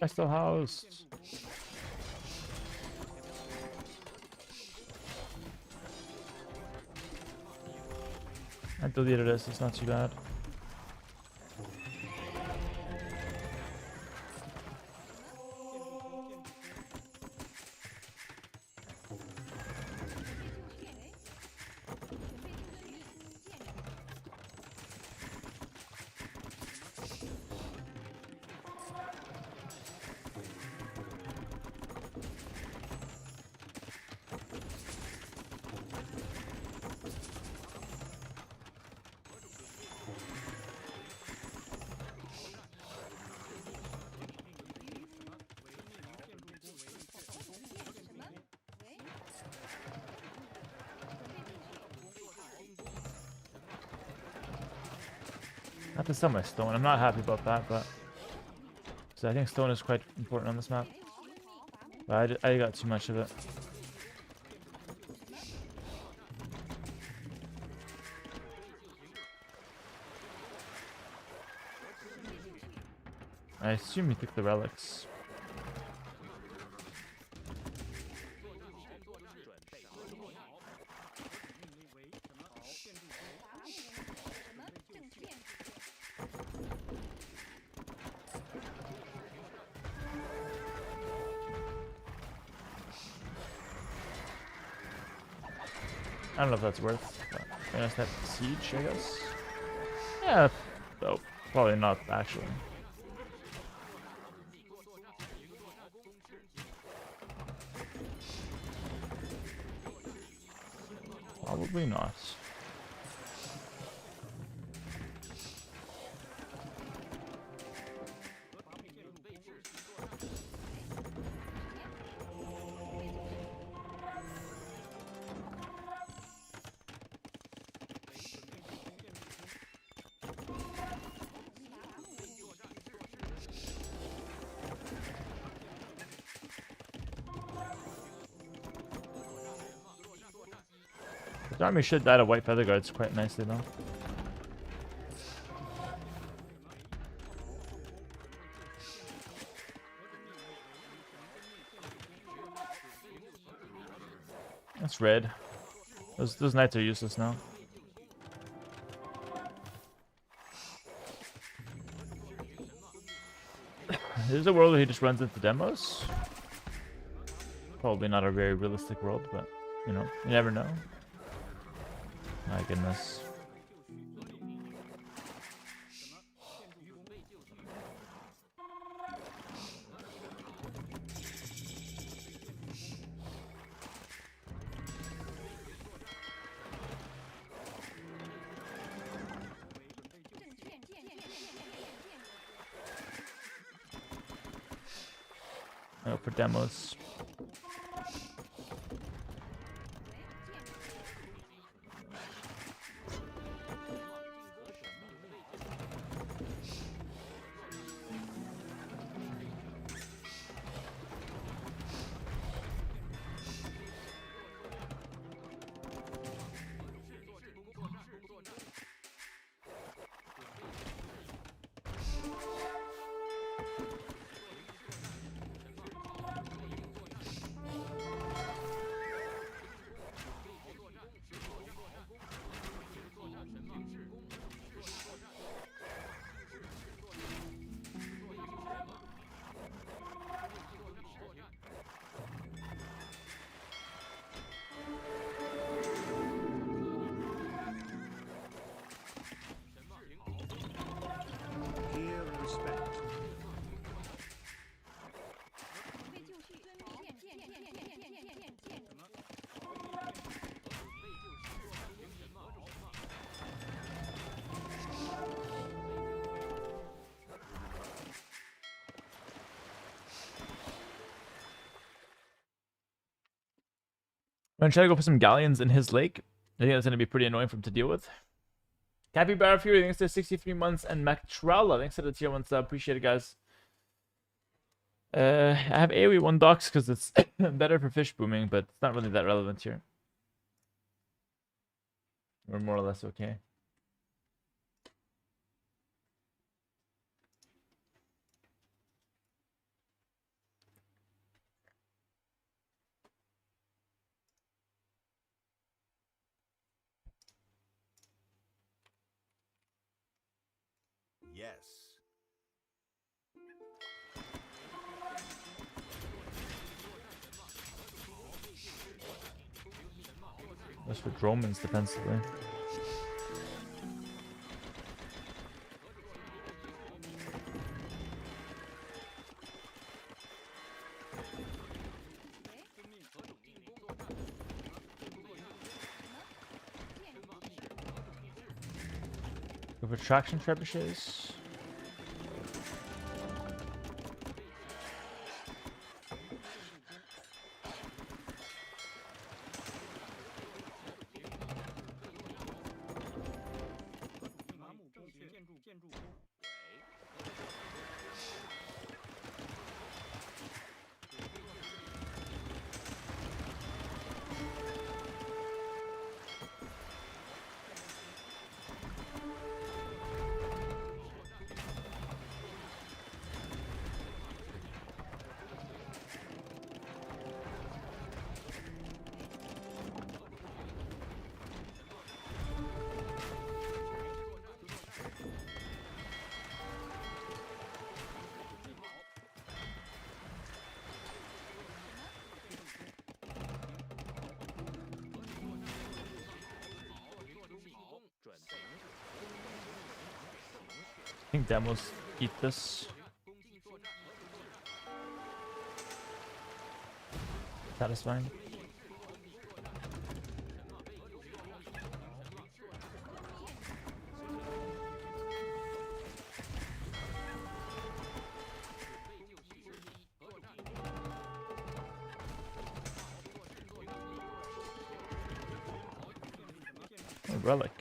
I still housed. I deleted this, it's not too bad. I have to sell my stone. I'm not happy about that, but so I think stone is quite important on this map. But I got too much of it. I assume he took the relics. I don't know if that's worth, but I guess that siege, I guess. Yeah, though probably not actually. Probably not. The army should die to white feather guards quite nicely though. That's red. Those knights are useless now. There's a world where he just runs into demos. Probably not a very realistic world, but you know, you never know. My goodness. Oh, for demos. Here respect. I'm gonna try to go for some galleons in his lake. I think that's gonna be pretty annoying for him to deal with. Capybara Fury, thanks to 63 months, and Mactrella, thanks to the tier 1 sub. Appreciate it, guys. I have AoE 1 docks because it's better for fish booming, but it's not really that relevant here. We're more or less okay. Yes. That's with Romans defensively. Go for traction trebuchets. I think demos eat this. Satisfying. A relic.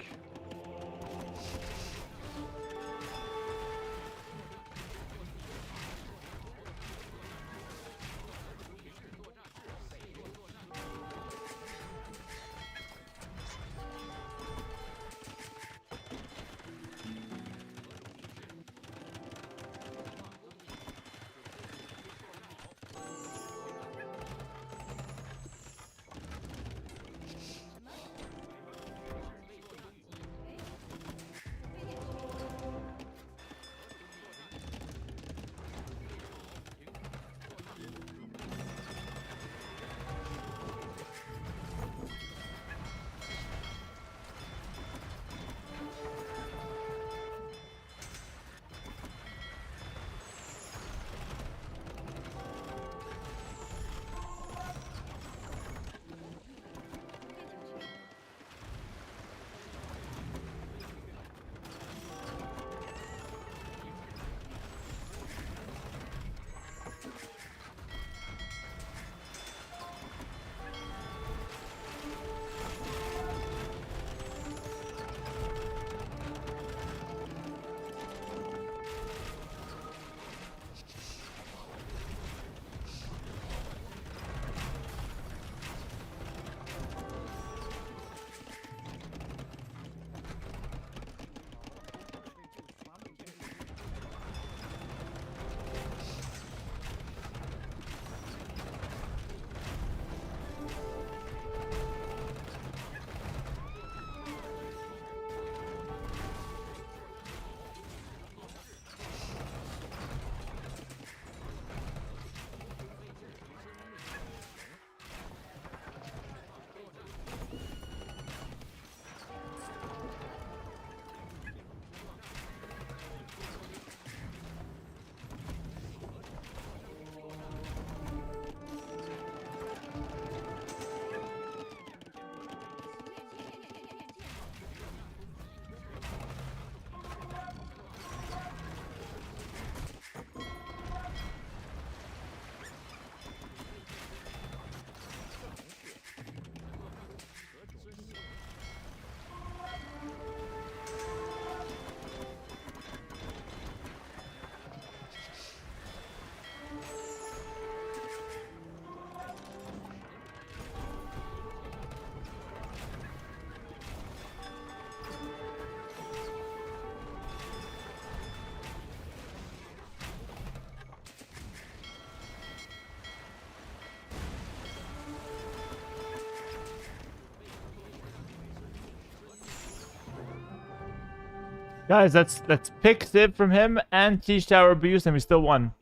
Guys, that's pick Civ from him and Siege Tower abuse, and we still won.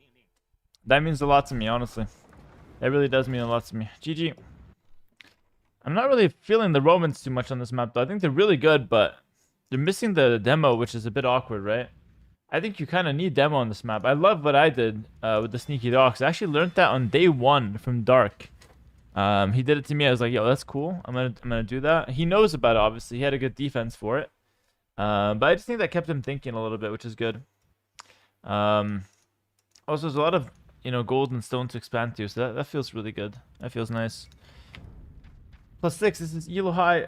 That means a lot to me, honestly. That really does mean a lot to me. GG. I'm not really feeling the Romans too much on this map, though. I think they're really good, but they're missing the demo, which is a bit awkward, right? I think you kind of need demo on this map. I love what I did with the sneaky docks. I actually learned that on day 1 from Dark. He did it to me. I was like, yo, that's cool. I'm gonna do that. He knows about it, obviously. He had a good defense for it. But I just think that kept him thinking a little bit, which is good. Also, there's a lot of, gold and stone to expand to, so that feels really good. That feels nice. +6, this is Elo high.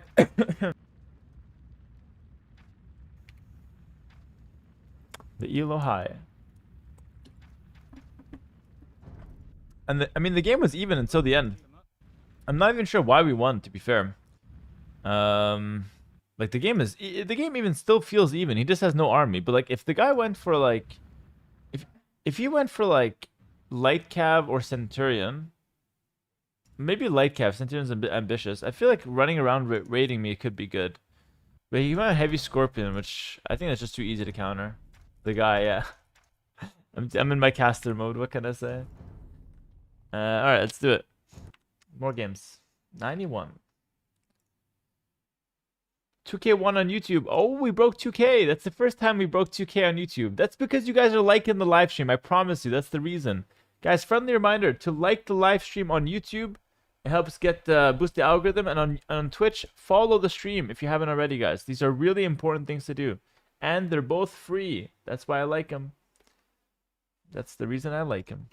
The Elo high. And I mean, the game was even until the end. I'm not even sure why we won, to be fair. Like the game even still feels even. He just has no army. But like, if the guy went for like, if he went for like light cav or centurion, maybe light cav. Centurion's a bit ambitious. I feel like running around raiding me could be good. But he went a heavy scorpion, which I think that's just too easy to counter. The guy, yeah. I'm in my caster mode. What can I say? All right, let's do it. More games. 91. 2K1 on YouTube. Oh, we broke 2K. That's the first time we broke 2K on YouTube. That's because you guys are liking the live stream. I promise you, that's the reason. Guys, friendly reminder to like the live stream on YouTube. It helps get boost the algorithm. And on Twitch, follow the stream if you haven't already, guys. These are really important things to do. And they're both free. That's why I like them. That's the reason I like them.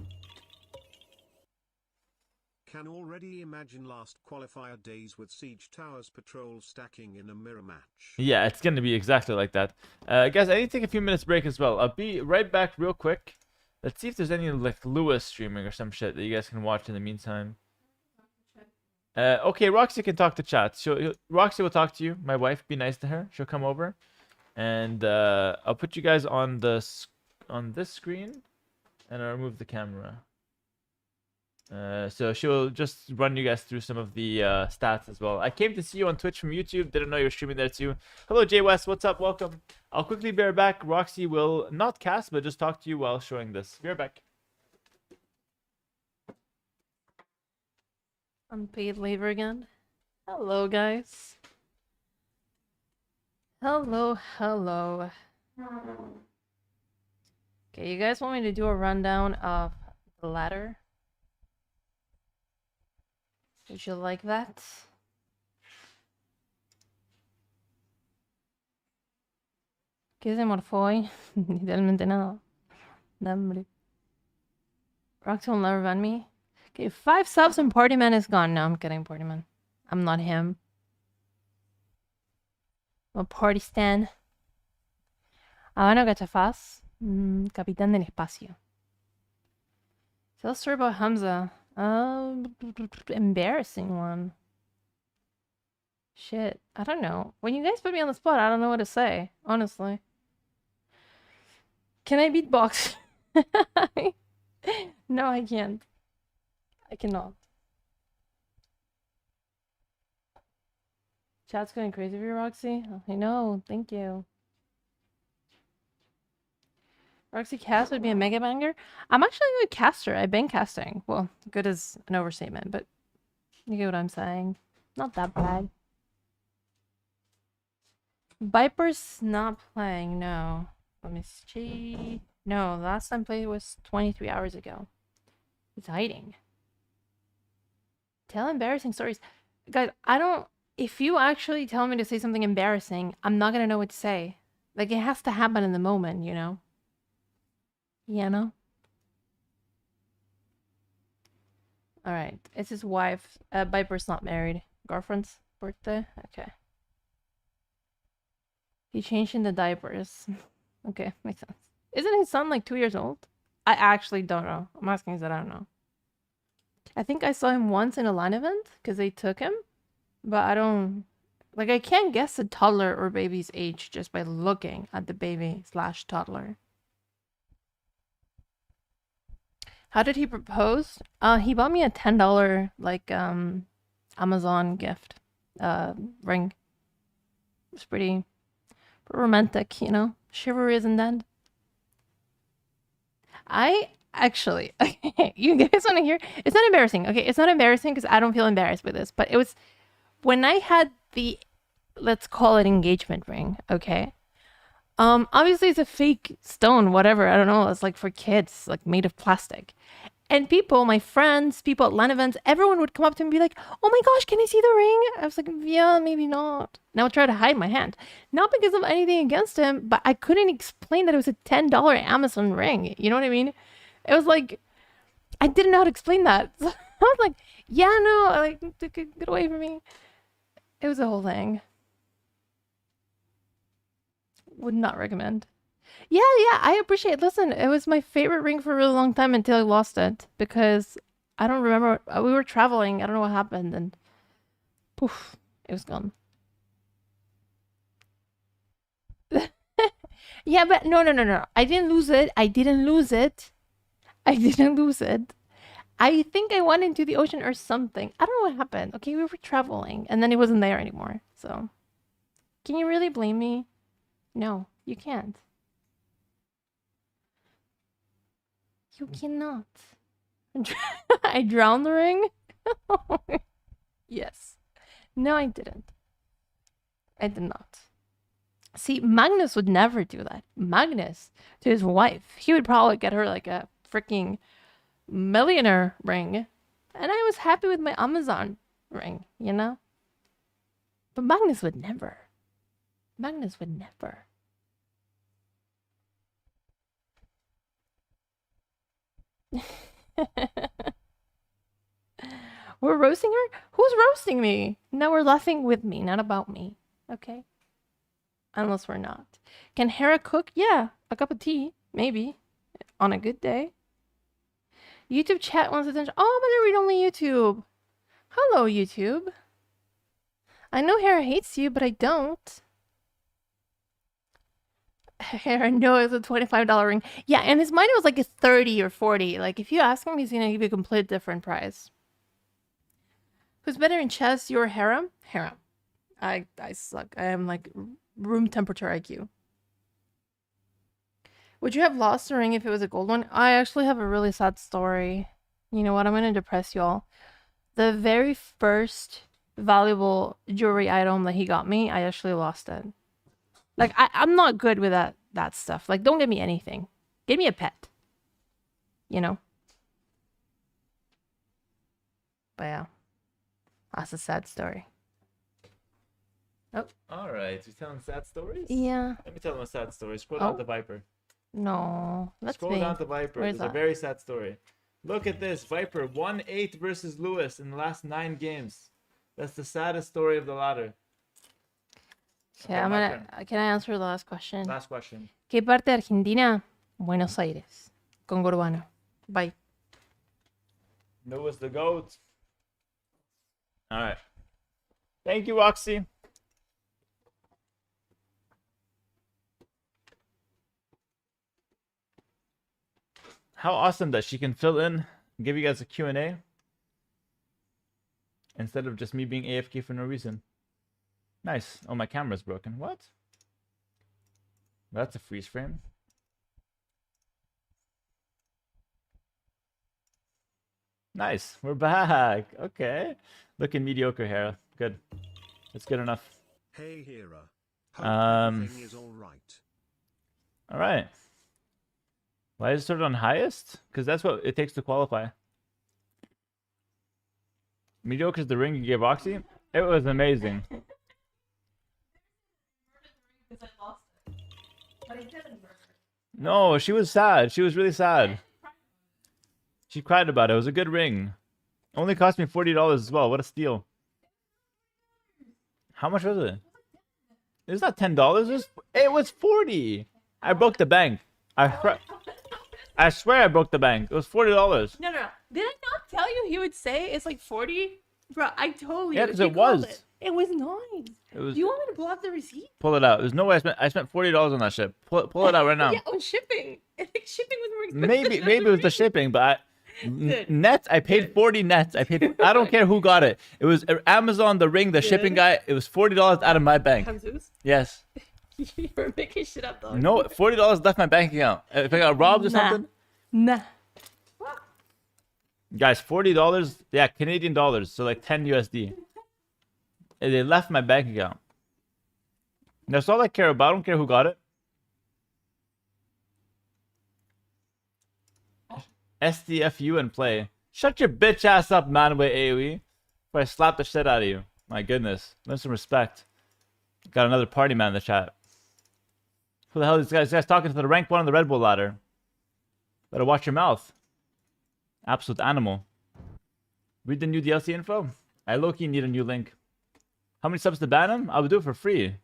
Can already imagine last qualifier days with Siege Towers patrol stacking in a mirror match. Yeah, it's going to be exactly like that. Guys, I need to take a few minutes break as well. I'll be right back real quick. Let's see if there's any like Lewis streaming or some shit that you guys can watch in the meantime. Okay, Roxy can talk to chat. Roxy will talk to you. My wife, be nice to her. She'll come over. And I'll put you guys on this screen. And I'll remove the camera. So she'll just run you guys through some of the stats as well. I came to see you on Twitch from YouTube. Didn't know you were streaming there too. Hello, Jay West. What's up? Welcome. I'll quickly be right back. Roxy will not cast, but just talk to you while showing this. Be right back. Unpaid labor again. Hello, guys. Hello. Okay, you guys want me to do a rundown of the ladder? Would you like that? ¿Qué se morfó hoy? Literalmente nada. Hombre. Roxy will never run me. Okay, 5 subs and Partyman is gone. No, I'm kidding, Partyman. I'm not him. I'm a party stan. Habano Gachafaz. Capitán del Espacio. Tell a story about Hamza. Embarrassing one. Shit. I don't know. When you guys put me on the spot, I don't know what to say. Honestly. Can I beatbox? No, I can't. I cannot. Chat's going crazy for you, Roxy. I know. Thank you. Roxy cast would be a mega banger. I'm actually a good caster. I've been casting. Well, good is an overstatement, but you get what I'm saying. Not that bad. Viper's not playing, no. Let me see. No, last time played was 23 hours ago. He's hiding. Tell embarrassing stories. Guys, I don't... If you actually tell me to say something embarrassing, I'm not gonna know what to say. Like, it has to happen in the moment, you know? You know? Alright, it's his wife. Viper's not married. Girlfriend's birthday? Okay. He changed in the diapers. Okay, makes sense. Isn't his son like 2 years old? I actually don't know. I'm asking because I don't know. I think I saw him once in a LAN event because they took him. But I don't... Like, I can't guess a toddler or baby's age just by looking at the baby / toddler. How did he propose? He bought me a $10 like Amazon gift ring. It was pretty romantic, you know. Chivalry isn't dead. I actually, okay, you guys want to hear? It's not embarrassing. Okay, it's not embarrassing because I don't feel embarrassed with this. But it was when I had the, let's call it engagement ring. Okay. Obviously it's a fake stone, whatever. I don't know. It's like for kids, like made of plastic. And people, my friends, people at LAN events, everyone would come up to me and be like, "Oh my gosh, can I see the ring?" I was like, "Yeah, maybe not." And I would try to hide my hand. Not because of anything against him, but I couldn't explain that it was a $10 Amazon ring. You know what I mean? It was like, I didn't know how to explain that. So I was like, "Yeah, no, like, get away from me." It was a whole thing. Would not recommend. Yeah, I appreciate. Listen, it was my favorite ring for a really long time until I lost it because I don't remember. We were traveling. I don't know what happened, and poof, it was gone. Yeah, but no. I didn't lose it. I didn't lose it. I think I went into the ocean or something. I don't know what happened. Okay, we were traveling, and then it wasn't there anymore. So, can you really blame me? No, you can't. You cannot. I drowned the ring? Yes. No, I didn't. I did not. See, Magnus would never do that. Magnus, to his wife, he would probably get her like a freaking millionaire ring. And I was happy with my Amazon ring, you know? But Magnus would never. Magnus would never. We're roasting her? Who's roasting me? No, we're laughing with me, not about me. Okay? Unless we're not. Can Hera cook? Yeah, a cup of tea, maybe. On a good day. YouTube chat wants attention. Oh, but I read only YouTube. Hello, YouTube. I know Hera hates you, but I don't. Hera, no, it's a $25 ring. Yeah, and his mind was like a 30 or 40. Like, if you ask him, he's gonna give you a complete different price. Who's better in chess, you or Hera? Hera. I suck. I am like room temperature IQ. Would you have lost the ring if it was a gold one? I actually have a really sad story. You know what? I'm gonna depress y'all. The very first valuable jewelry item that he got me, I actually lost it. Like, I'm not good with that stuff. Like, don't give me anything. Give me a pet. You know? But yeah. That's a sad story. Oh. All right, you're telling sad stories? Yeah. Let me tell them a sad story. Scroll down to Viper. No. That's Scroll down to Viper. Where's It's a that? very sad story. Look at this. Viper 1-8 versus Lewis in the last 9 games. That's the saddest story of the ladder. Okay, I'm gonna. Can I answer the last question? Last question. ¿Qué parte de Argentina? Buenos Aires. Congo Urbano. Bye. Lewis the GOAT. All right. Thank you, Roxy. How awesome that she can fill in and give you guys a Q&A instead of just me being AFK for no reason. Nice. Oh, my camera's broken. What? That's a freeze frame. Nice. We're back. Okay. Looking mediocre, Hera. Good. That's good enough. Hey, Hera. Hope everything is all right. All right. Why is it started on highest? Because that's what it takes to qualify. Mediocre is the ring you gave Roxy. It was amazing. No, she was sad. She was really sad. She cried about it. It was a good ring. Only cost me $40 as well. What a steal. How much was it? It's not $10. It was $40. I broke the bank. I swear I broke the bank. It was $40. No. Did I not tell you he would say it's like 40? Bro, I told you. Yeah, because He it called was. It was nice. It was. Do you want me to pull out the receipt? Pull it out. There's no way I spent $40 on that shit. Pull it out right now. Yeah, on shipping. I think shipping was more expensive. Maybe it was the shipping, but net. I paid 40 nets. I don't care who got it. It was Amazon, the ring, the shipping guy. It was $40 out of my bank. Jesus. Yes. You're making shit up though. No, $40 left my bank account. If I got robbed or something. Nah. Guys, $40. Yeah, Canadian dollars. So like 10 USD. They left my bank account. That's all I care about. I don't care who got it. SDFU and play. Shut your bitch ass up, Manway AoE. Before I slap the shit out of you. My goodness. Learn some respect. Got another party man in the chat. Who the hell are these guys? These guys talking to the rank 1 on the Red Bull ladder. Better watch your mouth. Absolute animal. Read the new DLC info. I low-key need a new link. How many subs to ban him? I would do it for free.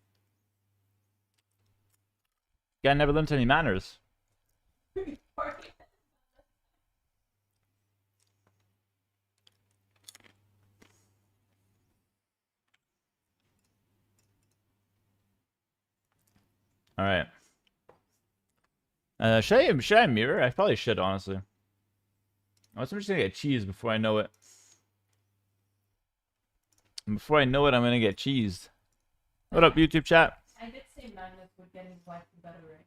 Guy never learned any manners. Alright. Should I mirror? I probably should, honestly. I'm just gonna get cheese before I know it. Before I know it, I'm gonna get cheesed. What up, YouTube chat? I did say Magnus would get his wife a better ring.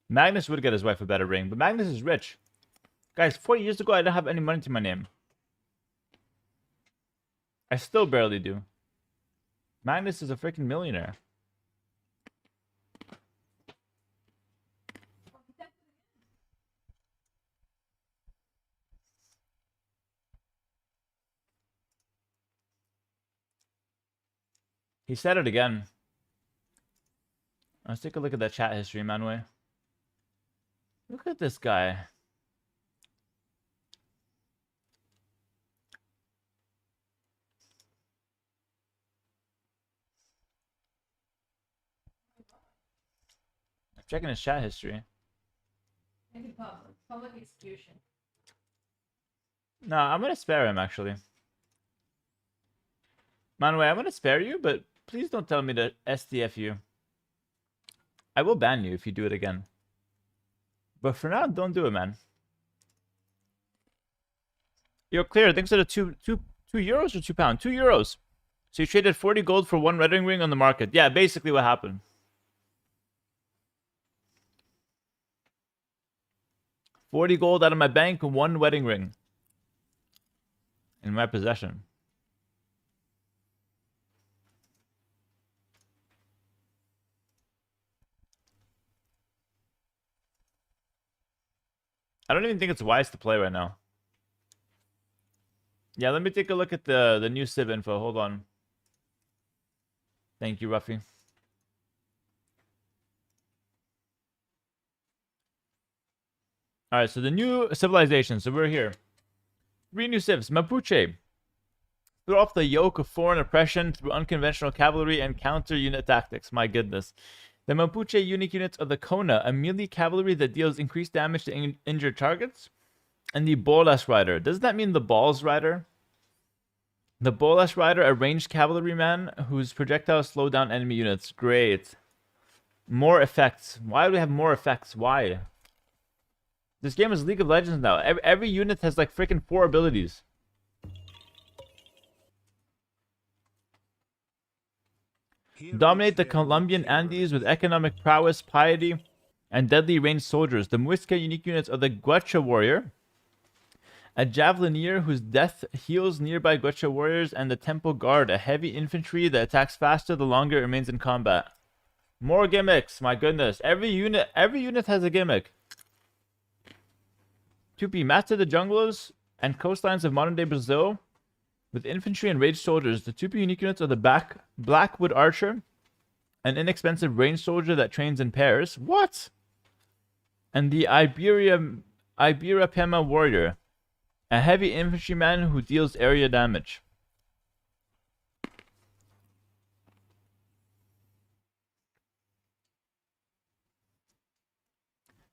Magnus would get his wife a better ring, but Magnus is rich. Guys, 4 years ago, I didn't have any money to my name. I still barely do. Magnus is a freaking millionaire. He said it again. Let's take a look at that chat history, Manway. Look at this guy. I'm checking his chat history. Maybe public execution. No, I'm gonna spare him, actually. Manway, I'm gonna spare you, but please don't tell me to SDF you. I will ban you if you do it again. But for now, don't do it, man. You're clear. Thanks to the €2 or £2? €2. So you traded 40 gold for 1 wedding ring on the market. Yeah, basically what happened. 40 gold out of my bank and 1 wedding ring. In my possession. I don't even think it's wise to play right now. Yeah, let me take a look at the new Civ info. Hold on. Thank you, Ruffy. Alright, so the new civilization. So we're here. 3 new civs. Mapuche. Throw off the yoke of foreign oppression through unconventional cavalry and counter-unit tactics. My goodness. The Mapuche unique units are the Kona, a melee cavalry that deals increased damage to injured targets. And the Bolas Rider. Doesn't that mean the Balls Rider? The Bolas Rider, a ranged cavalryman whose projectiles slow down enemy units. Great. More effects. Why do we have more effects? Why? This game is League of Legends now. Every unit has like freaking 4 abilities. Dominate the Colombian Andes with economic prowess, piety, and deadly ranged soldiers. The Muisca unique units are the Guacha Warrior, a Javelineer whose death heals nearby Guacha Warriors, and the Temple Guard, a heavy infantry that attacks faster the longer it remains in combat. More gimmicks, my goodness. Every unit has a gimmick. 2P, master the junglers and coastlines of modern-day Brazil with infantry and ranged soldiers. The 2P unique units are the Blackwood Archer, an inexpensive ranged soldier that trains in pairs. What? And the Ibirapema Warrior, a heavy infantryman who deals area damage.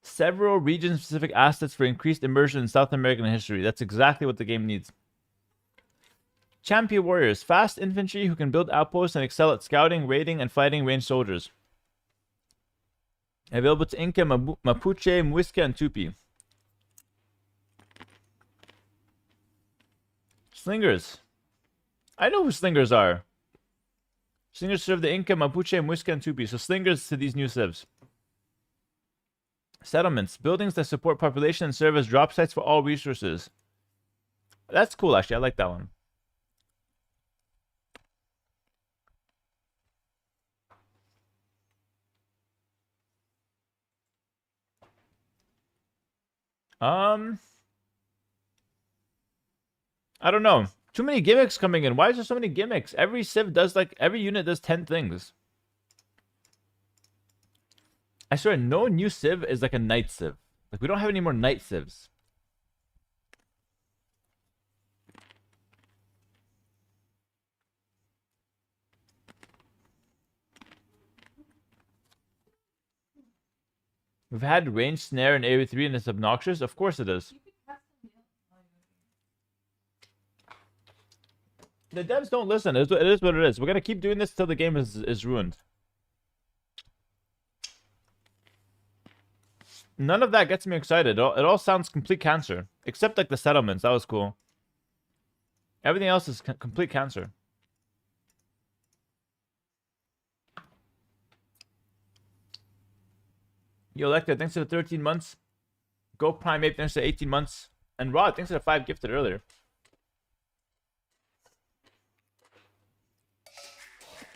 Several region-specific assets for increased immersion in South American history. That's exactly what the game needs. Champion Warriors. Fast infantry who can build outposts and excel at scouting, raiding, and fighting ranged soldiers. Available to Inca, Mapuche, Muisca, and Tupi. Slingers. I know who slingers are. Slingers serve the Inca, Mapuche, Muisca, and Tupi. So slingers to these new civs. Settlements. Buildings that support population and serve as drop sites for all resources. That's cool, actually. I like that one. I don't know. Too many gimmicks coming in. Why is there so many gimmicks? Every civ does like every unit does 10 things. I swear no new civ is like a night civ. Like we don't have any more night civs. We've had range snare in AoE3 and it's obnoxious. Of course it is. The devs don't listen. It is what it is. We're gonna keep doing this till the game is ruined. None of that gets me excited. It all sounds complete cancer. Except like the settlements. That was cool. Everything else is complete cancer. Yo, Lecter, thanks for the 13 months. Go Prime Ape, thanks for 18 months. And Rod, thanks for the 5 gifted earlier.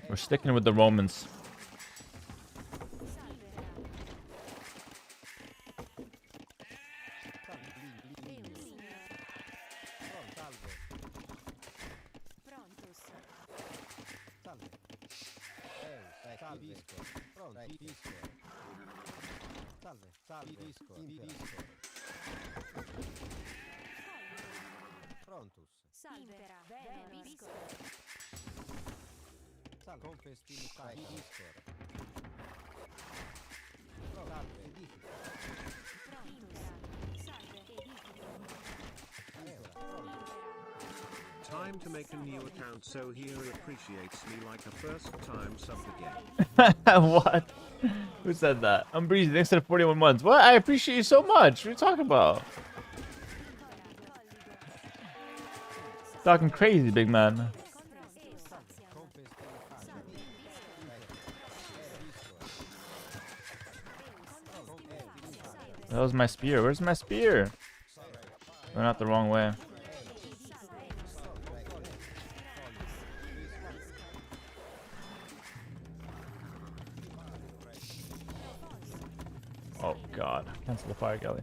We're sticking with the Romans. Time to make a new account so Hera appreciates me like a first-time sub again. What? Who said that? I'm Breezy, thanks for the 41 months. What? I appreciate you so much. What are you talking about? Talking crazy, big man. That was my spear. Where's my spear? Went out the wrong way. Oh god. Cancel the fire galley.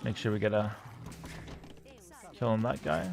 Make sure we get a kill on that guy.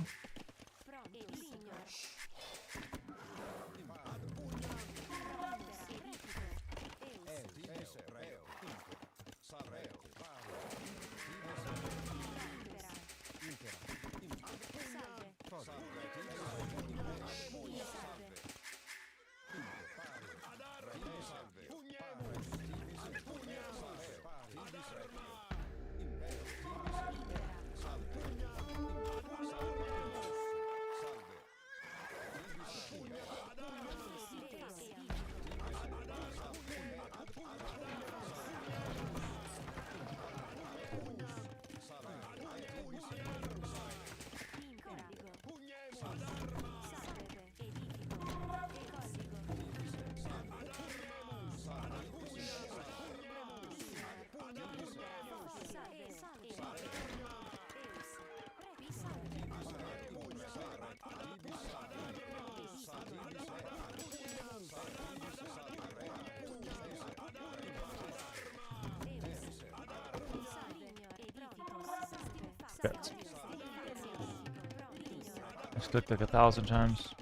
Just clicked like 1,000 times.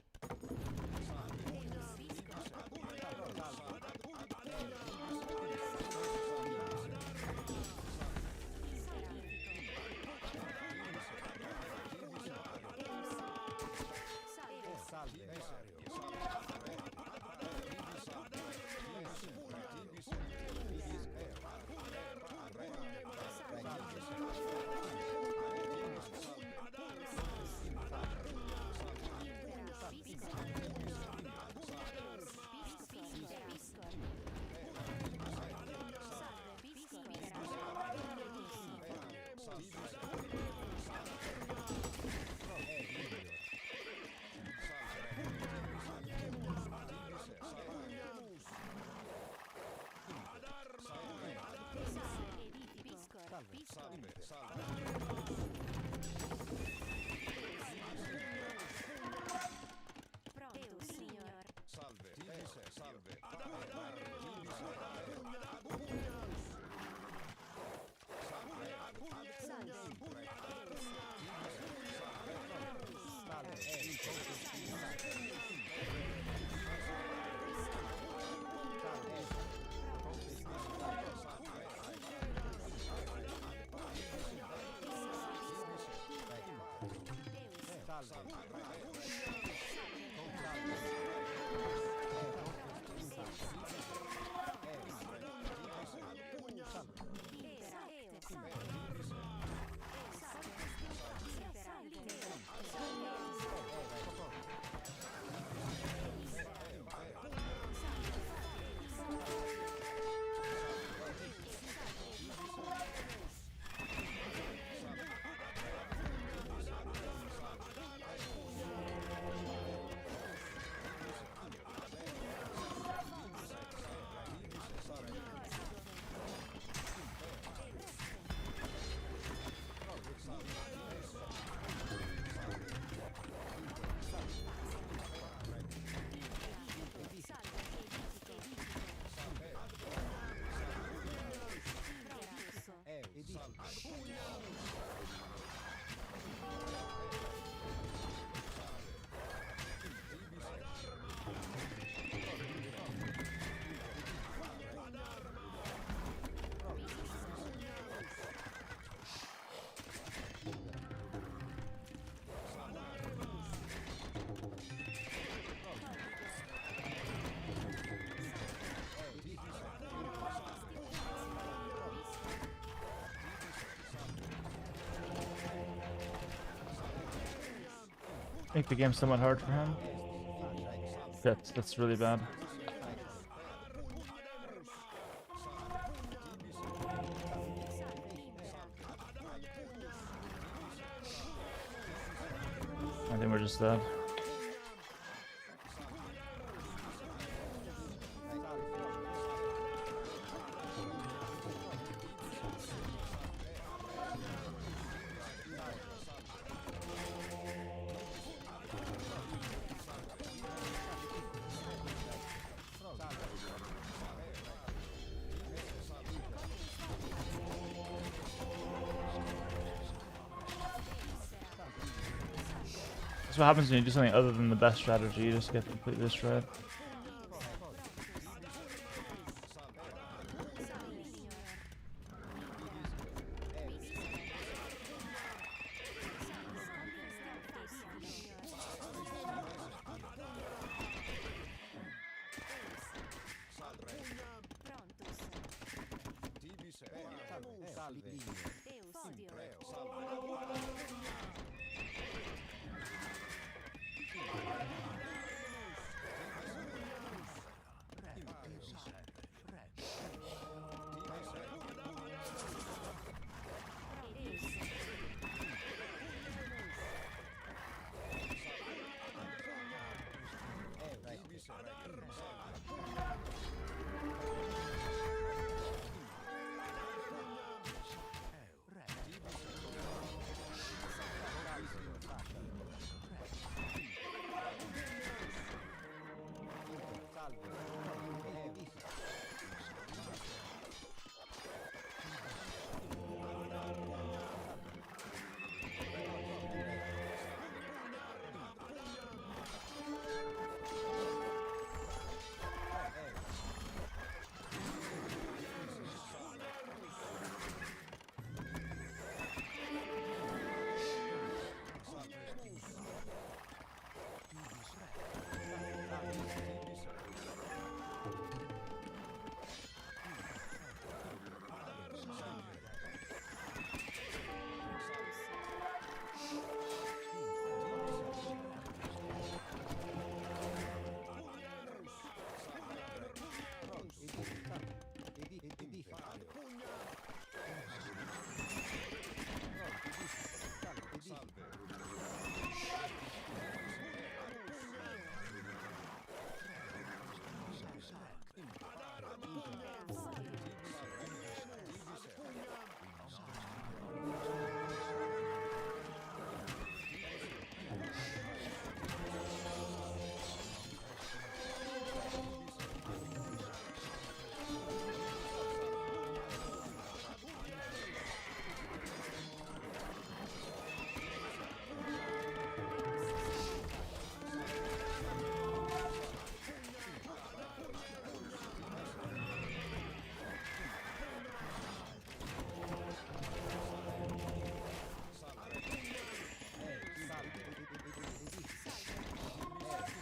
Make the game somewhat hard for him. That's really bad. I think we're just dead. That's what happens when you do something other than the best strategy, you just get completely destroyed.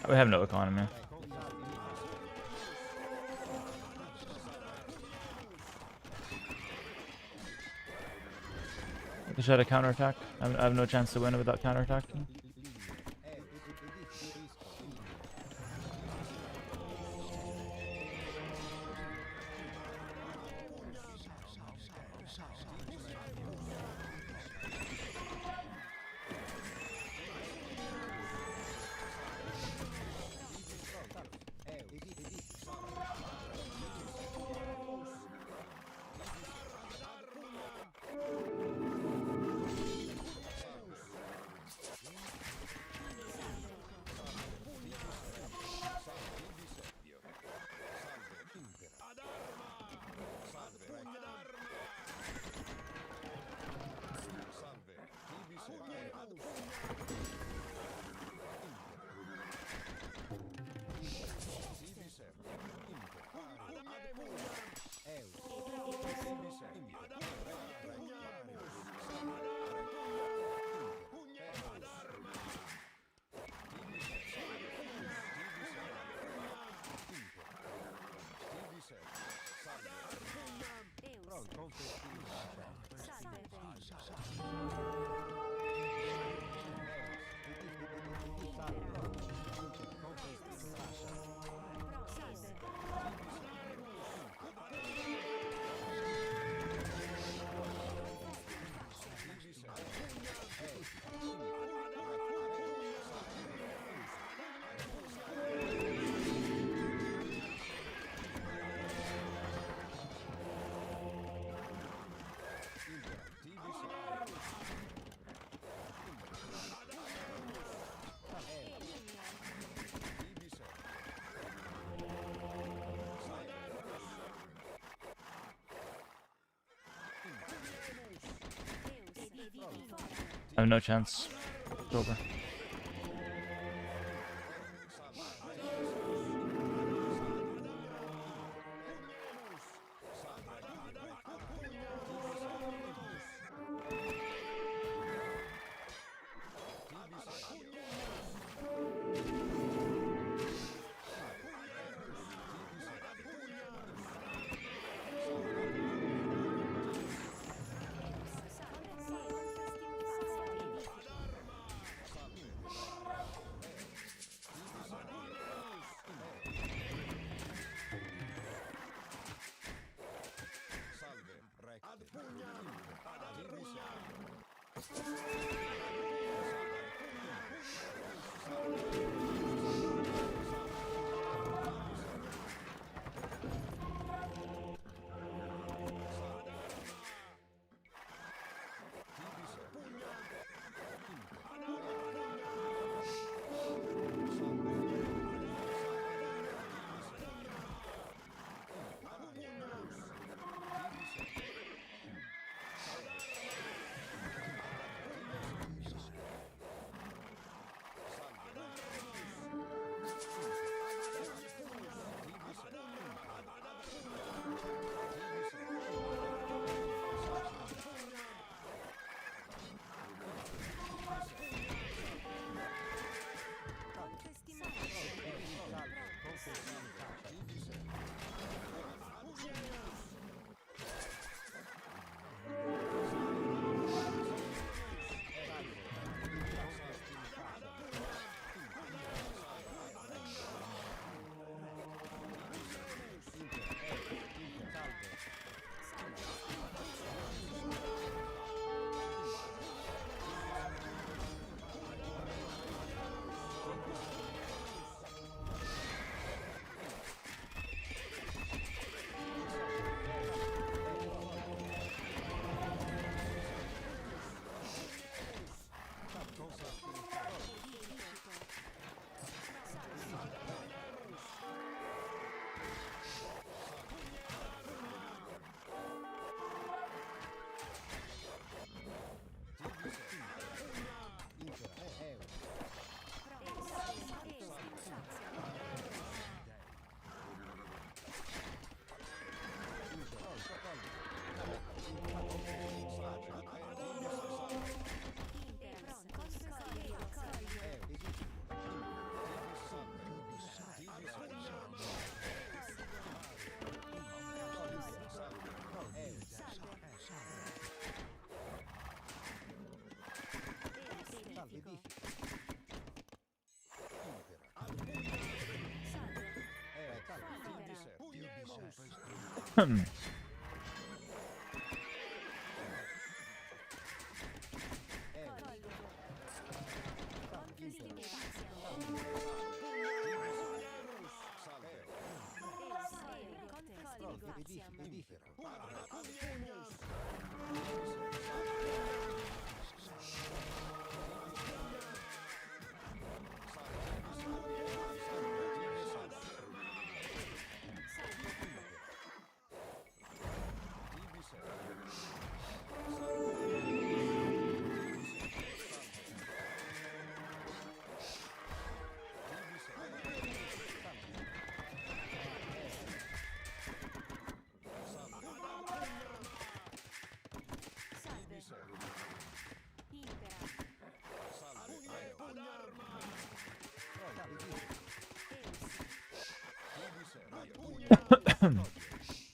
We have no economy. They should have a counterattack. I have no chance to win without counterattacking. I have no chance. It's over.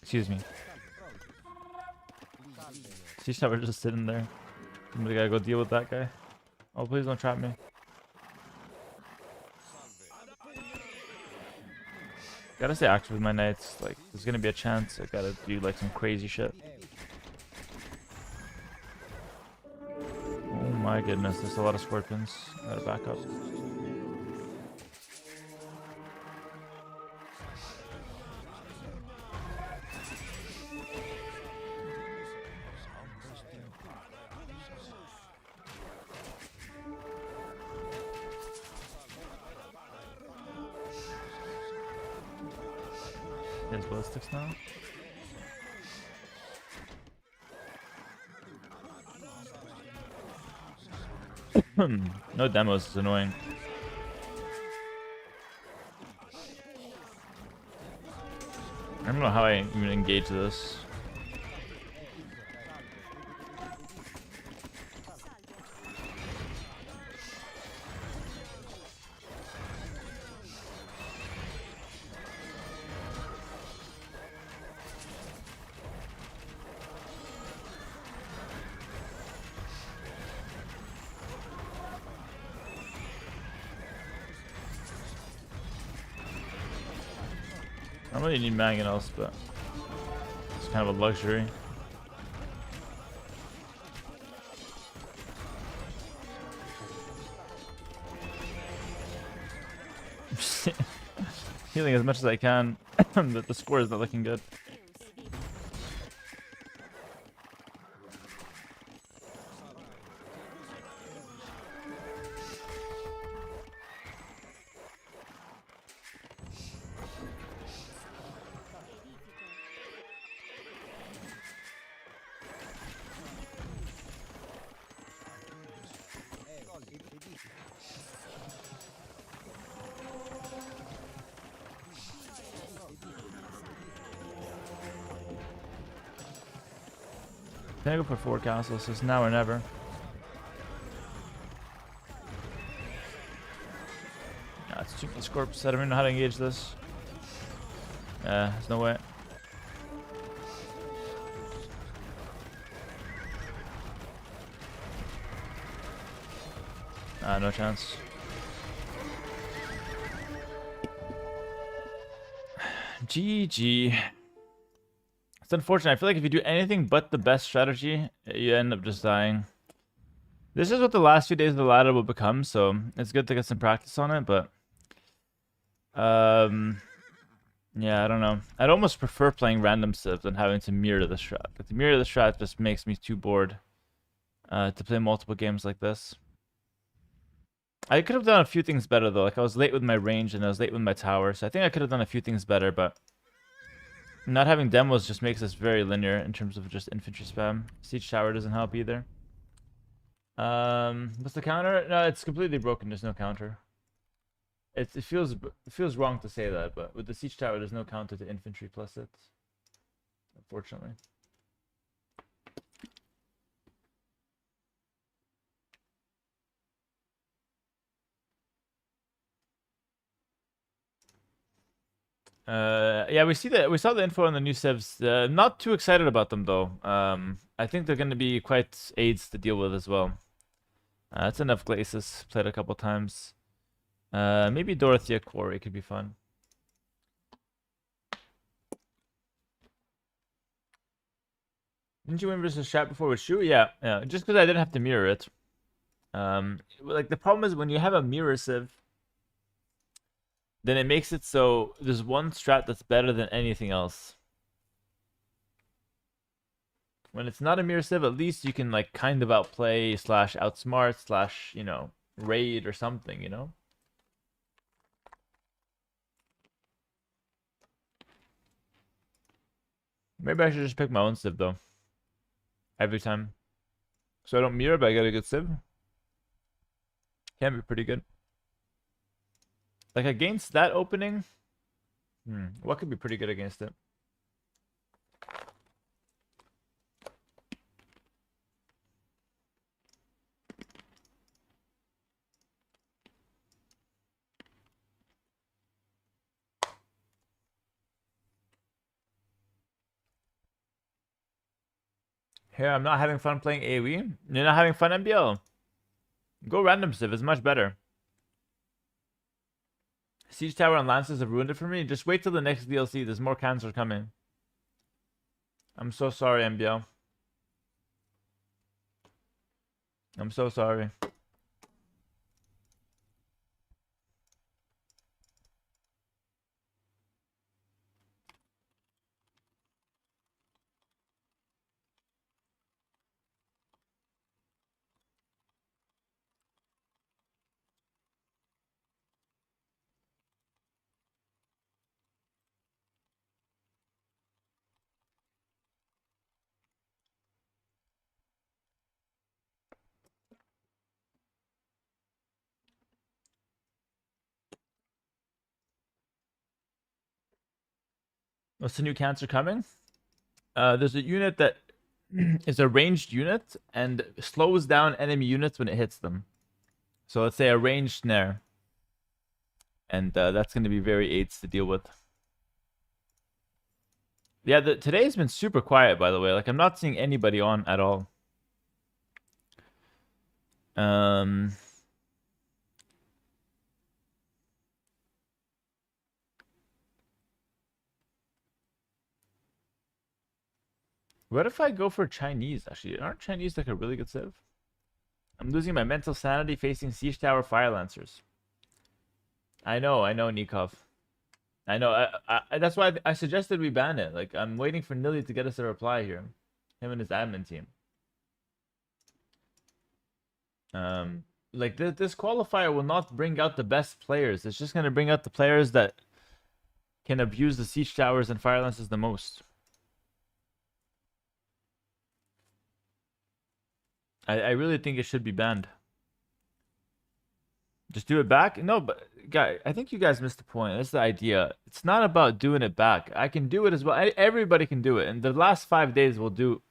Excuse me. Siege tower just sitting there. Somebody gotta go deal with that guy. Oh, please don't trap me. Gotta stay active with my knights. Like, there's gonna be a chance I gotta do like some crazy shit. Oh my goodness, there's a lot of scorpions. Gotta back up. There's ballistics now. No demos is annoying. I don't know how I even engage this. I don't really need mangonels, but it's kind of a luxury. Healing as much as I can, but the score is not looking good. Can I go for 4 castles? It's now or never. Nah, it's too many scorps. I don't even know how to engage this. There's no way. No chance. GG. It's unfortunate. I feel like if you do anything but the best strategy, you end up just dying. This is what the last few days of the ladder will become, so it's good to get some practice on it, but yeah, I don't know. I'd almost prefer playing random civs than having to mirror the strat. But the mirror the strat just makes me too bored to play multiple games like this. I could have done a few things better though. Like I was late with my range and I was late with my tower, so I think I could have done a few things better, but not having demos just makes us very linear in terms of just infantry spam. Siege tower doesn't help either. What's the counter? No, it's completely broken. There's no counter. It feels wrong to say that, but with the siege tower, there's no counter to infantry plus it. Unfortunately. Yeah, we saw the info on the new civs. Not too excited about them though. I think they're going to be quite aids to deal with as well. It's enough Glacis. Played a couple times. Maybe Dorothea Quarry could be fun. Didn't you win versus chat before with Shu? Yeah, yeah. Just because I didn't have to mirror it. Like the problem is when you have a mirror sieve, then it makes it so there's one strat that's better than anything else. When it's not a mirror sieve, at least you can like kind of outplay slash outsmart slash, you know, raid or something, you know? Maybe I should just pick my own sieve though. Every time. So I don't mirror, but I get a good sieve. Can be pretty good. Like against that opening, what could be pretty good against it? Here, I'm not having fun playing AoE. You're not having fun, MBL. Go random civ, it's much better. Siege Tower and Lances have ruined it for me. Just wait till the next DLC. There's more cancer coming. I'm so sorry, MBL. I'm so sorry. What's the new cancer coming? There's a unit that is a ranged unit and slows down enemy units when it hits them. So let's say a ranged snare. And that's going to be very AIDS to deal with. Yeah, today's been super quiet, by the way. Like, I'm not seeing anybody on at all. What if I go for Chinese, actually? Aren't Chinese like a really good civ? I'm losing my mental sanity facing Siege Tower Fire Lancers. I know, Nikov. I know. That's why I suggested we ban it. Like, I'm waiting for Nilly to get us a reply here. Him and his admin team. Like, this qualifier will not bring out the best players. It's just going to bring out the players that can abuse the Siege Towers and Fire Lances the most. I really think it should be banned. Just do it back? No, but guy, I think you guys missed the point. That's the idea. It's not about doing it back. I can do it as well. Everybody can do it. And the last 5 days will do.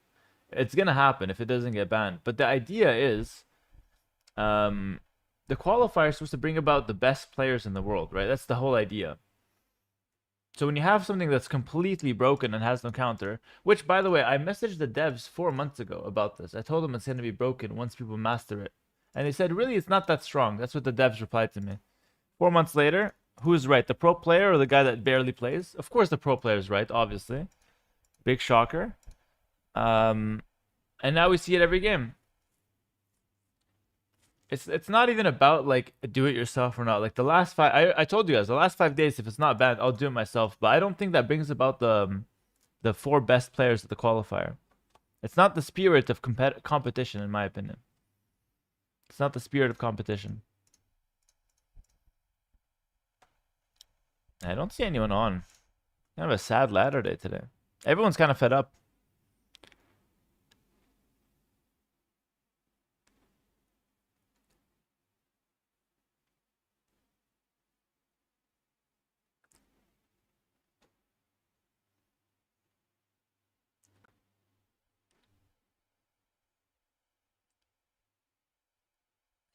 It's gonna happen if it doesn't get banned. But the idea is, the qualifier is supposed to bring about the best players in the world, right? That's the whole idea. So when you have something that's completely broken and has no counter, which, by the way, I messaged the devs 4 months ago about this. I told them it's going to be broken once people master it. And they said, really, it's not that strong. That's what the devs replied to me. 4 months later, who's right? The pro player or the guy that barely plays? Of course the pro player is right, obviously. Big shocker. And now we see it every game. It's not even about like do it yourself or not. Like the last 5, I told you guys the last 5 days, if it's not banned, I'll do it myself. But I don't think that brings about the 4 best players at the qualifier. It's not the spirit of competition, in my opinion. It's not the spirit of competition. I don't see anyone on. Kind of a sad ladder day today. Everyone's kind of fed up.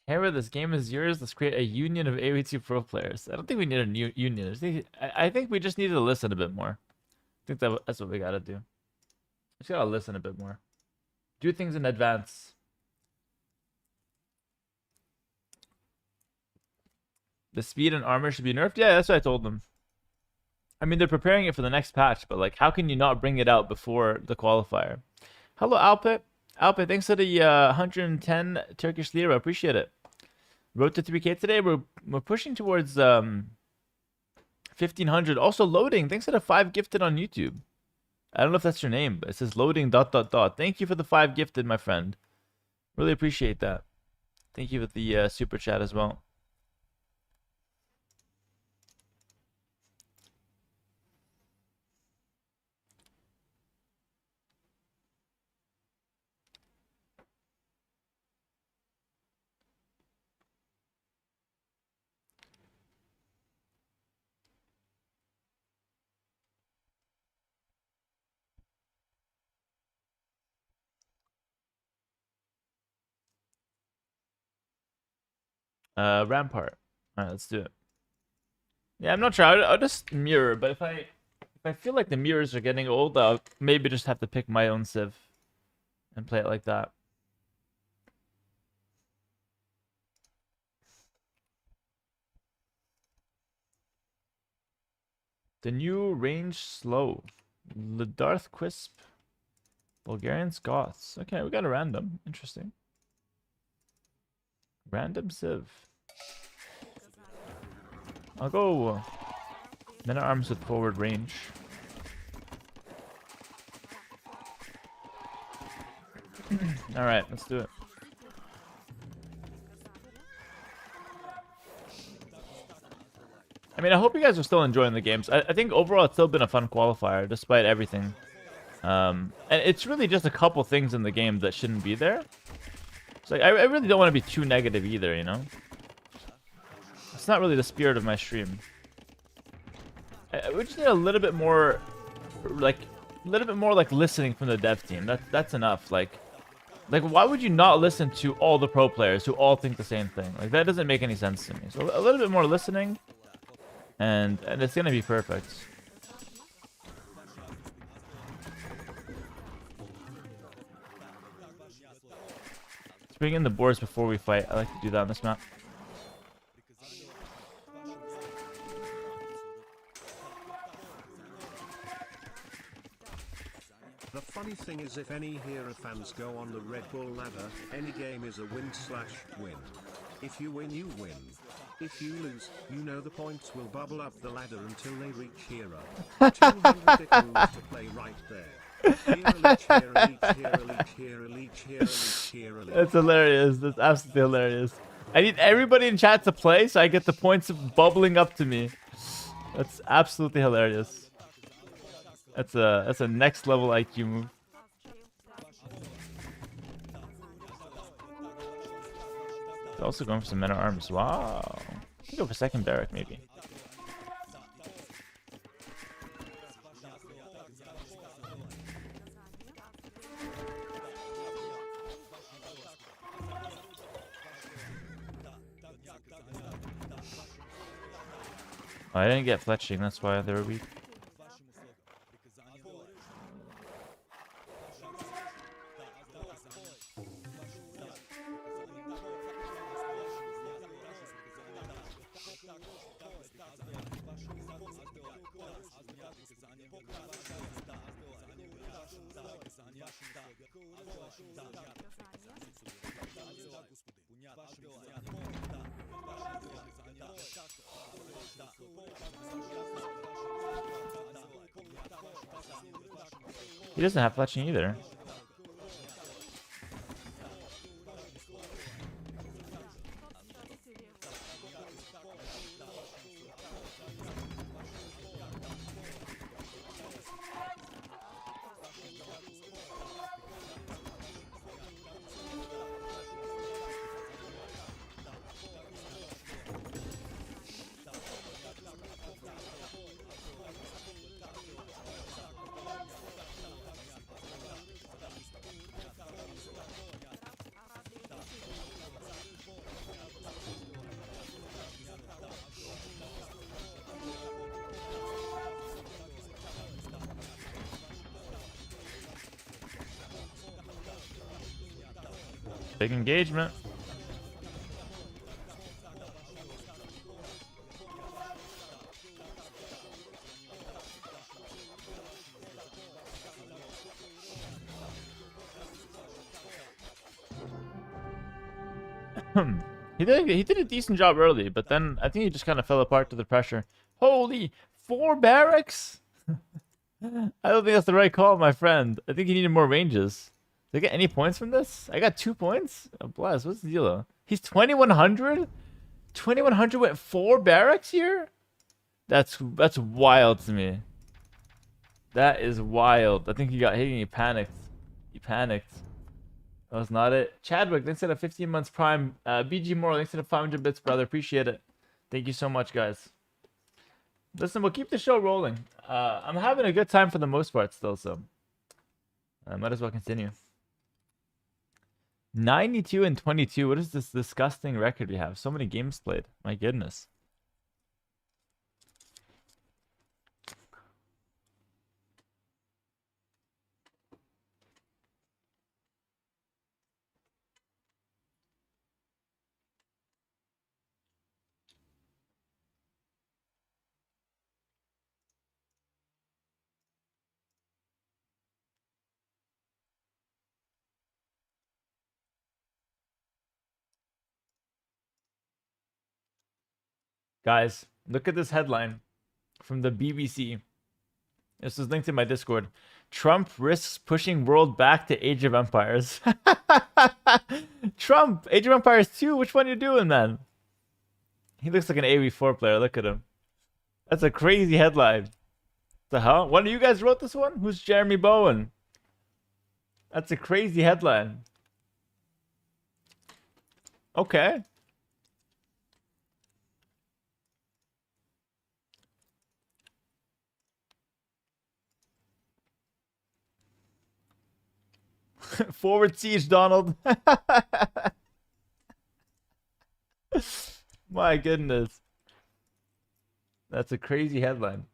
Hera, this game is yours. Let's create a union of AoE2 pro players. I don't think we need a new union. I think we just need to listen a bit more. I think that's what we gotta do. Just gotta listen a bit more. Do things in advance. The speed and armor should be nerfed? Yeah, that's what I told them. I mean, they're preparing it for the next patch, but like, how can you not bring it out before the qualifier? Hello, Alpe. Alpe, thanks for the 110 Turkish lira. Appreciate it. Road to 3K today. We're pushing towards 1500. Also loading. Thanks for the 5 gifted on YouTube. I don't know if that's your name, but it says loading dot dot dot. Thank you for the 5 gifted, my friend. Really appreciate that. Thank you for the super chat as well. Rampart. All right, let's do it. Yeah, I'm not sure. I'll just mirror, but if I feel like the mirrors are getting old, I'll maybe just have to pick my own civ and play it like that. The new range slow. Ledarth Quisp. Bulgarian Scots. Okay, we got a random. Interesting. Random civ. I'll go men at arms with forward range. Alright, let's do it. I mean, I hope you guys are still enjoying the games. I think overall it's still been a fun qualifier, despite everything. And it's really just a couple things in the game that shouldn't be there. It's like, I really don't want to be too negative either, you know? It's not really the spirit of my stream. We just need a little bit more, like listening from the dev team. That's enough. Like, why would you not listen to all the pro players who all think the same thing? Like, that doesn't make any sense to me. So a little bit more listening, and it's gonna be perfect. Let's bring in the boards before we fight. I like to do that on this map. The funny thing is, if any Hera fans go on the Red Bull ladder, any game is a win/win. If you win, you win. If you lose, you know the points will bubble up the ladder until they reach Hera. 200 dick rules to play right there. Hera leech, Hera leech, Hera leech, Hera leech, Hera leech, Hera leech. That's hilarious. That's absolutely hilarious. I need everybody in chat to play so I get the points bubbling up to me. That's absolutely hilarious. That's a next level IQ move. He's also going for some men at arms. Wow. Can go for second barrack maybe. Oh, I didn't get fletching, that's why they were weak. He doesn't have fletching either. Big engagement. He did a decent job early, but then I think he just kind of fell apart to the pressure. Holy, 4 barracks? I don't think that's the right call, my friend. I think he needed more ranges. Did I get any points from this? I got 2 points? Oh, bless. What's the deal, though? He's 2100? 2100 went 4 barracks here? That's wild to me. That is wild. I think he got hit and he panicked. He panicked. That was not it. Chadwick, thanks for the 15 months prime. BG Moral, thanks for the 500 bits, brother. Appreciate it. Thank you so much, guys. Listen, we'll keep the show rolling. I'm having a good time for the most part still, so I might as well continue. 92 and 22. What is this disgusting record we have? So many games played. My goodness. Guys, look at this headline from the BBC. This is linked in my Discord. Trump risks pushing world back to Age of Empires. Trump, Age of Empires 2, which one you doing, man? He looks like an AV4 player. Look at him. That's a crazy headline. The hell? One of you guys wrote this one? Who's Jeremy Bowen? That's a crazy headline. Okay. Forward siege, Donald. My goodness. That's a crazy headline.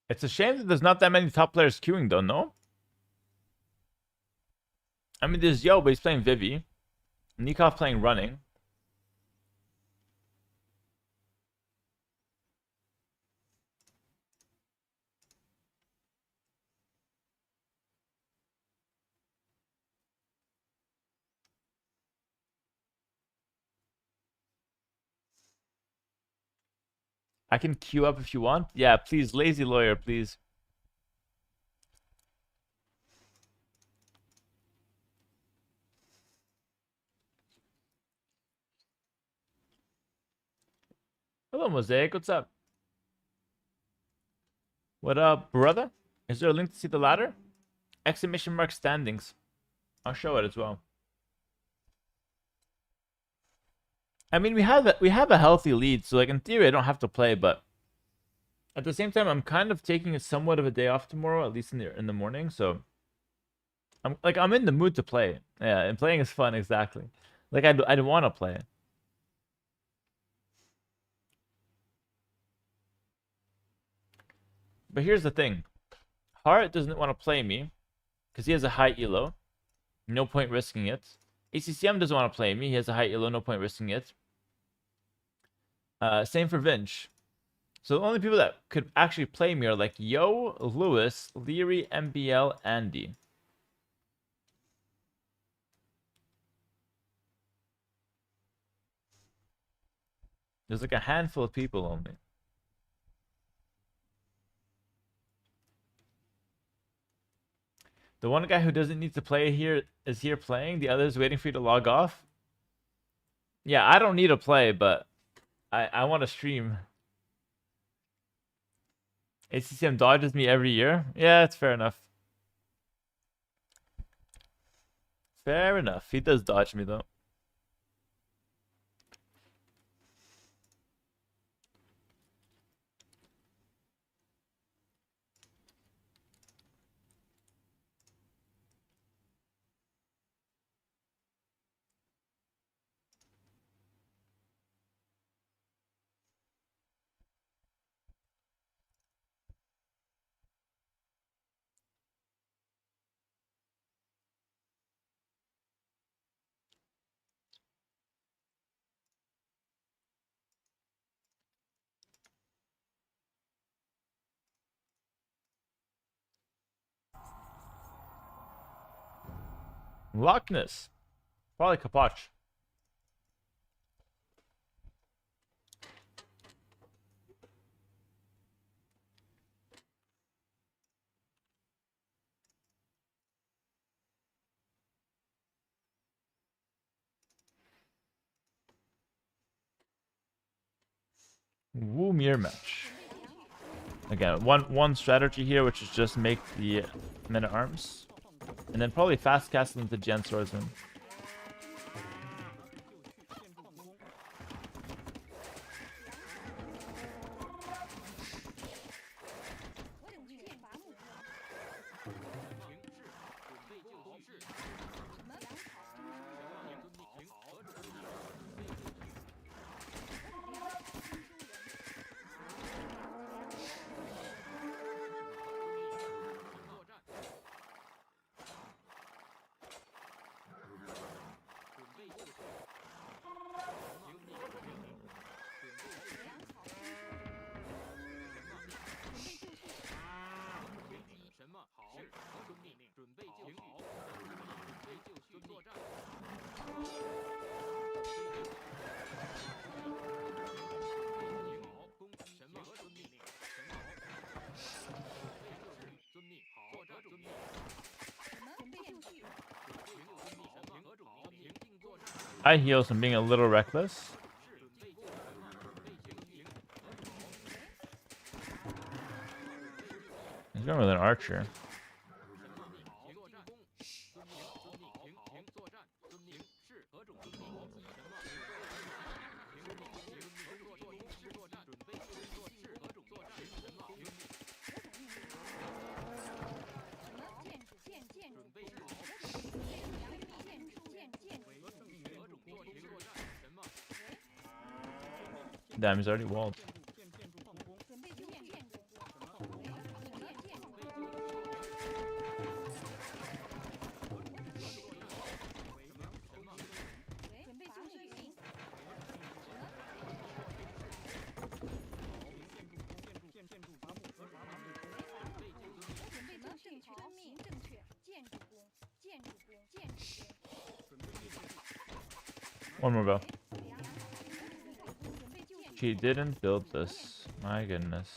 It's a shame that there's not that many top players queuing, though, no? I mean, there's Yo, but he's playing Vivi. Nikov playing running. I can queue up if you want. Yeah, please, lazy lawyer, please. Hello, Mosaic. What's up? What up, brother? Is there a link to see the ladder? Exclamation mark standings. I'll show it as well. I mean, we have a healthy lead, so like in theory, I don't have to play. But at the same time, I'm kind of taking somewhat of a day off tomorrow, at least in the morning. So I'm in the mood to play. Yeah, and playing is fun. Exactly. Like I'd want to play. But here's the thing. Hart doesn't want to play me because he has a high elo. No point risking it. ACCM doesn't want to play me. He has a high elo. No point risking it. Same for Vinch. So the only people that could actually play me are like Yo, Lewis, Leary, MBL, Andy. There's like a handful of people only. The one guy who doesn't need to play here is here playing. The other is waiting for you to log off. Yeah, I don't need to play, but I want to stream. ACCM dodges me every year. Yeah, it's fair enough. Fair enough. He does dodge me, though. Loch Ness. Probably Kapach. Woo mirror match. Again, one strategy here, which is just make the men at arms, and then probably fast cast them to Gen Swordsman. High heels and being a little reckless. He's going with an archer. Damn, he's already walled. One more bow. She didn't build this. My goodness.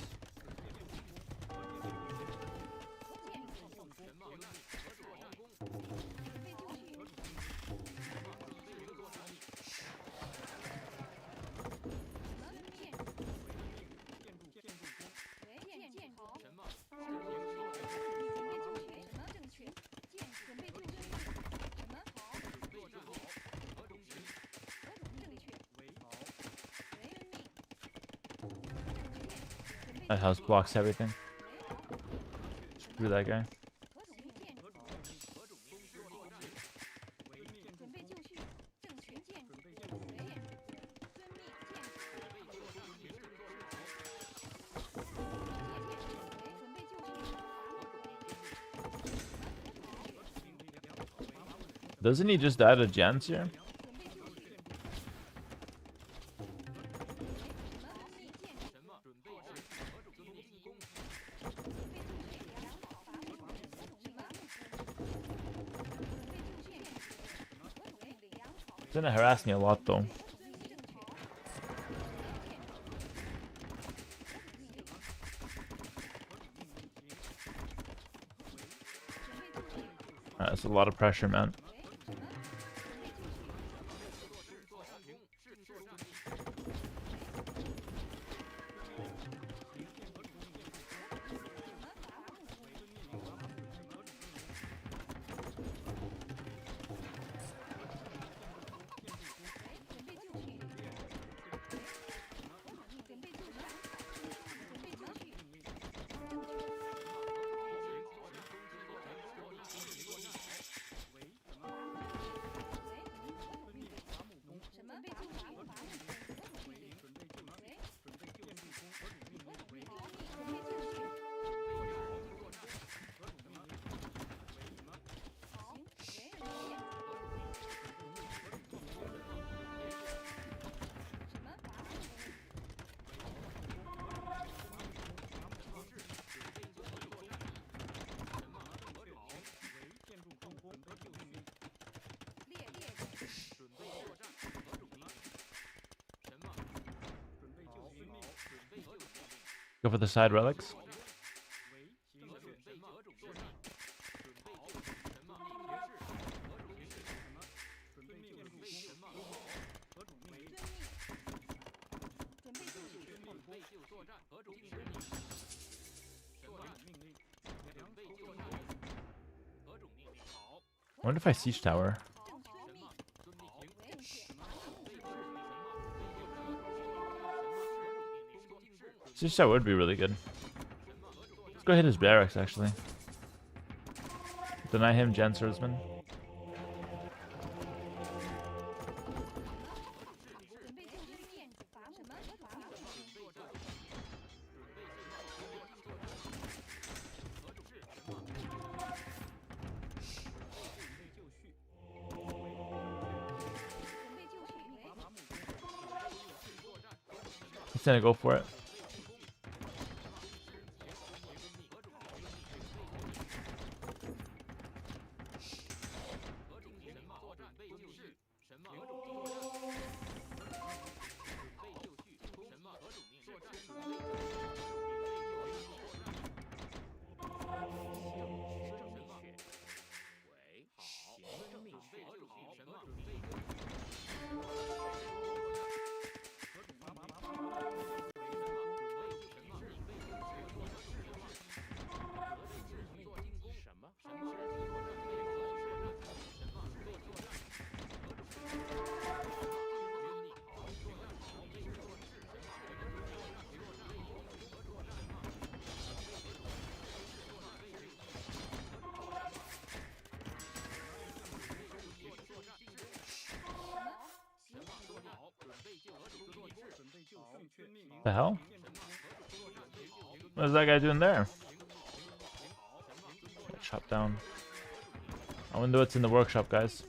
That house blocks everything. Screw that guy. Doesn't he just die to gens here? He's gonna harass me a lot though. That's a lot of pressure, man. Go for the side relics. I wonder if I siege tower. Siege tower would be really good. Let's go hit his barracks actually. Deny him Gen Swordsman. He's gonna go for it. The hell? What is that guy doing there? Chop down. I wonder what's in the workshop, guys.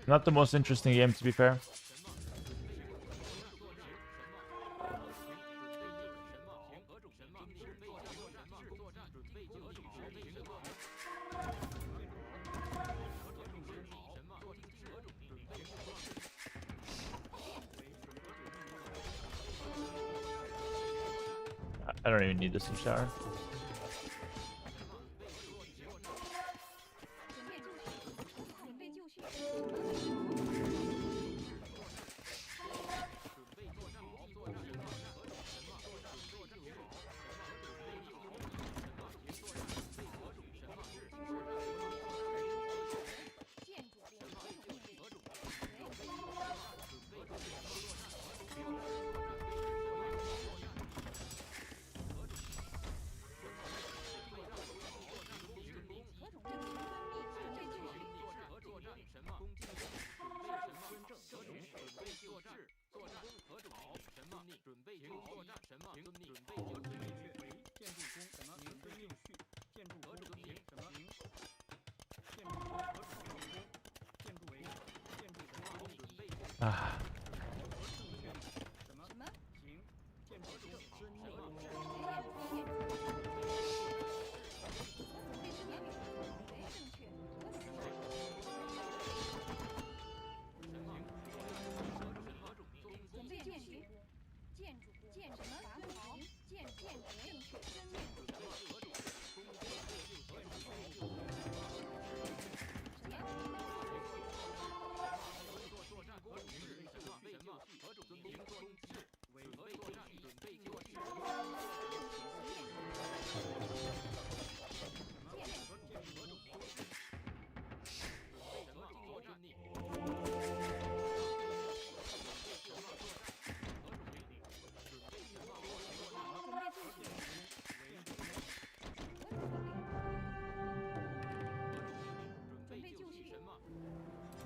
Not the most interesting game, to be fair. I don't even need this in shower. Ah.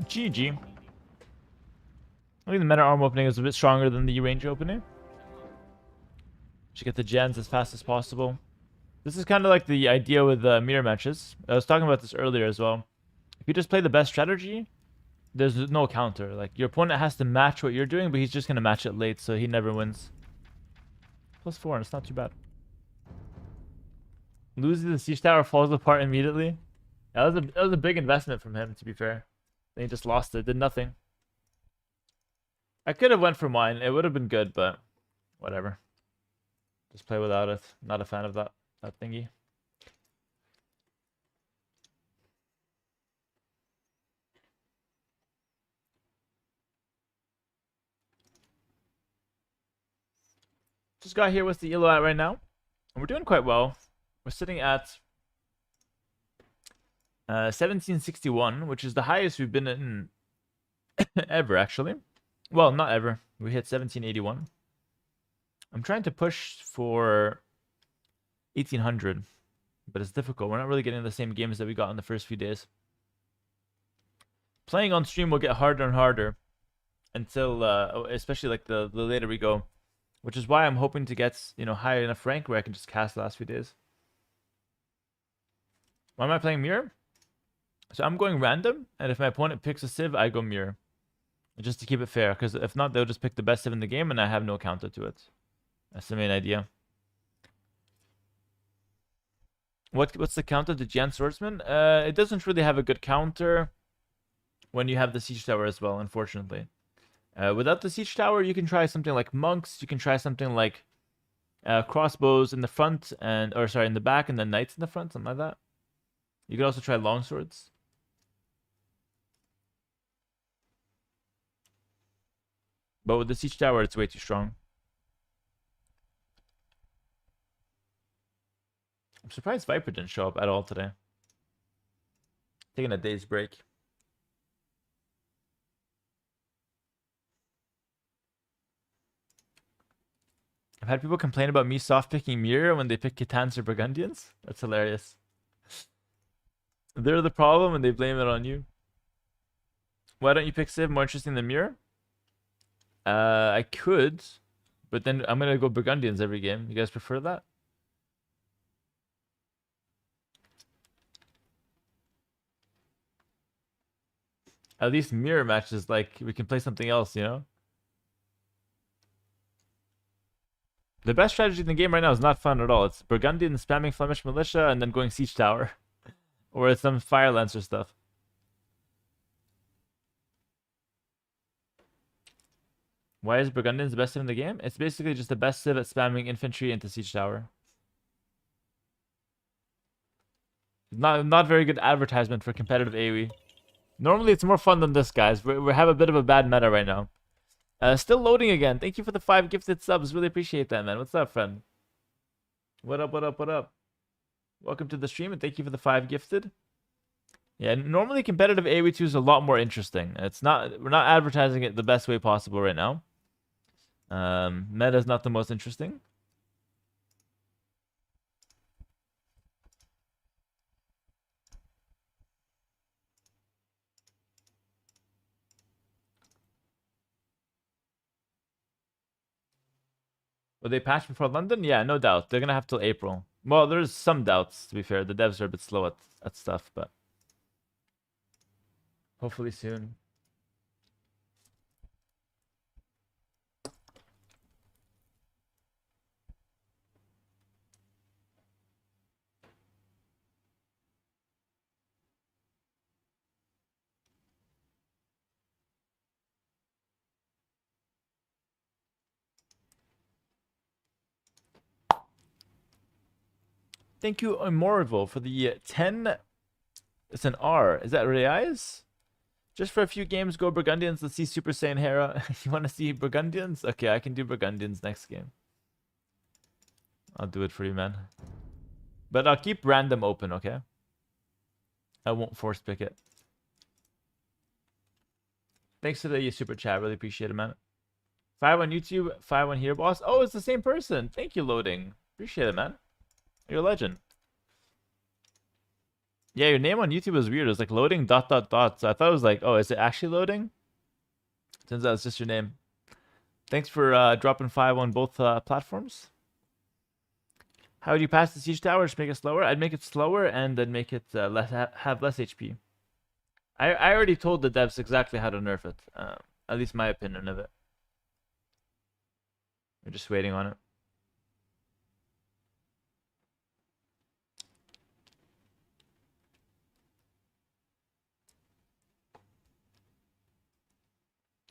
GG. I think the meta arm opening is a bit stronger than the range opening. Should get the gens as fast as possible. This is kind of like the idea with mirror matches. I was talking about this earlier as well. If you just play the best strategy, there's no counter. Like, your opponent has to match what you're doing, but he's just going to match it late, so he never wins. +4, and it's not too bad. Loses the siege tower, falls apart immediately. That was a big investment from him, to be fair. Then he just lost it, did nothing. I could have went for mine. It would have been good, but whatever. Just play without it. Not a fan of that thingy. Just got here with the elo at right now. And we're doing quite well. We're sitting at 1761, which is the highest we've been in ever, actually. Well, not ever. We hit 1781. I'm trying to push for 1800, but it's difficult. We're not really getting the same games that we got in the first few days. Playing on stream will get harder and harder until, especially like the later we go, which is why I'm hoping to get, high enough rank where I can just cast the last few days. Why am I playing mirror? So I'm going random, and if my opponent picks a civ, I go mirror. Just to keep it fair, because if not, they'll just pick the best civ in the game, and I have no counter to it. That's the main idea. What's the counter to Jan Swordsman? It doesn't really have a good counter when you have the siege tower as well, unfortunately. Without the siege tower, you can try something like monks. You can try something like crossbows in the front, in the back, and then knights in the front, something like that. You could also try longswords. But with the siege tower, it's way too strong. I'm surprised Viper didn't show up at all today. Taking a day's break. I've had people complain about me soft picking mirror when they pick Kitans or Burgundians. That's hilarious. They're the problem and they blame it on you. Why don't you pick Civ? More interesting than mirror? I could, but then I'm gonna go Burgundians every game. You guys prefer that? At least mirror matches, like, we can play something else, The best strategy in the game right now is not fun at all. It's Burgundian spamming Flemish Militia and then going Siege Tower. Or it's some Fire Lancer stuff. Why is Burgundians the best civ in the game? It's basically just the best civ at spamming infantry into Siege Tower. Not very good advertisement for competitive AoE. Normally it's more fun than this, guys. We have a bit of a bad meta right now. Still loading again. Thank you for the 5 gifted subs. Really appreciate that, man. What's up, friend? What up, what up, what up? Welcome to the stream, and thank you for the 5 gifted. Yeah, normally competitive AoE2 is a lot more interesting. We're not advertising it the best way possible right now. Meta is not the most interesting. Will they patch before London? Yeah, no doubt. They're gonna have till April. Well, there's some doubts, to be fair. The devs are a bit slow at stuff, but hopefully soon. Thank you, Imorvo, for the 10. It's an R. Is that reais? Just for a few games, go Burgundians. Let's see Super Saiyan Hera. You want to see Burgundians? Okay, I can do Burgundians next game. I'll do it for you, man. But I'll keep random open, okay? I won't force pick it. Thanks for the super chat. Really appreciate it, man. 5 on YouTube, 5 on here, boss. Oh, it's the same person. Thank you, loading. Appreciate it, man. You're a legend. Yeah, your name on YouTube was weird. It was like loading ... So I thought it was like, oh, is it actually loading? Turns out it's just your name. Thanks for dropping 5 on both platforms. How would you pass the siege tower? Just make it slower? I'd make it slower and then make it have less HP. I already told the devs exactly how to nerf it. At least my opinion of it. We're just waiting on it.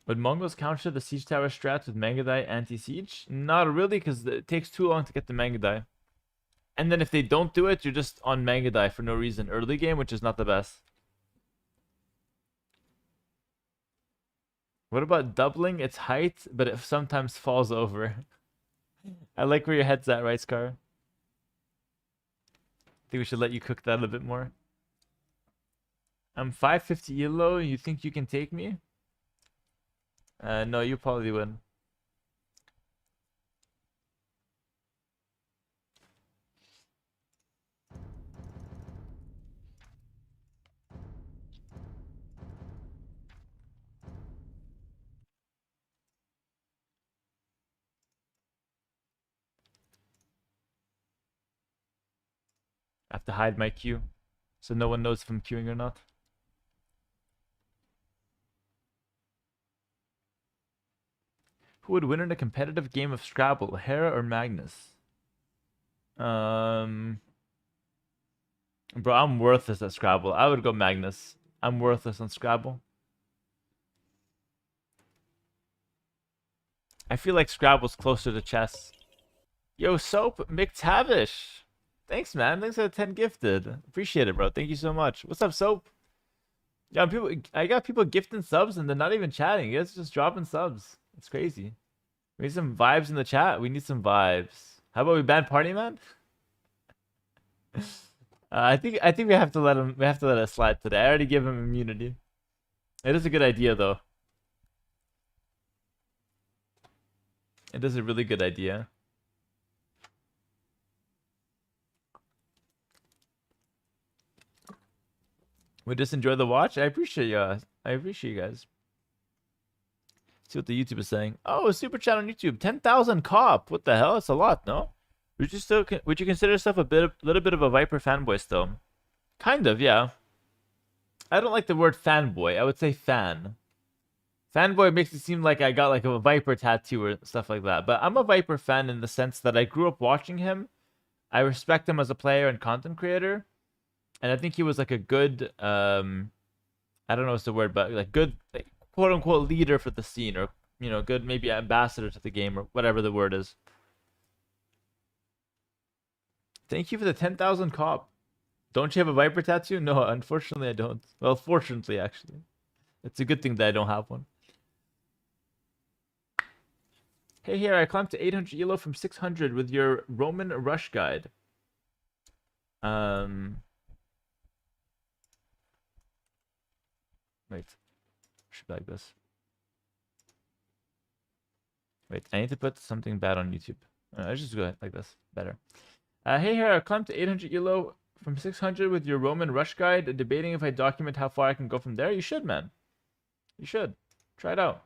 Would Mongols counter the siege tower strat with Mangadai anti-siege? Not really, because it takes too long to get the Mangadai. And then if they don't do it, you're just on Mangadai for no reason early game, which is not the best. What about doubling its height, but it sometimes falls over? I like where your head's at, right, Scar? I think we should let you cook that a bit more. I'm 550 elo. You think you can take me? No, you probably win. I have to hide my queue, so no one knows if I'm queuing or not. Who would win in a competitive game of Scrabble, Hera or Magnus? Bro, I'm worthless at Scrabble. I would go Magnus. I'm worthless on Scrabble. I feel like Scrabble's closer to chess. Yo, Soap McTavish. Thanks, man. Thanks for the 10 gifted. Appreciate it, bro. Thank you so much. What's up, Soap? Yeah, I got people gifting subs and they're not even chatting. You guys are just dropping subs. It's crazy. We need some vibes in the chat. We need some vibes. How about we ban Party Man? I think we have to let him. We have to let it slide today. I already give him immunity. It is a good idea, though. It is a really good idea. We just enjoy the watch. I appreciate you. I appreciate you guys. See what the YouTube is saying. Oh, super chat on YouTube. 10,000 cop. What the hell? It's a lot, no? Would you consider yourself a little bit of a Viper fanboy still? Kind of, yeah. I don't like the word fanboy. I would say fan. Fanboy makes it seem like I got like a Viper tattoo or stuff like that. But I'm a Viper fan in the sense that I grew up watching him. I respect him as a player and content creator. And I think he was like a good, I don't know what's the word, but like good, like, quote unquote leader for the scene, or, you know, good maybe ambassador to the game, or whatever the word is. Thank you for the 10,000 cop. Don't you have a Viper tattoo? No, unfortunately I don't. Well, fortunately, actually. It's a good thing that I don't have one. Hey, here, I climbed to 800 elo from 600 with your Roman rush guide. Wait. Should be like this. Wait, I need to put something bad on YouTube. I just go like this. Better. Hey, here, I climbed to 800 elo from 600 with your Roman rush guide, debating if I document how far I can go from there. You should, man. You should. Try it out.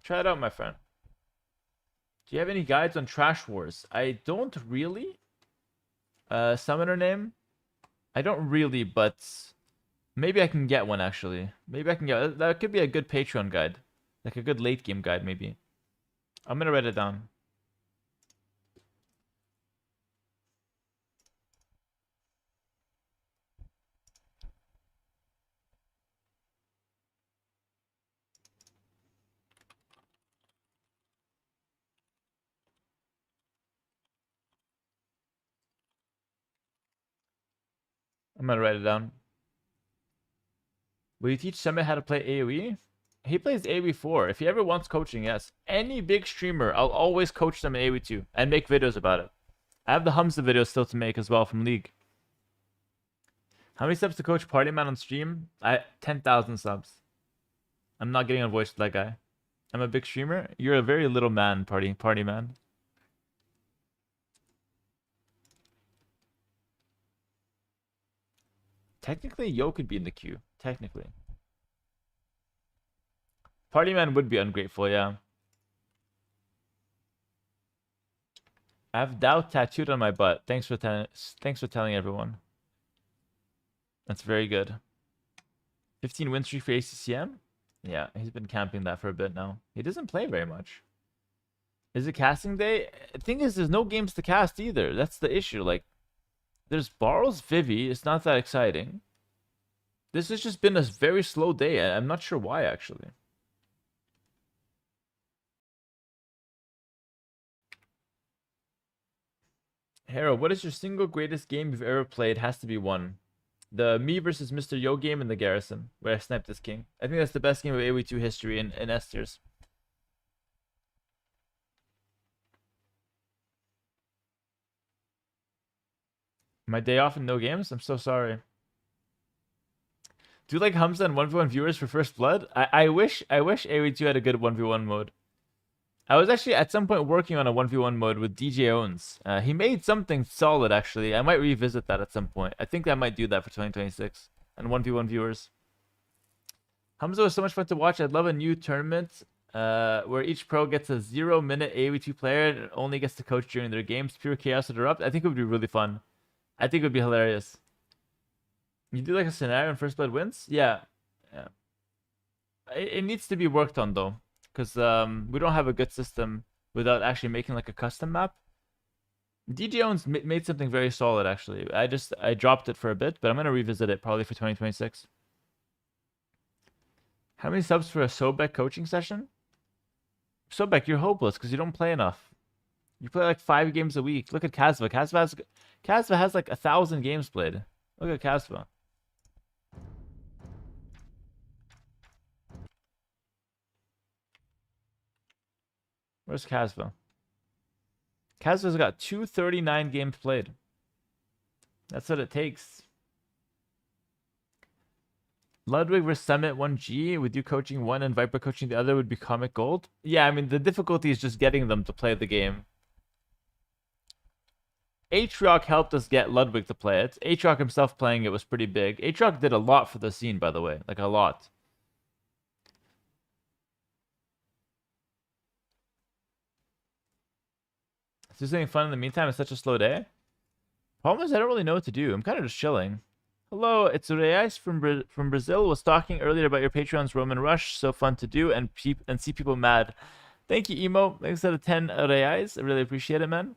Try it out, my friend. Do you have any guides on Trash Wars? I don't really. Summoner name? I don't really, but maybe I can get one actually. Maybe I can get that could be a good Patreon guide. Like a good late game guide, maybe. I'm gonna write it down. I'm gonna write it down. Will you teach Summit how to play AoE? He plays AoE 4. If he ever wants coaching, yes. Any big streamer, I'll always coach them in AoE 2 and make videos about it. I have the Humza videos still to make as well from League. How many subs to coach Party Man on stream? 10,000 subs. I'm not getting on voice with that guy. I'm a big streamer. You're a very little man, Party Man. Technically, Yo could be in the queue. Technically. Party Man would be ungrateful, yeah. I have Daut tattooed on my butt. Thanks for telling everyone. That's very good. 15 win streak for ACCM? Yeah, he's been camping that for a bit now. He doesn't play very much. Is it casting day? The thing is, there's no games to cast either. That's the issue. Like, there's Barl's Vivi. It's not that exciting. This has just been a very slow day. I'm not sure why, actually. Hera, what is your single greatest game you've ever played? Has to be one. The me versus Mr. Yo game in the Garrison, where I sniped this king. I think that's the best game of AoE 2 history in S tiers. My day off and no games? I'm so sorry. Do you like Humza and 1v1 viewers for First Blood? I wish AoE 2 had a good 1v1 mode. I was actually at some point working on a 1v1 mode with DJ Owens. He made something solid, actually. I might revisit that at some point. I think I might do that for 2026. And 1v1 viewers. Humza was so much fun to watch. I'd love a new tournament where each pro gets a 0-minute AoE 2 player and only gets to coach during their games. Pure chaos would erupt. I think it would be really fun. I think it would be hilarious. You do like a scenario and First Blood wins? Yeah. It needs to be worked on, though. Because we don't have a good system without actually making like a custom map. DJ Owens made something very solid, actually. I dropped it for a bit, but I'm going to revisit it probably for 2026. How many subs for a Sobek coaching session? Sobek, you're hopeless because you don't play enough. You play like 5 games a week. Look at Kasva. Kasva has like 1,000 games played. Look at Kasva. Where's Kasva? Kasva's got 239 games played. That's what it takes. Ludwig versus Summit 1G with you coaching one and Viper coaching the other would be comic gold. Yeah, I mean, the difficulty is just getting them to play the game. Aatrox helped us get Ludwig to play it. Aatrox himself playing it was pretty big. Aatrox did a lot for the scene, by the way. Like, a lot. Is there something fun in the meantime? It's such a slow day. Problem is, I don't really know what to do. I'm kind of just chilling. Hello, it's Reis from Brazil. Was talking earlier about your Patreon's Roman Rush. So fun to do and see people mad. Thank you, Emo. Thanks out of 10 Reis. I really appreciate it, man.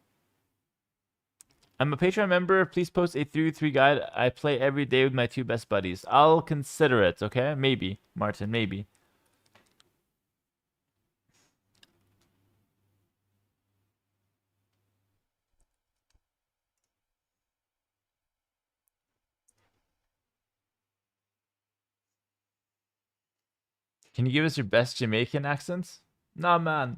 I'm a Patreon member. Please post a 3v3 guide. I play every day with my 2 best buddies. I'll consider it, okay? Maybe, Martin, maybe. Can you give us your best Jamaican accents? Nah, man.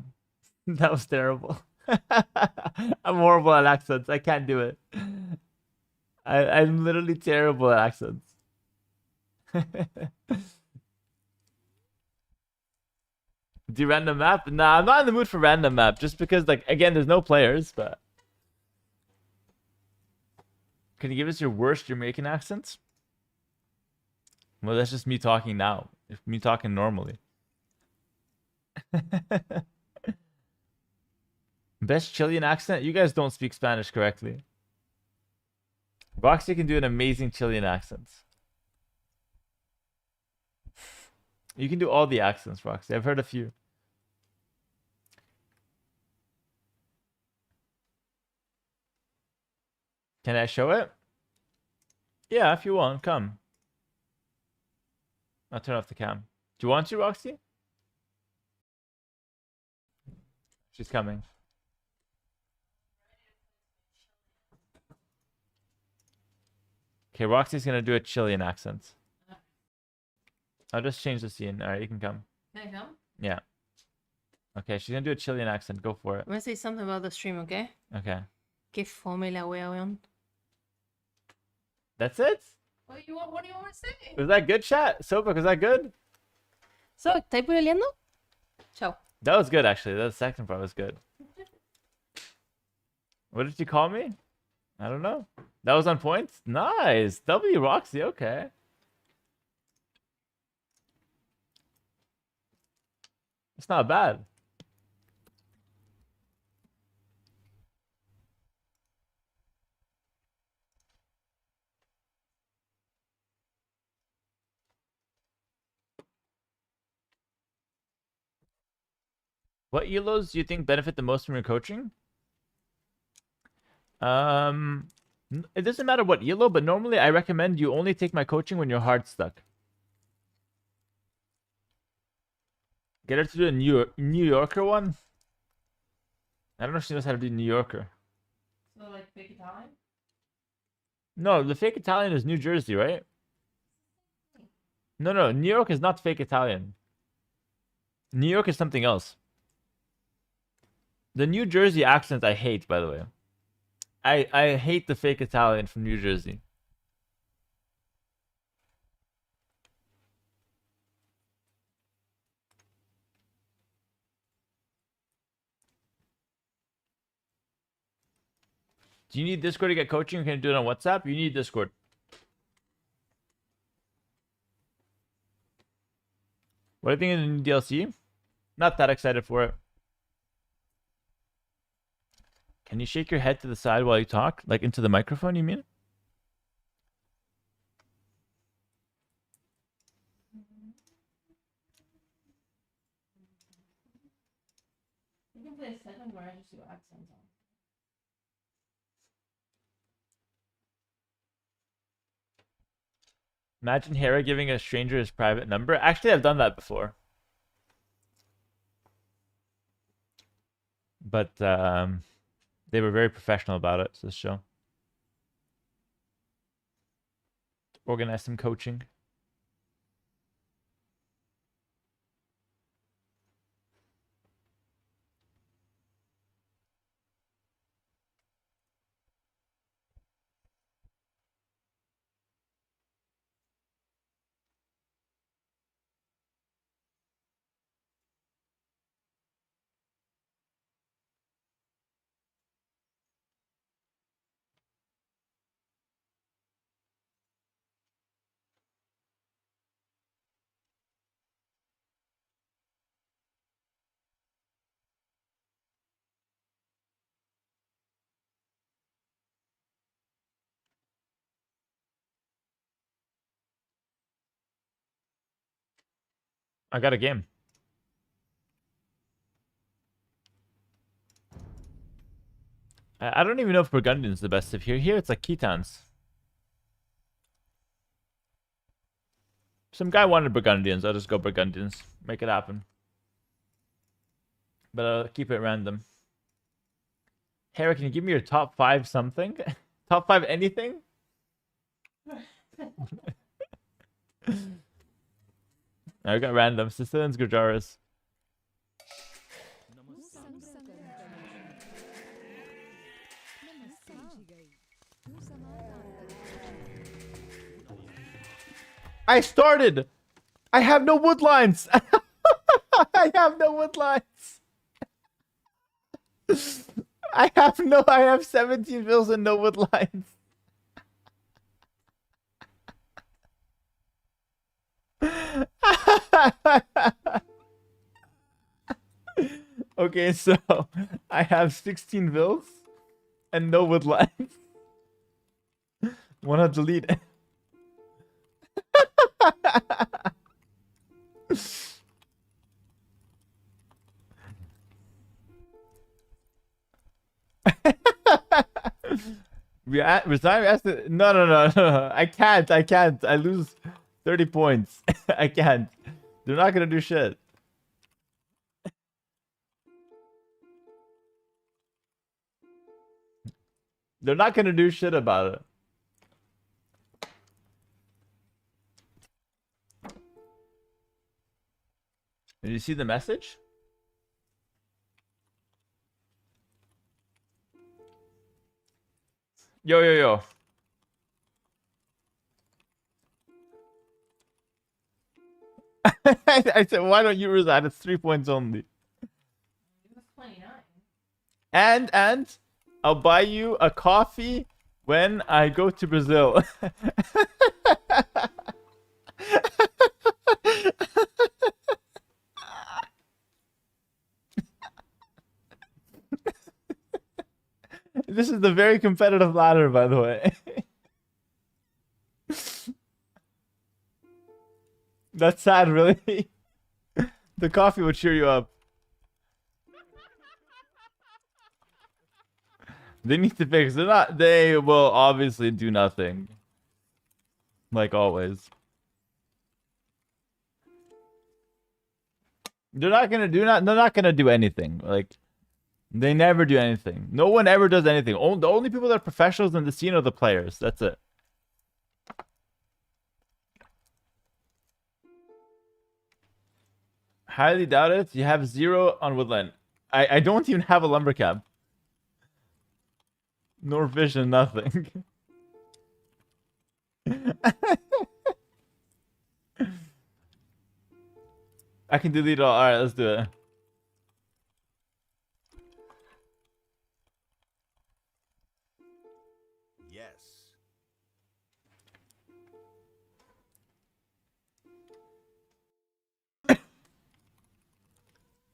That was terrible. I'm horrible at accents. I can't do it. I'm literally terrible at accents. Do random map? Nah, I'm not in the mood for random map. Just because, like, again, there's no players, but... Can you give us your worst Jamaican accents? Well, that's just me talking now. Me talking normally. Best Chilean accent? You guys don't speak Spanish correctly. Roxy can do an amazing Chilean accent. You can do all the accents, Roxy. I've heard a few. Can I show it? Yeah, if you want, come. I'll turn off the cam. Do you want to, Roxy? She's coming. Okay, Roxy's gonna do a Chilean accent. I'll just change the scene. Alright, you can come. Can I come? Yeah. Okay, she's gonna do a Chilean accent. Go for it. I'm gonna say something about the stream, okay? Okay. Que fome la wea, weón. That's it? What do you want me to say? Was that good, chat? Sopak, was that good? So, ¿estáis peleando? Chao. That was good, actually. The second part was good. What did you call me? I don't know. That was on point? Nice. W Roxy, okay. It's not bad. What elos do you think benefit the most from your coaching? It doesn't matter what elo, but normally I recommend you only take my coaching when you're hard stuck. Get her to do a New Yorker one. I don't know if she knows how to do New Yorker. So, like, fake Italian? No, the fake Italian is New Jersey, right? No, New York is not fake Italian. New York is something else. The New Jersey accent I hate, by the way. I hate the fake Italian from New Jersey. Do you need Discord to get coaching, or can you do it on WhatsApp? You need Discord. What do you think of the new DLC? Not that excited for it. Can you shake your head to the side while you talk? Like into the microphone, you mean? You can play a second where I just do accents on. Imagine Hera giving a stranger his private number. Actually, I've done that before. But they were very professional about it, this show. Organize some coaching. I got a game. I don't even know if Burgundian's the best of here. Here it's like Khitans. Some guy wanted Burgundians. I'll just go Burgundians. Make it happen. But I'll keep it random. Hera, can you give me your top 5 something? Top 5 anything? I got random. Sicilians, Gujaras. I started! I have no wood lines! I have no wood lines! I have 17 bills and no wood lines. Okay, so I have 16 vills and no woodlands. Wanna delete it? Resign. No. I can't. I lose 30 points. I can't. They're not gonna do shit. They're not gonna do shit about it. Did you see the message? Yo. I said, why don't you resign? It's 3 points only. And I'll buy you a coffee when I go to Brazil. This is the very competitive ladder, by the way. That's sad, really. The coffee would cheer you up. They need to fix. They will obviously do nothing. Like always. They're not gonna do anything. Like, they never do anything. No one ever does anything. The only people that are professionals in the scene are the players. That's it. Highly doubt it. You have 0 on woodland. I don't even have a lumber camp. Nor vision, nothing. I can delete it all. Alright, let's do it.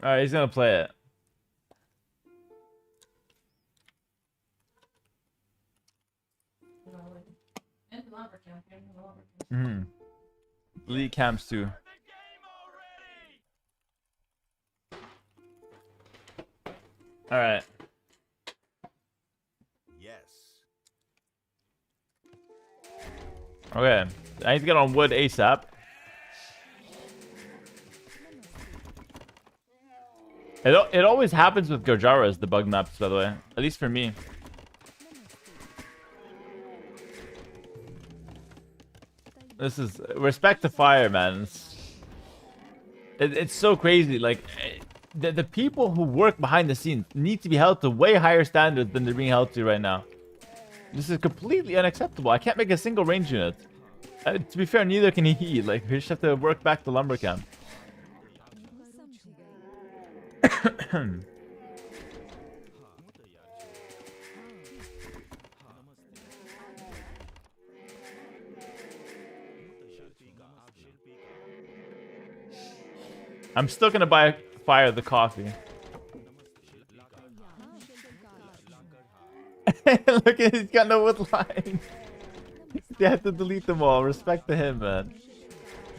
Alright, he's gonna play it. Mm-hmm. League camps too. Alright. Okay. I need to get on wood ASAP. It always happens with Gojaras, the bug maps, by the way. At least for me. This is... Respect to fire, man. It's so crazy. Like, the people who work behind the scenes need to be held to way higher standards than they're being held to right now. This is completely unacceptable. I can't make a single range unit. To be fair, neither can he. Like, we just have to work back the lumber camp. I'm still gonna fire the coffee. Look at, he's got no wood line. They have to delete them all. Respect to him, man.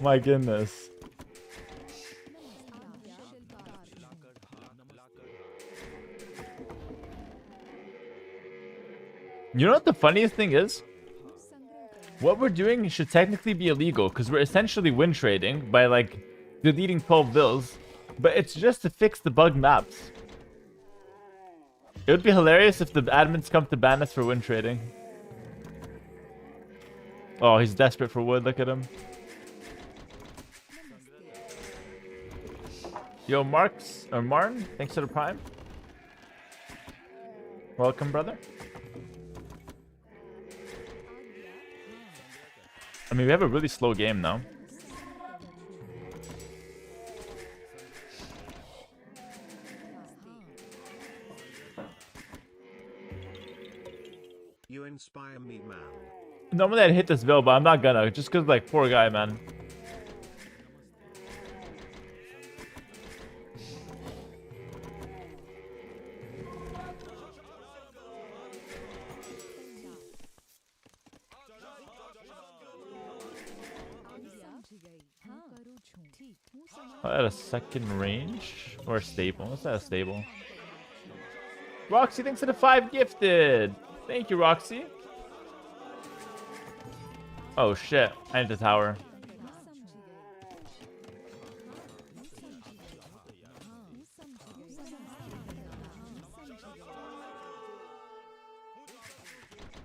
My goodness. You know what the funniest thing is? What we're doing should technically be illegal because we're essentially win trading by like deleting 12 bills, but it's just to fix the bug maps. It would be hilarious if the admins come to ban us for win trading. Oh, he's desperate for wood. Look at him. Yo, Martin, thanks for the prime. Welcome, brother. I mean, we have a really slow game now. You inspire me, man. Normally I'd hit this bill, but I'm not gonna. Just because, like, poor guy, man. At a second range or a stable? What's that? A stable? Roxy, thanks for the 5 gifted. Thank you, Roxy. Oh shit! I need the tower.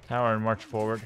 Tower and march forward.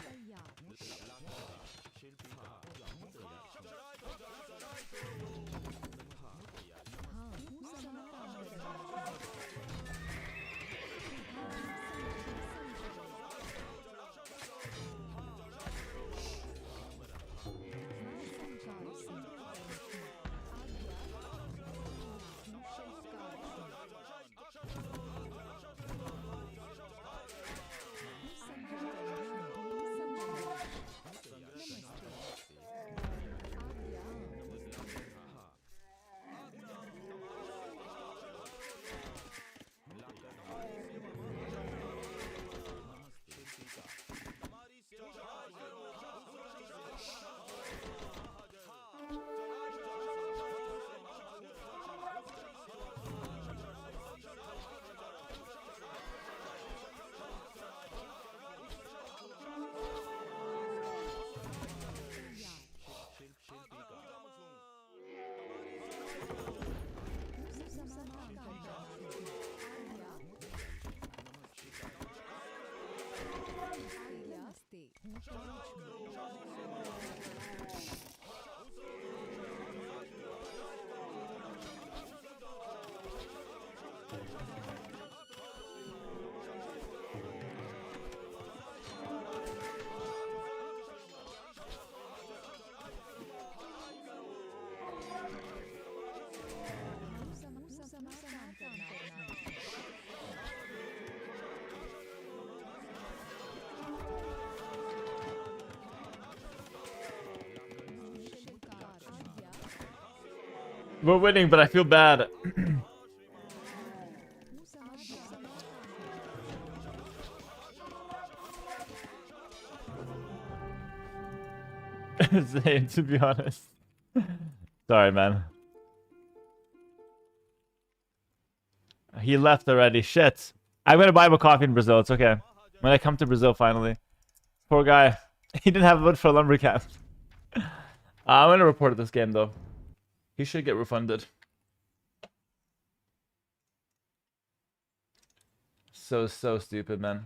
We're winning, but I feel bad. Zane, to be honest. Sorry, man. He left already. Shit. I'm gonna buy him a coffee in Brazil. It's okay. When I come to Brazil, finally. Poor guy. He didn't have wood for a lumber camp. I'm gonna report this game, though. He should get refunded. So stupid, man.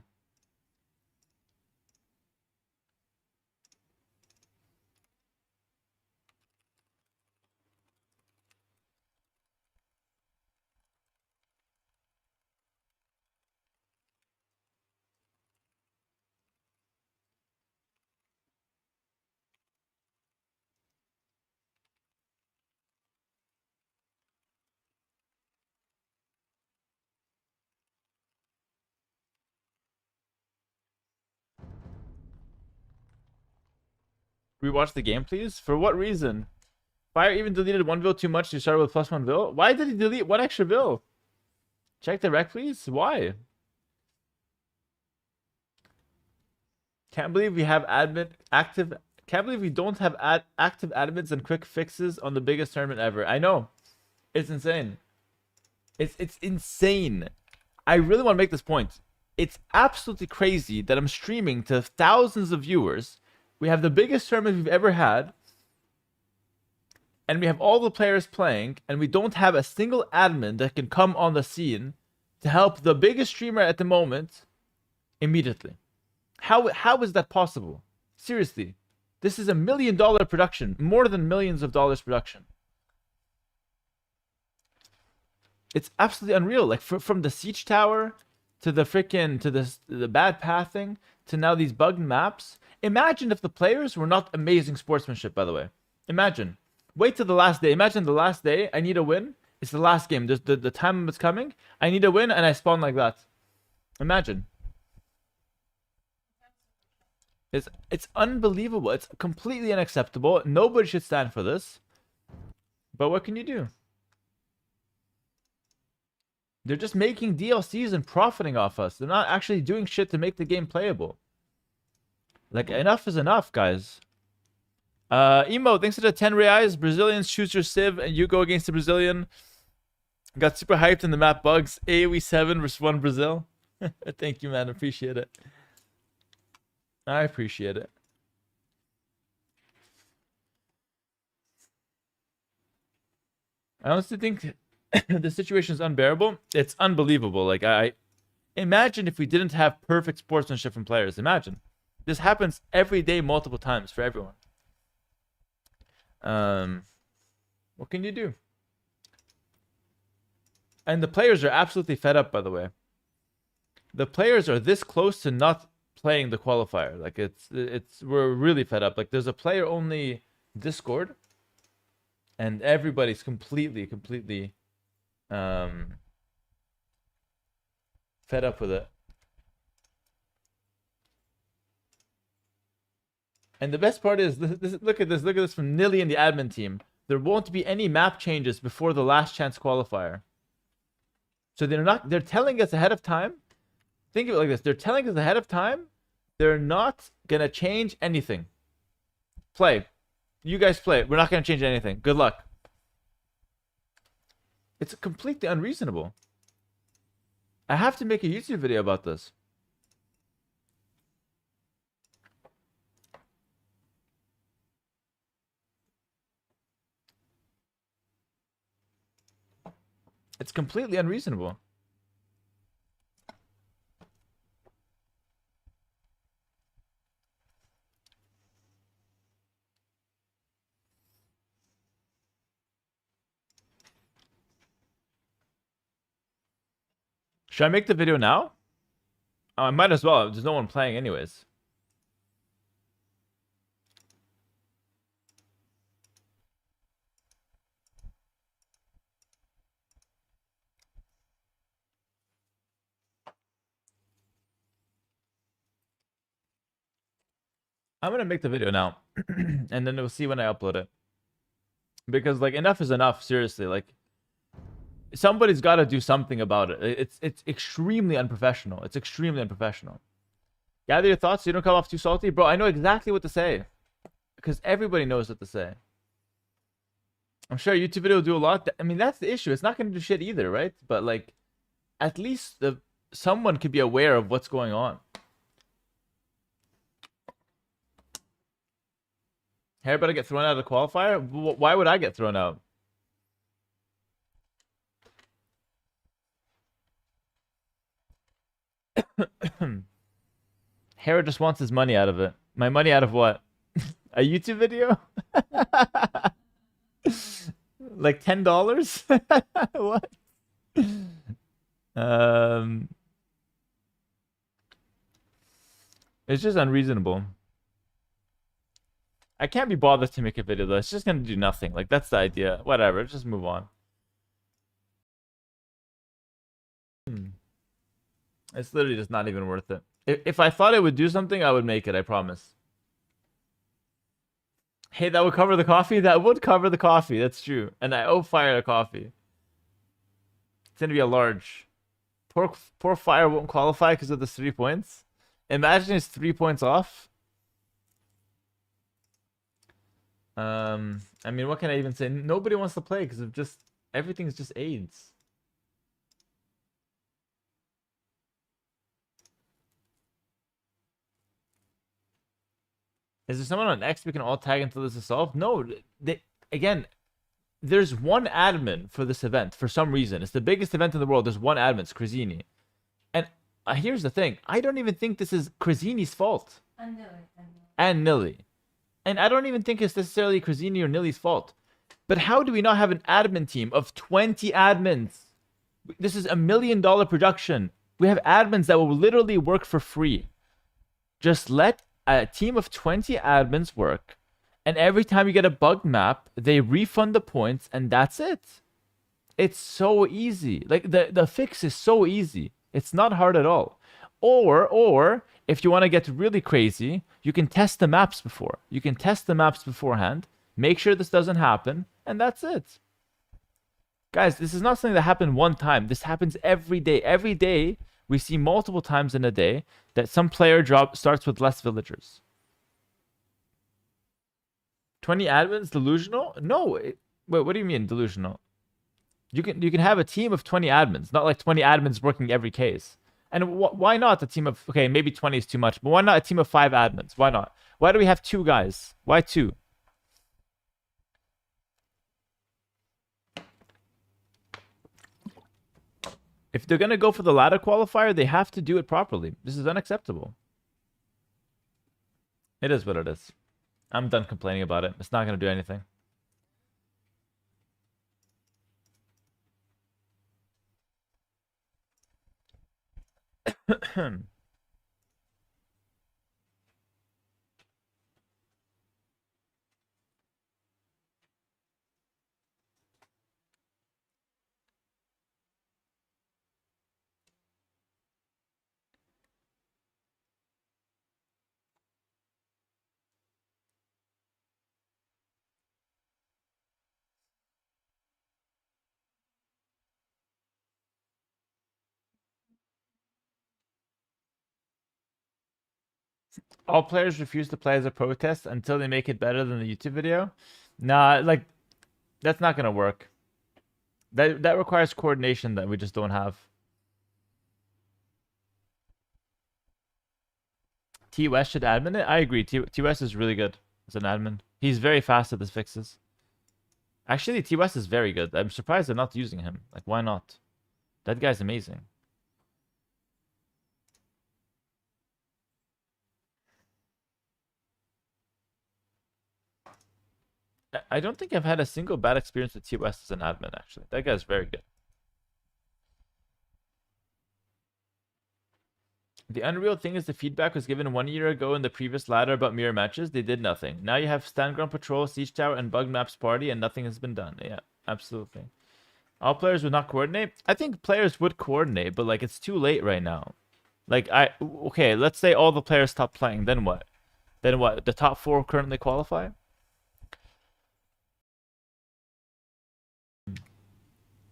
Rewatch the game, please? For what reason? Fire even deleted 1 vil too much to start with +1 vil? Why did he delete 1 extra vil? Check the rec, please. Why? Can't believe we have active. Can't believe we don't have active admins and quick fixes on the biggest tournament ever. I know. It's insane. It's insane. I really want to make this point. It's absolutely crazy that I'm streaming to thousands of viewers. We have the biggest tournament we've ever had. And we have all the players playing. And we don't have a single admin that can come on the scene to help the biggest streamer at the moment immediately. How is that possible? Seriously. This is $1 million production. More than millions of dollars production. It's absolutely unreal. Like from the siege tower to the freaking the bad pathing to now these bugged maps. Imagine if the players were not amazing sportsmanship, by the way. Imagine. Wait till the last day. Imagine the last day. I need a win. It's the last game. The time is coming. I need a win and I spawn like that. Imagine. It's unbelievable. It's completely unacceptable. Nobody should stand for this. But what can you do? They're just making DLCs and profiting off us. They're not actually doing shit to make the game playable. Like, enough is enough, guys. Emo, thanks for the 10 reais. Brazilians choose your civ and you go against the Brazilian. Got super hyped in the map bugs. AoE 7 versus 1 Brazil. Thank you, man. Appreciate it. I appreciate it. I honestly think the situation is unbearable. It's unbelievable. Like, I imagine if we didn't have perfect sportsmanship from players. Imagine. This happens every day, multiple times for everyone. What can you do? And the players are absolutely fed up, by the way. The players are this close to not playing the qualifier. Like, we're really fed up. Like, there's a player-only Discord, and everybody's completely fed up with it. And the best part is, look at this from Nilly and the admin team. There won't be any map changes before the last chance qualifier. So they're telling us ahead of time. Think of it like this. They're telling us ahead of time. They're not going to change anything. Play. You guys play. We're not going to change anything. Good luck. It's completely unreasonable. I have to make a YouTube video about this. It's completely unreasonable. Should I make the video now? Oh, I might as well. There's no one playing anyways. I'm gonna make the video now. And then we'll see when I upload it. Because, like, enough is enough, seriously. Like, somebody's got to do something about it. It's extremely unprofessional. It's extremely unprofessional. Gather your thoughts so you don't come off too salty. Bro, I know exactly what to say. Because everybody knows what to say. I'm sure YouTube video will do a lot. I mean, that's the issue. It's not going to do shit either, right? But, like, at least someone could be aware of what's going on. Hera better get thrown out of the qualifier? Why would I get thrown out? Hera just wants his money out of it. My money out of what? A YouTube video? Like $10? What? It's just unreasonable. I can't be bothered to make a video though. It's just gonna do nothing. Like, that's the idea. Whatever, just move on. It's literally just not even worth it. If I thought it would do something, I would make it, I promise. Hey, that would cover the coffee? That would cover the coffee, that's true. And I owe Fire a coffee. It's gonna be a large. Poor Fire won't qualify because of the 3 points. Imagine it's 3 points off. I mean, what can I even say? Nobody wants to play because of just everything's just AIDS. Is there someone on X we can all tag until this is solved? No, again, there's one admin for this event for some reason. It's the biggest event in the world. There's one admin, it's Crazini. And here's the thing. I don't even think this is Crazini's fault. And Nilly. And I don't even think it's necessarily Crazini or Nilly's fault. But how do we not have an admin team of 20 admins? This is $1 million production. We have admins that will literally work for free. Just let a team of 20 admins work. And every time you get a bugged map, they refund the points and that's it. It's so easy. Like, the fix is so easy. It's not hard at all. Or if you want to get really crazy, you can test the maps before. You can test the maps beforehand. Make sure this doesn't happen. And that's it. Guys, this is not something that happened one time. This happens every day. Every day, we see multiple times in a day that some player starts with less villagers. 20 admins delusional? No. Wait, what do you mean delusional? You can have a team of 20 admins, not like 20 admins working every case. And why not a team of, okay, maybe 20 is too much, but why not a team of 5 admins? Why not? Why do we have 2 guys? Why 2? If they're going to go for the ladder qualifier, they have to do it properly. This is unacceptable. It is what it is. I'm done complaining about it. It's not going to do anything. All players refuse to play as a protest until they make it better than the YouTube video. Nah, like that's not gonna work. That requires coordination that we just don't have. T West should admin it. I agree. T West is really good as an admin. He's very fast at his fixes. Actually, T West is very good. I'm surprised they're not using him. Like, why not? That guy's amazing. I don't think I've had a single bad experience with T West as an admin, actually. That guy's very good. The unreal thing is the feedback was given 1 year ago in the previous ladder about mirror matches. They did nothing. Now you have stand ground patrol, siege tower, and bug maps party, and nothing has been done. Yeah, absolutely. All players would not coordinate. I think players would coordinate, but like it's too late right now. Like okay, let's say all the players stop playing. Then what? Then what? The top 4 currently qualify?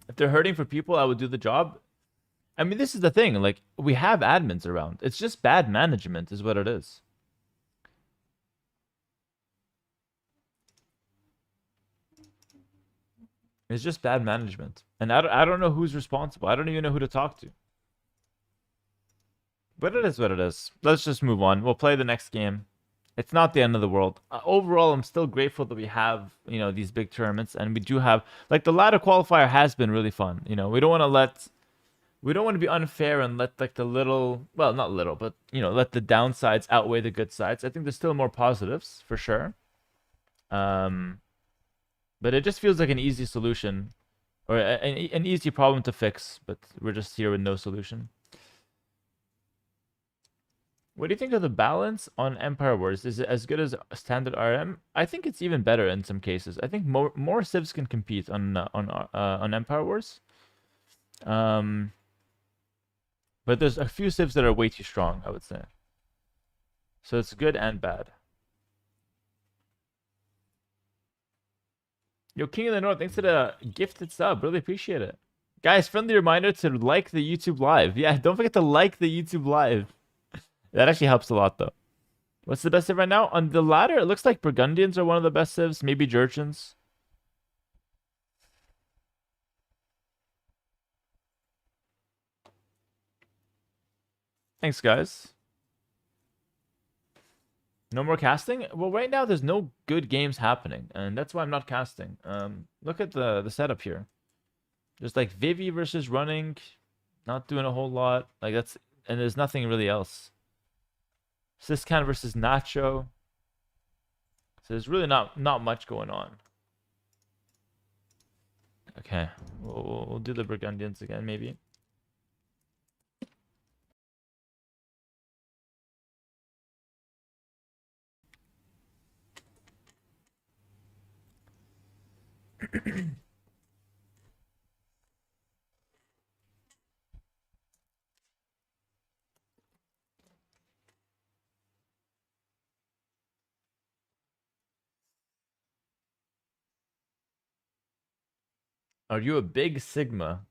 If they're hurting for people, I would do the job. I mean, this is the thing. Like, we have admins around. It's just bad management is what it is. It's just bad management. And I don't know who's responsible. I don't even know who to talk to. But it is what it is. Let's just move on. We'll play the next game. It's not the end of the world. Overall, I'm still grateful that we have, you know, these big tournaments. And we do have, like, the ladder qualifier has been really fun. You know, we don't want to be unfair and let, like, the little, well, not little, but, you know, let the downsides outweigh the good sides. I think there's still more positives, for sure. But it just feels like an easy solution. Or an easy problem to fix. But we're just here with no solution. What do you think of the balance on Empire Wars? Is it as good as standard RM? I think it's even better in some cases. I think more civs can compete on Empire Wars. But there's a few civs that are way too strong, I would say. So it's good and bad. Yo, King of the North, thanks for the gifted sub. Really appreciate it. Guys, friendly reminder to like the YouTube live. Yeah, don't forget to like the YouTube live. That actually helps a lot, though. What's the best civ right now? On the ladder, it looks like Burgundians are one of the best civs. Maybe Jurchens. Thanks, guys. No more casting? Well, right now, there's no good games happening. And that's why I'm not casting. Look at the setup here. There's like Vivi versus running. Not doing a whole lot. Like that's... And there's nothing really else. Siscan versus Nacho. So there's really not much going on. Okay. We'll do the Burgundians again, maybe. Are you a big Sigma?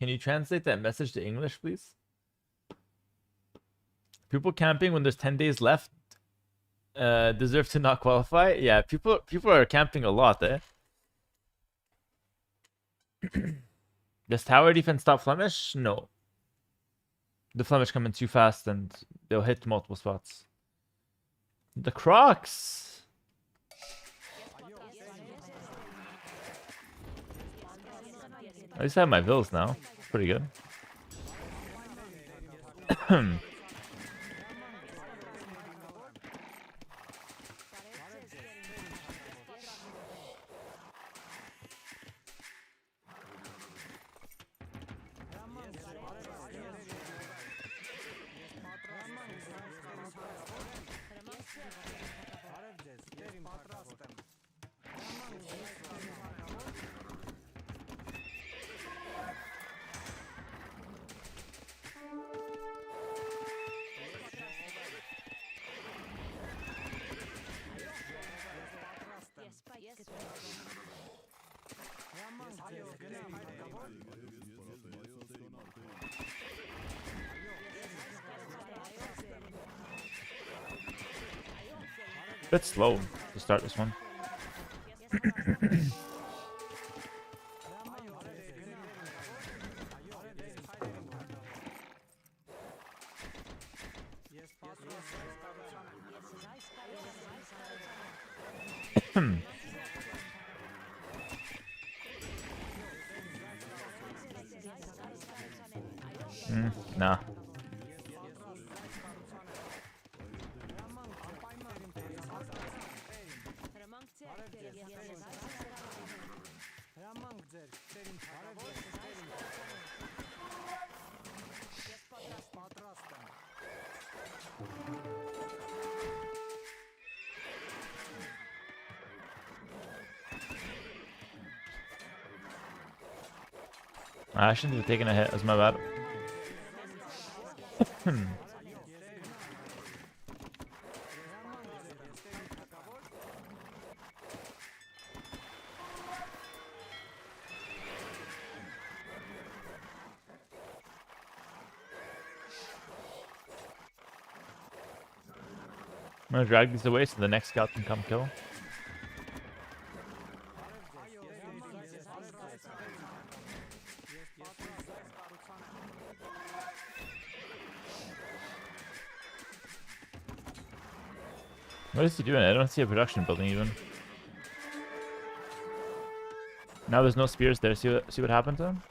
Can you translate that message to English, please? People camping when there's 10 days left. Deserve to not qualify? Yeah, people are camping a lot, eh? Does tower defense stop Flemish? No. The Flemish come in too fast and they'll hit multiple spots. The Crocs! At least I have my Vills now. Pretty good. Bit slow to start this one. Nah. I shouldn't have taken a hit, that's my bad. I'm gonna drag these away so the next scout can come kill. What is he doing? I don't see a production building even. Now there's no spears there. See what happened to him?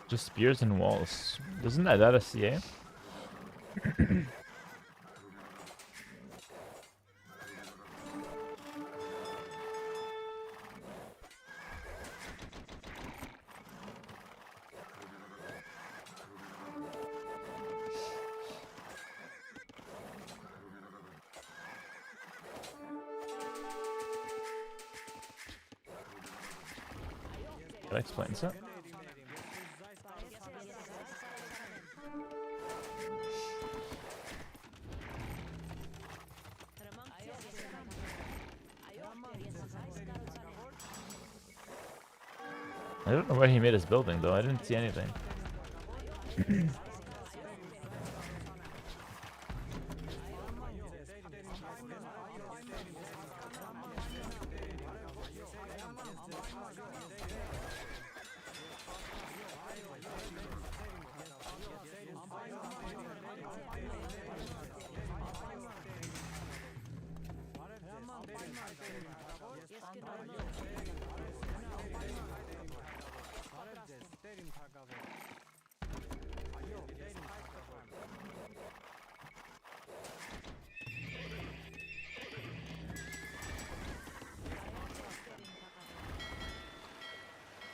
Just spears and walls. Doesn't that a CA? That explains it. I don't know where he made his building though. I didn't see anything.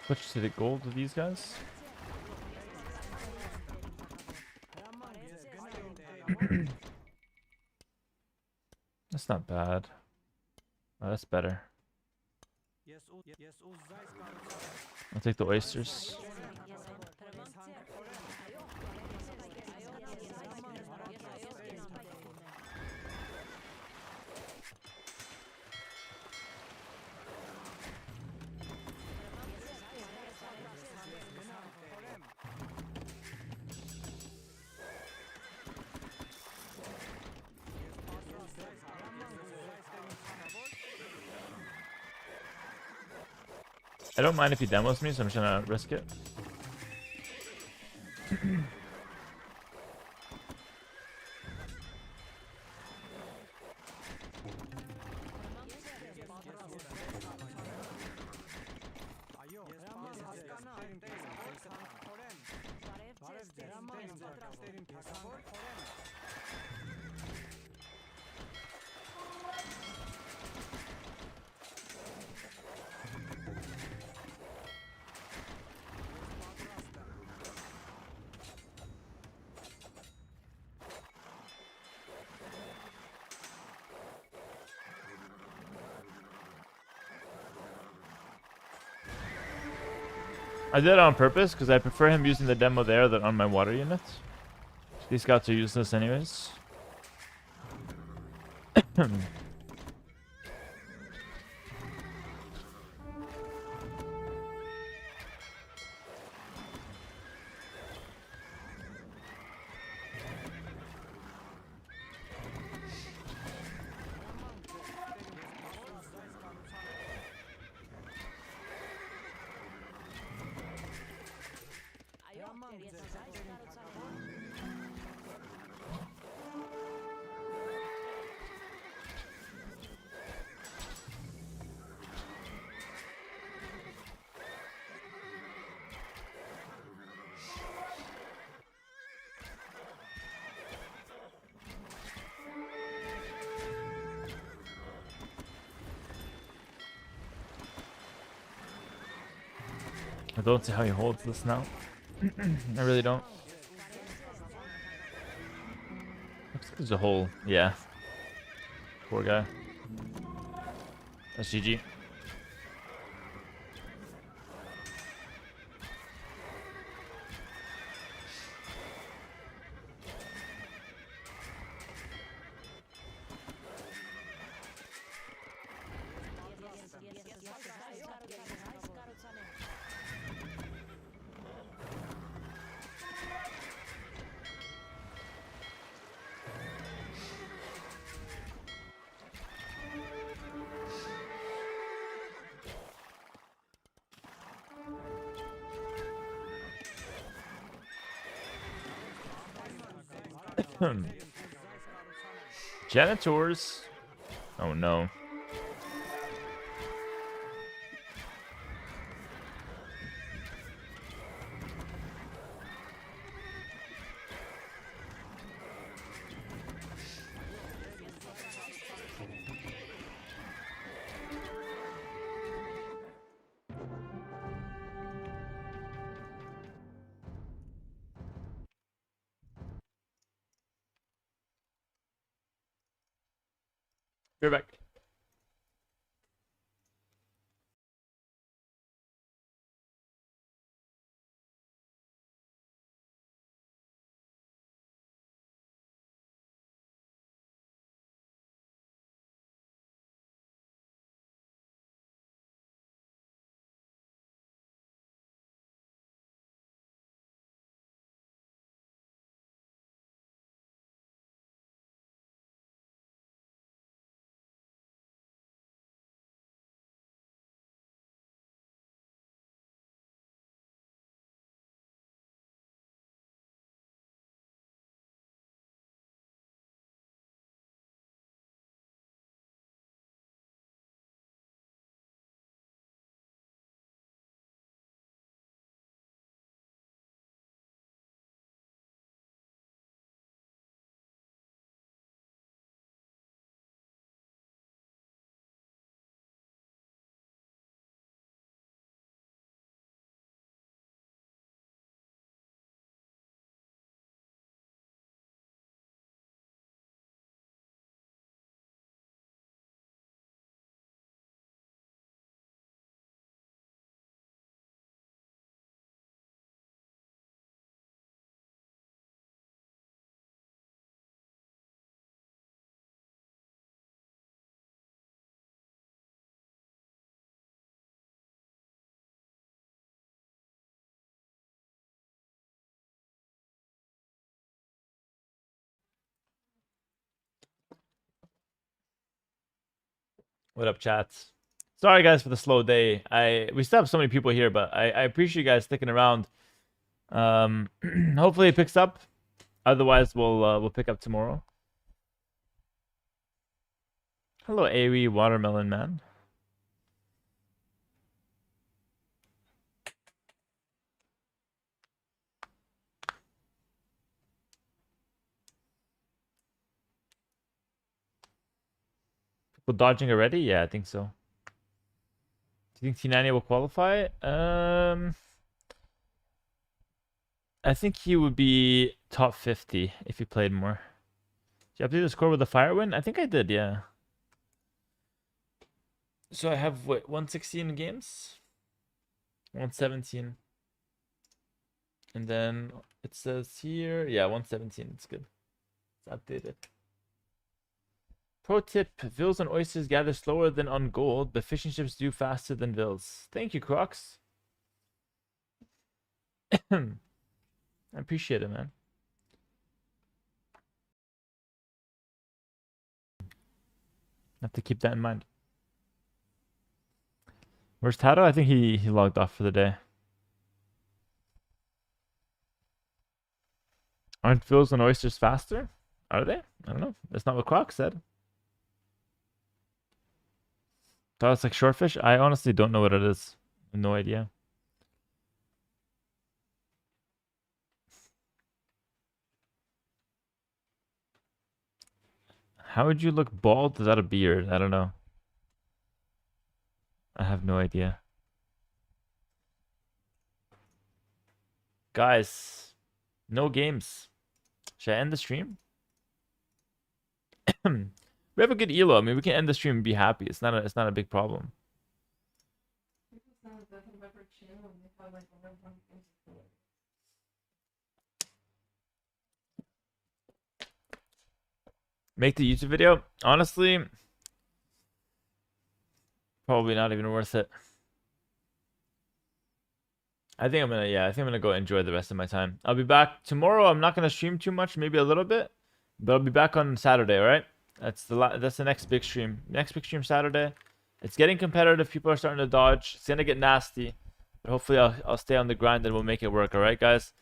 Switch to the gold with these guys. That's not bad. Oh, that's better. I'll take the oysters. I don't mind if he demos me, so I'm just gonna risk it. I did it on purpose because I prefer him using the demo there than on my water unit. These scouts are useless anyways. I don't see how he holds this now. I really don't. Looks like there's a hole. Yeah. Poor guy. That's GG. Janitors. Oh no. You're back. What up, chats? Sorry, guys, for the slow day. We still have so many people here, but I appreciate you guys sticking around. Hopefully it picks up. Otherwise, we'll pick up tomorrow. Hello, AWE Watermelon Man. People dodging already? Yeah, I think so. Do you think T90 will qualify? I think he would be top 50 if he played more. Did you update the score with the fire win? I think I did, yeah. So I have, what, 116 games? 117. And then it says here, yeah, 117. It's good. It's updated. Pro tip, Vills on oysters gather slower than on gold, but fishing ships do faster than Vills. Thank you, Crocs. I appreciate it, man. Have to keep that in mind. Where's Tato? I think he logged off for the day. Aren't Vills and oysters faster? Are they? I don't know. That's not what Croc said. Thought it's like shortfish? I honestly don't know what it is. No idea. How would you look bald without a beard? I don't know. I have no idea. Guys, no games. Should I end the stream? We have a good elo. I mean, we can end the stream and be happy. It's not a big problem. Make the YouTube video? Honestly, probably not even worth it. I think I'm gonna go enjoy the rest of my time. I'll be back tomorrow. I'm not gonna stream too much, maybe a little bit, but I'll be back on Saturday. All right, that's the next big stream. Next big stream Saturday. It's getting competitive. People are starting to dodge. It's gonna get nasty, but hopefully I'll stay on the grind and we'll make it work. All right, guys.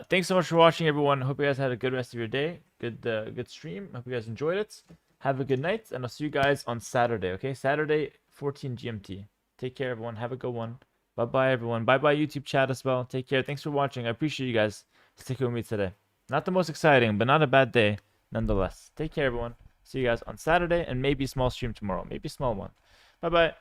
Thanks so much for watching, everyone. Hope you guys had a good rest of your day. Good stream. Hope you guys enjoyed it. Have a good night, and I'll see you guys on Saturday. Okay, Saturday 14 GMT. Take care, everyone. Have a good one. Bye-bye, everyone. Bye-bye, YouTube chat as well. Take care. Thanks for watching. I appreciate you guys sticking with me today. Not the most exciting, but not a bad day nonetheless. Take care, everyone. See you guys on Saturday, and maybe a small stream tomorrow. Maybe a small one. Bye-bye.